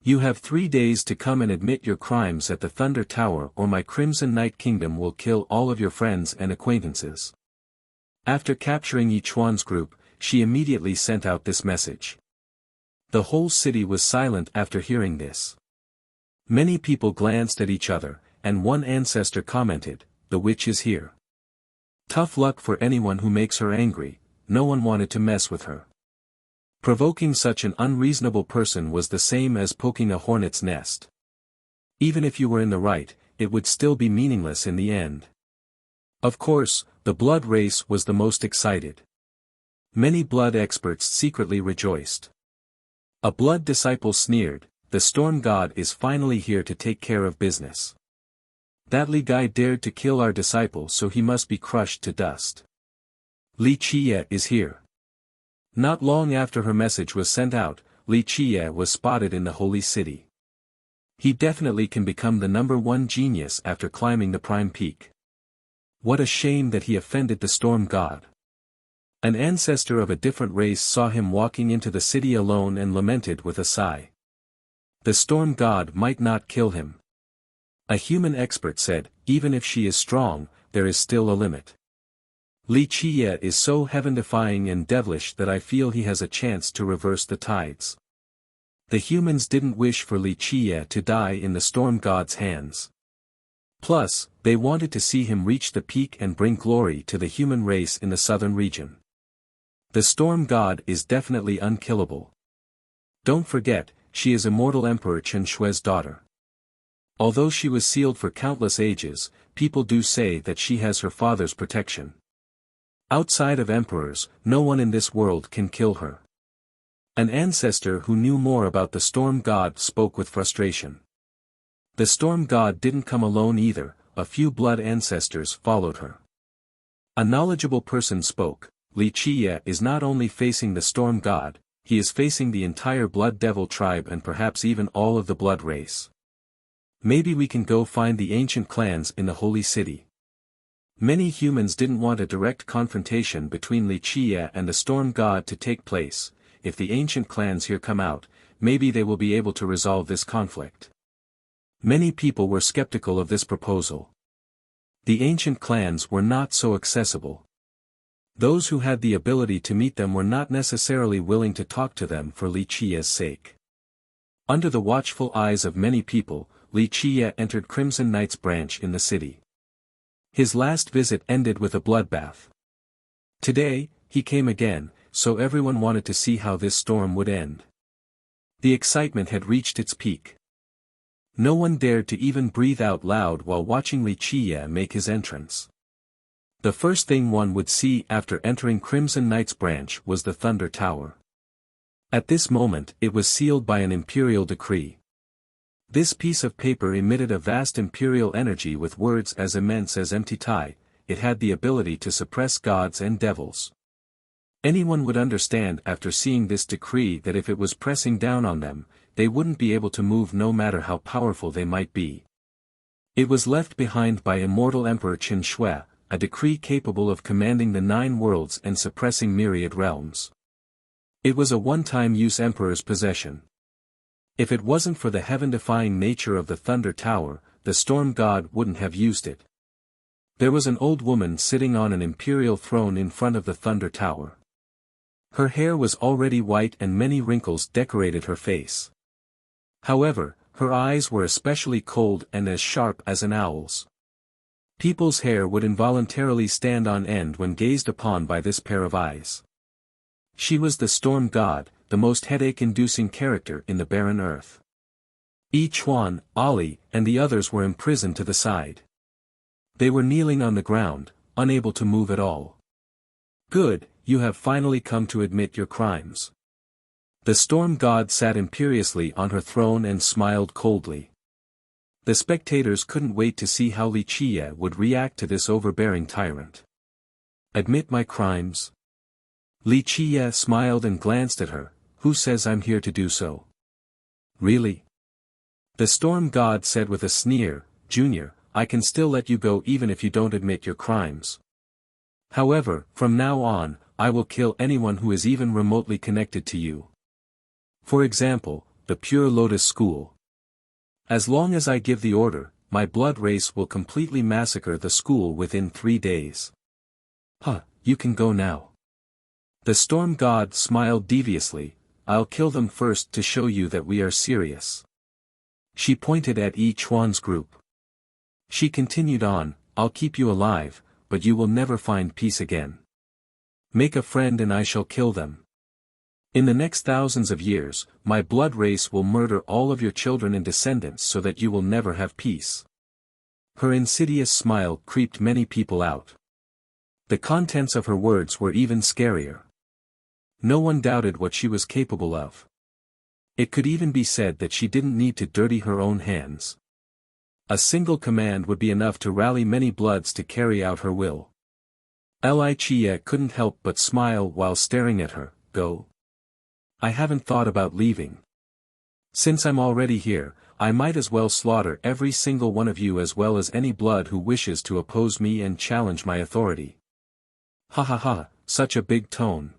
You have 3 days to come and admit your crimes at the Thunder Tower or my Crimson Night Kingdom will kill all of your friends and acquaintances. After capturing Yichuan's group, she immediately sent out this message. The whole city was silent after hearing this. Many people glanced at each other, and one ancestor commented, "The witch is here. Tough luck for anyone who makes her angry." No one wanted to mess with her. Provoking such an unreasonable person was the same as poking a hornet's nest. Even if you were in the right, it would still be meaningless in the end. Of course, the blood race was the most excited. Many blood experts secretly rejoiced. A blood disciple sneered, "The storm god is finally here to take care of business. That Li guy dared to kill our disciple, so he must be crushed to dust. Li Qie is here." Not long after her message was sent out, Li Qie was spotted in the holy city. He definitely can become the #1 genius after climbing the prime peak. What a shame that he offended the storm god. An ancestor of a different race saw him walking into the city alone and lamented with a sigh. The storm god might not kill him. A human expert said, "Even if she is strong, there is still a limit. Li Qie is so heaven-defying and devilish that I feel he has a chance to reverse the tides." The humans didn't wish for Li Qie to die in the storm god's hands. Plus, they wanted to see him reach the peak and bring glory to the human race in the southern region. The storm god is definitely unkillable. Don't forget, she is immortal Emperor Chen Shui's daughter. Although she was sealed for countless ages, people do say that she has her father's protection. Outside of emperors, no one in this world can kill her. An ancestor who knew more about the storm god spoke with frustration. The storm god didn't come alone either, a few blood ancestors followed her. A knowledgeable person spoke, "Li Qie is not only facing the storm god, he is facing the entire blood devil tribe and perhaps even all of the blood race. Maybe we can go find the ancient clans in the holy city." Many humans didn't want a direct confrontation between Wuxia and the storm god to take place. If the ancient clans here come out, maybe they will be able to resolve this conflict. Many people were skeptical of this proposal. The ancient clans were not so accessible. Those who had the ability to meet them were not necessarily willing to talk to them for Wuxia's sake. Under the watchful eyes of many people, Wuxia entered Crimson Knight's branch in the city. His last visit ended with a bloodbath. Today, he came again, so everyone wanted to see how this storm would end. The excitement had reached its peak. No one dared to even breathe out loud while watching Wuxia make his entrance. The first thing one would see after entering Crimson Knight's branch was the Thunder Tower. At this moment it was sealed by an imperial decree. This piece of paper emitted a vast imperial energy with words as immense as empty tie. It had the ability to suppress gods and devils. Anyone would understand after seeing this decree that if it was pressing down on them, they wouldn't be able to move no matter how powerful they might be. It was left behind by immortal Emperor Qin Shui, a decree capable of commanding the 9 worlds and suppressing myriad realms. It was a one-time use emperor's possession. If it wasn't for the heaven-defying nature of the Thunder Tower, the Storm God wouldn't have used it. There was an old woman sitting on an imperial throne in front of the Thunder Tower. Her hair was already white and many wrinkles decorated her face. However, her eyes were especially cold and as sharp as an owl's. People's hair would involuntarily stand on end when gazed upon by this pair of eyes. She was the Storm God, the most headache-inducing character in the barren earth. Yi Chuan, Ali, and the others were imprisoned to the side. They were kneeling on the ground, unable to move at all. Good, you have finally come to admit your crimes. The Storm God sat imperiously on her throne and smiled coldly. The spectators couldn't wait to see how Wuxia would react to this overbearing tyrant. Admit my crimes? Wuxia smiled and glanced at her. Who says I'm here to do so? Really? The Storm God said with a sneer, Junior, I can still let you go even if you don't admit your crimes. However, from now on, I will kill anyone who is even remotely connected to you. For example, the Pure Lotus School. As long as I give the order, my blood race will completely massacre the school within 3 days. You can go now. The Storm God smiled deviously. I'll kill them first to show you that we are serious. She pointed at Yi Chuan's group. She continued on, I'll keep you alive, but you will never find peace again. Make a friend and I shall kill them. In the next thousands of years, my blood race will murder all of your children and descendants so that you will never have peace. Her insidious smile creeped many people out. The contents of her words were even scarier. No one doubted what she was capable of. It could even be said that she didn't need to dirty her own hands. A single command would be enough to rally many bloods to carry out her will. Wuxia couldn't help but smile while staring at her. Go. I haven't thought about leaving. Since I'm already here, I might as well slaughter every single one of you as well as any blood who wishes to oppose me and challenge my authority. Ha ha ha, such a big tone.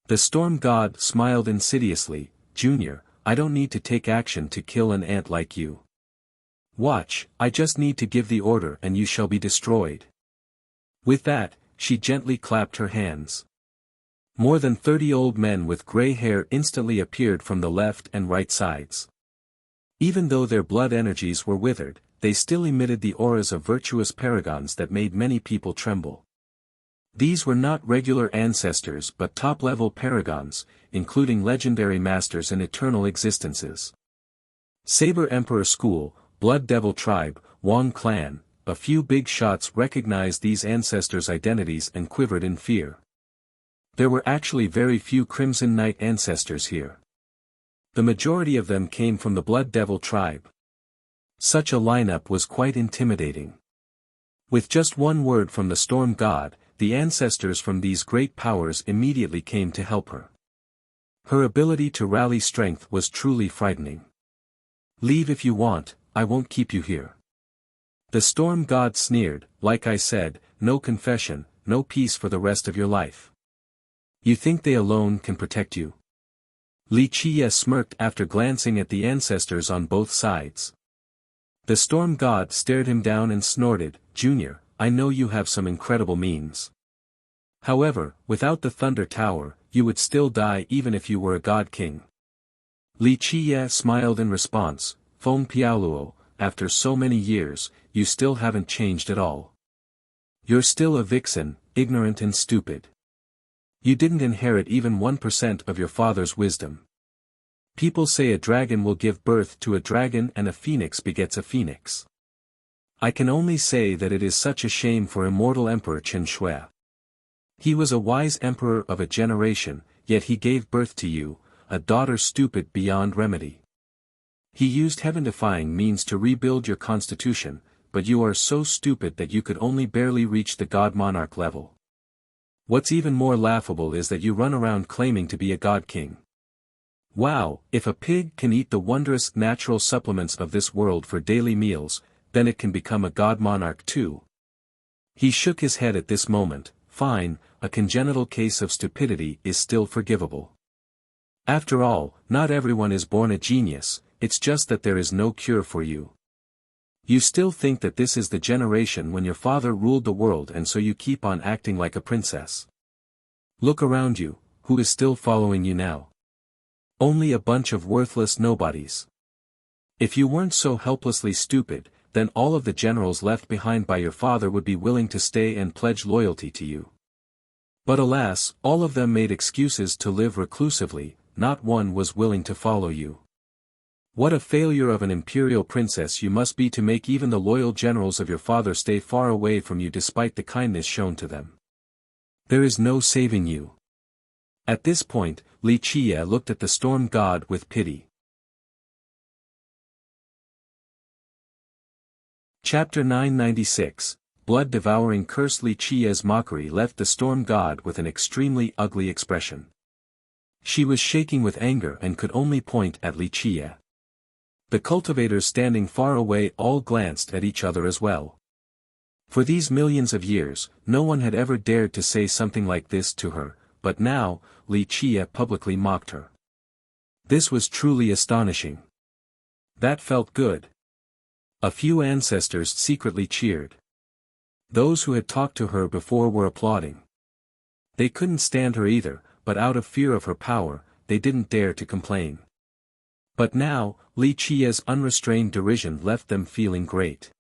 The Storm God smiled insidiously, Junior, I don't need to take action to kill an ant like you. Watch, I just need to give the order and you shall be destroyed. With that, she gently clapped her hands. More than 30 old men with gray hair instantly appeared from the left and right sides. Even though their blood energies were withered, they still emitted the auras of virtuous paragons that made many people tremble. These were not regular ancestors but top-level paragons, including legendary masters and eternal existences. Saber Emperor School, Blood Devil Tribe, Wang Clan, a few big shots recognized these ancestors' identities and quivered in fear. There were actually very few Crimson Knight ancestors here. The majority of them came from the Blood Devil Tribe. Such a lineup was quite intimidating. With just one word from the Storm God, the ancestors from these great powers immediately came to help her. Her ability to rally strength was truly frightening. Leave if you want, I won't keep you here. The storm god sneered, like I said, no confession, no peace for the rest of your life. You think they alone can protect you? Li Qie smirked after glancing at the ancestors on both sides. The storm god stared him down and snorted, Junior, I know you have some incredible means. However, without the Thunder Tower, you would still die even if you were a god king. Li Qie smiled in response, Feng Piaoluo, after so many years, you still haven't changed at all. You're still a vixen, ignorant and stupid. You didn't inherit even 1% of your father's wisdom. People say a dragon will give birth to a dragon and a phoenix begets a phoenix. I can only say that it is such a shame for immortal Emperor Chen Shui. He was a wise emperor of a generation, yet he gave birth to you, a daughter stupid beyond remedy. He used heaven-defying means to rebuild your constitution, but you are so stupid that you could only barely reach the god monarch level. What's even more laughable is that you run around claiming to be a god king. Wow, if a pig can eat the wondrous natural supplements of this world for daily meals, then it can become a god monarch too. He shook his head at this moment. Fine, a congenital case of stupidity is still forgivable. After all, not everyone is born a genius, it's just that there is no cure for you. You still think that this is the generation when your father ruled the world and so you keep on acting like a princess. Look around you, who is still following you now? Only a bunch of worthless nobodies. If you weren't so helplessly stupid, then all of the generals left behind by your father would be willing to stay and pledge loyalty to you. But alas, all of them made excuses to live reclusively, not one was willing to follow you. What a failure of an imperial princess you must be to make even the loyal generals of your father stay far away from you despite the kindness shown to them. There is no saving you. At this point, Li Qie looked at the storm god with pity. Chapter 996, Blood-devouring curse. Li Qie's mockery left the storm god with an extremely ugly expression. She was shaking with anger and could only point at Li Qie. The cultivators standing far away all glanced at each other as well. For these millions of years, no one had ever dared to say something like this to her, but now, Li Qie publicly mocked her. This was truly astonishing. That felt good. A few ancestors secretly cheered. Those who had talked to her before were applauding. They couldn't stand her either, but out of fear of her power, they didn't dare to complain. But now, Li Qie's unrestrained derision left them feeling great.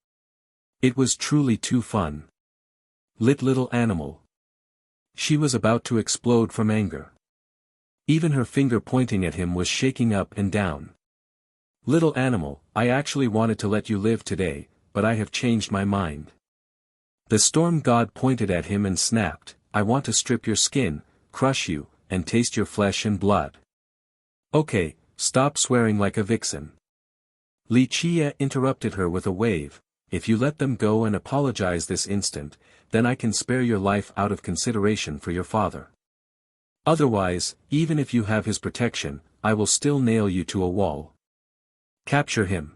It was truly too fun. Little animal. She was about to explode from anger. Even her finger pointing at him was shaking up and down. Little animal, I actually wanted to let you live today, but I have changed my mind. The storm god pointed at him and snapped, I want to strip your skin, crush you, and taste your flesh and blood. Okay, stop swearing like a vixen. Li Qie interrupted her with a wave, if you let them go and apologize this instant, then I can spare your life out of consideration for your father. Otherwise, even if you have his protection, I will still nail you to a wall. Capture him.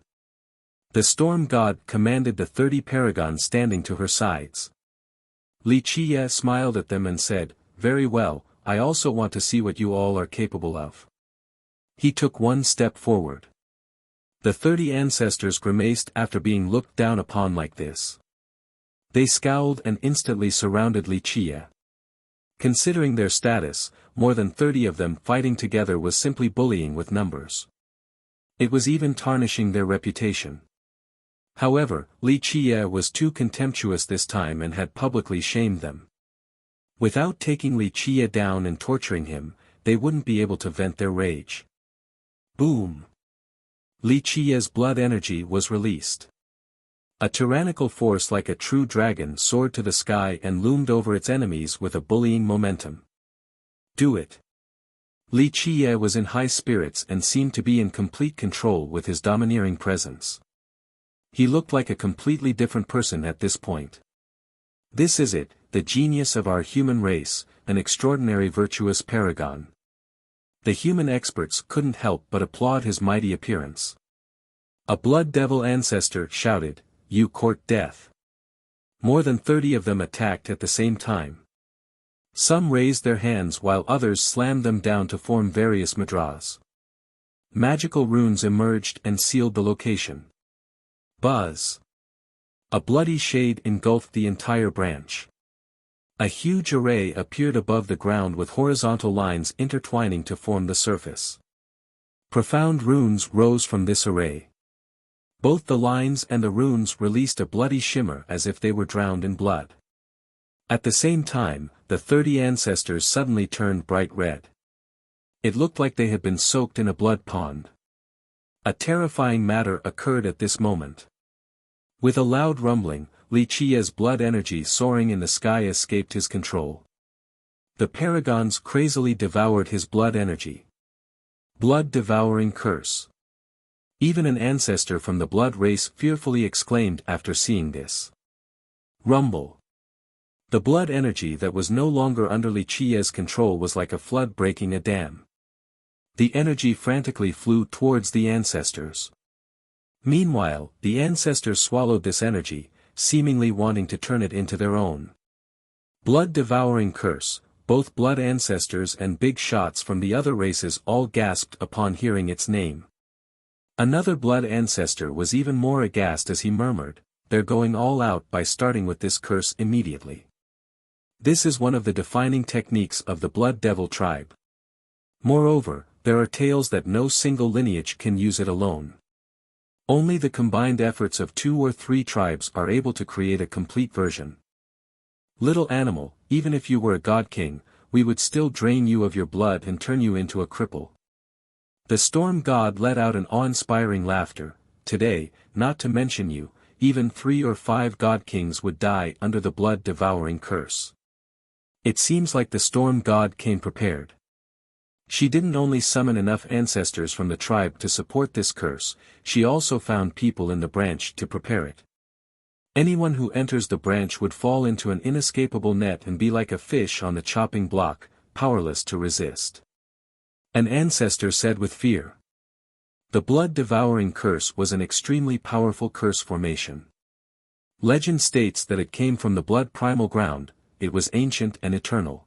The storm god commanded the 30 paragons standing to her sides. Li Qie smiled at them and said, very well, I also want to see what you all are capable of. He took one step forward. The 30 ancestors grimaced after being looked down upon like this. They scowled and instantly surrounded Li Qie. Considering their status, more than 30 of them fighting together was simply bullying with numbers. It was even tarnishing their reputation. However, Li Qie was too contemptuous this time and had publicly shamed them. Without taking Li Qie down and torturing him, they wouldn't be able to vent their rage. Boom! Li Qie's blood energy was released. A tyrannical force like a true dragon soared to the sky and loomed over its enemies with a bullying momentum. Do it! Li Qie was in high spirits and seemed to be in complete control with his domineering presence. He looked like a completely different person at this point. This is it, the genius of our human race, an extraordinary virtuous paragon. The human experts couldn't help but applaud his mighty appearance. A blood devil ancestor shouted, you court death. More than 30 of them attacked at the same time. Some raised their hands while others slammed them down to form various mudras. Magical runes emerged and sealed the location. Buzz! A bloody shade engulfed the entire branch. A huge array appeared above the ground with horizontal lines intertwining to form the surface. Profound runes rose from this array. Both the lines and the runes released a bloody shimmer as if they were drowned in blood. At the same time, the 30 ancestors suddenly turned bright red. It looked like they had been soaked in a blood pond. A terrifying matter occurred at this moment. With a loud rumbling, Li Qia's blood energy soaring in the sky escaped his control. The paragons crazily devoured his blood energy. Blood-devouring curse. Even an ancestor from the blood race fearfully exclaimed after seeing this. Rumble. The blood energy that was no longer under Li Qia's control was like a flood breaking a dam. The energy frantically flew towards the ancestors. Meanwhile, the ancestors swallowed this energy, seemingly wanting to turn it into their own. Blood-devouring curse, both blood ancestors and big shots from the other races all gasped upon hearing its name. Another blood ancestor was even more aghast as he murmured, "They're going all out by starting with this curse immediately." This is one of the defining techniques of the Blood Devil tribe. Moreover, there are tales that no single lineage can use it alone. Only the combined efforts of 2 or 3 tribes are able to create a complete version. Little animal, even if you were a god king, we would still drain you of your blood and turn you into a cripple. The storm god let out an awe-inspiring laughter. Today, not to mention you, even 3 or 5 god kings would die under the blood-devouring curse. It seems like the storm god came prepared. She didn't only summon enough ancestors from the tribe to support this curse, she also found people in the branch to prepare it. Anyone who enters the branch would fall into an inescapable net and be like a fish on the chopping block, powerless to resist. An ancestor said with fear. The blood-devouring curse was an extremely powerful curse formation. Legend states that it came from the blood primal ground, it was ancient and eternal.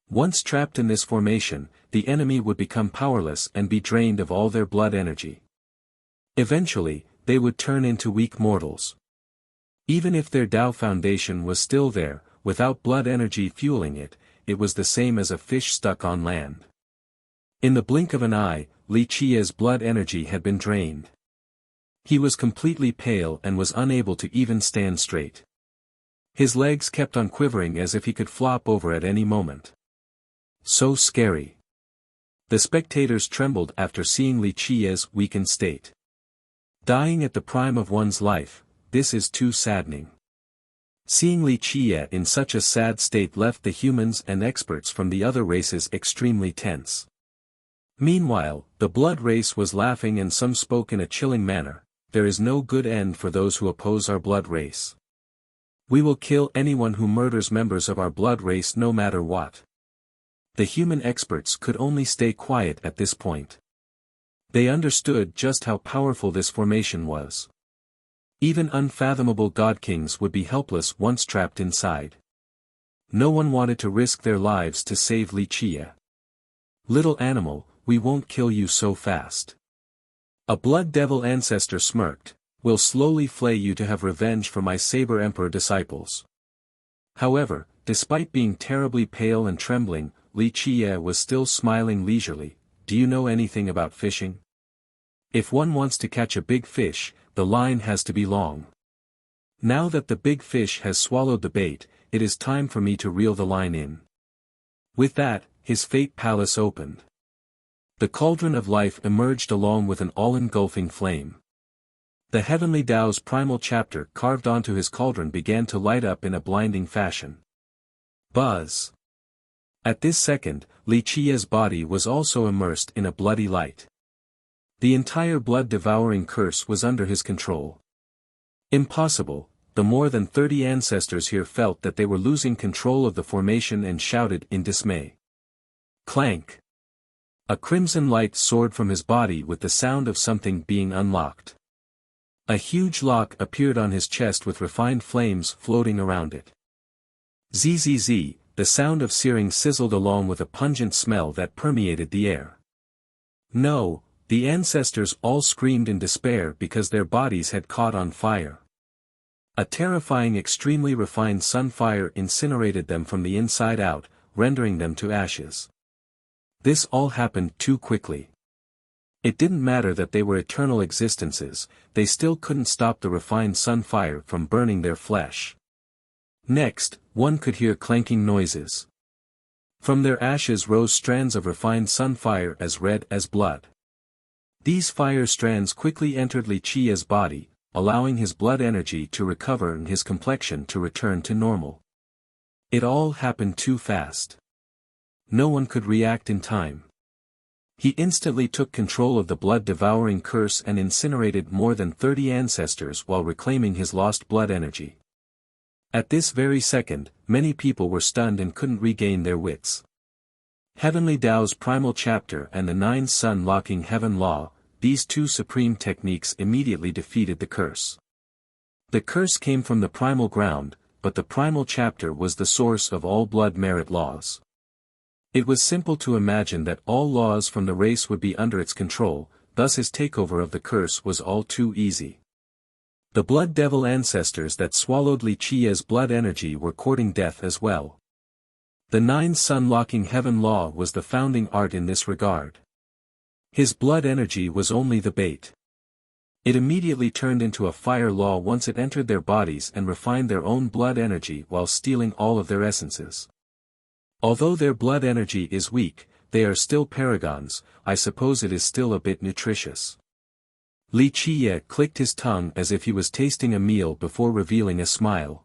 Once trapped in this formation, the enemy would become powerless and be drained of all their blood energy. Eventually, they would turn into weak mortals. Even if their Tao foundation was still there, without blood energy fueling it, it was the same as a fish stuck on land. In the blink of an eye, Li Qia's blood energy had been drained. He was completely pale and was unable to even stand straight. His legs kept on quivering as if he could flop over at any moment. So scary. The spectators trembled after seeing Li Qia's weakened state. Dying at the prime of one's life, this is too saddening. Seeing Li Qia in such a sad state left the humans and experts from the other races extremely tense. Meanwhile, the blood race was laughing and some spoke in a chilling manner, "There is no good end for those who oppose our blood race. We will kill anyone who murders members of our blood race no matter what." The human experts could only stay quiet at this point. They understood just how powerful this formation was. Even unfathomable god kings would be helpless once trapped inside. No one wanted to risk their lives to save Li Qia. "Little animal, we won't kill you so fast." A blood devil ancestor smirked, "We'll slowly flay you to have revenge for my Saber Emperor disciples." However, despite being terribly pale and trembling, Li Qia was still smiling leisurely. "Do you know anything about fishing? If one wants to catch a big fish, the line has to be long. Now that the big fish has swallowed the bait, it is time for me to reel the line in." With that, his fate palace opened. The cauldron of life emerged along with an all-engulfing flame. The heavenly Tao's primal chapter carved onto his cauldron began to light up in a blinding fashion. Buzz! At this second, Li Qia's body was also immersed in a bloody light. The entire blood-devouring curse was under his control. Impossible, the more than 30 ancestors here felt that they were losing control of the formation and shouted in dismay. Clank! A crimson light soared from his body with the sound of something being unlocked. A huge lock appeared on his chest with refined flames floating around it. Zzz, the sound of searing sizzled along with a pungent smell that permeated the air. No, the ancestors all screamed in despair because their bodies had caught on fire. A terrifying, extremely refined sunfire incinerated them from the inside out, rendering them to ashes. This all happened too quickly. It didn't matter that they were eternal existences, they still couldn't stop the refined sunfire from burning their flesh. Next, one could hear clanking noises. From their ashes rose strands of refined sunfire as red as blood. These fire strands quickly entered Li Qia's body, allowing his blood energy to recover and his complexion to return to normal. It all happened too fast. No one could react in time. He instantly took control of the blood-devouring curse and incinerated more than 30 ancestors while reclaiming his lost blood energy. At this very second, many people were stunned and couldn't regain their wits. Heavenly Tao's primal chapter and the 9 sun-locking heaven law, these two supreme techniques immediately defeated the curse. The curse came from the primal ground, but the primal chapter was the source of all blood merit laws. It was simple to imagine that all laws from the race would be under its control, thus his takeover of the curse was all too easy. The blood devil ancestors that swallowed Li Qia's blood energy were courting death as well. The 9 sun-locking heaven law was the founding art in this regard. His blood energy was only the bait. It immediately turned into a fire law once it entered their bodies and refined their own blood energy while stealing all of their essences. Although their blood energy is weak, they are still paragons, I suppose it is still a bit nutritious. Li Qia clicked his tongue as if he was tasting a meal before revealing a smile.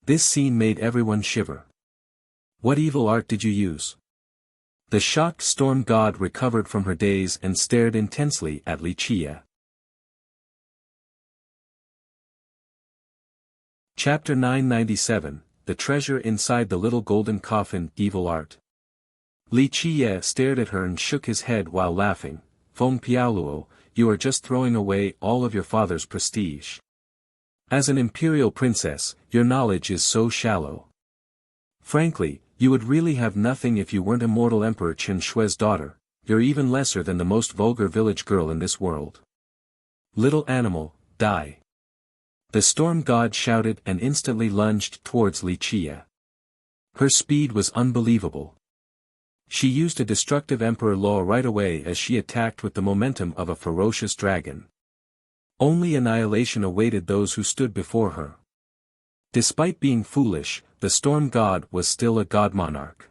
This scene made everyone shiver. What evil art did you use? The shocked storm god recovered from her daze and stared intensely at Li Qia. Chapter 997, The Treasure Inside the Little Golden Coffin, Evil Art. Li Qia stared at her and shook his head while laughing. Feng Piaoluo, you are just throwing away all of your father's prestige. As an imperial princess, your knowledge is so shallow. Frankly, you would really have nothing if you weren't immortal Emperor Qin Shui's daughter, you're even lesser than the most vulgar village girl in this world. Little animal, die. The storm god shouted and instantly lunged towards Li Qia. Her speed was unbelievable. She used a destructive emperor law right away as she attacked with the momentum of a ferocious dragon. Only annihilation awaited those who stood before her. Despite being foolish, the storm god was still a god monarch.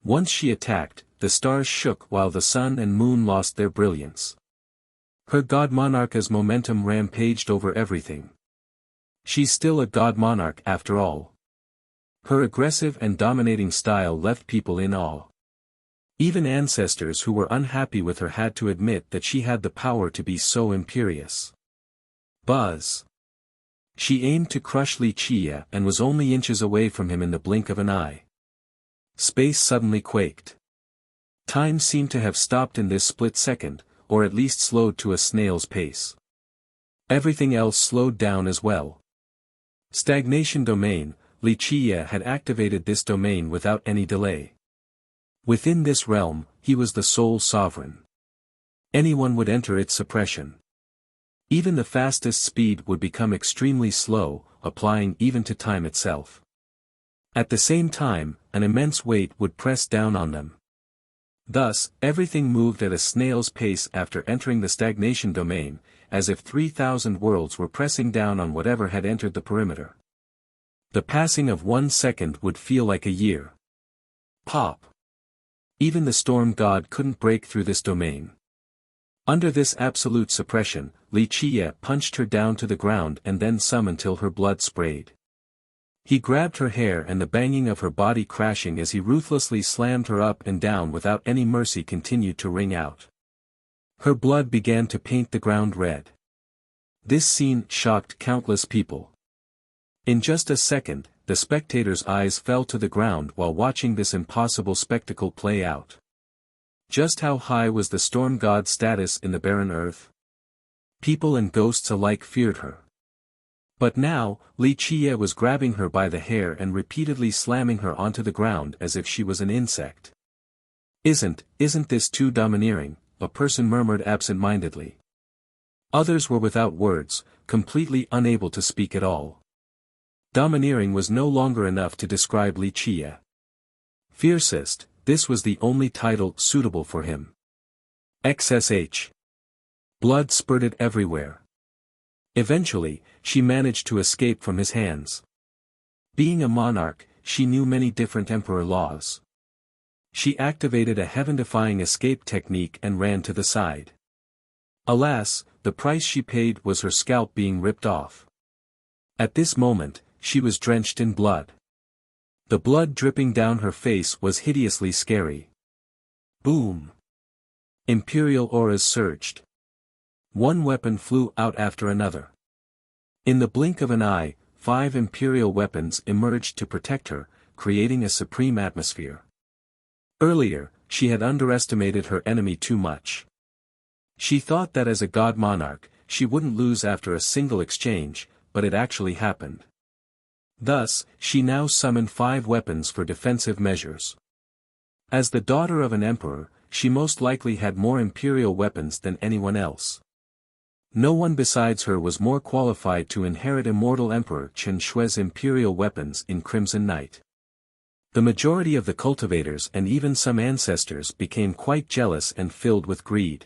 Once she attacked, the stars shook while the sun and moon lost their brilliance. Her god monarch's momentum rampaged over everything. She's still a god monarch after all. Her aggressive and dominating style left people in awe. Even ancestors who were unhappy with her had to admit that she had the power to be so imperious. Buzz. She aimed to crush Li Qia and was only inches away from him in the blink of an eye. Space suddenly quaked. Time seemed to have stopped in this split second, or at least slowed to a snail's pace. Everything else slowed down as well. Stagnation domain, Li Qia had activated this domain without any delay. Within this realm, he was the sole sovereign. Anyone would enter its suppression. Even the fastest speed would become extremely slow, applying even to time itself. At the same time, an immense weight would press down on them. Thus, everything moved at a snail's pace after entering the stagnation domain, as if 3,000 worlds were pressing down on whatever had entered the perimeter. The passing of 1 second would feel like a year. Pop! Even the storm god couldn't break through this domain. Under this absolute suppression, Li Qia punched her down to the ground and then some until her blood sprayed. He grabbed her hair and the banging of her body crashing as he ruthlessly slammed her up and down without any mercy continued to ring out. Her blood began to paint the ground red. This scene shocked countless people. In just a second, the spectators' eyes fell to the ground while watching this impossible spectacle play out. Just how high was the storm god's status in the barren earth? People and ghosts alike feared her. But now, Li Qiye was grabbing her by the hair and repeatedly slamming her onto the ground as if she was an insect. Isn't this too domineering?" a person murmured absent-mindedly. Others were without words, completely unable to speak at all. Domineering was no longer enough to describe Li Qiye. Fiercest, this was the only title suitable for him. XSH. Blood spurted everywhere. Eventually, she managed to escape from his hands. Being a monarch, she knew many different emperor laws. She activated a heaven-defying escape technique and ran to the side. Alas, the price she paid was her scalp being ripped off. At this moment, she was drenched in blood. The blood dripping down her face was hideously scary. Boom! Imperial auras surged. One weapon flew out after another. In the blink of an eye, 5 imperial weapons emerged to protect her, creating a supreme atmosphere. Earlier, she had underestimated her enemy too much. She thought that as a god monarch, she wouldn't lose after a single exchange, but it actually happened. Thus, she now summoned 5 weapons for defensive measures. As the daughter of an emperor, she most likely had more imperial weapons than anyone else. No one besides her was more qualified to inherit immortal Emperor Chen Shui's imperial weapons in Crimson Night. The majority of the cultivators and even some ancestors became quite jealous and filled with greed.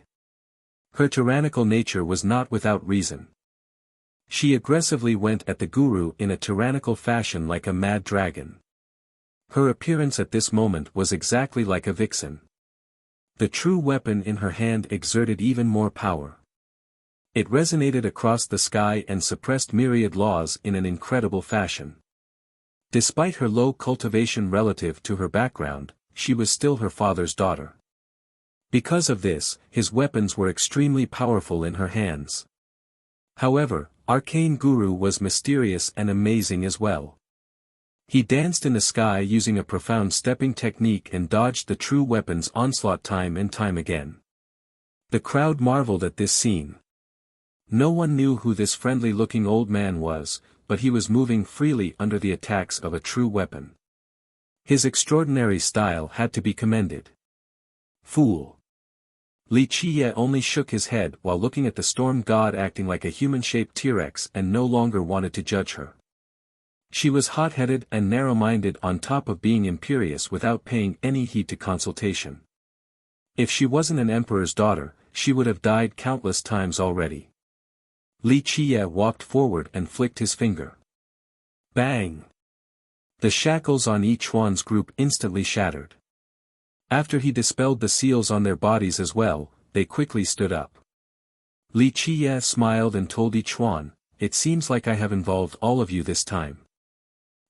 Her tyrannical nature was not without reason. She aggressively went at the guru in a tyrannical fashion like a mad dragon. Her appearance at this moment was exactly like a vixen. The true weapon in her hand exerted even more power. It resonated across the sky and suppressed myriad laws in an incredible fashion. Despite her low cultivation relative to her background, she was still her father's daughter. Because of this, his weapons were extremely powerful in her hands. However, Arcane Guru was mysterious and amazing as well. He danced in the sky using a profound stepping technique and dodged the true weapon's onslaught time and time again. The crowd marveled at this scene. No one knew who this friendly-looking old man was, but he was moving freely under the attacks of a true weapon. His extraordinary style had to be commended. Fool! Li Qiye only shook his head while looking at the storm god acting like a human-shaped T-Rex and no longer wanted to judge her. She was hot-headed and narrow-minded on top of being imperious without paying any heed to consultation. If she wasn't an emperor's daughter, she would have died countless times already. Li Qiye walked forward and flicked his finger. Bang! The shackles on each one's group instantly shattered. After he dispelled the seals on their bodies as well, they quickly stood up. Li Qiye smiled and told each one, "It seems like I have involved all of you this time."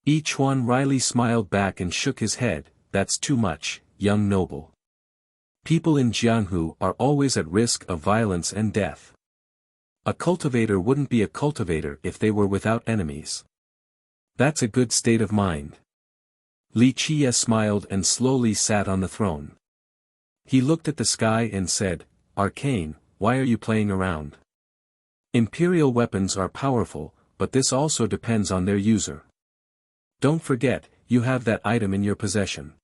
Each one wryly smiled back and shook his head, "That's too much, young noble. People in Jianghu are always at risk of violence and death. A cultivator wouldn't be a cultivator if they were without enemies. That's a good state of mind." Li Qiye smiled and slowly sat on the throne. He looked at the sky and said, "Arcane, why are you playing around? Imperial weapons are powerful, but this also depends on their user. Don't forget, you have that item in your possession."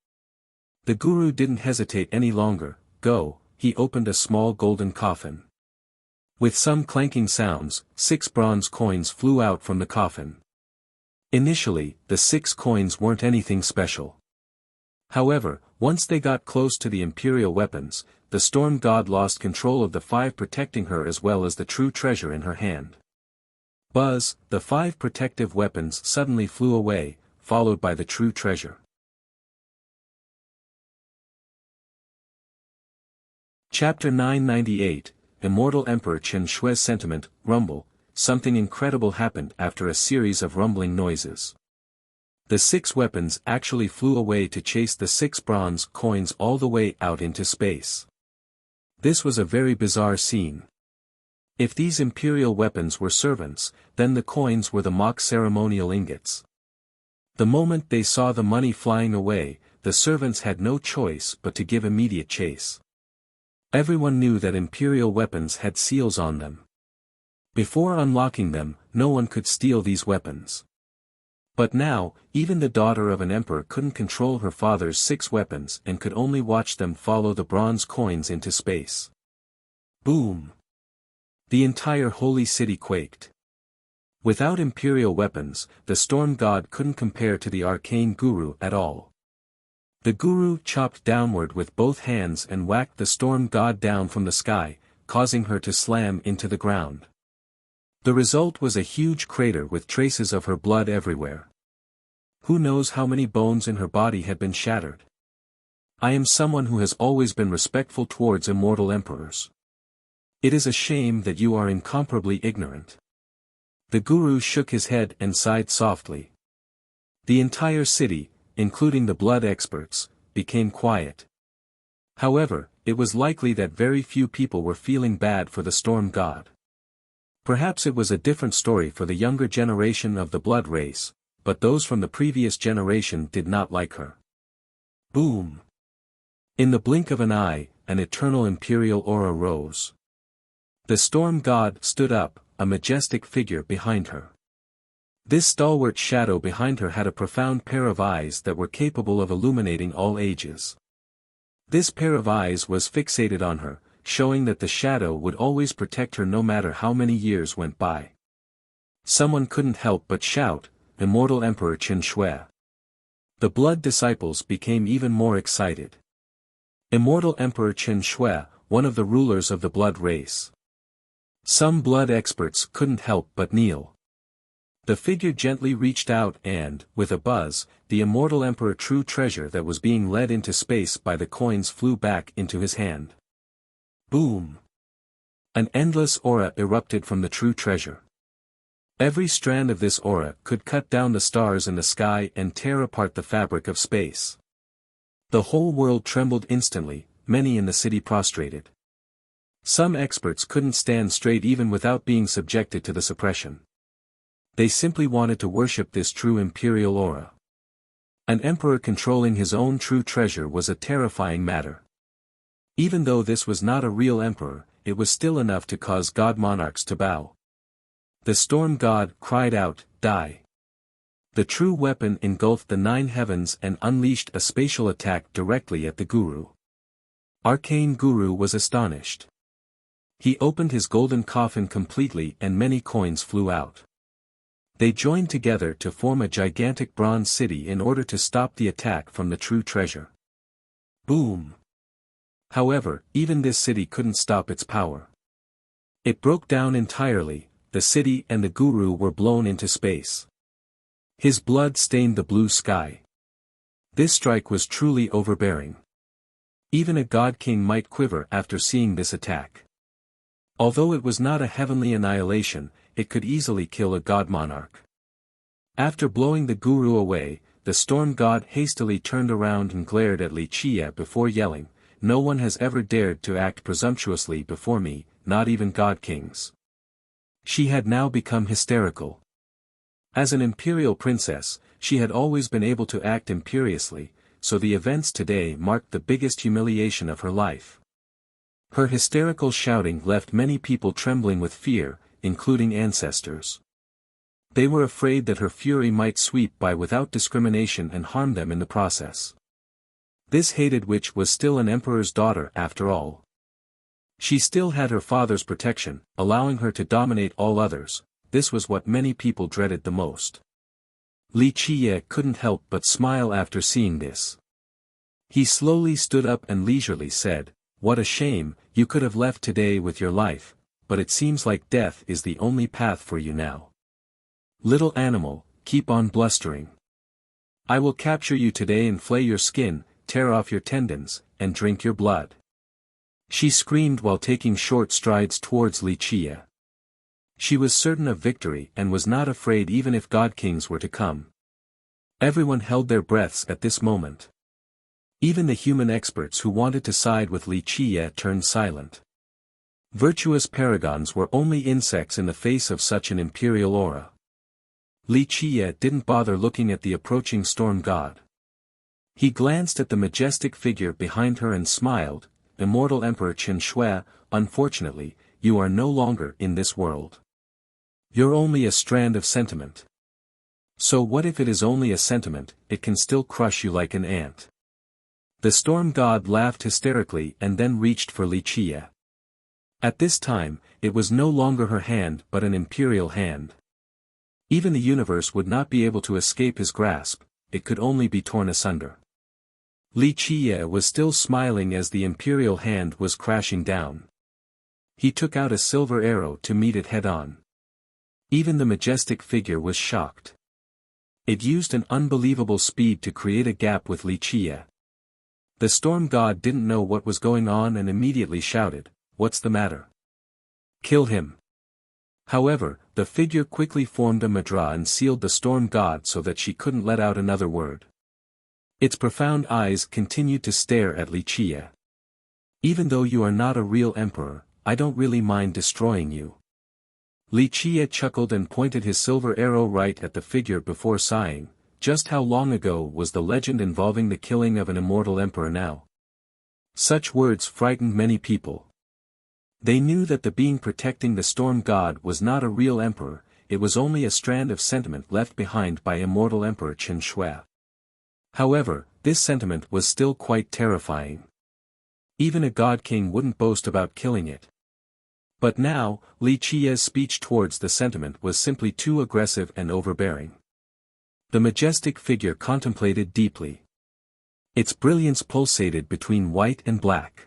The guru didn't hesitate any longer. "Go," he opened a small golden coffin. With some clanking sounds, 6 bronze coins flew out from the coffin. Initially, the 6 coins weren't anything special. However, once they got close to the imperial weapons, the storm god lost control of the 5 protecting her as well as the true treasure in her hand. Buzz, the 5 protective weapons suddenly flew away, followed by the true treasure. Chapter 998, Immortal Emperor Chen Shui's Sentiment, Rumble. Something incredible happened after a series of rumbling noises. The 6 weapons actually flew away to chase the 6 bronze coins all the way out into space. This was a very bizarre scene. If these imperial weapons were servants, then the coins were the mock ceremonial ingots. The moment they saw the money flying away, the servants had no choice but to give immediate chase. Everyone knew that imperial weapons had seals on them. Before unlocking them, no one could steal these weapons. But now, even the daughter of an emperor couldn't control her father's 6 weapons and could only watch them follow the bronze coins into space. Boom! The entire holy city quaked. Without imperial weapons, the storm god couldn't compare to the arcane guru at all. The guru chopped downward with both hands and whacked the storm god down from the sky, causing her to slam into the ground. The result was a huge crater with traces of her blood everywhere. Who knows how many bones in her body had been shattered? I am someone who has always been respectful towards immortal emperors. It is a shame that you are incomparably ignorant. The guru shook his head and sighed softly. The entire city, including the blood experts, became quiet. However, it was likely that very few people were feeling bad for the storm god. Perhaps it was a different story for the younger generation of the blood race, but those from the previous generation did not like her. Boom! In the blink of an eye, an eternal imperial aura rose. The storm god stood up, a majestic figure behind her. This stalwart shadow behind her had a profound pair of eyes that were capable of illuminating all ages. This pair of eyes was fixated on her, showing that the shadow would always protect her no matter how many years went by. Someone couldn't help but shout, "Immortal Emperor Qin Shui." The blood disciples became even more excited. Immortal Emperor Qin Shui, one of the rulers of the blood race. Some blood experts couldn't help but kneel. The figure gently reached out and, with a buzz, the immortal emperor true treasure that was being led into space by the coins flew back into his hand. Boom! An endless aura erupted from the true treasure. Every strand of this aura could cut down the stars in the sky and tear apart the fabric of space. The whole world trembled instantly, many in the city prostrated. Some experts couldn't stand straight even without being subjected to the suppression. They simply wanted to worship this true imperial aura. An emperor controlling his own true treasure was a terrifying matter. Even though this was not a real emperor, it was still enough to cause god monarchs to bow. The storm god cried out, "Die!" The true weapon engulfed the 9 heavens and unleashed a spatial attack directly at the guru. Arcane Guru was astonished. He opened his golden coffin completely and many coins flew out. They joined together to form a gigantic bronze city in order to stop the attack from the true treasure. Boom! However, even this city couldn't stop its power. It broke down entirely, the city and the guru were blown into space. His blood stained the blue sky. This strike was truly overbearing. Even a god king might quiver after seeing this attack. Although it was not a heavenly annihilation, it could easily kill a god monarch. After blowing the guru away, the storm god hastily turned around and glared at Li Qie before yelling, "No one has ever dared to act presumptuously before me, not even god kings." She had now become hysterical. As an imperial princess, she had always been able to act imperiously, so the events today marked the biggest humiliation of her life. Her hysterical shouting left many people trembling with fear, including ancestors. They were afraid that her fury might sweep by without discrimination and harm them in the process. This hated witch was still an emperor's daughter after all. She still had her father's protection, allowing her to dominate all others. This was what many people dreaded the most. Li Qie couldn't help but smile after seeing this. He slowly stood up and leisurely said, "What a shame, you could have left today with your life, but it seems like death is the only path for you now. Little animal, keep on blustering. I will capture you today and flay your skin, tear off your tendons, and drink your blood." She screamed while taking short strides towards Li Qie. She was certain of victory and was not afraid even if god kings were to come. Everyone held their breaths at this moment. Even the human experts who wanted to side with Li Qie turned silent. Virtuous paragons were only insects in the face of such an imperial aura. Li Qie didn't bother looking at the approaching storm god. He glanced at the majestic figure behind her and smiled, "Immortal Emperor Qin Shui, unfortunately, you are no longer in this world. You're only a strand of sentiment. So what if it is only a sentiment, it can still crush you like an ant. The storm god laughed hysterically and then reached for Wuxia. At this time, it was no longer her hand but an imperial hand. Even the universe would not be able to escape his grasp, it could only be torn asunder. Wuxia was still smiling as the imperial hand was crashing down. He took out a silver arrow to meet it head-on. Even the majestic figure was shocked. It used an unbelievable speed to create a gap with Wuxia. The storm god didn't know what was going on and immediately shouted, "What's the matter? Kill him." However, the figure quickly formed a mudra and sealed the storm god so that she couldn't let out another word. Its profound eyes continued to stare at Wuxia. "Even though you are not a real emperor, I don't really mind destroying you." Wuxia chuckled and pointed his silver arrow right at the figure before sighing, "Just how long ago was the legend involving the killing of an immortal emperor now?" Such words frightened many people. They knew that the being protecting the storm god was not a real emperor, it was only a strand of sentiment left behind by immortal Emperor Qin Shi. However, this sentiment was still quite terrifying. Even a god king wouldn't boast about killing it. But now, Wuxia's speech towards the sentiment was simply too aggressive and overbearing. The majestic figure contemplated deeply. Its brilliance pulsated between white and black.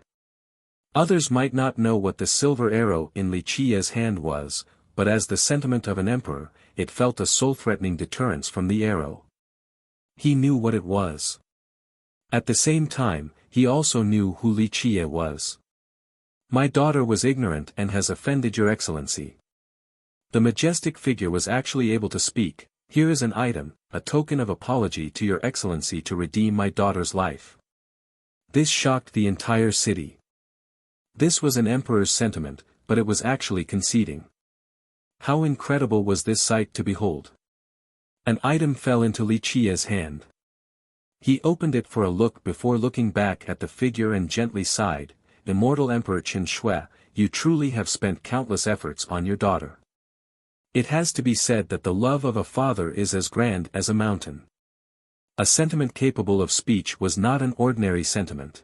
Others might not know what the silver arrow in Wuxia's hand was, but as the sentiment of an emperor, it felt a soul-threatening deterrence from the arrow. He knew what it was. At the same time, he also knew who Wuxia was. "My daughter was ignorant and has offended your excellency." The majestic figure was actually able to speak. "Here is an item, a token of apology to your excellency to redeem my daughter's life." This shocked the entire city. This was an emperor's sentiment, but it was actually conceding. How incredible was this sight to behold! An item fell into Wuxia's hand. He opened it for a look before looking back at the figure and gently sighed, "Immortal Emperor Qin Shi, you truly have spent countless efforts on your daughter. It has to be said that the love of a father is as grand as a mountain." A sentiment capable of speech was not an ordinary sentiment.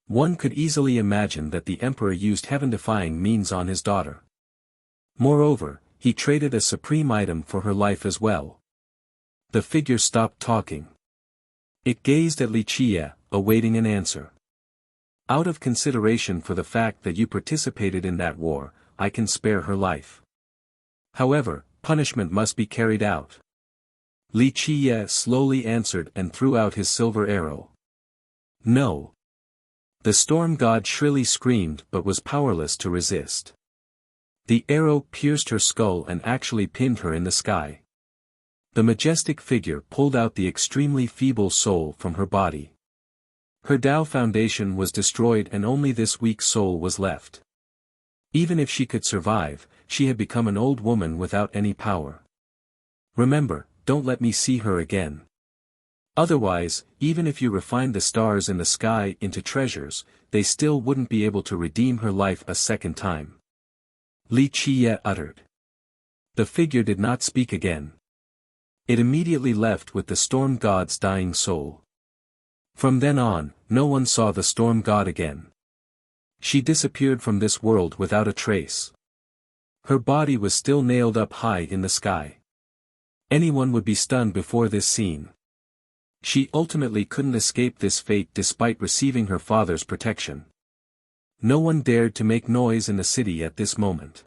One could easily imagine that the emperor used heaven-defying means on his daughter. Moreover, he traded a supreme item for her life as well. The figure stopped talking. It gazed at Wuxia, awaiting an answer. "Out of consideration for the fact that you participated in that war, I can spare her life. However, punishment must be carried out." Wuxia slowly answered and threw out his silver arrow. "No." The storm god shrilly screamed but was powerless to resist. The arrow pierced her skull and actually pinned her in the sky. The majestic figure pulled out the extremely feeble soul from her body. Her Tao foundation was destroyed and only this weak soul was left. Even if she could survive, she had become an old woman without any power. "Remember, don't let me see her again. Otherwise, even if you refined the stars in the sky into treasures, they still wouldn't be able to redeem her life a second time." Wuxia uttered. The figure did not speak again. It immediately left with the storm god's dying soul. From then on, no one saw the storm god again. She disappeared from this world without a trace. Her body was still nailed up high in the sky. Anyone would be stunned before this scene. She ultimately couldn't escape this fate despite receiving her father's protection. No one dared to make noise in the city at this moment.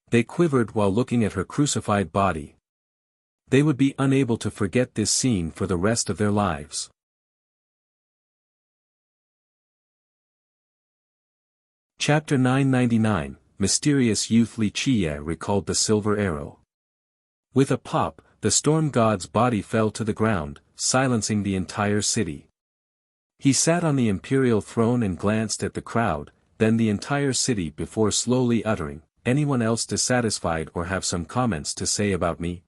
They quivered while looking at her crucified body. They would be unable to forget this scene for the rest of their lives. Chapter 999, Mysterious Youth. Wuxia recalled the silver arrow. With a pop, the storm god's body fell to the ground, silencing the entire city. He sat on the imperial throne and glanced at the crowd, then the entire city before slowly uttering, "Anyone else dissatisfied or have some comments to say about me?"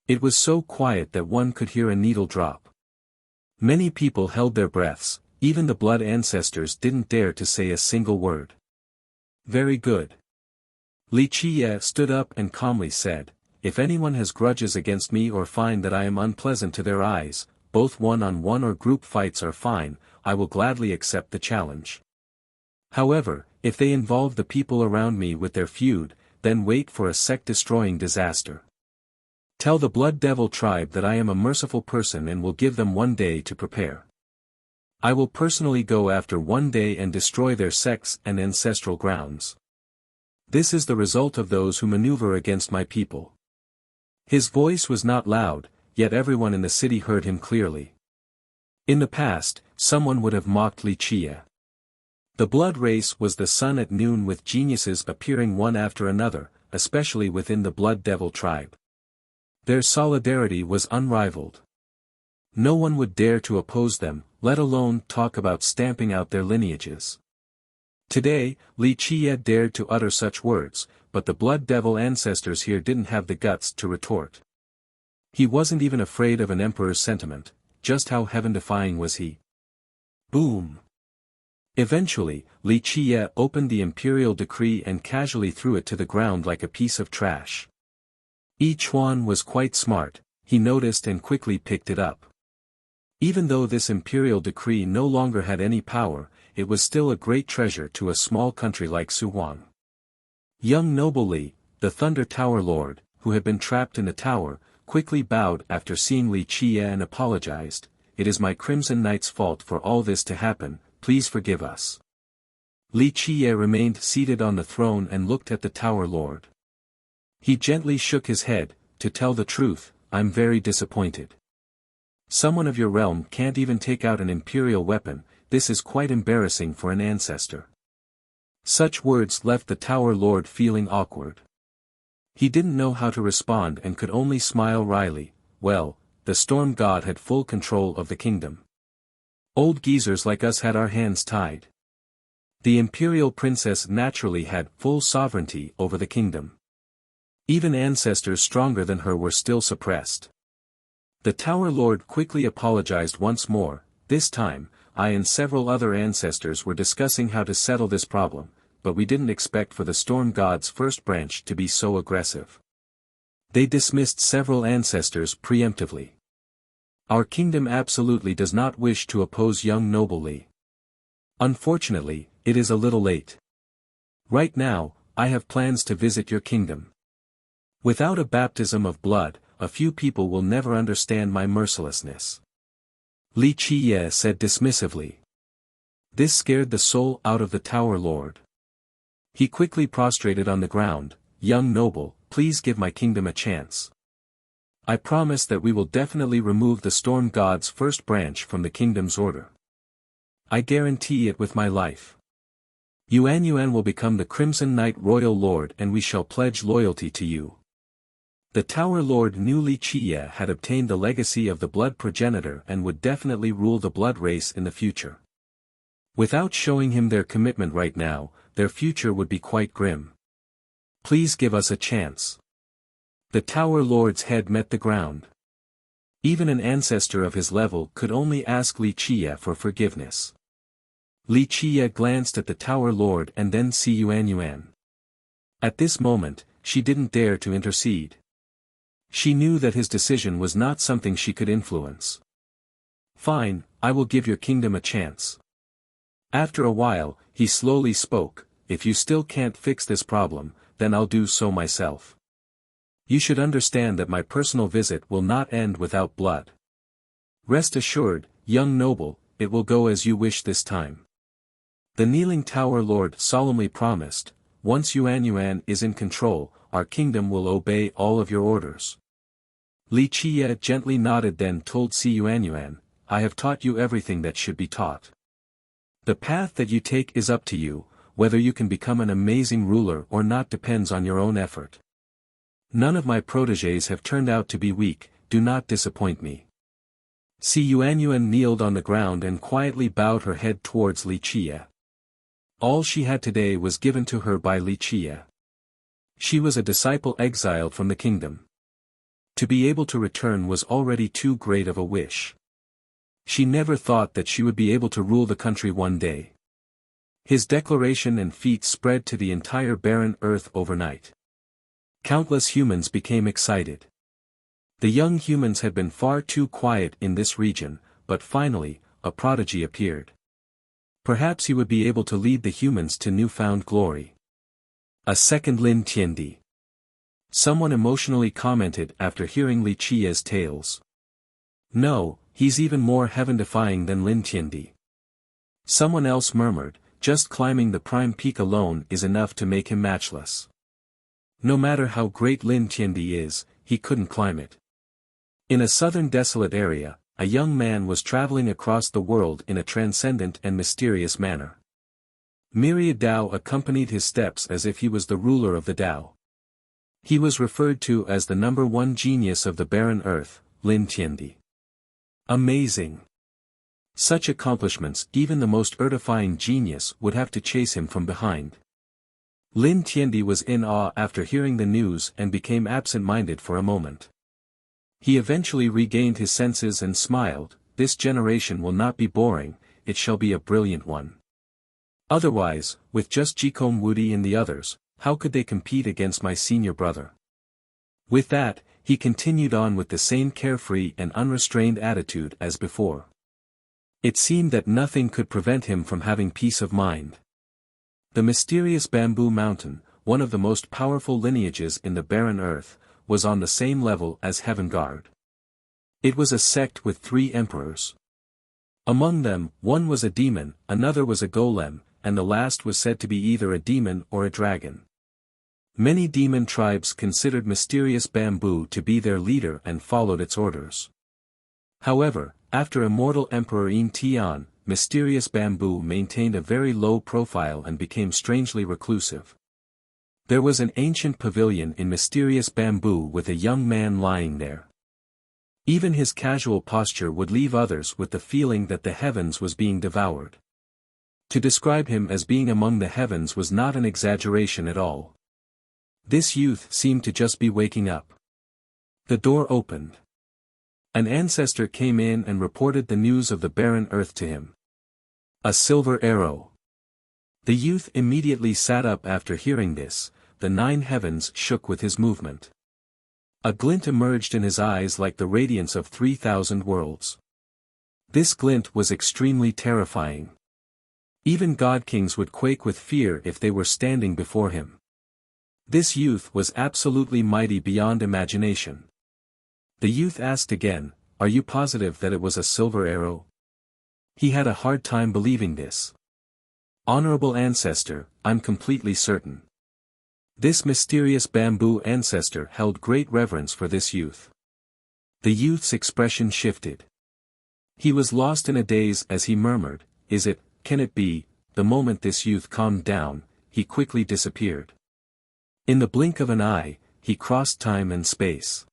It was so quiet that one could hear a needle drop. Many people held their breaths, even the blood ancestors didn't dare to say a single word. "Very good. Li Qiye stood up and calmly said, "If anyone has grudges against me or find that I am unpleasant to their eyes, both one-on-one or group fights are fine, I will gladly accept the challenge. However, if they involve the people around me with their feud, then wait for a sect-destroying disaster. Tell the Blood Devil tribe that I am a merciful person and will give them 1 day to prepare. I will personally go after 1 day and destroy their sects and ancestral grounds. This is the result of those who maneuver against my people." His voice was not loud, yet everyone in the city heard him clearly. In the past, someone would have mocked Li Qiye. The blood race was the sun at noon, with geniuses appearing one after another, especially within the Blood Devil tribe. Their solidarity was unrivaled. No one would dare to oppose them, let alone talk about stamping out their lineages. Today, Li Qiye dared to utter such words, but the Blood Devil ancestors here didn't have the guts to retort. He wasn't even afraid of an emperor's sentiment, just how heaven-defying was he? Boom! Eventually, Li Qiye opened the imperial decree and casually threw it to the ground like a piece of trash. Yi Chuan was quite smart, he noticed and quickly picked it up. Even though this imperial decree no longer had any power, it was still a great treasure to a small country like Suhuang. Young noble Li, the Thunder Tower Lord, who had been trapped in the tower, quickly bowed after seeing Li Qiye and apologized. "It is my Crimson Knight's fault for all this to happen, please forgive us." Li Qiye remained seated on the throne and looked at the Tower Lord. He gently shook his head. "To tell the truth, I'm very disappointed. Someone of your realm can't even take out an imperial weapon, this is quite embarrassing for an ancestor." Such words left the Tower Lord feeling awkward. He didn't know how to respond and could only smile wryly. Well, the Storm God had full control of the kingdom. Old geezers like us had our hands tied. The imperial princess naturally had full sovereignty over the kingdom. Even ancestors stronger than her were still suppressed. The Tower Lord quickly apologized once more. "This time, I and several other ancestors were discussing how to settle this problem, but we didn't expect for the Storm God's first branch to be so aggressive. They dismissed several ancestors preemptively. Our kingdom absolutely does not wish to oppose young noble Li. Unfortunately, it is a little late. Right now, I have plans to visit your kingdom. Without a baptism of blood, a few people will never understand my mercilessness." Li Qiye said dismissively. This scared the soul out of the Tower Lord. He quickly prostrated on the ground. "Young noble, please give my kingdom a chance. I promise that we will definitely remove the Storm God's first branch from the kingdom's order. I guarantee it with my life. Yuan will become the Crimson Knight Royal Lord and we shall pledge loyalty to you." The Tower Lord knew Li Qiye had obtained the legacy of the blood progenitor and would definitely rule the blood race in the future. Without showing him their commitment right now, their future would be quite grim. "Please give us a chance." The Tower Lord's head met the ground. Even an ancestor of his level could only ask Li Qiye for forgiveness. Li Qiye glanced at the Tower Lord and then see Yuan. At this moment, she didn't dare to intercede. She knew that his decision was not something she could influence. "Fine, I will give your kingdom a chance." After a while, he slowly spoke. "If you still can't fix this problem, then I'll do so myself. You should understand that my personal visit will not end without blood. Rest assured, young noble, it will go as you wish this time." The kneeling Tower Lord solemnly promised, "Once Yuan is in control, our kingdom will obey all of your orders." Li Qiye gently nodded, then told Yuan, "I have taught you everything that should be taught. The path that you take is up to you, whether you can become an amazing ruler or not depends on your own effort. None of my protégés have turned out to be weak, do not disappoint me." Yuan kneeled on the ground and quietly bowed her head towards Li Qiye. All she had today was given to her by Li Qiye. She was a disciple exiled from the kingdom. To be able to return was already too great of a wish. She never thought that she would be able to rule the country one day. His declaration and feat spread to the entire barren earth overnight. Countless humans became excited. The young humans had been far too quiet in this region, but finally, a prodigy appeared. Perhaps he would be able to lead the humans to newfound glory. A second Lin Tiandi. Someone emotionally commented after hearing Li Qiye's tales. No, he's even more heaven-defying than Lin Tiandi. Someone else murmured, just climbing the prime peak alone is enough to make him matchless. No matter how great Lin Tiandi is, he couldn't climb it. In a southern desolate area, a young man was traveling across the world in a transcendent and mysterious manner. Myriad Dao accompanied his steps as if he was the ruler of the Dao. He was referred to as the number one genius of the barren earth, Lin Tiandi. Amazing! Such accomplishments even the most earth-defying genius would have to chase him from behind. Lin Tiandi was in awe after hearing the news and became absent-minded for a moment. He eventually regained his senses and smiled, this generation will not be boring, it shall be a brilliant one. Otherwise, with just Jikong Wudi and the others, how could they compete against my senior brother? With that, he continued on with the same carefree and unrestrained attitude as before. It seemed that nothing could prevent him from having peace of mind. The mysterious Bamboo Mountain, one of the most powerful lineages in the barren earth, was on the same level as Heaven Guard. It was a sect with 3 emperors. Among them, one was a demon, another was a golem, and the last was said to be either a demon or a dragon. Many demon tribes considered mysterious bamboo to be their leader and followed its orders. However, after immortal Emperor Yin Tian, mysterious bamboo maintained a very low profile and became strangely reclusive. There was an ancient pavilion in mysterious bamboo with a young man lying there. Even his casual posture would leave others with the feeling that the heavens was being devoured. To describe him as being among the heavens was not an exaggeration at all. This youth seemed to just be waking up. The door opened. An ancestor came in and reported the news of the barren earth to him. A silver arrow. The youth immediately sat up after hearing this, the 9 heavens shook with his movement. A glint emerged in his eyes like the radiance of 3,000 worlds. This glint was extremely terrifying. Even god-kings would quake with fear if they were standing before him. This youth was absolutely mighty beyond imagination. The youth asked again, "Are you positive that it was a silver arrow?" He had a hard time believing this. "Honorable ancestor, I'm completely certain." This mysterious bamboo ancestor held great reverence for this youth. The youth's expression shifted. He was lost in a daze as he murmured, can it be?" The moment this youth calmed down, he quickly disappeared. In the blink of an eye, he crossed time and space.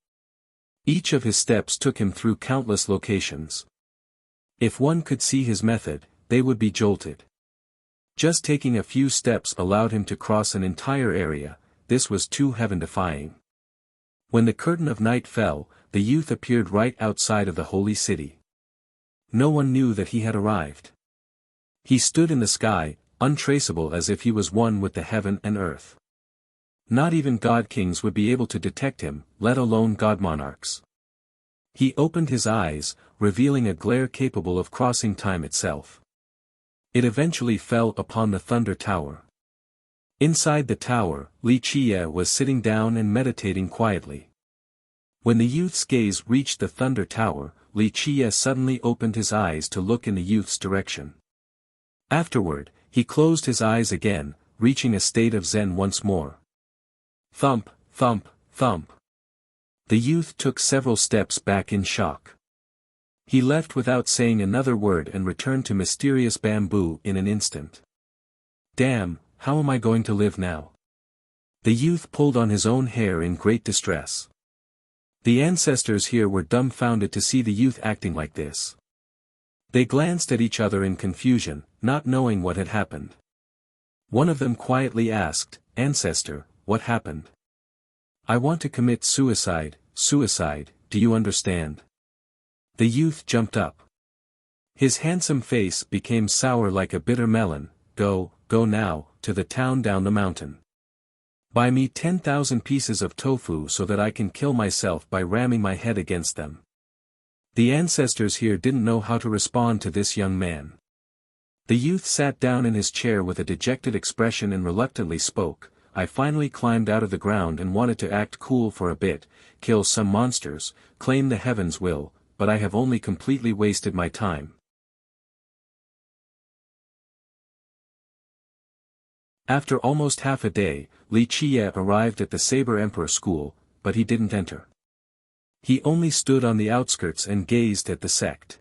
Each of his steps took him through countless locations. If one could see his method, they would be jolted. Just taking a few steps allowed him to cross an entire area, this was too heaven-defying. When the curtain of night fell, the youth appeared right outside of the holy city. No one knew that he had arrived. He stood in the sky, untraceable as if he was one with the heaven and earth. Not even god-kings would be able to detect him, let alone god-monarchs. He opened his eyes, revealing a glare capable of crossing time itself. It eventually fell upon the Thunder Tower. Inside the tower, Li Qiye was sitting down and meditating quietly. When the youth's gaze reached the Thunder Tower, Li Qiye suddenly opened his eyes to look in the youth's direction. Afterward, he closed his eyes again, reaching a state of Zen once more. Thump, thump, thump. The youth took several steps back in shock. He left without saying another word and returned to mysterious bamboo in an instant. Damn, how am I going to live now? The youth pulled on his own hair in great distress. The ancestors here were dumbfounded to see the youth acting like this. They glanced at each other in confusion, not knowing what had happened. One of them quietly asked, "Ancestor, what happened?" "I want to commit suicide, do you understand?" The youth jumped up. His handsome face became sour like a bitter melon. Go go now, to the town down the mountain. Buy me 10,000 pieces of tofu so that I can kill myself by ramming my head against them. The ancestors here didn't know how to respond to this young man. The youth sat down in his chair with a dejected expression and reluctantly spoke. I finally climbed out of the ground and wanted to act cool for a bit, kill some monsters, claim the heavens will, but I have only completely wasted my time. After almost half a day, Li Qiye arrived at the Saber Emperor school, but he didn't enter. He only stood on the outskirts and gazed at the sect.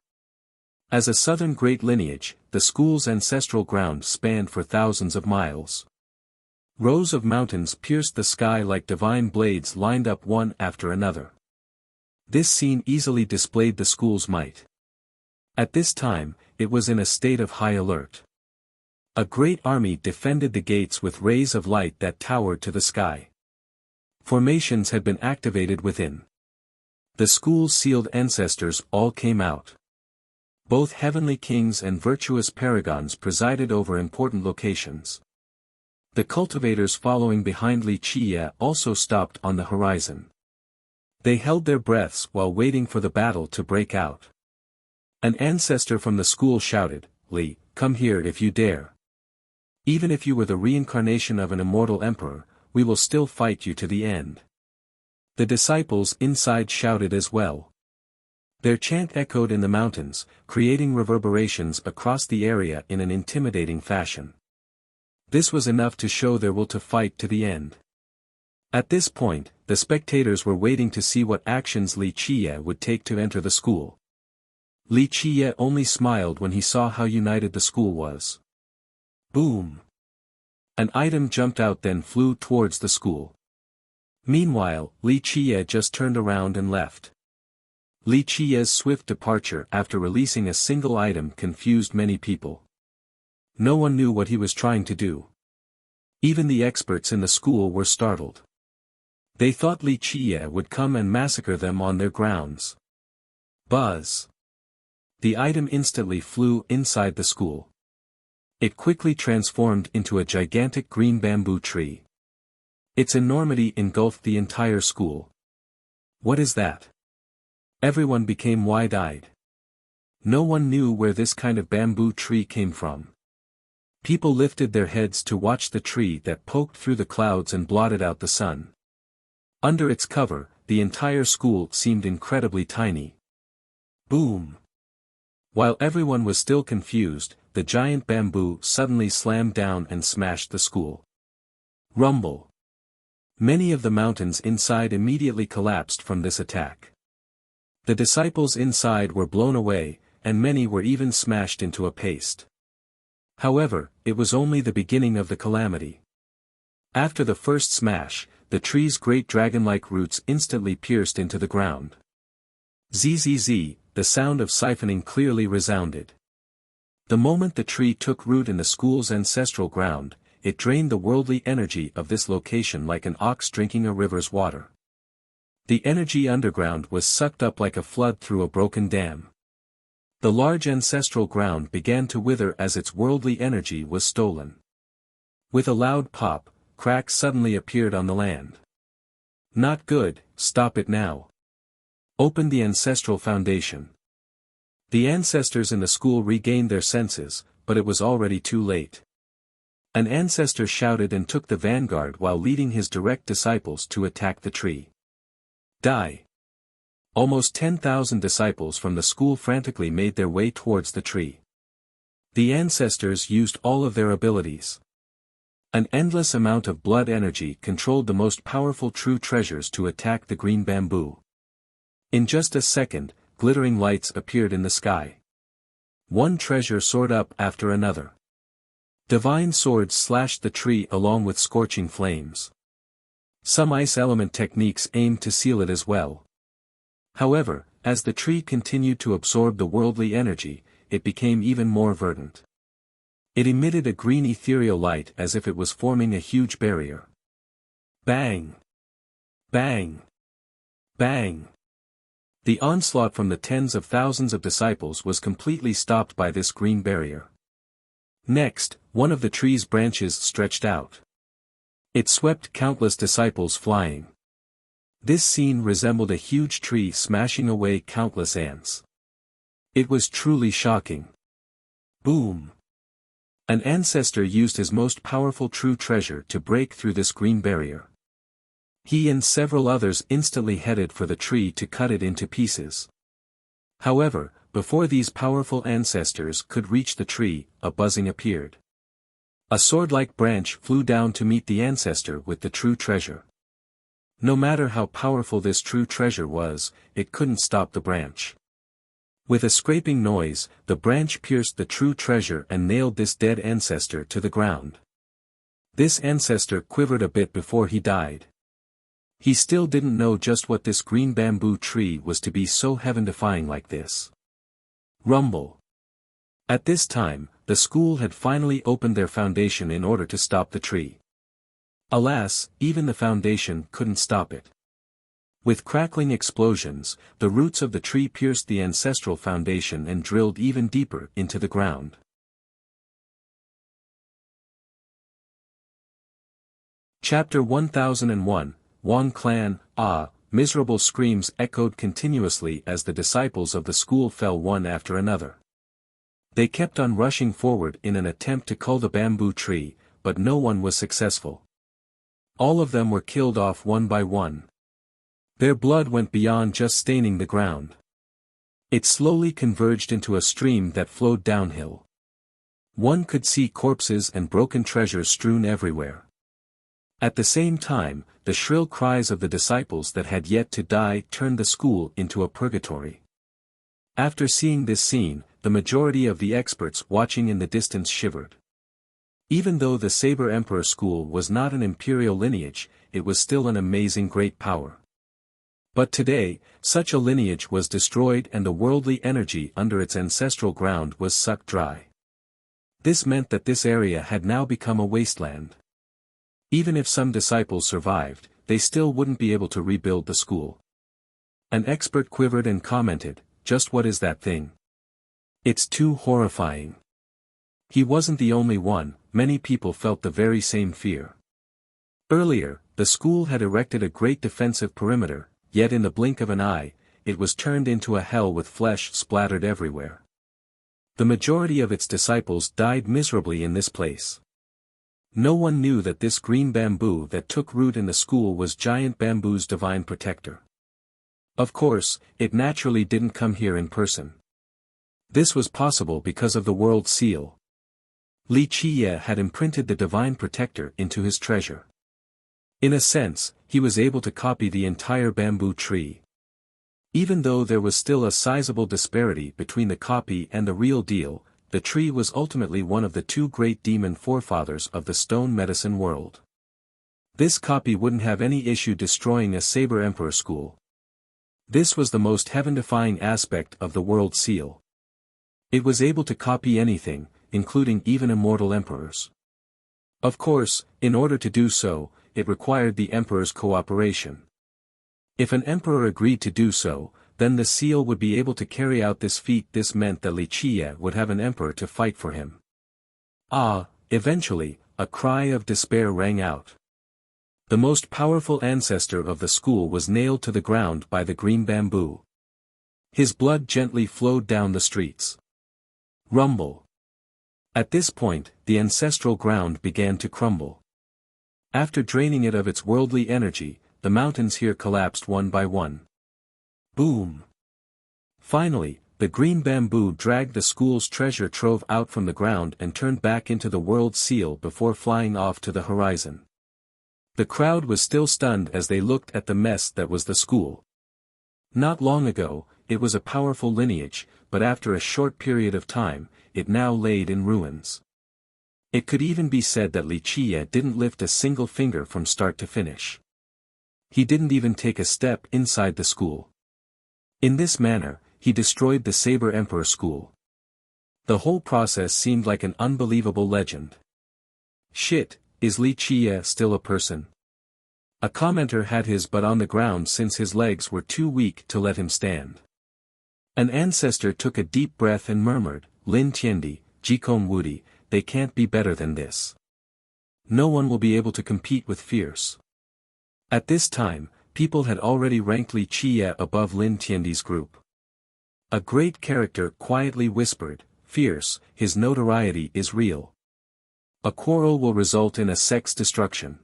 As a southern great lineage, the school's ancestral ground spanned for thousands of miles. Rows of mountains pierced the sky like divine blades lined up one after another. This scene easily displayed the school's might. At this time, it was in a state of high alert. A great army defended the gates with rays of light that towered to the sky. Formations had been activated within. The school's sealed ancestors all came out. Both heavenly kings and virtuous paragons presided over important locations. The cultivators following behind Li Qiye also stopped on the horizon. They held their breaths while waiting for the battle to break out. An ancestor from the school shouted, "Li, come here if you dare. Even if you were the reincarnation of an immortal emperor, we will still fight you to the end." The disciples inside shouted as well. Their chant echoed in the mountains, creating reverberations across the area in an intimidating fashion. This was enough to show their will to fight to the end. At this point, the spectators were waiting to see what actions Li Qiye would take to enter the school. Li Qiye only smiled when he saw how united the school was. Boom! An item jumped out then flew towards the school. Meanwhile, Li Qiye just turned around and left. Li Qiye's swift departure after releasing a single item confused many people. No one knew what he was trying to do. Even the experts in the school were startled. They thought Li Qiye would come and massacre them on their grounds. Buzz! The item instantly flew inside the school. It quickly transformed into a gigantic green bamboo tree. Its enormity engulfed the entire school. What is that? Everyone became wide-eyed. No one knew where this kind of bamboo tree came from. People lifted their heads to watch the tree that poked through the clouds and blotted out the sun. Under its cover, the entire school seemed incredibly tiny. Boom! While everyone was still confused, the giant bamboo suddenly slammed down and smashed the school. Rumble! Many of the mountains inside immediately collapsed from this attack. The disciples inside were blown away, and many were even smashed into a paste. However, it was only the beginning of the calamity. After the first smash, the tree's great dragon-like roots instantly pierced into the ground. Zzz, the sound of siphoning clearly resounded. The moment the tree took root in the school's ancestral ground, it drained the worldly energy of this location like an ox drinking a river's water. The energy underground was sucked up like a flood through a broken dam. The large ancestral ground began to wither as its worldly energy was stolen. With a loud pop, cracks suddenly appeared on the land. Not good, stop it now. Open the ancestral foundation. The ancestors in the school regained their senses, but it was already too late. An ancestor shouted and took the vanguard while leading his direct disciples to attack the tree. Die! Almost 10,000 disciples from the school frantically made their way towards the tree. The ancestors used all of their abilities. An endless amount of blood energy controlled the most powerful true treasures to attack the green bamboo. In just a second, glittering lights appeared in the sky. One treasure soared up after another. Divine swords slashed the tree along with scorching flames. Some ice element techniques aimed to seal it as well. However, as the tree continued to absorb the worldly energy, it became even more verdant. It emitted a green ethereal light as if it was forming a huge barrier. Bang! Bang! Bang! The onslaught from the tens of thousands of disciples was completely stopped by this green barrier. Next, one of the tree's branches stretched out. It swept countless disciples flying. This scene resembled a huge tree smashing away countless ants. It was truly shocking. Boom! An ancestor used his most powerful true treasure to break through this green barrier. He and several others instantly headed for the tree to cut it into pieces. However, before these powerful ancestors could reach the tree, a buzzing appeared. A sword-like branch flew down to meet the ancestor with the true treasure. No matter how powerful this true treasure was, it couldn't stop the branch. With a scraping noise, the branch pierced the true treasure and nailed this dead ancestor to the ground. This ancestor quivered a bit before he died. He still didn't know just what this green bamboo tree was to be so heaven-defying like this. Rumble. At this time, the school had finally opened their foundation in order to stop the tree. Alas, even the foundation couldn't stop it. With crackling explosions, the roots of the tree pierced the ancestral foundation and drilled even deeper into the ground. Chapter 1001, Wang Clan. Miserable screams echoed continuously as the disciples of the school fell one after another. They kept on rushing forward in an attempt to cull the bamboo tree, but no one was successful. All of them were killed off one by one. Their blood went beyond just staining the ground. It slowly converged into a stream that flowed downhill. One could see corpses and broken treasures strewn everywhere. At the same time, the shrill cries of the disciples that had yet to die turned the school into a purgatory. After seeing this scene, the majority of the experts watching in the distance shivered. Even though the Saber Emperor school was not an imperial lineage, it was still an amazing great power. But today, such a lineage was destroyed and the worldly energy under its ancestral ground was sucked dry. This meant that this area had now become a wasteland. Even if some disciples survived, they still wouldn't be able to rebuild the school. An expert quivered and commented, "Just what is that thing? It's too horrifying." He wasn't the only one, many people felt the very same fear. Earlier, the school had erected a great defensive perimeter, yet in the blink of an eye, it was turned into a hell with flesh splattered everywhere. The majority of its disciples died miserably in this place. No one knew that this green bamboo that took root in the school was giant bamboo's divine protector. Of course, it naturally didn't come here in person. This was possible because of the world seal. Li Qiye had imprinted the divine protector into his treasure. In a sense, he was able to copy the entire bamboo tree. Even though there was still a sizable disparity between the copy and the real deal, the tree was ultimately one of the two great demon forefathers of the stone medicine world. This copy wouldn't have any issue destroying a Saber Emperor school. This was the most heaven-defying aspect of the world seal. It was able to copy anything, including even immortal emperors. Of course, in order to do so, it required the emperor's cooperation. If an emperor agreed to do so, then the seal would be able to carry out this feat. This meant that Li Qiye would have an emperor to fight for him. Eventually, a cry of despair rang out. The most powerful ancestor of the school was nailed to the ground by the green bamboo. His blood gently flowed down the streets. Rumble. At this point, the ancestral ground began to crumble. After draining it of its worldly energy, the mountains here collapsed one by one. Boom! Finally, the green bamboo dragged the school's treasure trove out from the ground and turned back into the world seal before flying off to the horizon. The crowd was still stunned as they looked at the mess that was the school. Not long ago, it was a powerful lineage, but after a short period of time, it now laid in ruins. It could even be said that Li Qiye didn't lift a single finger from start to finish. He didn't even take a step inside the school. In this manner, he destroyed the Saber Emperor school. The whole process seemed like an unbelievable legend. Shit, is Li Qiye still a person? A commenter had his butt on the ground since his legs were too weak to let him stand. An ancestor took a deep breath and murmured, "Lin Tiandi, Jikong Wudi, they can't be better than this. No one will be able to compete with Fierce. At this time, people had already ranked Li Qiye above Lin Tiandi's group. A great character quietly whispered, "Fierce, his notoriety is real. A quarrel will result in a sex destruction.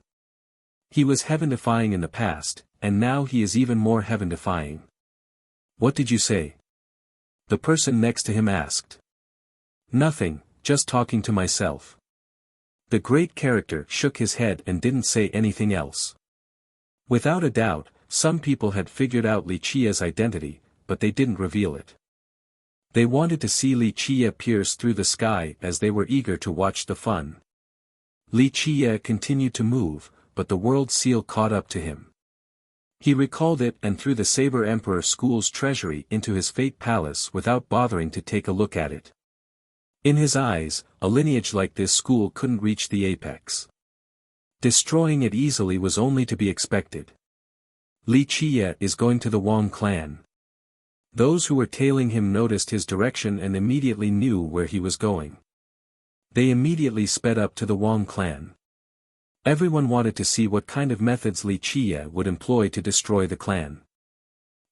He was heaven-defying in the past, and now he is even more heaven-defying." "What did you say?" the person next to him asked. "Nothing, just talking to myself." The great character shook his head and didn't say anything else. Without a doubt, some people had figured out Li Qiye's identity, but they didn't reveal it. They wanted to see Li Qiye pierce through the sky as they were eager to watch the fun. Li Qiye continued to move, but the world seal caught up to him. He recalled it and threw the Saber Emperor School's treasury into his Fate Palace without bothering to take a look at it. In his eyes, a lineage like this school couldn't reach the apex. Destroying it easily was only to be expected. Li Qiye is going to the Wang clan. Those who were tailing him noticed his direction and immediately knew where he was going. They immediately sped up to the Wang clan. Everyone wanted to see what kind of methods Li Qiye would employ to destroy the clan.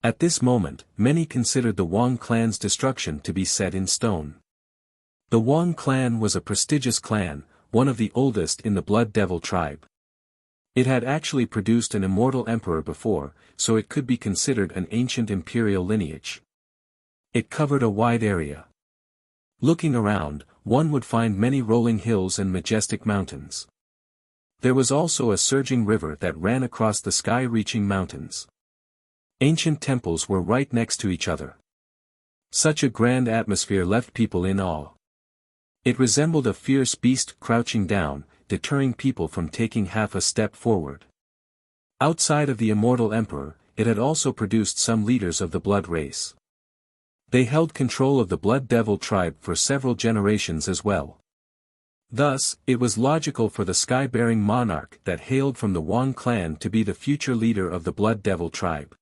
At this moment, many considered the Wang clan's destruction to be set in stone. The Wang clan was a prestigious clan, one of the oldest in the Blood Devil tribe. It had actually produced an immortal emperor before, so it could be considered an ancient imperial lineage. It covered a wide area. Looking around, one would find many rolling hills and majestic mountains. There was also a surging river that ran across the sky-reaching mountains. Ancient temples were right next to each other. Such a grand atmosphere left people in awe. It resembled a fierce beast crouching down, deterring people from taking half a step forward. Outside of the immortal emperor, it had also produced some leaders of the blood race. They held control of the Blood Devil tribe for several generations as well. Thus, it was logical for the sky-bearing monarch that hailed from the Wang clan to be the future leader of the Blood Devil tribe.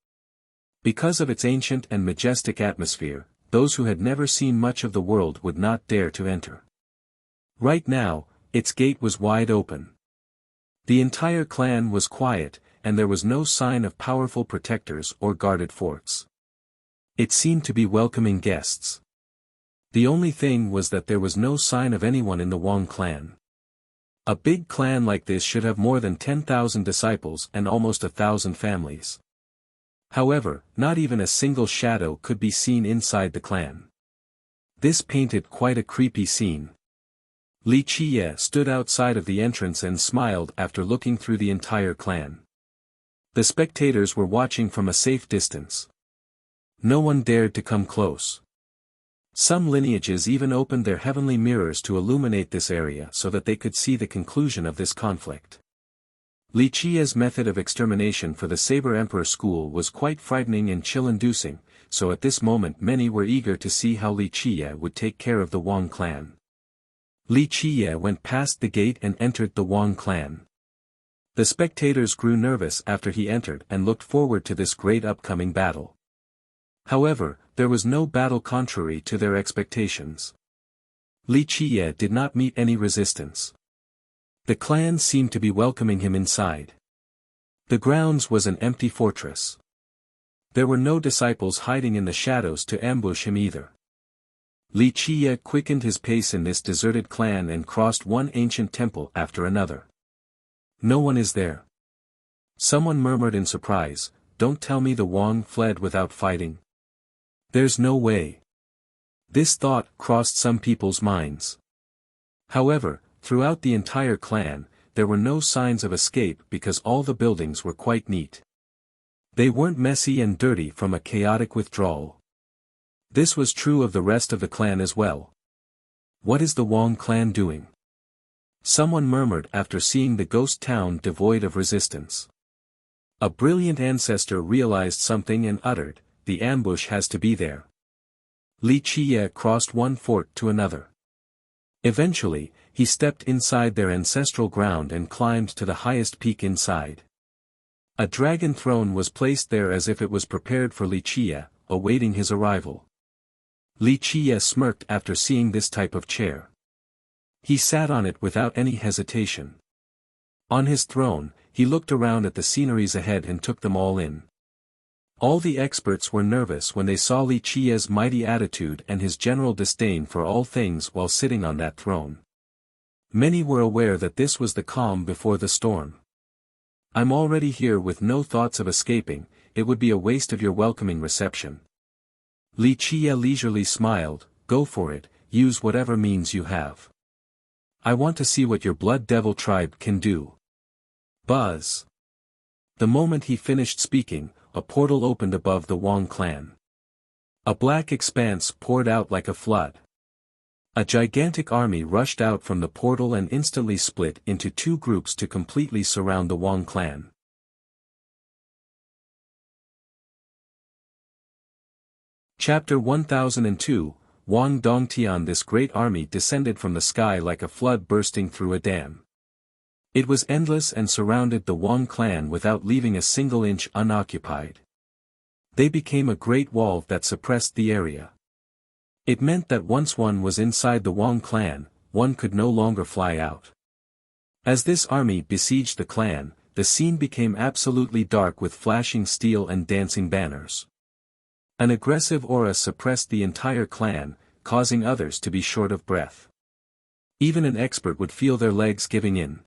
Because of its ancient and majestic atmosphere, those who had never seen much of the world would not dare to enter. Right now, its gate was wide open. The entire clan was quiet, and there was no sign of powerful protectors or guarded forts. It seemed to be welcoming guests. The only thing was that there was no sign of anyone in the Wang clan. A big clan like this should have more than 10,000 disciples and almost 1,000 families. However, not even a single shadow could be seen inside the clan. This painted quite a creepy scene. Li Qiye stood outside of the entrance and smiled after looking through the entire clan. The spectators were watching from a safe distance. No one dared to come close. Some lineages even opened their heavenly mirrors to illuminate this area so that they could see the conclusion of this conflict. Li Qiye's method of extermination for the Saber Emperor School was quite frightening and chill-inducing, so at this moment many were eager to see how Li Qiye would take care of the Wang clan. Li Qiye went past the gate and entered the Wang clan. The spectators grew nervous after he entered and looked forward to this great upcoming battle. However, there was no battle contrary to their expectations. Li Qiye did not meet any resistance. The clan seemed to be welcoming him inside. The grounds was an empty fortress. There were no disciples hiding in the shadows to ambush him either. Li Qiye quickened his pace in this deserted clan and crossed one ancient temple after another. No one is there. Someone murmured in surprise, "Don't tell me the Wang fled without fighting." There's no way. This thought crossed some people's minds. However, throughout the entire clan, there were no signs of escape because all the buildings were quite neat. They weren't messy and dirty from a chaotic withdrawal. This was true of the rest of the clan as well. What is the Wang clan doing? Someone murmured after seeing the ghost town devoid of resistance. A brilliant ancestor realized something and uttered, "The ambush has to be there." Li Qiye crossed one fort to another. Eventually, he stepped inside their ancestral ground and climbed to the highest peak inside. A dragon throne was placed there as if it was prepared for Li Qiye, awaiting his arrival. Li Qiye smirked after seeing this type of chair. He sat on it without any hesitation. On his throne, he looked around at the sceneries ahead and took them all in. All the experts were nervous when they saw Li Qiye's mighty attitude and his general disdain for all things while sitting on that throne. Many were aware that this was the calm before the storm. "I'm already here with no thoughts of escaping, it would be a waste of your welcoming reception." Li Qiye leisurely smiled, "Go for it, use whatever means you have. I want to see what your Blood Devil tribe can do." Buzz. The moment he finished speaking, a portal opened above the Wang clan. A black expanse poured out like a flood. A gigantic army rushed out from the portal and instantly split into two groups to completely surround the Wang clan. Chapter 1002, Wang Dongtian. This great army descended from the sky like a flood bursting through a dam. It was endless and surrounded the Wang clan without leaving a single inch unoccupied. They became a great wall that suppressed the area. It meant that once one was inside the Wang clan, one could no longer fly out. As this army besieged the clan, the scene became absolutely dark with flashing steel and dancing banners. An aggressive aura suppressed the entire clan, causing others to be short of breath. Even an expert would feel their legs giving in.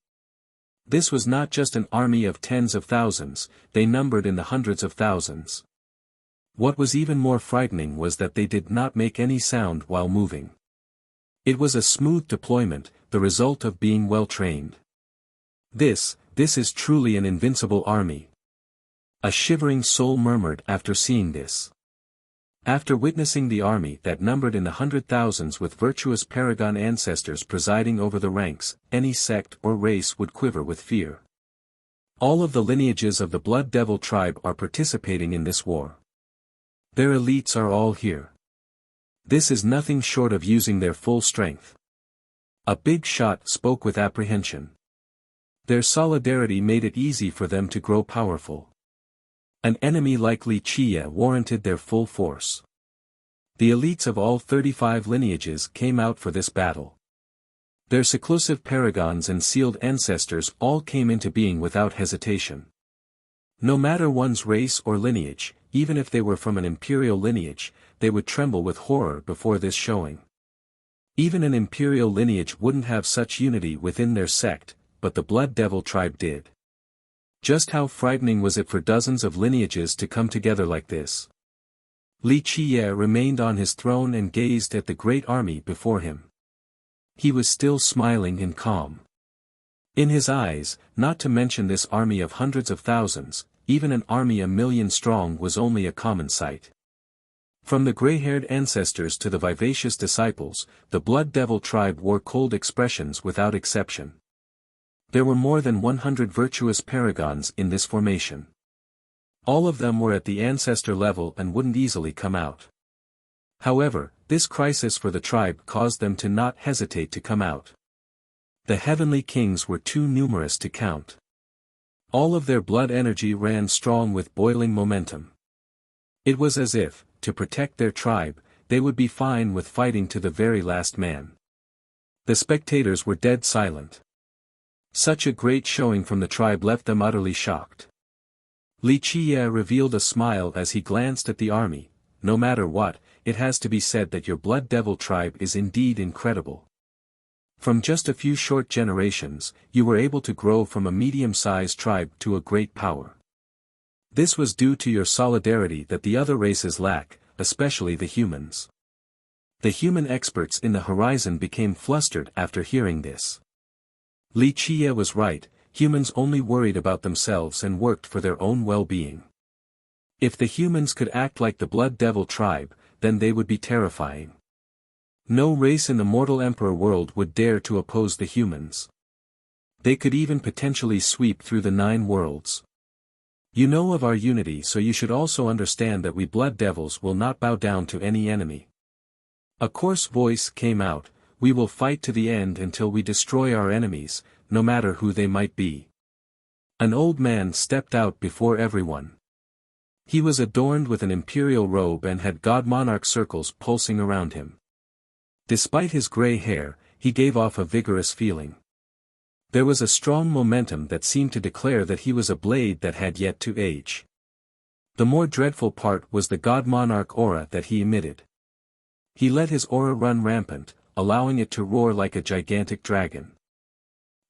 This was not just an army of tens of thousands, they numbered in the hundreds of thousands. What was even more frightening was that they did not make any sound while moving. It was a smooth deployment, the result of being well trained. This is truly an invincible army. A shivering soul murmured after seeing this. After witnessing the army that numbered in the 100,000s with virtuous paragon ancestors presiding over the ranks, any sect or race would quiver with fear. All of the lineages of the Blood Devil tribe are participating in this war. Their elites are all here. This is nothing short of using their full strength. A big shot spoke with apprehension. Their solidarity made it easy for them to grow powerful. An enemy like Li Qiye warranted their full force. The elites of all 35 lineages came out for this battle. Their seclusive paragons and sealed ancestors all came into being without hesitation. No matter one's race or lineage, even if they were from an imperial lineage, they would tremble with horror before this showing. Even an imperial lineage wouldn't have such unity within their sect, but the Blood Devil tribe did. Just how frightening was it for dozens of lineages to come together like this? Li Qiye remained on his throne and gazed at the great army before him. He was still smiling and calm. In his eyes, not to mention this army of hundreds of thousands, even an army 1,000,000 strong was only a common sight. From the gray-haired ancestors to the vivacious disciples, the Blood Devil tribe wore cold expressions without exception. There were more than 100 virtuous paragons in this formation. All of them were at the ancestor level and wouldn't easily come out. However, this crisis for the tribe caused them to not hesitate to come out. The heavenly kings were too numerous to count. All of their blood energy ran strong with boiling momentum. It was as if, to protect their tribe, they would be fine with fighting to the very last man. The spectators were dead silent. Such a great showing from the tribe left them utterly shocked. Li Qiye revealed a smile as he glanced at the army. No matter what, it has to be said that your Blood Devil tribe is indeed incredible. From just a few short generations, you were able to grow from a medium-sized tribe to a great power. This was due to your solidarity that the other races lack, especially the humans. The human experts in the horizon became flustered after hearing this. Li Qiye was right, humans only worried about themselves and worked for their own well-being. If the humans could act like the Blood Devil tribe, then they would be terrifying. No race in the mortal emperor world would dare to oppose the humans. They could even potentially sweep through the 9 worlds. You know of our unity, so you should also understand that we Blood Devils will not bow down to any enemy. A coarse voice came out, we will fight to the end until we destroy our enemies, no matter who they might be. An old man stepped out before everyone. He was adorned with an imperial robe and had god monarch circles pulsing around him. Despite his gray hair, he gave off a vigorous feeling. There was a strong momentum that seemed to declare that he was a blade that had yet to age. The more dreadful part was the god monarch aura that he emitted. He let his aura run rampant, allowing it to roar like a gigantic dragon.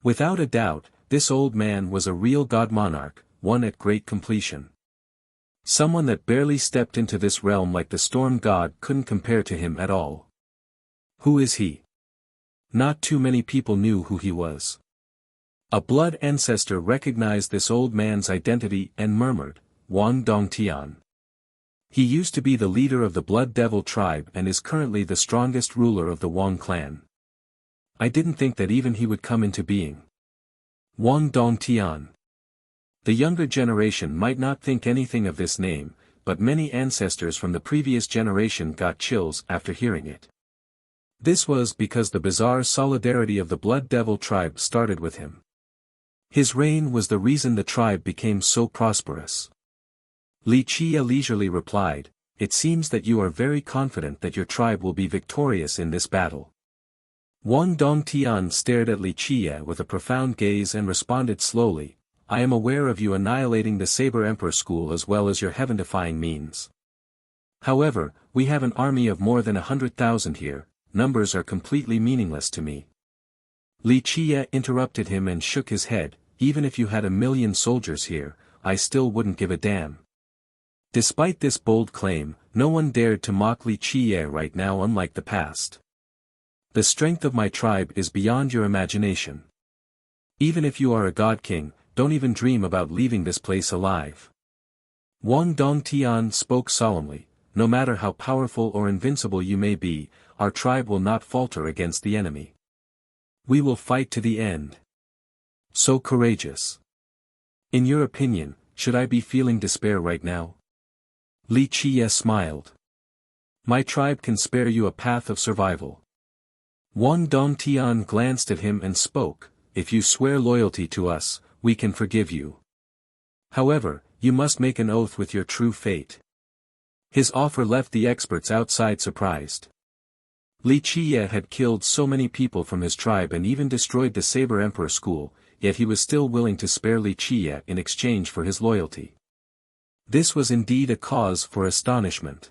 Without a doubt, this old man was a real god monarch, one at great completion. Someone that barely stepped into this realm like the storm god couldn't compare to him at all. Who is he? Not too many people knew who he was. A blood ancestor recognized this old man's identity and murmured, Wang Dongtian. He used to be the leader of the Blood Devil tribe and is currently the strongest ruler of the Wang clan. I didn't think that even he would come into being. Wang Dongtian. The younger generation might not think anything of this name, but many ancestors from the previous generation got chills after hearing it. This was because the bizarre solidarity of the Blood Devil tribe started with him. His reign was the reason the tribe became so prosperous. Li Qia leisurely replied, "It seems that you are very confident that your tribe will be victorious in this battle." Wang Dongtian stared at Li Qia with a profound gaze and responded slowly, "I am aware of you annihilating the Saber Emperor school as well as your heaven-defying means. However, we have an army of more than 100,000 here, numbers are completely meaningless to me." Li Qia interrupted him and shook his head, "Even if you had 1,000,000 soldiers here, I still wouldn't give a damn." Despite this bold claim, no one dared to mock Li Qia right now, unlike the past. "The strength of my tribe is beyond your imagination. Even if you are a god king, don't even dream about leaving this place alive." Wang Dongtian spoke solemnly, "No matter how powerful or invincible you may be, our tribe will not falter against the enemy. We will fight to the end." So courageous. In your opinion, should I be feeling despair right now? Li Qia smiled. "My tribe can spare you a path of survival." Wang Dongtian glanced at him and spoke, "If you swear loyalty to us, we can forgive you. However, you must make an oath with your true fate." His offer left the experts outside surprised. Li Qia had killed so many people from his tribe and even destroyed the Saber Emperor school, yet he was still willing to spare Li Qia in exchange for his loyalty. This was indeed a cause for astonishment.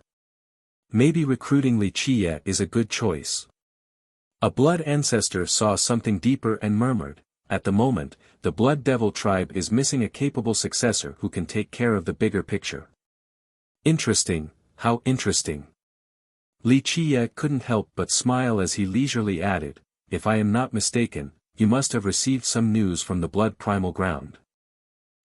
Maybe recruiting Li Qia is a good choice. A blood ancestor saw something deeper and murmured, "At the moment, the Blood Devil tribe is missing a capable successor who can take care of the bigger picture." Interesting, how interesting. Li Qia couldn't help but smile as he leisurely added, "If I am not mistaken, you must have received some news from the Blood Primal Ground."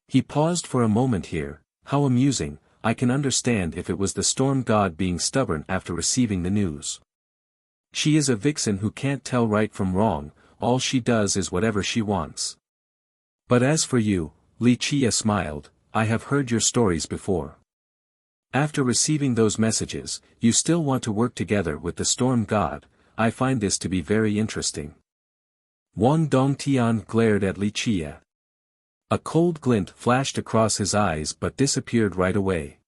He paused for a moment here. How amusing, I can understand if it was the storm god being stubborn after receiving the news. She is a vixen who can't tell right from wrong, all she does is whatever she wants. But as for you, Li Qia smiled, "I have heard your stories before. After receiving those messages, you still want to work together with the storm god. I find this to be very interesting." Wang Dongtian glared at Li Qia. A cold glint flashed across his eyes but disappeared right away.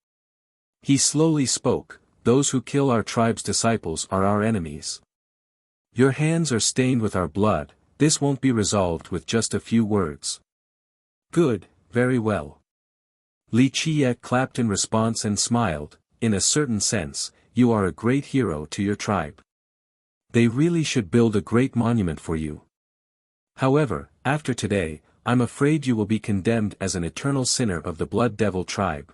He slowly spoke, "Those who kill our tribe's disciples are our enemies. Your hands are stained with our blood, this won't be resolved with just a few words." "Good, very well." Li Qia clapped in response and smiled, "In a certain sense, you are a great hero to your tribe. They really should build a great monument for you. However, after today, I'm afraid you will be condemned as an eternal sinner of the Blood Devil tribe.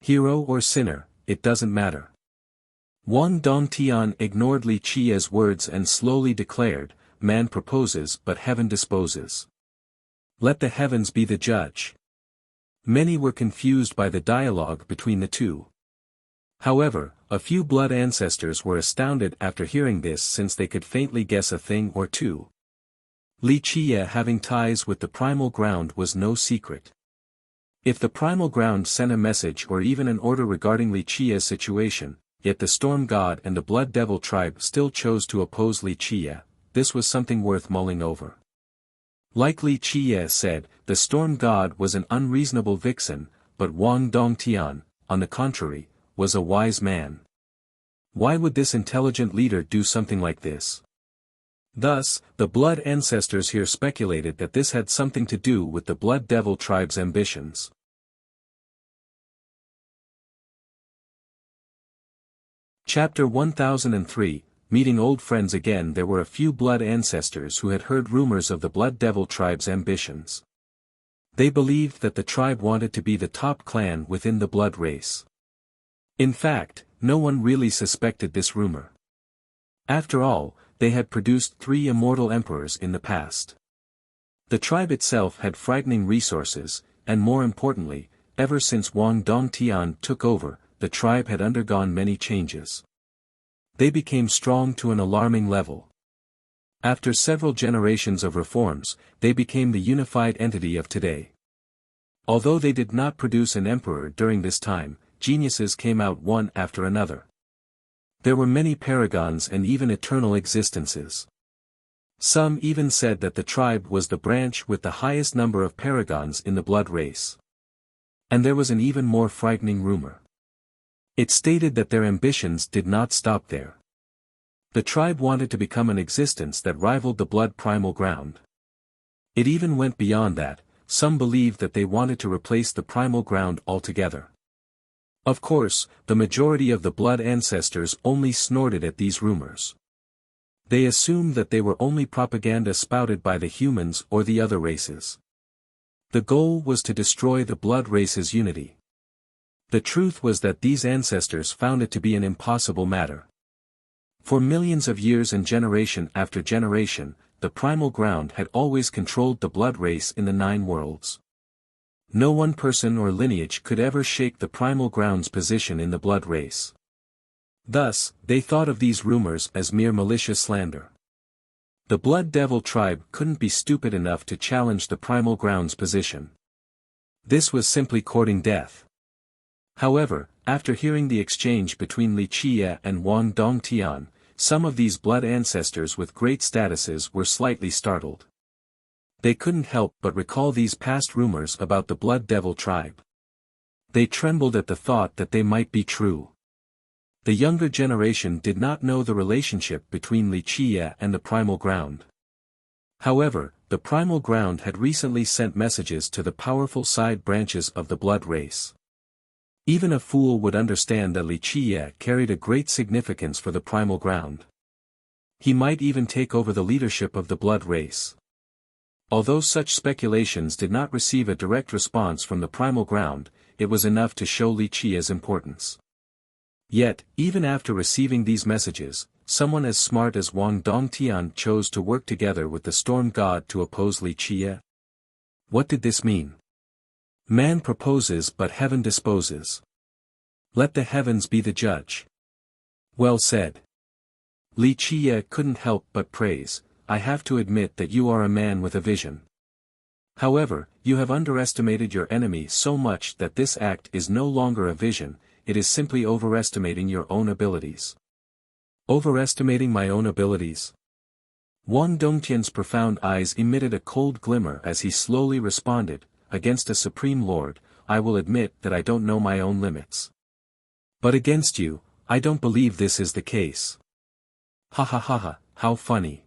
Hero or sinner, it doesn't matter." Wang Dongtian ignored Li Qia's words and slowly declared, "Man proposes but heaven disposes. Let the heavens be the judge." Many were confused by the dialogue between the two. However, a few blood ancestors were astounded after hearing this since they could faintly guess a thing or two. Li Qia having ties with the primal ground was no secret. If the primal ground sent a message or even an order regarding Li Qia's situation, yet the storm god and the Blood Devil tribe still chose to oppose Li Qia, this was something worth mulling over. Like Li Qia said, the storm god was an unreasonable vixen, but Wang Dongtian, on the contrary, was a wise man. Why would this intelligent leader do something like this? Thus, the Blood ancestors here speculated that this had something to do with the Blood Devil tribe's ambitions. Chapter 1003, Meeting Old Friends Again. There were a few Blood ancestors who had heard rumors of the Blood Devil tribe's ambitions. They believed that the tribe wanted to be the top clan within the Blood race. In fact, no one really suspected this rumor. After all, they had produced 3 immortal emperors in the past. The tribe itself had frightening resources, and more importantly, ever since Wang Dongtian took over, the tribe had undergone many changes. They became strong to an alarming level. After several generations of reforms, they became the unified entity of today. Although they did not produce an emperor during this time, geniuses came out one after another. There were many paragons and even eternal existences. Some even said that the tribe was the branch with the highest number of paragons in the Blood race. And there was an even more frightening rumor. It stated that their ambitions did not stop there. The tribe wanted to become an existence that rivaled the Blood primal ground. It even went beyond that. Some believed that they wanted to replace the primal ground altogether. Of course, the majority of the Blood ancestors only snorted at these rumors. They assumed that they were only propaganda spouted by the humans or the other races. The goal was to destroy the Blood race's unity. The truth was that these ancestors found it to be an impossible matter. For millions of years and generation after generation, the primal ground had always controlled the Blood race in the 9 worlds. No one person or lineage could ever shake the primal ground's position in the Blood race. Thus, they thought of these rumors as mere malicious slander. The Blood Devil tribe couldn't be stupid enough to challenge the primal ground's position. This was simply courting death. However, after hearing the exchange between Li Qie and Wang Dongtian, some of these Blood ancestors with great statuses were slightly startled. They couldn't help but recall these past rumors about the Blood Devil tribe. They trembled at the thought that they might be true. The younger generation did not know the relationship between Li Qie and the primal ground. However, the primal ground had recently sent messages to the powerful side branches of the Blood race. Even a fool would understand that Li Qie carried a great significance for the primal ground. He might even take over the leadership of the Blood race. Although such speculations did not receive a direct response from the primal ground, it was enough to show Li Qie's importance. Yet, even after receiving these messages, someone as smart as Wang Dongtian chose to work together with the storm god to oppose Li Qie. What did this mean? Man proposes but heaven disposes. Let the heavens be the judge. Well said. Li Qie couldn't help but praise. I have to admit that you are a man with a vision. However, you have underestimated your enemy so much that this act is no longer a vision, it is simply overestimating your own abilities. Overestimating my own abilities? Wang Dongtian's profound eyes emitted a cold glimmer as he slowly responded, against a supreme lord, I will admit that I don't know my own limits. But against you, I don't believe this is the case. Ha ha ha ha, how funny.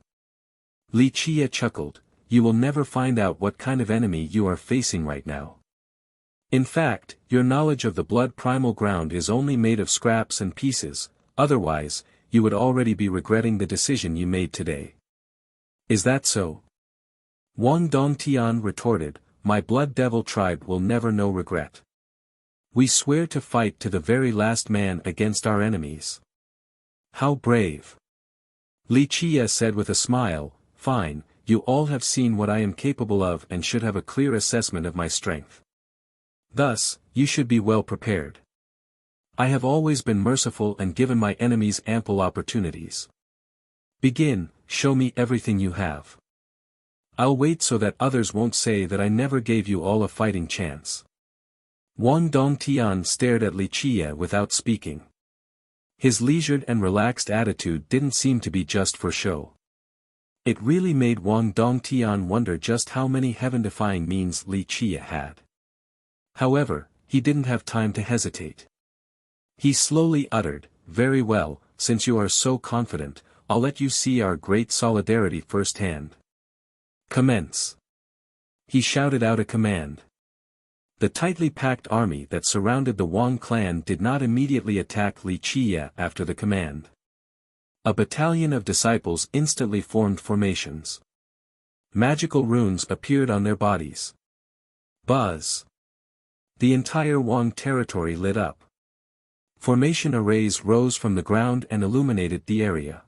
Li Qie chuckled, you will never find out what kind of enemy you are facing right now. In fact, your knowledge of the Blood primal ground is only made of scraps and pieces, otherwise, you would already be regretting the decision you made today. Is that so? Wang Dongtian retorted, my Blood Devil tribe will never know regret. We swear to fight to the very last man against our enemies. How brave. Li Qie said with a smile, fine, you all have seen what I am capable of and should have a clear assessment of my strength. Thus, you should be well prepared. I have always been merciful and given my enemies ample opportunities. Begin, show me everything you have. I'll wait so that others won't say that I never gave you all a fighting chance. Wang Dongtian stared at Li Qie without speaking. His leisured and relaxed attitude didn't seem to be just for show. It really made Wang Dongtian wonder just how many heaven-defying means Li Qie had. However, he didn't have time to hesitate. He slowly uttered, very well, since you are so confident, I'll let you see our great solidarity firsthand. Commence. He shouted out a command. The tightly packed army that surrounded the Wang clan did not immediately attack Li Qiye after the command. A battalion of disciples instantly formed formations. Magical runes appeared on their bodies. Buzz. The entire Wang territory lit up. Formation arrays rose from the ground and illuminated the area.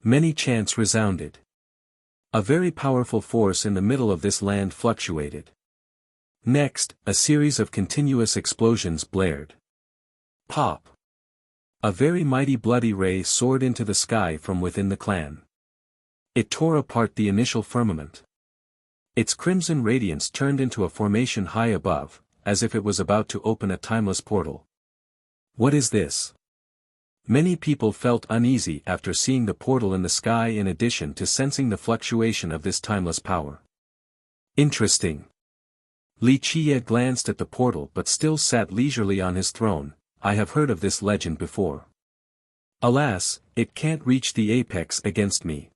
Many chants resounded. A very powerful force in the middle of this land fluctuated. Next, a series of continuous explosions blared. Pop! A very mighty bloody ray soared into the sky from within the clan. It tore apart the initial firmament. Its crimson radiance turned into a formation high above, as if it was about to open a timeless portal. What is this? Many people felt uneasy after seeing the portal in the sky in addition to sensing the fluctuation of this timeless power. Interesting. Li Qiye glanced at the portal but still sat leisurely on his throne. I have heard of this legend before. Alas, it can't reach the apex against me.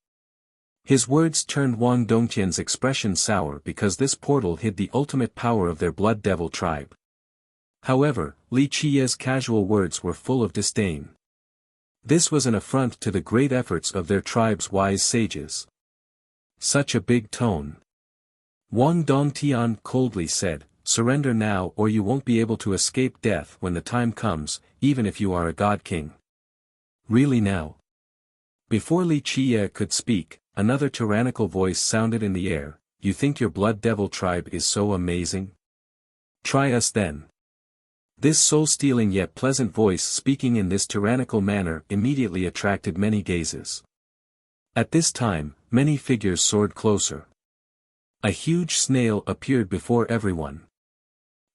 His words turned Wang Dongtian's expression sour because this portal hid the ultimate power of their blood devil tribe. However, Li Qiye's casual words were full of disdain. This was an affront to the great efforts of their tribe's wise sages. Such a big tone. Wang Dongtian coldly said, surrender now or you won't be able to escape death when the time comes, even if you are a god king. Really now? Before Li Qiye could speak, another tyrannical voice sounded in the air, you think your blood devil tribe is so amazing? Try us then. This soul-stealing yet pleasant voice speaking in this tyrannical manner immediately attracted many gazes. At this time, many figures soared closer. A huge snail appeared before everyone.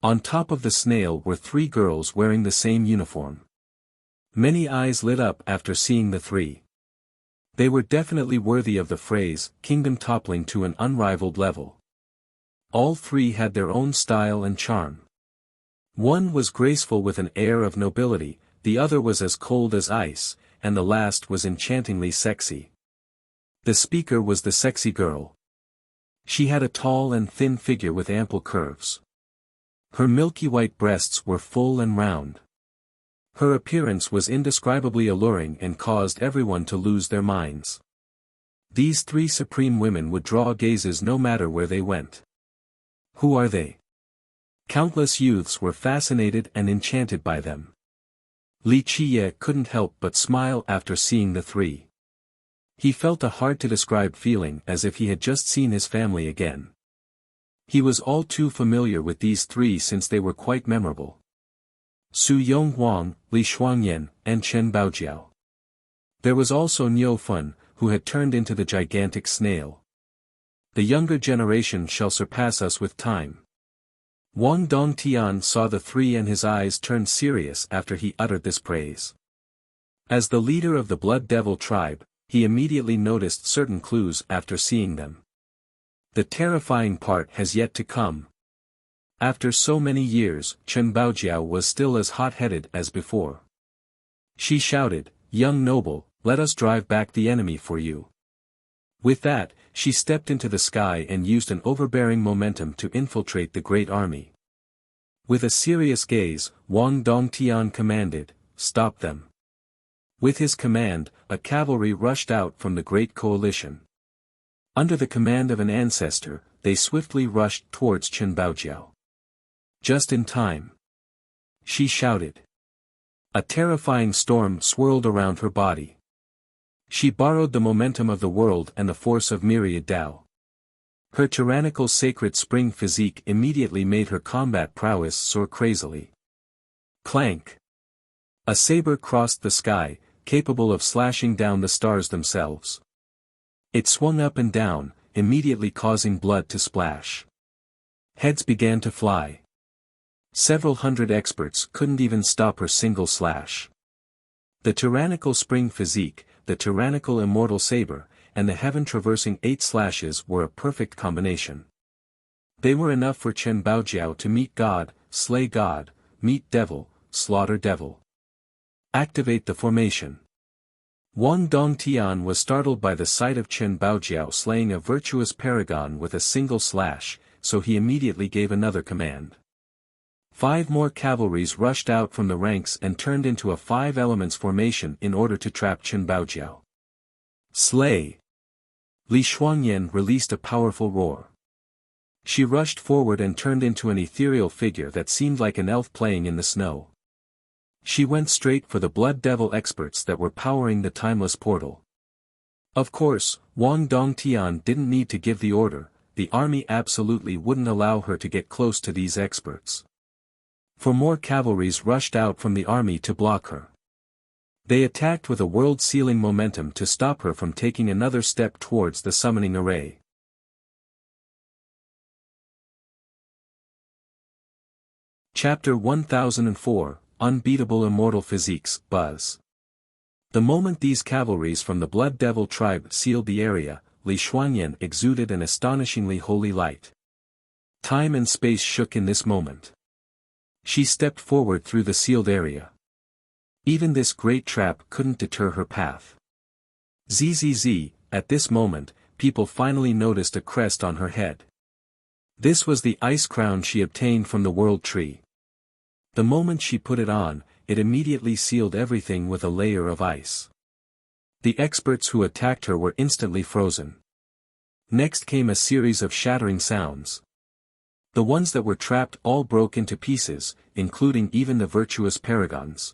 On top of the snail were three girls wearing the same uniform. Many eyes lit up after seeing the three. They were definitely worthy of the phrase, kingdom toppling to an unrivaled level. All three had their own style and charm. One was graceful with an air of nobility, the other was as cold as ice, and the last was enchantingly sexy. The speaker was the sexy girl. She had a tall and thin figure with ample curves. Her milky white breasts were full and round. Her appearance was indescribably alluring and caused everyone to lose their minds. These three supreme women would draw gazes no matter where they went. Who are they? Countless youths were fascinated and enchanted by them. Li Qiye couldn't help but smile after seeing the three. He felt a hard-to-describe feeling as if he had just seen his family again. He was all too familiar with these three since they were quite memorable. Su Yonghuang, Li Shuangyan, and Chen Baojiao. There was also Niu Fun, who had turned into the gigantic snail. The younger generation shall surpass us with time. Wang Dongtian saw the three and his eyes turned serious after he uttered this praise. As the leader of the Blood Devil tribe, he immediately noticed certain clues after seeing them. The terrifying part has yet to come. After so many years, Chen Baojiao was still as hot-headed as before. She shouted, young noble, let us drive back the enemy for you. With that, she stepped into the sky and used an overbearing momentum to infiltrate the great army. With a serious gaze, Wang Dongtian commanded, stop them. With his command, a cavalry rushed out from the great coalition. Under the command of an ancestor, they swiftly rushed towards Chen Baojiao. Just in time. She shouted. A terrifying storm swirled around her body. She borrowed the momentum of the world and the force of myriad Tao. Her tyrannical sacred spring physique immediately made her combat prowess soar crazily. Clank! A saber crossed the sky, capable of slashing down the stars themselves. It swung up and down, immediately causing blood to splash. Heads began to fly. Several hundred experts couldn't even stop her single slash. The tyrannical spring physique, the tyrannical immortal saber, and the heaven-traversing 8 slashes were a perfect combination. They were enough for Chen Baojiao to meet God, slay God, meet devil, slaughter devil. Activate the formation. Wang Dongtian was startled by the sight of Chen Baojiao slaying a virtuous paragon with a single slash, so he immediately gave another command. 5 more cavalries rushed out from the ranks and turned into a 5 elements formation in order to trap Chen Baojiao. Slay! Li Shuangyan released a powerful roar. She rushed forward and turned into an ethereal figure that seemed like an elf playing in the snow. She went straight for the Blood Devil experts that were powering the timeless portal. Of course, Wang Dongtian didn't need to give the order, the army absolutely wouldn't allow her to get close to these experts. 4 more cavalries rushed out from the army to block her. They attacked with a world-sealing momentum to stop her from taking another step towards the summoning array. Chapter 1004, Unbeatable Immortal Physiques, Buzz. The moment these cavalries from the Blood Devil tribe sealed the area, Li Shuangyan exuded an astonishingly holy light. Time and space shook in this moment. She stepped forward through the sealed area. Even this great trap couldn't deter her path. Zzz, at this moment, people finally noticed a crest on her head. This was the ice crown she obtained from the World Tree. The moment she put it on, it immediately sealed everything with a layer of ice. The experts who attacked her were instantly frozen. Next came a series of shattering sounds. The ones that were trapped all broke into pieces, including even the virtuous paragons.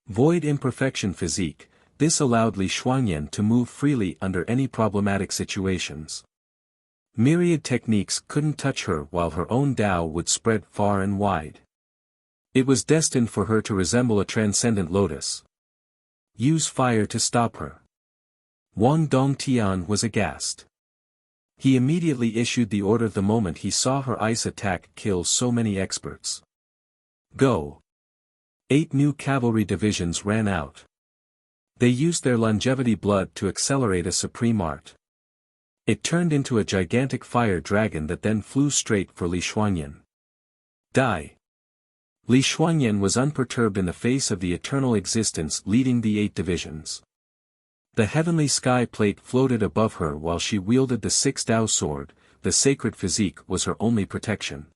Void imperfection physique, this allowed Li Shuangyan to move freely under any problematic situations. Myriad techniques couldn't touch her while her own Tao would spread far and wide. It was destined for her to resemble a transcendent lotus. Use fire to stop her. Wang Dongtian was aghast. He immediately issued the order the moment he saw her ice attack kill so many experts. Go! 8 new cavalry divisions ran out. They used their longevity blood to accelerate a supreme art. It turned into a gigantic fire dragon that then flew straight for Li Shuangyan. Die! Li Shuangyan was unperturbed in the face of the eternal existence leading the 8 divisions. The heavenly sky plate floated above her while she wielded the 6 Tao sword, the sacred physique was her only protection.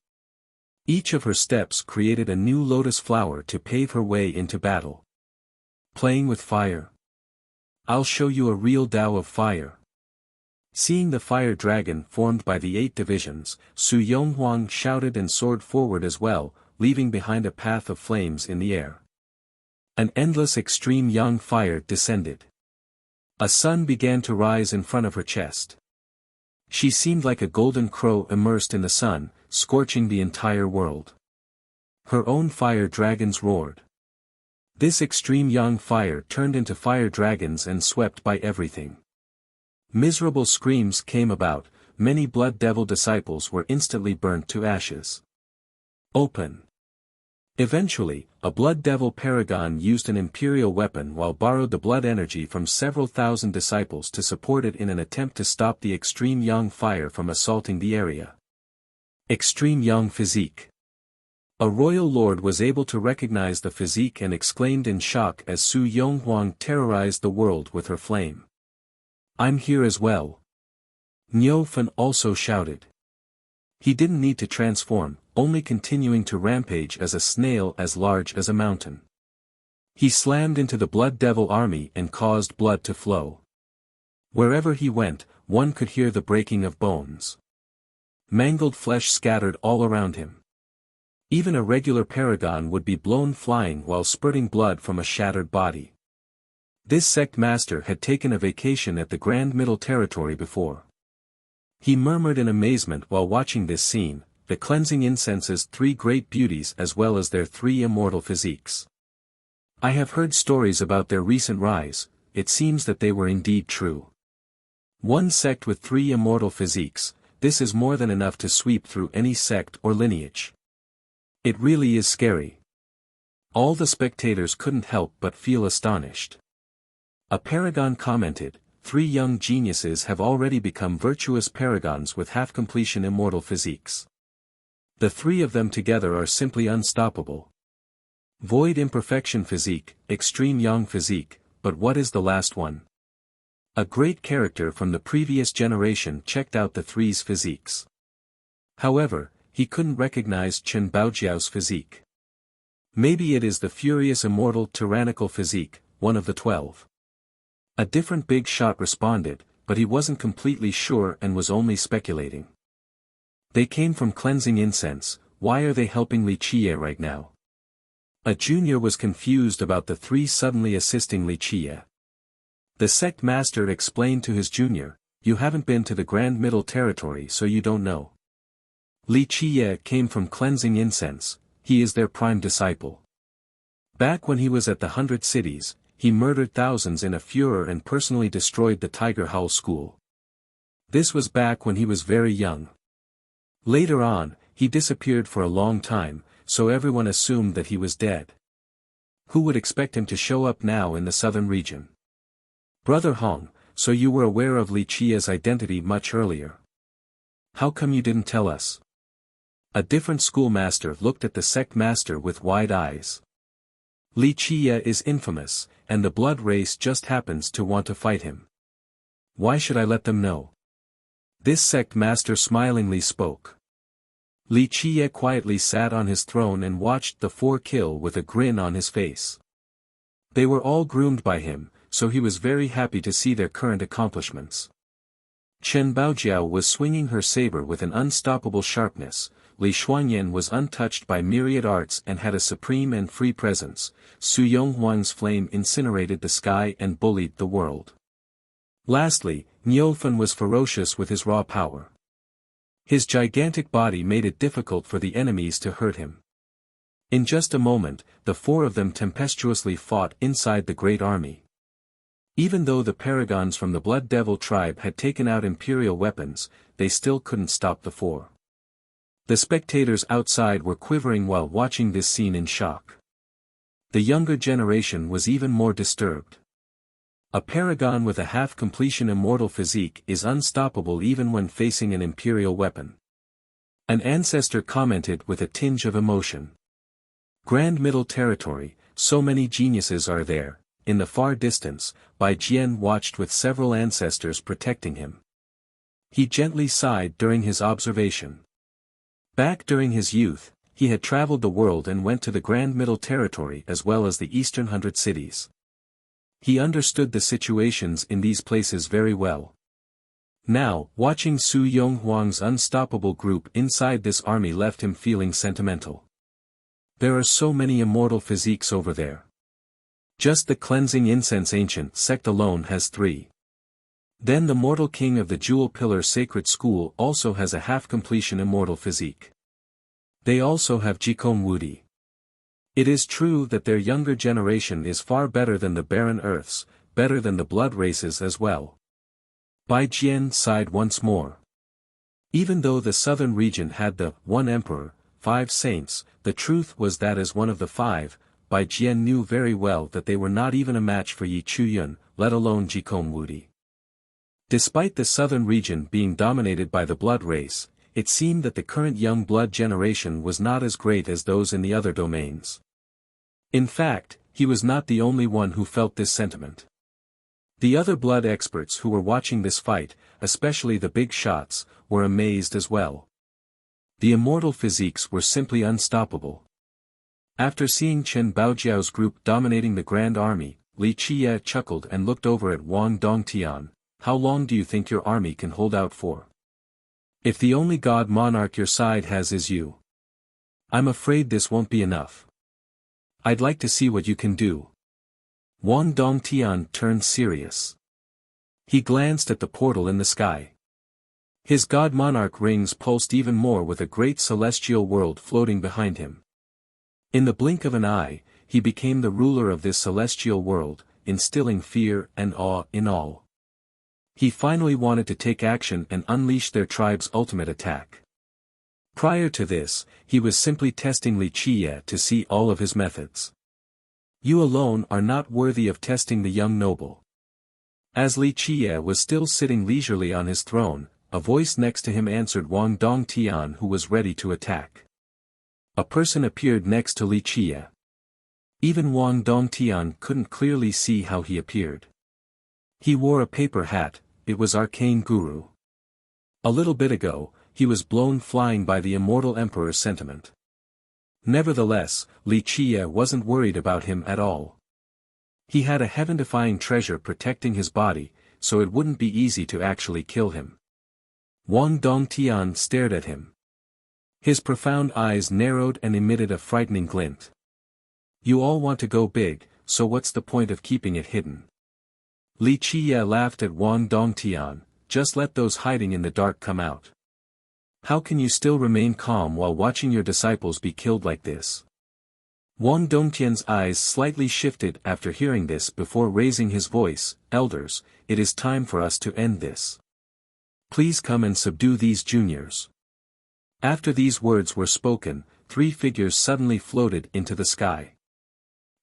Each of her steps created a new lotus flower to pave her way into battle. Playing with fire? I'll show you a real Tao of fire. Seeing the fire dragon formed by the 8 divisions, Su Yonghuang shouted and soared forward as well, leaving behind a path of flames in the air. An endless extreme young fire descended. A sun began to rise in front of her chest. She seemed like a golden crow immersed in the sun, scorching the entire world. Her own fire dragons roared. This extreme young fire turned into fire dragons and swept by everything. Miserable screams came about, many Blood Devil disciples were instantly burnt to ashes. Open. Eventually, a Blood Devil paragon used an imperial weapon while borrowed the blood energy from several thousand disciples to support it in an attempt to stop the extreme young fire from assaulting the area. Extreme young physique. A royal lord was able to recognize the physique and exclaimed in shock as Su Yonghuang terrorized the world with her flame. I'm here as well. Niu Fan also shouted. He didn't need to transform, only continuing to rampage as a snail as large as a mountain. He slammed into the Blood Devil army and caused blood to flow. Wherever he went, one could hear the breaking of bones. Mangled flesh scattered all around him. Even a regular paragon would be blown flying while spurting blood from a shattered body. This sect master had taken a vacation at the Grand Middle Territory before. He murmured in amazement while watching this scene, the cleansing incense's 3 great beauties as well as their 3 immortal physiques. I have heard stories about their recent rise, it seems that they were indeed true. One sect with 3 immortal physiques, this is more than enough to sweep through any sect or lineage. It really is scary. All the spectators couldn't help but feel astonished. A paragon commented, 3 young geniuses have already become virtuous paragons with half-completion immortal physiques. The 3 of them together are simply unstoppable. Void imperfection physique, extreme young physique, but what is the last one? A great character from the previous generation checked out the three's physiques. However, he couldn't recognize Chen Baojiao's physique. Maybe it is the furious immortal tyrannical physique, one of the 12. A different big shot responded, but he wasn't completely sure and was only speculating. They came from cleansing incense, why are they helping Li Qie right now? A junior was confused about the three suddenly assisting Li Qie. The sect master explained to his junior, you haven't been to the Grand Middle Territory so you don't know. Li Qie came from cleansing incense, he is their prime disciple. Back when he was at the 100 cities, he murdered thousands in a furor and personally destroyed the Tiger Howl school. This was back when he was very young. Later on, he disappeared for a long time, so everyone assumed that he was dead. Who would expect him to show up now in the southern region? Brother Hong, so you were aware of Li Qie's identity much earlier. How come you didn't tell us? A different schoolmaster looked at the sect master with wide eyes. Li Qie is infamous, and the blood race just happens to want to fight him. Why should I let them know? This sect master smilingly spoke. Li Qie quietly sat on his throne and watched the four kill with a grin on his face. They were all groomed by him, so he was very happy to see their current accomplishments. Chen Baojiao was swinging her saber with an unstoppable sharpness, Li Xuanyan was untouched by myriad arts and had a supreme and free presence, Su Yonghuang's flame incinerated the sky and bullied the world. Lastly, Niufen was ferocious with his raw power. His gigantic body made it difficult for the enemies to hurt him. In just a moment, the four of them tempestuously fought inside the great army. Even though the paragons from the Blood Devil tribe had taken out imperial weapons, they still couldn't stop the four. The spectators outside were quivering while watching this scene in shock. The younger generation was even more disturbed. A paragon with a half-completion immortal physique is unstoppable even when facing an imperial weapon. An ancestor commented with a tinge of emotion. Grand Middle Territory, so many geniuses are there. In the far distance, Bai Jian watched with several ancestors protecting him. He gently sighed during his observation. Back during his youth, he had traveled the world and went to the Grand Middle Territory as well as the Eastern 100 cities. He understood the situations in these places very well. Now, watching Su Yonghuang's unstoppable group inside this army left him feeling sentimental. There are so many immortal physiques over there. Just the cleansing incense ancient sect alone has 3. Then the mortal king of the Jewel Pillar Sacred School also has a half-completion immortal physique. They also have Jikong Wudi. It is true that their younger generation is far better than the barren earths, better than the blood races as well. Bai Jian sighed once more. Even though the southern region had the 1 emperor, 5 saints, the truth was that as one of the 5, Bai Jian knew very well that they were not even a match for Yi Chuyun, let alone Jikong Wudi. Despite the southern region being dominated by the blood race, it seemed that the current young blood generation was not as great as those in the other domains. In fact, he was not the only one who felt this sentiment. The other blood experts who were watching this fight, especially the big shots, were amazed as well. The immortal physiques were simply unstoppable. After seeing Chen Baojiao's group dominating the Grand Army, Li Qie chuckled and looked over at Wang Dongtian. How long do you think your army can hold out for? If the only god monarch your side has is you. I'm afraid this won't be enough. I'd like to see what you can do. Wang Dongtian turned serious. He glanced at the portal in the sky. His god monarch rings pulsed even more with a great celestial world floating behind him. In the blink of an eye, he became the ruler of this celestial world, instilling fear and awe in all. He finally wanted to take action and unleash their tribe's ultimate attack. Prior to this, he was simply testing Li Qie to see all of his methods. You alone are not worthy of testing the young noble. As Li Qie was still sitting leisurely on his throne, a voice next to him answered Wang Dongtian, who was ready to attack. A person appeared next to Li Qie. Even Wang Dongtian couldn't clearly see how he appeared. He wore a paper hat, it was Arcane Guru. A little bit ago, he was blown flying by the immortal emperor's sentiment. Nevertheless, Li Qie wasn't worried about him at all. He had a heaven-defying treasure protecting his body, so it wouldn't be easy to actually kill him. Wang Dongtian stared at him. His profound eyes narrowed and emitted a frightening glint. You all want to go big, so what's the point of keeping it hidden? Li Qie laughed at Wang Dongtian, just let those hiding in the dark come out. How can you still remain calm while watching your disciples be killed like this? Wang Dongtian's eyes slightly shifted after hearing this before raising his voice, Elders, it is time for us to end this. Please come and subdue these juniors. After these words were spoken, 3 figures suddenly floated into the sky.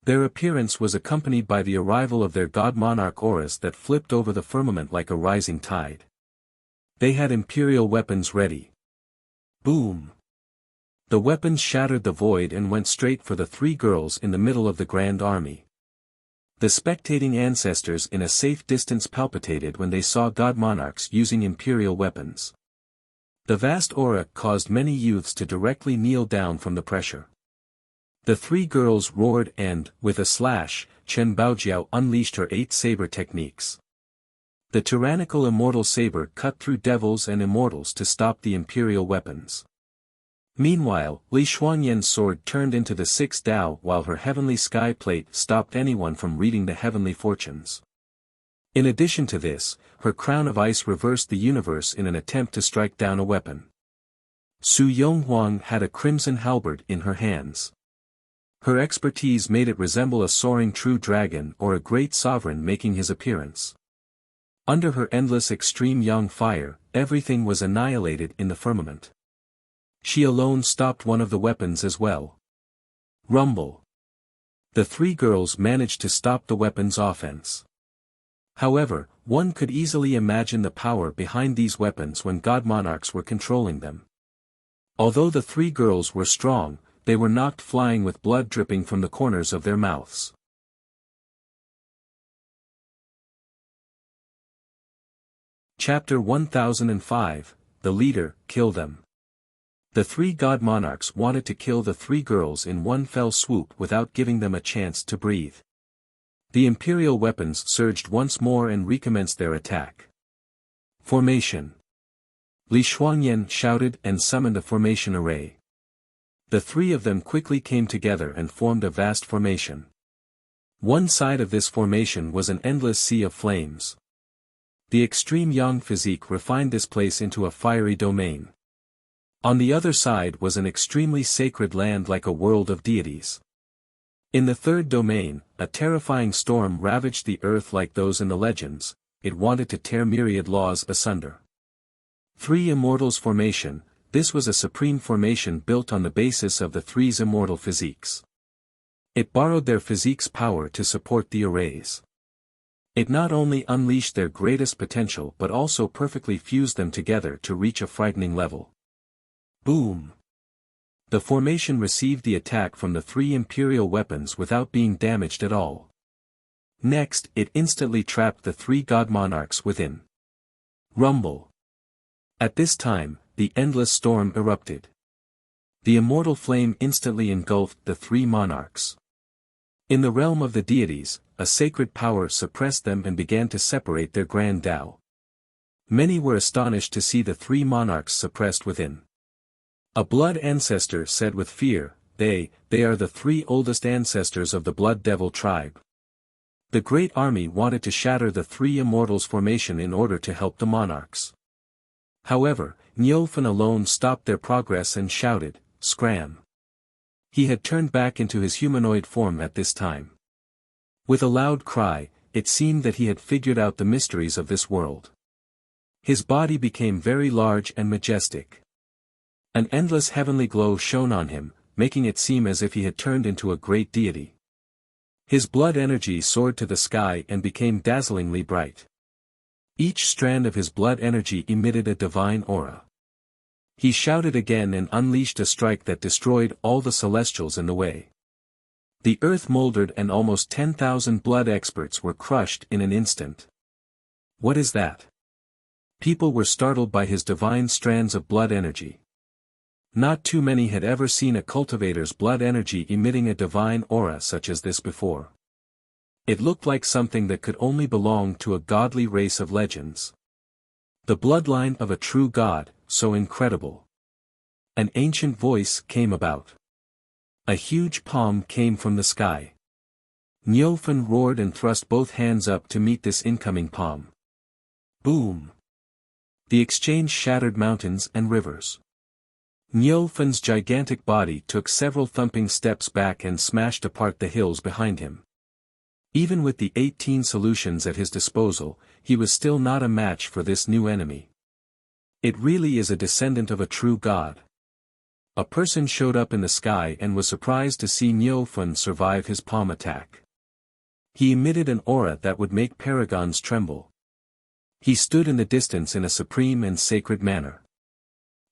Their appearance was accompanied by the arrival of their god monarch auras that flipped over the firmament like a rising tide. They had imperial weapons ready. Boom! The weapons shattered the void and went straight for the 3 girls in the middle of the grand army. The spectating ancestors in a safe distance palpitated when they saw god monarchs using imperial weapons. The vast aura caused many youths to directly kneel down from the pressure. The 3 girls roared and, with a slash, Chen Baojiao unleashed her 8 saber techniques. The tyrannical immortal saber cut through devils and immortals to stop the imperial weapons. Meanwhile, Li Xuanyan's sword turned into the 6 Dao while her heavenly sky plate stopped anyone from reading the heavenly fortunes. In addition to this, her crown of ice reversed the universe in an attempt to strike down a weapon. Su Yonghuang had a crimson halberd in her hands. Her expertise made it resemble a soaring true dragon or a great sovereign making his appearance. Under her endless extreme yang fire, everything was annihilated in the firmament. She alone stopped one of the weapons as well. Rumble. The 3 girls managed to stop the weapon's offense. However, one could easily imagine the power behind these weapons when god monarchs were controlling them. Although the 3 girls were strong, they were knocked flying with blood dripping from the corners of their mouths. Chapter 1005, The Leader, Kill Them. The 3 god monarchs wanted to kill the 3 girls in one fell swoop without giving them a chance to breathe. The imperial weapons surged once more and recommenced their attack. Formation. Li Xuanyan shouted and summoned a formation array. The 3 of them quickly came together and formed a vast formation. One side of this formation was an endless sea of flames. The extreme yang physique refined this place into a fiery domain. On the other side was an extremely sacred land like a world of deities. In the 3rd domain, a terrifying storm ravaged the earth like those in the legends, it wanted to tear myriad laws asunder. 3 Immortals formation. This was a supreme formation built on the basis of the 3's immortal physiques. It borrowed their physique's power to support the arrays. It not only unleashed their greatest potential but also perfectly fused them together to reach a frightening level. Boom! The formation received the attack from the 3 imperial weapons without being damaged at all. Next, it instantly trapped the 3 god monarchs within. Rumble! At this time, the endless storm erupted. The immortal flame instantly engulfed the 3 monarchs. In the realm of the deities, a sacred power suppressed them and began to separate their grand Tao. Many were astonished to see the 3 monarchs suppressed within. A blood ancestor said with fear, they are the 3 oldest ancestors of the blood devil tribe. The great army wanted to shatter the 3 immortals formation in order to help the monarchs. However, Niufen alone stopped their progress and shouted, "Scram!" He had turned back into his humanoid form at this time. With a loud cry, it seemed that he had figured out the mysteries of this world. His body became very large and majestic. An endless heavenly glow shone on him, making it seem as if he had turned into a great deity. His blood energy soared to the sky and became dazzlingly bright. Each strand of his blood energy emitted a divine aura. He shouted again and unleashed a strike that destroyed all the celestials in the way. The earth moldered and almost 10,000 blood experts were crushed in an instant. What is that? People were startled by his divine strands of blood energy. Not too many had ever seen a cultivator's blood energy emitting a divine aura such as this before. It looked like something that could only belong to a godly race of legends. The bloodline of a true god, so incredible. An ancient voice came about. A huge palm came from the sky. Niufen roared and thrust both hands up to meet this incoming palm. Boom! The exchange shattered mountains and rivers. Niufen's gigantic body took several thumping steps back and smashed apart the hills behind him. Even with the 18 solutions at his disposal, he was still not a match for this new enemy. It really is a descendant of a true god. A person showed up in the sky and was surprised to see Niufen survive his palm attack. He emitted an aura that would make paragons tremble. He stood in the distance in a supreme and sacred manner.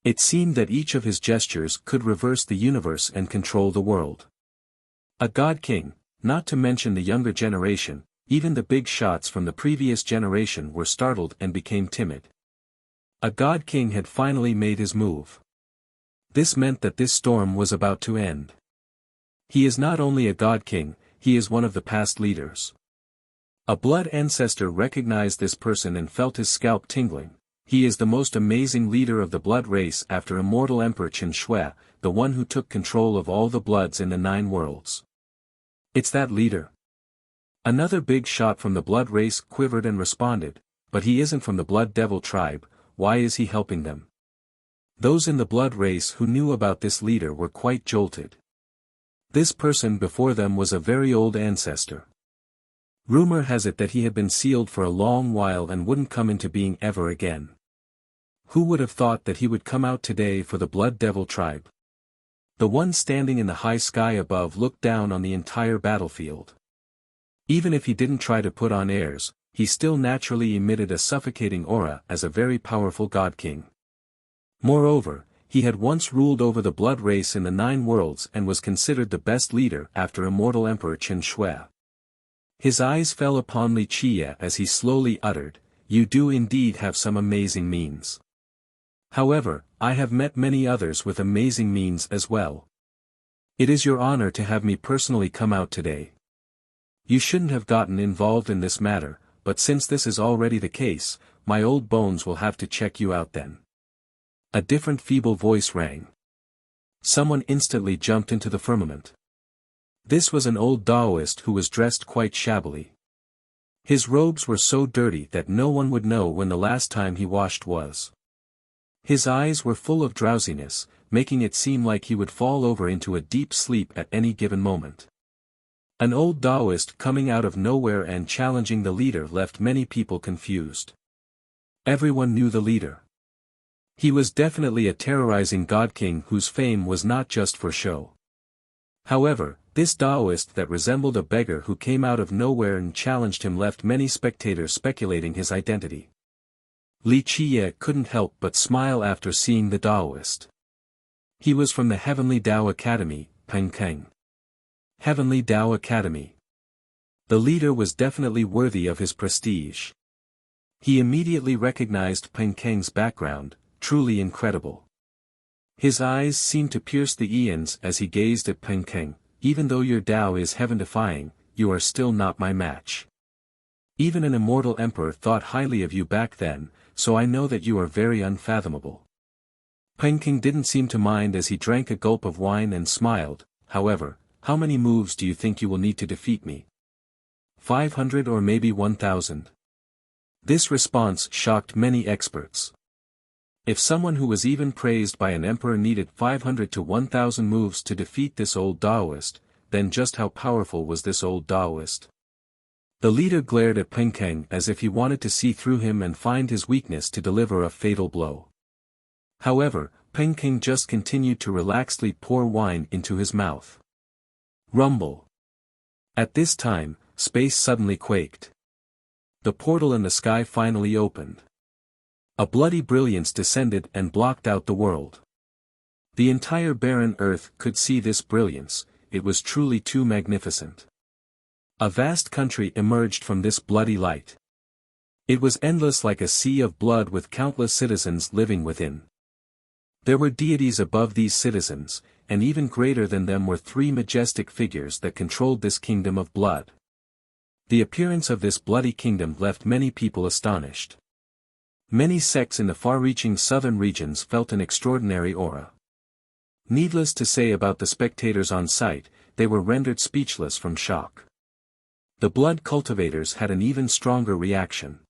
It seemed that each of his gestures could reverse the universe and control the world. A god king, not to mention the younger generation, even the big shots from the previous generation were startled and became timid. A god king had finally made his move. This meant that this storm was about to end. He is not only a god king, he is one of the past leaders. A blood ancestor recognized this person and felt his scalp tingling. He is the most amazing leader of the blood race after immortal Emperor Qin Shui, the one who took control of all the bloods in the 9 worlds. It's that leader. Another big shot from the blood race quivered and responded, but he isn't from the blood devil tribe, why is he helping them? Those in the blood race who knew about this leader were quite jolted. This person before them was a very old ancestor. Rumor has it that he had been sealed for a long while and wouldn't come into being ever again. Who would have thought that he would come out today for the Blood Devil tribe? The one standing in the high sky above looked down on the entire battlefield. Even if he didn't try to put on airs, he still naturally emitted a suffocating aura as a very powerful god king. Moreover, he had once ruled over the blood race in the 9 worlds and was considered the best leader after immortal Emperor Qin Shui. His eyes fell upon Li Qie as he slowly uttered, "You do indeed have some amazing means. However, I have met many others with amazing means as well. It is your honor to have me personally come out today. You shouldn't have gotten involved in this matter, but since this is already the case, my old bones will have to check you out then." A different feeble voice rang. Someone instantly jumped into the firmament. This was an old Taoist who was dressed quite shabbily. His robes were so dirty that no one would know when the last time he washed was. His eyes were full of drowsiness, making it seem like he would fall over into a deep sleep at any given moment. An old Taoist coming out of nowhere and challenging the leader left many people confused. Everyone knew the leader. He was definitely a terrorizing god king whose fame was not just for show. However, this Taoist that resembled a beggar who came out of nowhere and challenged him left many spectators speculating his identity. Li Qie couldn't help but smile after seeing the Taoist. He was from the Heavenly Tao Academy, Penkeng. Heavenly Tao Academy. The leader was definitely worthy of his prestige. He immediately recognized Penkeng's background, truly incredible. His eyes seemed to pierce the eons as he gazed at Penkeng. "Even though your Tao is heaven-defying, you are still not my match. Even an immortal emperor thought highly of you back then, so I know that you are very unfathomable." Penkeng didn't seem to mind as he drank a gulp of wine and smiled. "However, how many moves do you think you will need to defeat me? 500 or maybe 1,000? This response shocked many experts. If someone who was even praised by an emperor needed 500 to 1,000 moves to defeat this old Taoist, then just how powerful was this old Taoist? The leader glared at Penkeng as if he wanted to see through him and find his weakness to deliver a fatal blow. However, Penkeng just continued to relaxedly pour wine into his mouth. Rumble. At this time, space suddenly quaked. The portal in the sky finally opened. A bloody brilliance descended and blocked out the world. The entire barren earth could see this brilliance. it was truly too magnificent. A vast country emerged from this bloody light. It was endless like a sea of blood with countless citizens living within. There were deities above these citizens, and even greater than them were three majestic figures that controlled this kingdom of blood. The appearance of this bloody kingdom left many people astonished. Many sects in the far-reaching southern regions felt an extraordinary aura. Needless to say about the spectators on site, they were rendered speechless from shock. The blood cultivators had an even stronger reaction.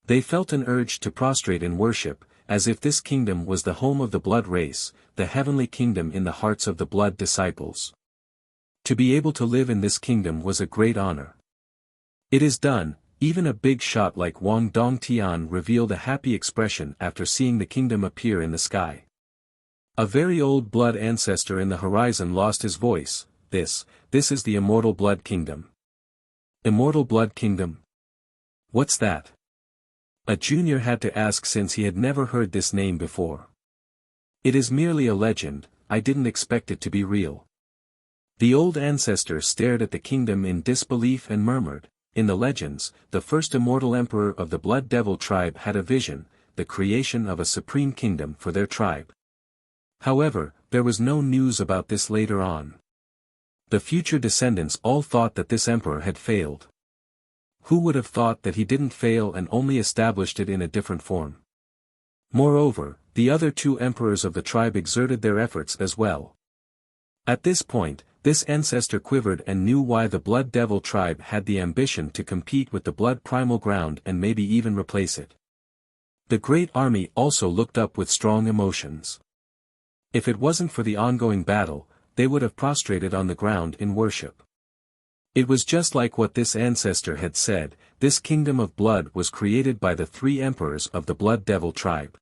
They felt an urge to prostrate in worship, as if this kingdom was the home of the blood race, the heavenly kingdom in the hearts of the blood disciples. To be able to live in this kingdom was a great honor. It is done. Even a big shot like Wang Dongtian revealed a happy expression after seeing the kingdom appear in the sky. A very old blood ancestor in the horizon lost his voice. This is the immortal blood kingdom. Immortal blood kingdom? What's that? A junior had to ask since he had never heard this name before. It is merely a legend, I didn't expect it to be real. The old ancestor stared at the kingdom in disbelief and murmured, in the legends, the first immortal emperor of the Blood Devil tribe had a vision, the creation of a supreme kingdom for their tribe. However, there was no news about this later on. The future descendants all thought that this emperor had failed. Who would have thought that he didn't fail and only established it in a different form? Moreover, the other two emperors of the tribe exerted their efforts as well. At this point, this ancestor quivered and knew why the Blood Devil tribe had the ambition to compete with the Blood Primal Ground and maybe even replace it. The great army also looked up with strong emotions. If it wasn't for the ongoing battle, they would have prostrated on the ground in worship. It was just like what this ancestor had said, this kingdom of blood was created by the three emperors of the Blood Devil tribe.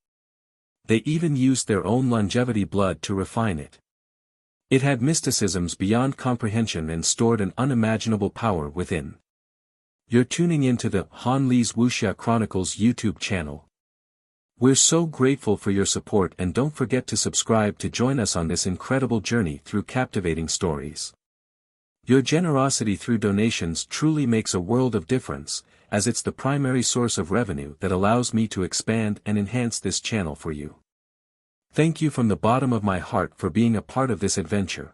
They even used their own longevity blood to refine it. It had mysticisms beyond comprehension and stored an unimaginable power within. You're tuning into the Han Li's Wuxia Chronicles YouTube channel. We're so grateful for your support and don't forget to subscribe to join us on this incredible journey through captivating stories. Your generosity through donations truly makes a world of difference, as it's the primary source of revenue that allows me to expand and enhance this channel for you. Thank you from the bottom of my heart for being a part of this adventure.